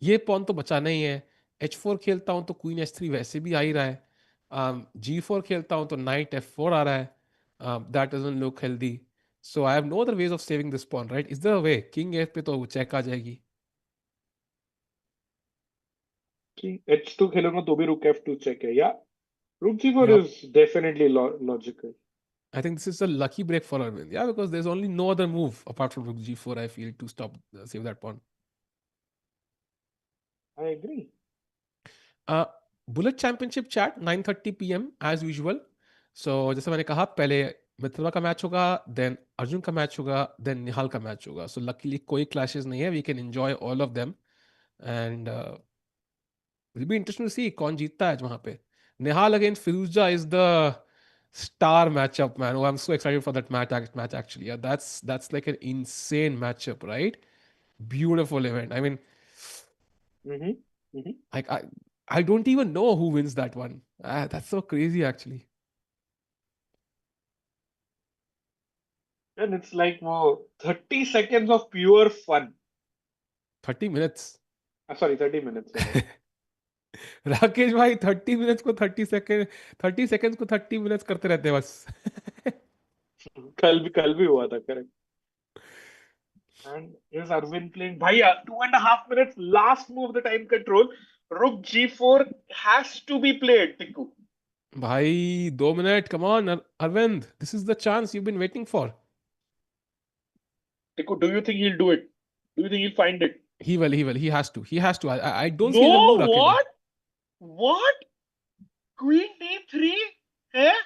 ये pawn तो बचाना ही है. H4 खेलता हूं तो क्वीन H3 वैसे भी आ ही रहा है. G4 खेलता हूं तो नाइट F4 आ रहा है, that doesn't look healthy. So I have no other ways of saving this pawn, right? Is there a way? King F पे तो चेक आ जाएगी. कि H2 खेलूंगा तो भी rook F2 चेक है, या rook g4 Yup. is definitely logical. I think this is a lucky break for Arvind. Yeah, because there's only no other move apart from Rook G4, I feel, to stop, save that pawn. I agree. Uh, Bullet Championship chat 9:30 p.m. as usual. So जैसे मैंने कहा, पहले मित्रा का match होगा, then Arjun का match होगा, then निहाल का match होगा. सो लकीली कोई क्लैशेस नहीं है, we can enjoy all of them. And will be interesting to see कौन जीतता है आज वहां पे. Nihal against Firouzja is the star matchup, man. Oh, I'm so excited for that match actually. Yeah, that's like an insane matchup, right? Beautiful event. I mean, Mm-hmm. Mm-hmm. like I don't even know who wins that one. That's so crazy actually. And it's like wow, 30 seconds of pure fun. 30 minutes. Sorry, 30 minutes. Sorry. Rakesh भाई 30 minutes को 30 second, 30 seconds को 30 minutes करते रहते हैं बस. कल भी हुआ था, correct. And here's Arvind playing. Bhaiya, 2.5 minutes. Last move of the time control. Rook G4 has to be played, Tikku. भाई 2 minute, come on Arvind, this is the chance you been waiting for. Tikku, do you think he'll do it? Do you think he'll find it? He has to, I don't see any move, No, Rakesh भाई. what? What? Queen D3? Eh?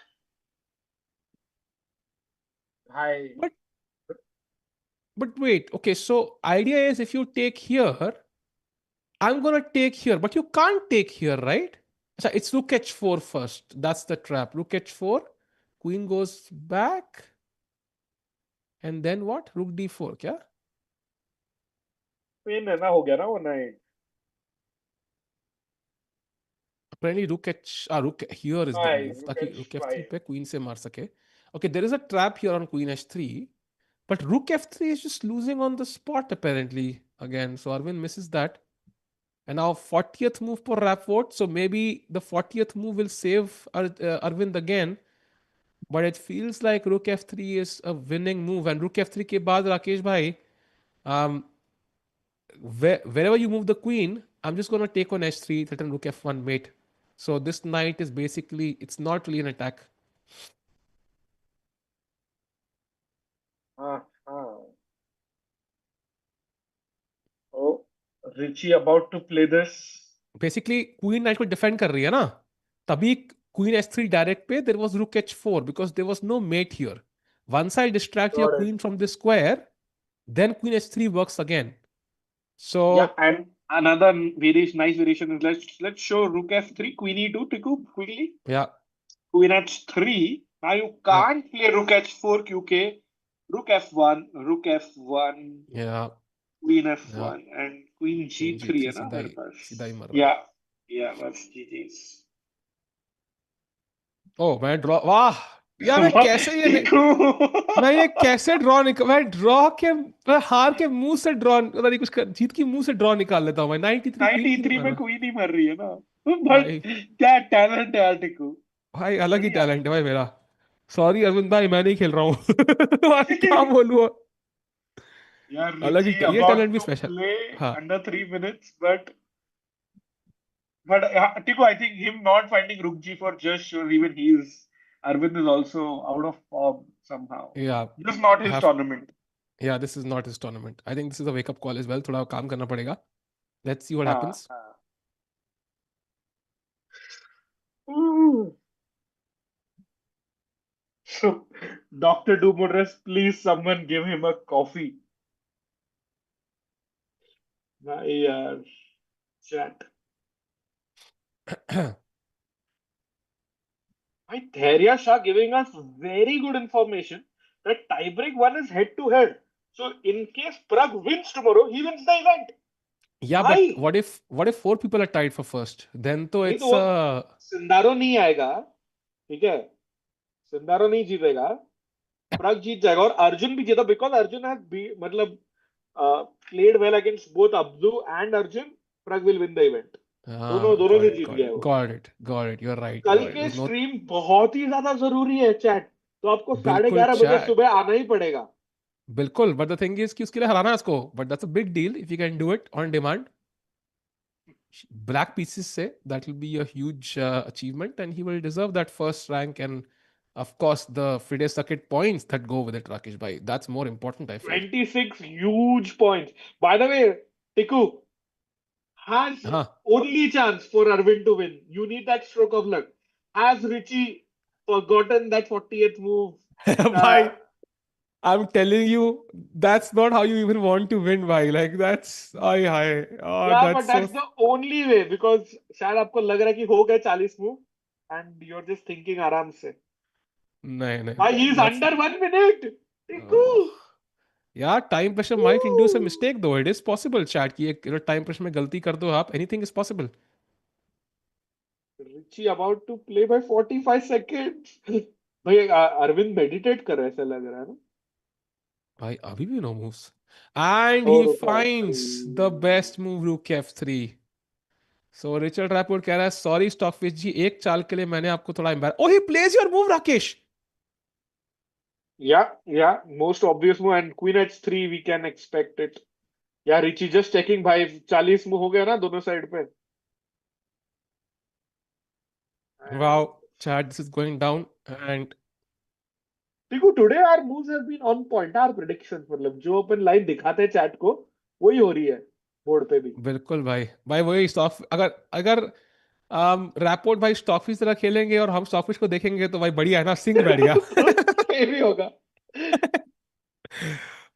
Bhai. But wait, okay, so idea is if you take here, I'm gonna take here, but you can't take here, right? So it's rook h4 first. That's the trap. Rook h4, queen goes back, and then what? Rook d4, kya? Queen है ना, हो गया ना वो knight. Apparently rook here is the Bhai, move, rook ताकि rook f3 H5. पे queen से मार सके. Okay, there is a trap here on queen h3, but rook f3 is just losing on the spot apparently again. So Arvind misses that. And now 40th move for Rapford. So maybe the 40th move will save Arvind again. But it feels like Rook F3 is a winning move. And Rook F3 के बाद Rakesh bhai, um, wherever you move the queen, I'm just going to take on H3, threaten Rook F1 mate. So this knight is basically, it's not really an attack. हाँ. Oh, Richie about to play this. Basically, queen knight को defend कर रही है ना, तभी queen h3 direct पे there was rook h4 because there was no mate here. Once I distract your Got it. queen from this square, then queen h3 works again. Yeah, So and another variation, nice variation is let's show Rook F3, Queen E2, Tikku, quickly. yeah, Queen H3. Now you yeah, can't play Rook H4 QK. Rook F1, Rook F1, yeah, Queen yeah. F1, and Queen Queen G3 g3 है ना मेरे पास. सीधा ही मर रहा है. Yeah, yeah, that's GG's. ओ मैं draw, वाह यार मैं What? कैसे Tikku. मैं ये कैसे मैं ड्रॉ के, मैं हार के मुंह से ड्रॉ, पता नहीं जीत की मुंह से ड्रॉ निकाल लेता हूँ मैं. 93 नाइट क्वीन क्यों नहीं E3 में मारा क्वीन ही मर रही है ना. बट भाई. क्या टैलेंट है यार टिकू. भाई अलग ही बढ़िया. टैलेंट है भाई मेरा. सॉरी अरविंद भाई, मैं नहीं खेल रहा हूँ. भाई क्या बोलूँ. Yeah, अलग ही Richie ये about टैलेंट भी to स्पेशल. play हाँ under 3 minutes, but Tiku, I think him not finding Rook G4 just shows even Arvind is also out of form somehow. या Just not his have, tournament. Yeah this is not his tournament. I think this is a wake up call as well. थोड़ा काम करना पड़ेगा. Let's see what हाँ, happens. हाँ. Ooh. So, Dr. Dumodres, please someone give him a coffee. भाई यार, chat. Why Dhairya Shah giving us very good information that tiebreak one is head to head. So in case Pragg wins tomorrow, he wins the event. Yeah, but भाई what if four people are tied for first? Then तो नहीं तो it's वो Sindarov नहीं आएगा, ठीक है. Sindarov नहीं जीतेगा, प्रग जीत जाएगा. और अर्जुन भी जीता बिकॉज अर्जुन हैज मतलब played well against both Abdu and Arjun. Pragg will win the event. दोनों दोनों got से it, जीत got गया it, वो. got it, got it. You're right, you're कल right. के There's no स्ट्रीम बहुत ही ज्यादा जरूरी है चैट. तो आपको साढ़े बिल्कुल ग्यारह बजे chat. सुबह आना ही पड़ेगा. बिल्कुल, but the thing is कि उसके लिए हराना है उसको. But that's a big deal if you can do it on demand. Black pieces say that will be a huge achievement, and he will deserve that first rank, and of course the FIDE circuit points that go with it, Rakesh bhai. That's more important, I feel. 26 huge points. By the way, Tiku has हाँ. only chance for Arvind to win. You need that stroke of luck. Has Richie forgotten that 40th move? Uh, Bhai, I'm telling you, that's not how you even want to win, bhai. Like that's, I, oh, yeah, that's but so. that's the only way because शायद आपको लग रहा है कि हो गए 40 move and you're just thinking आराम से. नहीं नहीं Why नहीं, he's that's under 1 minute. uh, Tiku. yeah, time pressure might induce a Woo. mistake though. It is possible, chat, कि एक time pressure में गलती कर दो आप, anything is possible. Richie about to play by 45 seconds. भाई Arvind meditate कर रहा है ऐसा लग रहा है ना. भाई अभी भी नो मूव्स एंड ही और बाप रे। फाइंड्स द बेस्ट मूव रूक F3। सो रिचर्ड रैपवर्ड कह रहा है सॉरी स्टॉकफिश जी, एक चाल के लिए मैंने आपको थोड़ा एम्बैर oh he plays your move Rakesh. Yeah most obvious move and queen H3 we can expect it. Yeah Richie just checking भाई, 40 मूव हो गया ना दोनों साइड पे। Wow, And chat this is going down and देखो today our moves have been on point, our predictions मतलब जो अपन line दिखाते हैं चैट को वही हो रही है बोर्ड पे भी। बिल्कुल भाई, भाई वही स्टॉक अगर अगर रैपोर्ट भाई स्टॉकफिश तरह खेलेंगे और हम स्टॉकफिश को देखेंगे तो भाई बढ़िया है ना, सिंक बैठ गया। तो सेम ही होगा।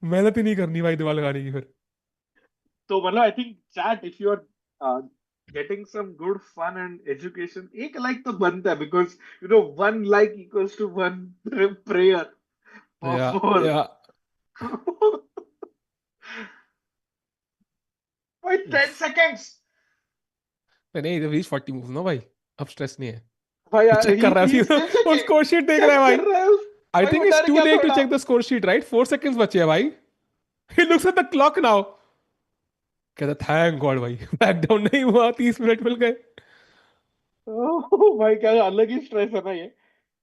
मेहनत ही नहीं करनी भाई दिमाग लगाने की फिर। तो मतलब I think chat if you are getting some good fun and education, एक लाइक तो बनता है, because you know one like equals to one prayer या फॉर या भाई 10 उफ। सेकेंड्स। नहीं रीच 40 मूव ना भाई, अब स्ट्रेस नहीं है। भाई ये चेक कर रहा है ही अभी स्टिल और चेकिंग, स्कोर शीट देख रहा चेक है भाई। कर रहा है आई भाई, वो थिंक इट्स डर टू गया लेट टू थोड़ा। Check the score sheet right, 4 seconds बचे हैं भाई। He looks at the clock now, कहता थैंक गॉड भाई बैक डाउन नहीं हुआ, 30 मिनट मिल गए। भाई क्या अलग ही स्ट्रेस है ना ये।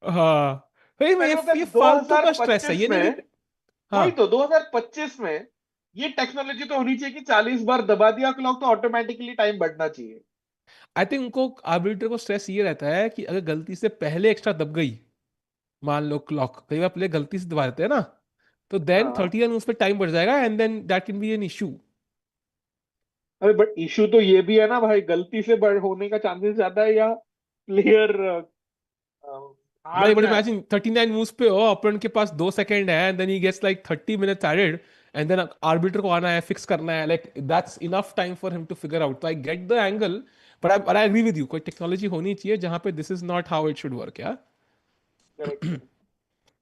हाँ भाई मैं मेरे को लगता ये है फालतू का स्ट्रेस है 2025 ये नहीं में, कि हाँ। वही तो 2025 में ये टेक्नोलॉजी तो होनी चाहिए कि 40 बार दबा दिया क्लॉक तो ऑटोमेटिकली टाइम बढ़ना चाहिए। आई थिंक उनको आर्बिट्रेटर को स्ट्रेस ये रहता है कि अगर गलती से पहले एक्स्ट्रा दब गई, मान लो क्लॉक कई बार प्ले गलती से दबा देते हैं ना, तो देन हाँ 30 रन उस पर टाइम बढ़ जाएगा and then that can be an issue. अरे बट इशू तो ये भी है ना भाई, गलती से बढ़ होने का चांसेस ज्यादा है या प्लेयर हार भाई बट जाए। इमेजिन 39 मूव्स पे हो, अपोनेंट के पास 2 सेकंड है and then he gets like 30 minutes added and then arbiter को आना है, फिक्स करना है, like that's enough time for him to figure out. तो I get the angle, but I agree with you, कोई टेक्नोलॉजी होनी चाहिए जहां पे this is not how it should work यार। Correct correct.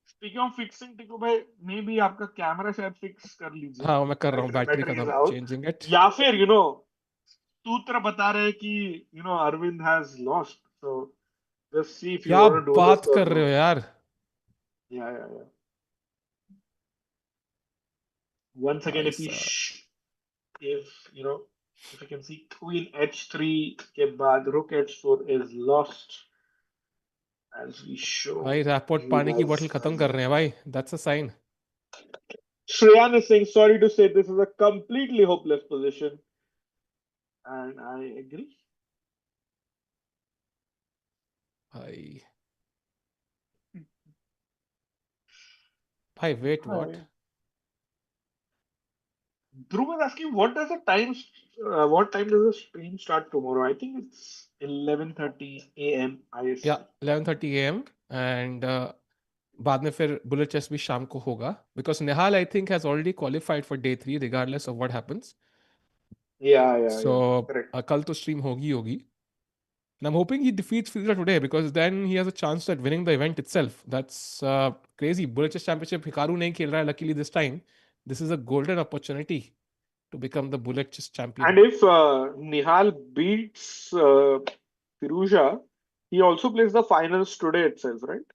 Speaking of fixing, Tiko भाई maybe आपका camera शायद फिक्स कर लीजिए, हाँ मैं कर रहा हूँ, बैटरी बैटरी इज खत्म, आउट। Changing it. या फिर यू नो सूत्र बता रहे हैं कि Arvind has lost, so just see if you क्या वांट टू डू बात दिस और कर रहे नो। हो यार। या once again भाई if साहब, if you know if you can see queen h3 के बाद rook h4 is lost as we show भाई रैपॉर्ट you पानी की guys. बोतल खत्म कर रहे हैं भाई, that's a sign. Shreyan is saying sorry to say this is a completely hopeless position, and I agree. भाई भाई wait what. Hi. Dhruv is asking what time does the stream start tomorrow? I think it's 11:30 a.m. या IST. 11:30 AM and बाद में फिर bullet chess भी शाम को होगा, because Nihal I think has already qualified for day 3 regardless of what happens. So Yeah. Correct. कल तो स्ट्रीम होगी होगी। And I'm hoping he defeats Fizra today because then he has a chance at winning the event itself. That's crazy. Bullet Chess Championship Hikaru nahi khel raha hai luckily this time. This is a golden opportunity to become the Bullet Chess champion. And if Nihal beats Firuja, he also plays the finals today itself, right?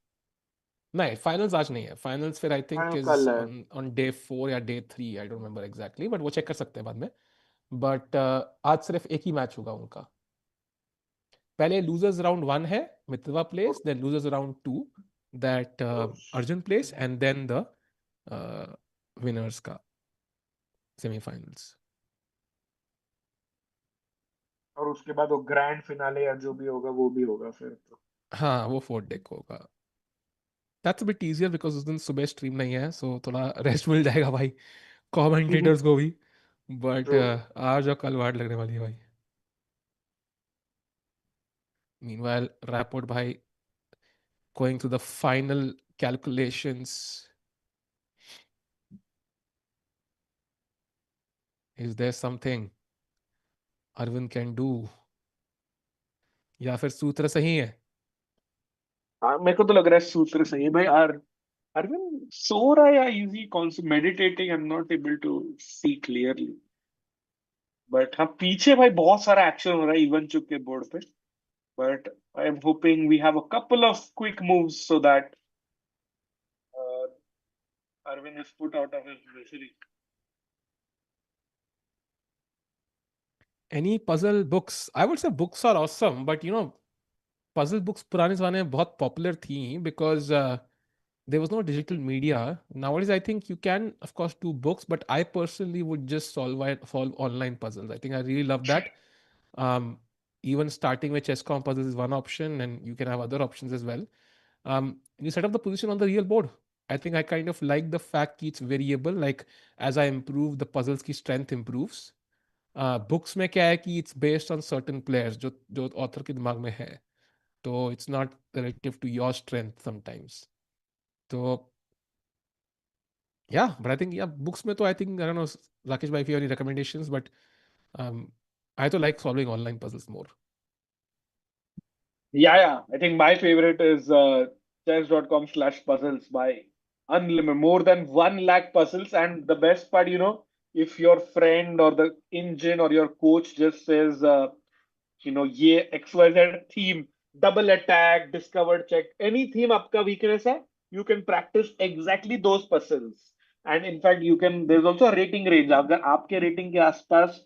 नहीं finals आज नहीं है, finals फिर I think Final is कल है। On on day 4 या day 3, I don't remember exactly, but वो check कर सकते हैं बाद में। बट आज सिर्फ एक ही मैच होगा उनका। पहले लूजर्स राउंड 1 है, मितवा place, then losers round 2 that Arjun place and then the winners का सेमीफाइनल्स। और उसके बाद वो ग्रैंड फिनाले या जो भी होगा वो भी होगा फिर तो। हाँ वो 4 डेक होगा। That's a bit easier because उस दिन सुबह स्ट्रीम नहीं है, सो थोड़ा रेस्ट मिल जाएगा भाई कमेंटेटर्स को भी। But true. आज और कल वार्ड लगने वाली है भाई। मीनवाइल रैपोर्ट भाई going to the final calculations, is there something Arvind can do या फिर सूत्र सही है। हाँ मेरे को तो लग रहा है सूत्र सही है भाई। अरविंद सो रहा है या इजी कौन सी meditating, I am not able to see clearly. But हाँ पीछे भाई बहुत सारा एक्शन हो रहा है इवन चुप के बोर्ड पे। But I am hoping we have a couple of quick moves so that Arvind is put out of his misery. Any puzzle books? I would say books are awesome, but puzzle books पुराने ज़माने में बहुत popular थी because there was no digital media. Nowadays, I think you can, of course, do books, but I personally would just solve online puzzles. I think I really love that. Um, Even starting with Chesscom puzzles is one option, and you can have other options as well. You set up the position on the real board. I think I kind of like the fact that it's variable. Like as I improve, the puzzles की strength improves. Books में क्या है कि it's based on certain players जो author के दिमाग में है. तो it's not relative to your strength sometimes. तो yeah, but I think yeah, books में तो I think I don't know Rakesh bhai if you have any recommendations, but um, I to like solving online puzzles more. Yeah. I think my favorite is chess.com/puzzles by unlimited, more than 1 lakh puzzles. And the best part, if your friend or the engine or your coach just says, ये XYZ theme, double attack, discovered check, any theme आपका weakness है, you can practice exactly those puzzles. And in fact, there's also a rating range. अगर आपके rating के आसपास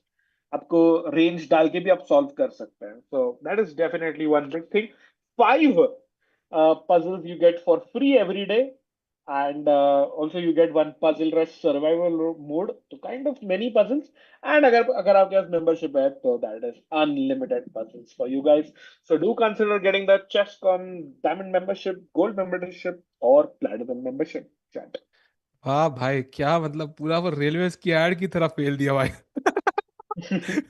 आपको range डाल के भी आप solve कर सकते हैं. So that is definitely one big thing. 5 puzzles you get for free every day, and also you get one puzzle rush survival mode, so kind of many puzzles. And अगर आपके पास membership है तो that is unlimited puzzles for you guys. So do consider getting the Chesscom Diamond membership, Gold membership, or Platinum membership. Chat. हाँ भाई क्या मतलब पूरा वो रेलवे की एड की तरह फेल दिया भाई. सही में.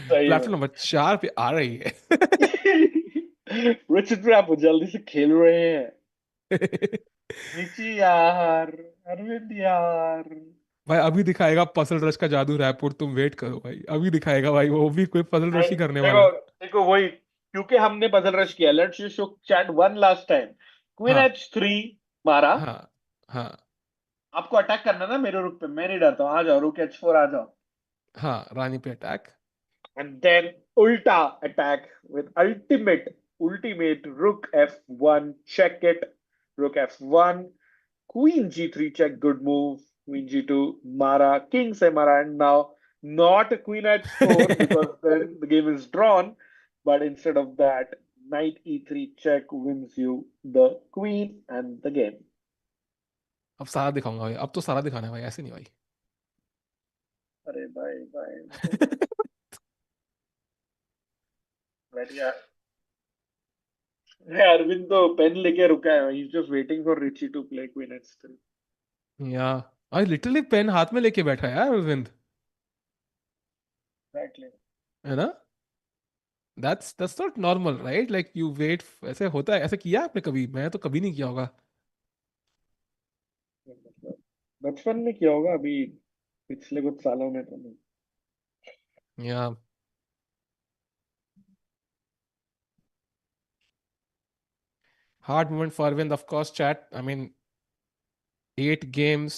प्लेटफॉर्म नंबर 4 पे आ रही है. विचित्र आप जल्दी से खेल रहे हैं. ऋषि यार, अरविंद यार. भाई अभी दिखाएगा पजल रश का जादू रैपोर्ट, तुम वेट करो भाई, अभी दिखाएगा भाई, वो भी कोई पजल रश ही एंड करने वाला देखो है. देखो वही, क्योंकि हमने पजल रश किया. Let's you show chat one last time. Queen हाँ H3 मारा. हाँ हाँ आपको अटैक करना ना मेरे रुक पे, मैं नहीं डरता हूँ. आ जाओ, रुक H4 आ जाओ. हाँ, रानी पे attack. And then ulta attack with ultimate rook F1, check it, rook F1, queen G3 check, good move, queen G2 mara, king se mara. And now not queen H4 because then the game is drawn, but instead of that, knight E3 check wins you the queen and the game. अब सारा दिखाऊंगा भाई, अब तो सारा दिखाना है भाई, ऐसे नहीं भाई. अरे भाई भाई मतलब बढ़िया. अरविंद तो पेन लेके रुका है. He's just waiting for Richie to play queen H3. या आई लिटरली पेन हाथ में लेके बैठा है यार अरविंद, Exactly. है ना. That's not normal right, like you wait. ऐसे होता है, ऐसे किया आपने कभी? मैं तो कभी नहीं किया होगा. मतलब बचपन में किया होगा, अभी पिछले कुछ सालों में तो नहीं. Yeah hard moment for Arvind of course chat. I mean 8 games,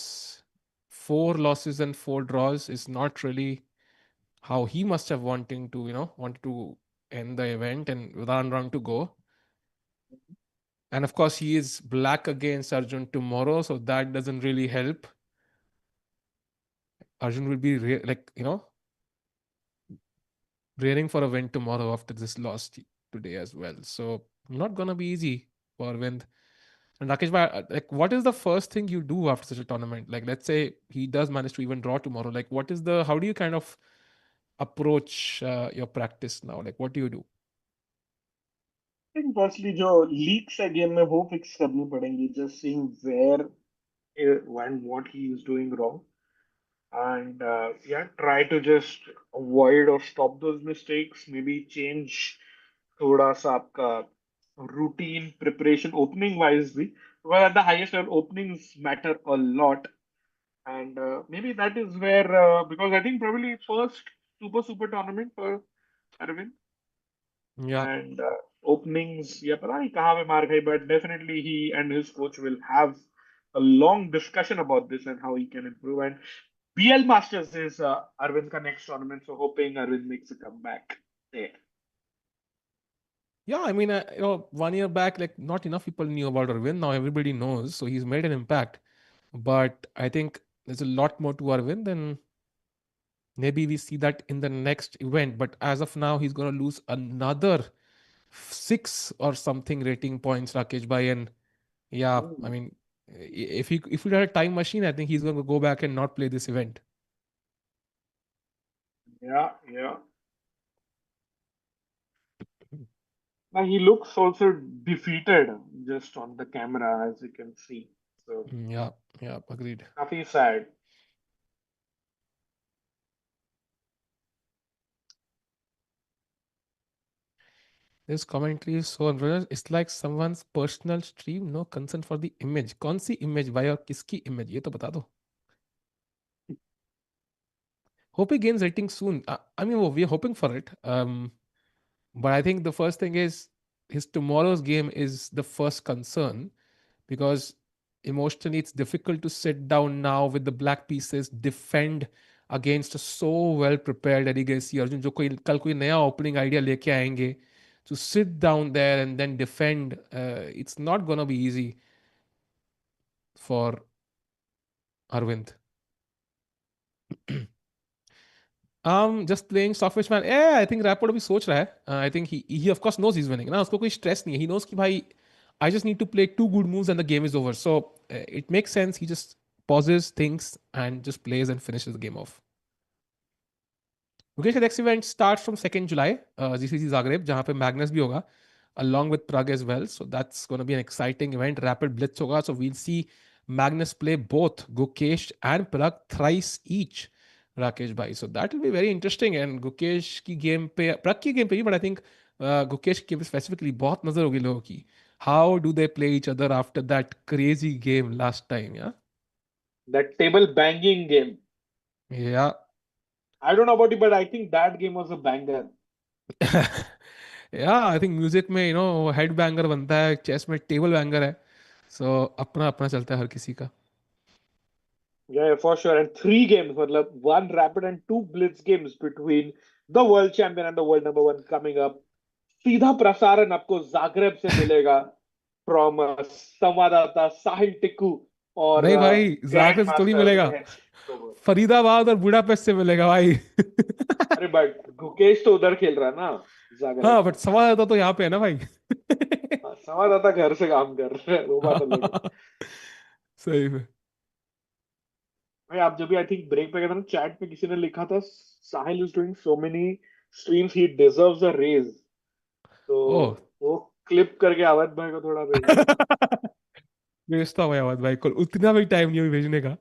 4 losses and 4 draws is not really how he must have wanted to end the event and one round to go. And of course, he is black against Arjun tomorrow, so that doesn't really help. Arjun will be rearing for a win tomorrow after this loss today as well. So not gonna be easy for Arvind. And Rakesh, like, what is the first thing you do after such a tournament? Like, let's say he does manage to even draw tomorrow. Like, how do you kind of approach your practice now? Like, what do you do? I think firstly जो leaks है game में वो fix करनी पड़ेंगी. Just seeing where and what he is doing wrong, and yeah, try to just avoid or stop those mistakes. Maybe change थोड़ा सा आपका routine preparation opening wise भी, because at the highest level openings matter a lot. And maybe that is where, because I think probably first super tournament for Arvind, Yeah. and openings, yeah, पता नहीं कहाँ पे मार खाई, but definitely he and his coach will have a long discussion about this and how he can improve. And BL Masters is Arvind ka next tournament, so hoping Arvind makes a comeback there. Yeah, I mean, 1 year back, like not enough people knew about Arvind. Now everybody knows, so he's made an impact. But I think there's a lot more to Arvind, and maybe we see that in the next event. But as of now, he's going to lose another six or something rating points, Rakesh Bhai. And yeah, I Hmm. mean, if he had a time machine, I think he's going to go back and not play this event. Yeah, yeah. Now he looks also defeated just on the camera, as you can see. So, Yeah, yeah, agreed. काफी sad. This commentary is so unreal. It's like someone's personal stream, no concern for the image. कौन सी image भाई और किसकी image ये तो बता दो. Hope he gains rating soon. I mean, we're hoping for it. But I think the first thing is his tomorrow's game is the first concern because emotionally it's difficult to sit down now with the black pieces, defend against a so well prepared Eddie Garcia Arjun जो कोई कल कोई नया opening idea लेके आएंगे to sit down there and then defend it's not gonna be easy for Arvind. Just playing Software Man. Yeah, I think Rapport अभी सोच रहा है. I think he of course knows he's winning. ना उसको कोई stress नहीं है. He knows कि भाई I just need to play two good moves and the game is over. So it makes sense. He just pauses, thinks, and just plays and finishes the game off. Okay, the next event starts from 2nd July, GCC Zagreb, जहाँ पे Magnus भी होगा, along with Pragg as well. So that's going to be an exciting event. Rapid Blitz होगा. So we'll see Magnus play both Gukesh and Pragg thrice each. Rakesh bhai. So that will be very interesting. And Gukesh की game पे Pragg की game पे भी, but I think Gukesh की game पे specifically बहुत नजर होगी लोगों की. How do they play each other after that crazy game last time? Yeah. That table banging game. Yeah. I don't know about you, but I think that game was a banger. या I think music में head banger बनता है, chess में table banger है. सो अपना अपना चलता है हर किसी का. Yeah, for sure. And three games, मतलब one rapid and two blitz games between the world champion and the world number one coming up. सीधा प्रसारण आपको जागरेब से मिलेगा फ्रॉम संवाददाता साहिल टिक्कू और नहीं भाई, ग्रैंड जागरेब से थोड़ी मास्टर मिलेगा. महेश तोमर। फरीदाबाद और बुडापेस्ट से मिलेगा भाई. अरे बट गुकेश तो उधर खेल रहा है ना, जागरेब हाँ बट में। सवाल आता तो यहाँ पे है ना भाई. हाँ, संवाददाता घर से काम कर रहे हैं, वो बात अलग है। सही में. भाई आप जब भी आई थिंक ब्रेक पे गए थे ना, चैट में किसी ने लिखा था Sahil is doing so many streams he deserves a raise. तो ओह. वो क्लिप करके अवध भाई को थोड़ा भेज दो। भेजता हुआ आवाज भाई को, उतना भी टाइम नहीं है भेजने का.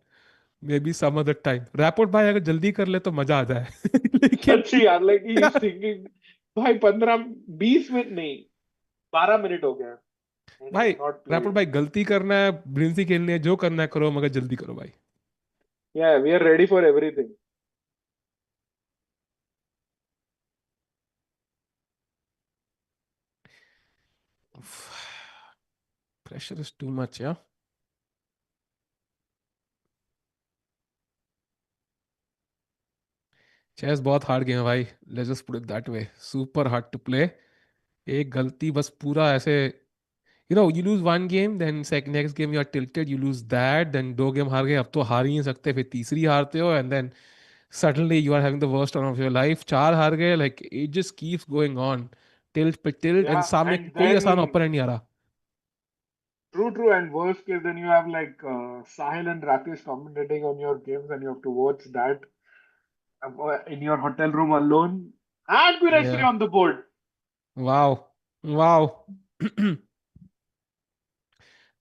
Maybe some other time. Rapport भाई अगर जल्दी कर ले तो मजा आ जाए. लेकिन सच्ची यार, लाइक ही इज थिंकिंग। भाई 15 20 मिनट नहीं, 12 मिनट हो गया एंड ही भाई हैज नॉट रैपोर्ट प्लेड। भाई गलती करना है, ब्रिंसी खेलनी है, जो करना है करो मगर जल्दी करो भाई. Yeah we are ready for everything. Pressure is too much, yeah. Chess बहुत हार्ड गेम है भाई. Let's just put it that way. Super hard to play. एक गलती बस पूरा ऐसे, you lose one game, then second next game you are tilted, you lose that, then दो game हार गए, अब तो हार ही नहीं सकते, फिर तीसरी हारते हो, and then suddenly you are having the worst round of your life. चार हार गए, like it just keeps going on. Tilt पे tilt, या and सामने एंड कोई देन आसान ओपोनेंट नहीं आ रहा. True true and worst case then you have like Sahil and Rakesh commentating on your games and you have to watch that in your hotel room alone and Yeah. Qureshi on the board. Wow. Wow.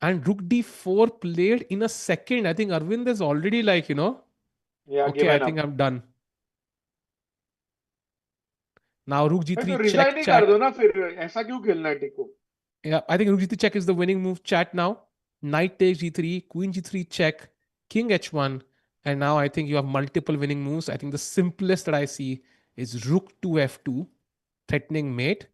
And rook d4 played in a second. I think Arvind is already like, Yeah, okay, I given think up. I'm done. Now rook भाई g3 तो resign check ही कर chat. दो ना फिर, ऐसा क्यों खेलना है टिको। Yeah, I think rook g3 check is the winning move chat now. Knight takes g3, queen g3 check, king h1. And now I think you have multiple winning moves. I think the simplest that I see is rook to f2, threatening mate.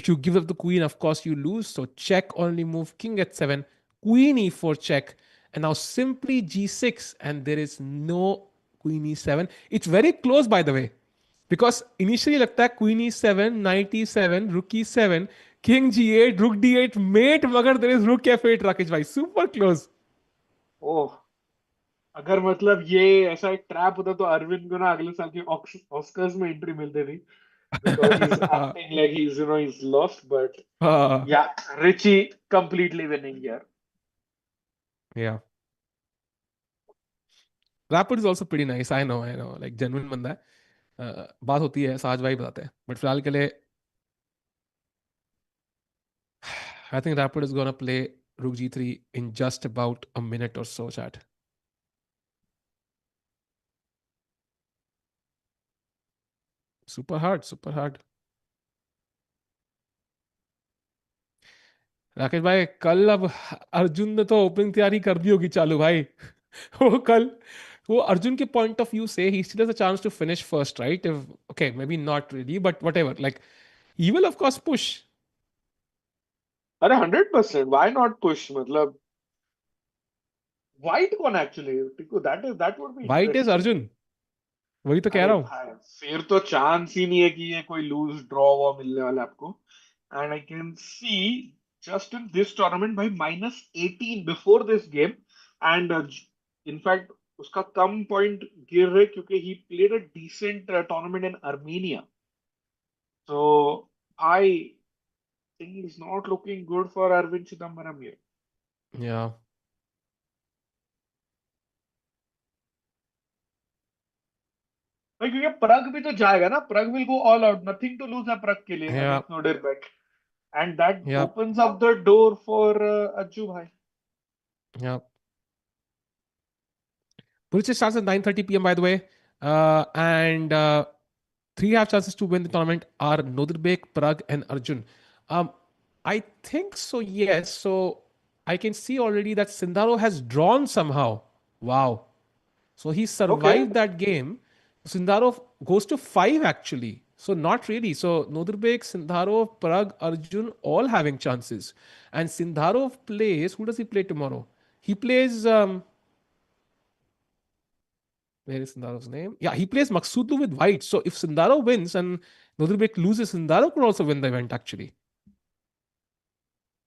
If you give up the queen, of course, you lose. So check only move, king h7, queen e4 check, and now simply g6, and there is no queen e7. It's very close, by the way, because initially लगता है queen e7, knight e7, rook e7, king g8, rook d8, mate, मगर there is rook f8, Rakesh भाई, super close. ओह, अगर मतलब ये ऐसा एक trap होता तो अरविंद को ना अगले साल के ऑस्कर्स में एंट्री मिलती थी, because he's acting like he's lost, but yeah, Richie completely winning here. या rapid is also pretty nice, I know like genuine बंदा है। बात होती है, सहज भाई बताते हैं, बट फिलहाल के लिए I think rapid is gonna play रुक G3 in just about a minute or so, chat. Super hard, super hard. Rakesh भाई कल अब अर्जुन ने तो ओपनिंग तैयारी कर दी होगी चालू भाई। वो कल वो अर्जुन के पॉइंट ऑफ व्यू से he still has a chance to finish first, right? If, okay, maybe not really, but whatever, like he will of course push. अरे 100%, why not push? मतलब white कौन actually, that would be White is interesting. Arjun, वही तो कह अरे रहा हूँ। भाई फिर तो चांस ही नहीं है कि ये कोई लूज ड्रॉ हुआ मिलने वाला है आपको। And I can see just in this tournament भाई -18 before this game, and in fact उसका कम पॉइंट गिर रहे क्योंकि he played a decent tournament in Armenia. So I think is not looking good for Arvind Chidambaram here. Yeah, भाई क्योंकि प्रग भी तो जाएगा ना, Pragg will go all out, nothing to lose है प्रग के लिए yeah, against Nodirbek, and that yeah, opens up the door for Ajju bhai. yeah. Pulitzer starts at 9:30 p.m. by the way, and three have chances to win the tournament are Nodirbek, Pragg, and Arjun. Um, I think so. Yes. So I can see already that Sindaro has drawn somehow. Wow. So he Okay, survived that game. Sindaro goes to five actually. So not really. So Nodirbek, Sindharov, Pragg, Arjun all having chances. And Sindharov plays. Who does he play tomorrow? He plays. Where is Sindarov's name? Yeah, he plays Maksudu with white. So if Sindaro wins and Nodirbek loses, Sindaro could also win the event actually.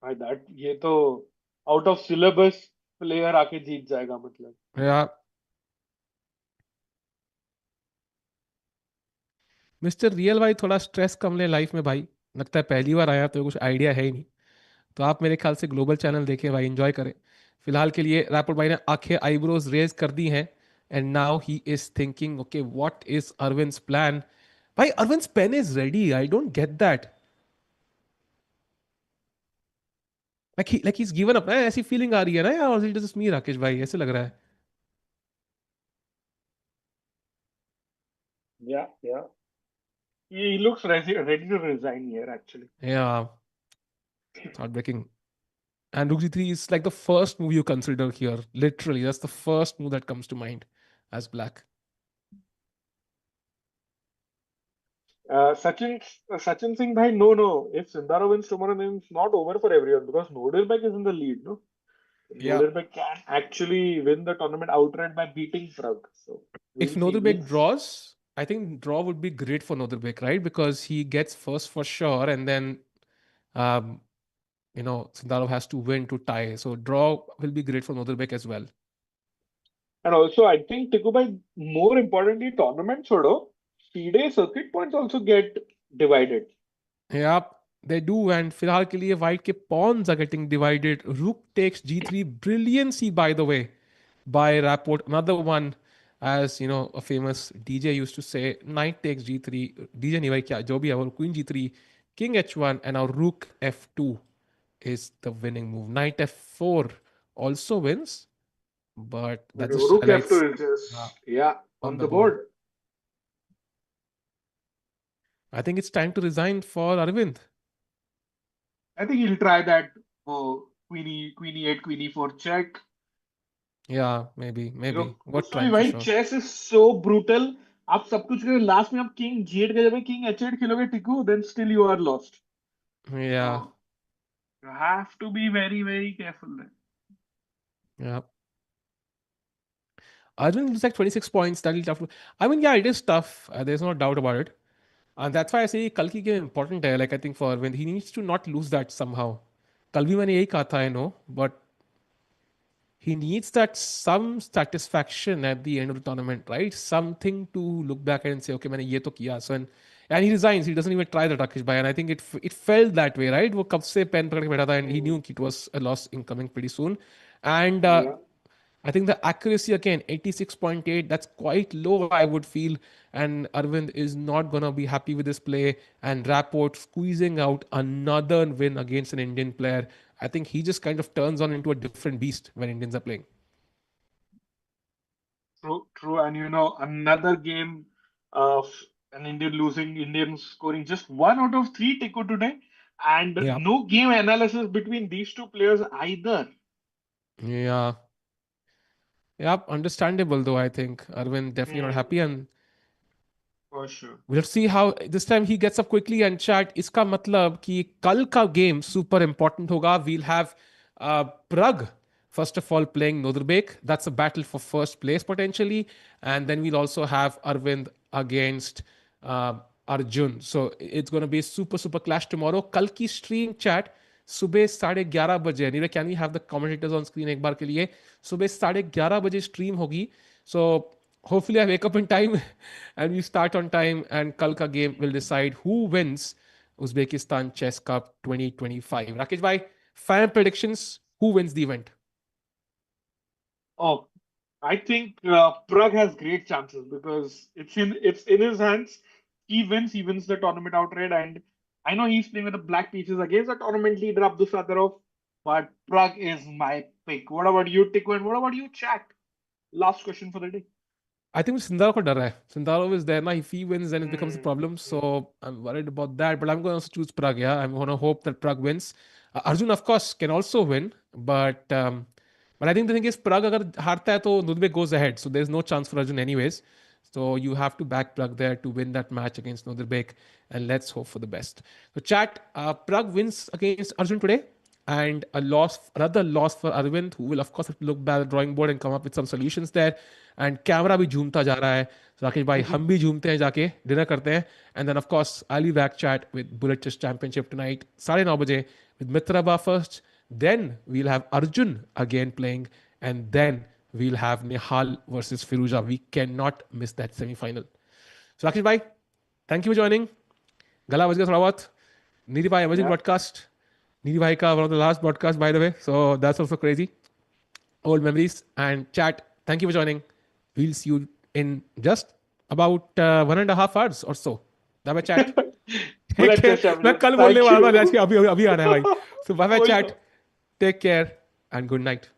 भाई that ये तो out of syllabus player आके जीत जाएगा मतलब। Yeah, mister real भाई थोड़ा stress कम ले life में भाई। लगता है पहली बार आया तो कुछ आइडिया है ही नहीं। तो आप मेरे ख्याल से ग्लोबल चैनल देखें भाई, एंजॉय करें। फिलहाल के लिए रैपिड भाई ने आंखें आईब्रोज रेज कर दी हैं and now he is thinking okay what is Arvind's plan. भाई Arvind's pen is ready, I don't get that. Like he is given up ना, ऐसी फीलिंग आ रही है ना यार, और इट इज मी राकेश भाई, ऐसे लग रहा है। या he looks ready to resign here actually. Yeah, it's heartbreaking. And Rook G3 is like the first move you consider here. Literally, that's the first move that comes to mind as black. Sachin Singh bhai, no, if Sindaro wins tomorrow then it's not over for everyone because Nodelbeck is in the lead, no? Yeah. Nodelbeck can actually win the tournament outright by beating Pragg, so If we'll see. Noderbek draws, I think draw would be great for Noderbek, right? Because he gets first for sure, and then um, Sindarov has to win to tie. So draw will be great for Noderbek as well. And also, I think Tikubai, more importantly, tournament छोड़ो, C-Day circuit points also get divided. Yeah, they do. And फिलहाल के लिए white के pawns are getting divided. Rook takes G3. Brilliancy, by the way, by Rapport. Another one, as you know, a famous DJ used to say, knight takes G3. DJ नहीं भाई क्या जो भी है वो queen G3, king H1, and now rook F2 is the winning move. Knight F4 also wins, but that just Rook highlights F2 is uh, just, yeah, on on the the board. board. I think it's time to resign for Arvind. I think he'll try that, Queen E8, Queen E4 check. Yeah, maybe. What उसमें भी trying for भाई sure. Chess is so brutal. आप सब कुछ करोगे, last में आप king G8 के जगह किंग H8 खेलोगे Tiku, then still you are lost. So Yeah, you have to be very very careful then. yeah. Arjun is like 26 points. That'll be tough. I mean, yeah, it is tough. There's no doubt about it. And that's why I say Kalki game important है. Like I think for Arvind, he needs to not lose that somehow. कल भी मैंने यही कहा था, I know, but he needs that some satisfaction at the end of the tournament, right? Something to look back at and say, okay, मैंने ये तो किया. So and he resigns. He doesn't even try the Rakesh Bhai, and I think it felt that way, right? वो कब से pen पकड़ के बैठा था, and he knew it was a loss incoming pretty soon. And Yeah. I think the accuracy again, 86.8, that's quite low, I would feel. And Arvind is not going to be happy with this play. And Rapport squeezing out another win against an Indian player. I think he just kind of turns on into a different beast when Indians are playing. True, true. And another game of an Indian losing, Indian scoring just 1 out of 3 Tico today, and Yeah. no game analysis between these two players either. Yeah. Yeah. Understandable, though, I think. Arvind definitely not Hmm, happy. And for sure. we'll see how this time he gets up quickly and chat. इसका मतलब कि कल का game super important होगा. We'll have Pragg first of all playing Nodrbek. That's a battle for first place potentially, and then we'll also have Arvind against uh, Arjun. So it's going to be a super clash tomorrow. कल की stream chat सुबह 11:30 बजे. Anyway, can we have the commentators on screen एक बार के लिए? सुबह 11:30 बजे stream होगी. So hopefully I wake up in time and we start on time, and kal ka game will decide who wins Uzbekistan Chess Cup 2025. Rakesh bhai, fan predictions, who wins the event? Oh, I think Pragg has great chances because it's in his hands. He wins the tournament outright, and I know he's playing with the black pieces against the tournament leader Abdus Sadarov, but Pragg is my pick. What about you, Tico, and what about you, Chat? Last question for the day. I think Sundar ko dar hai. Sundarov is there now. If he wins, then it becomes a Hmm, problem. hmm. So I'm worried about that. But I'm going to also choose Pragg. Yeah, I'm going to hope that Pragg wins. Arjun, of course, can also win, but I think the thing is, Pragg agar हारता है तो Nudbek goes ahead. So there's no chance for Arjun anyways. So you have to back Pragg there to win that match against Nodrbek, and let's hope for the best. So chat, Pragg wins against Arjun today, and another loss for Arvind, who will of course have to look back at the drawing board and come up with some solutions there. And camera भी झूमता जा रहा है. So Rakesh भाई हम भी झूमते हैं जाके डिनर करते हैं. And then of course I'll be back chat with Bullet Chess Championship tonight 9:30 with Mitraba first. Then we'll have Arjun again playing, and then we'll have Nihal versus Firuza. We cannot miss that semi-final. So Rakesh bhai, thank you for joining. गला बज गया थोड़ा बहुत. नीरी भाई amazing Yeah. Broadcast. NEERI भाई का one of the last broadcast by the way. So that's also crazy. Old memories. And chat, thank you for joining. We'll see you in just about 1.5 hours or so. Bye bye chat. Take Bullet care. Chess मैं Championship. कल बोलने Thank वाला था you. आज कि अभी अभी आना है भाई. So bye bye वही chat. तो. Take care and good night.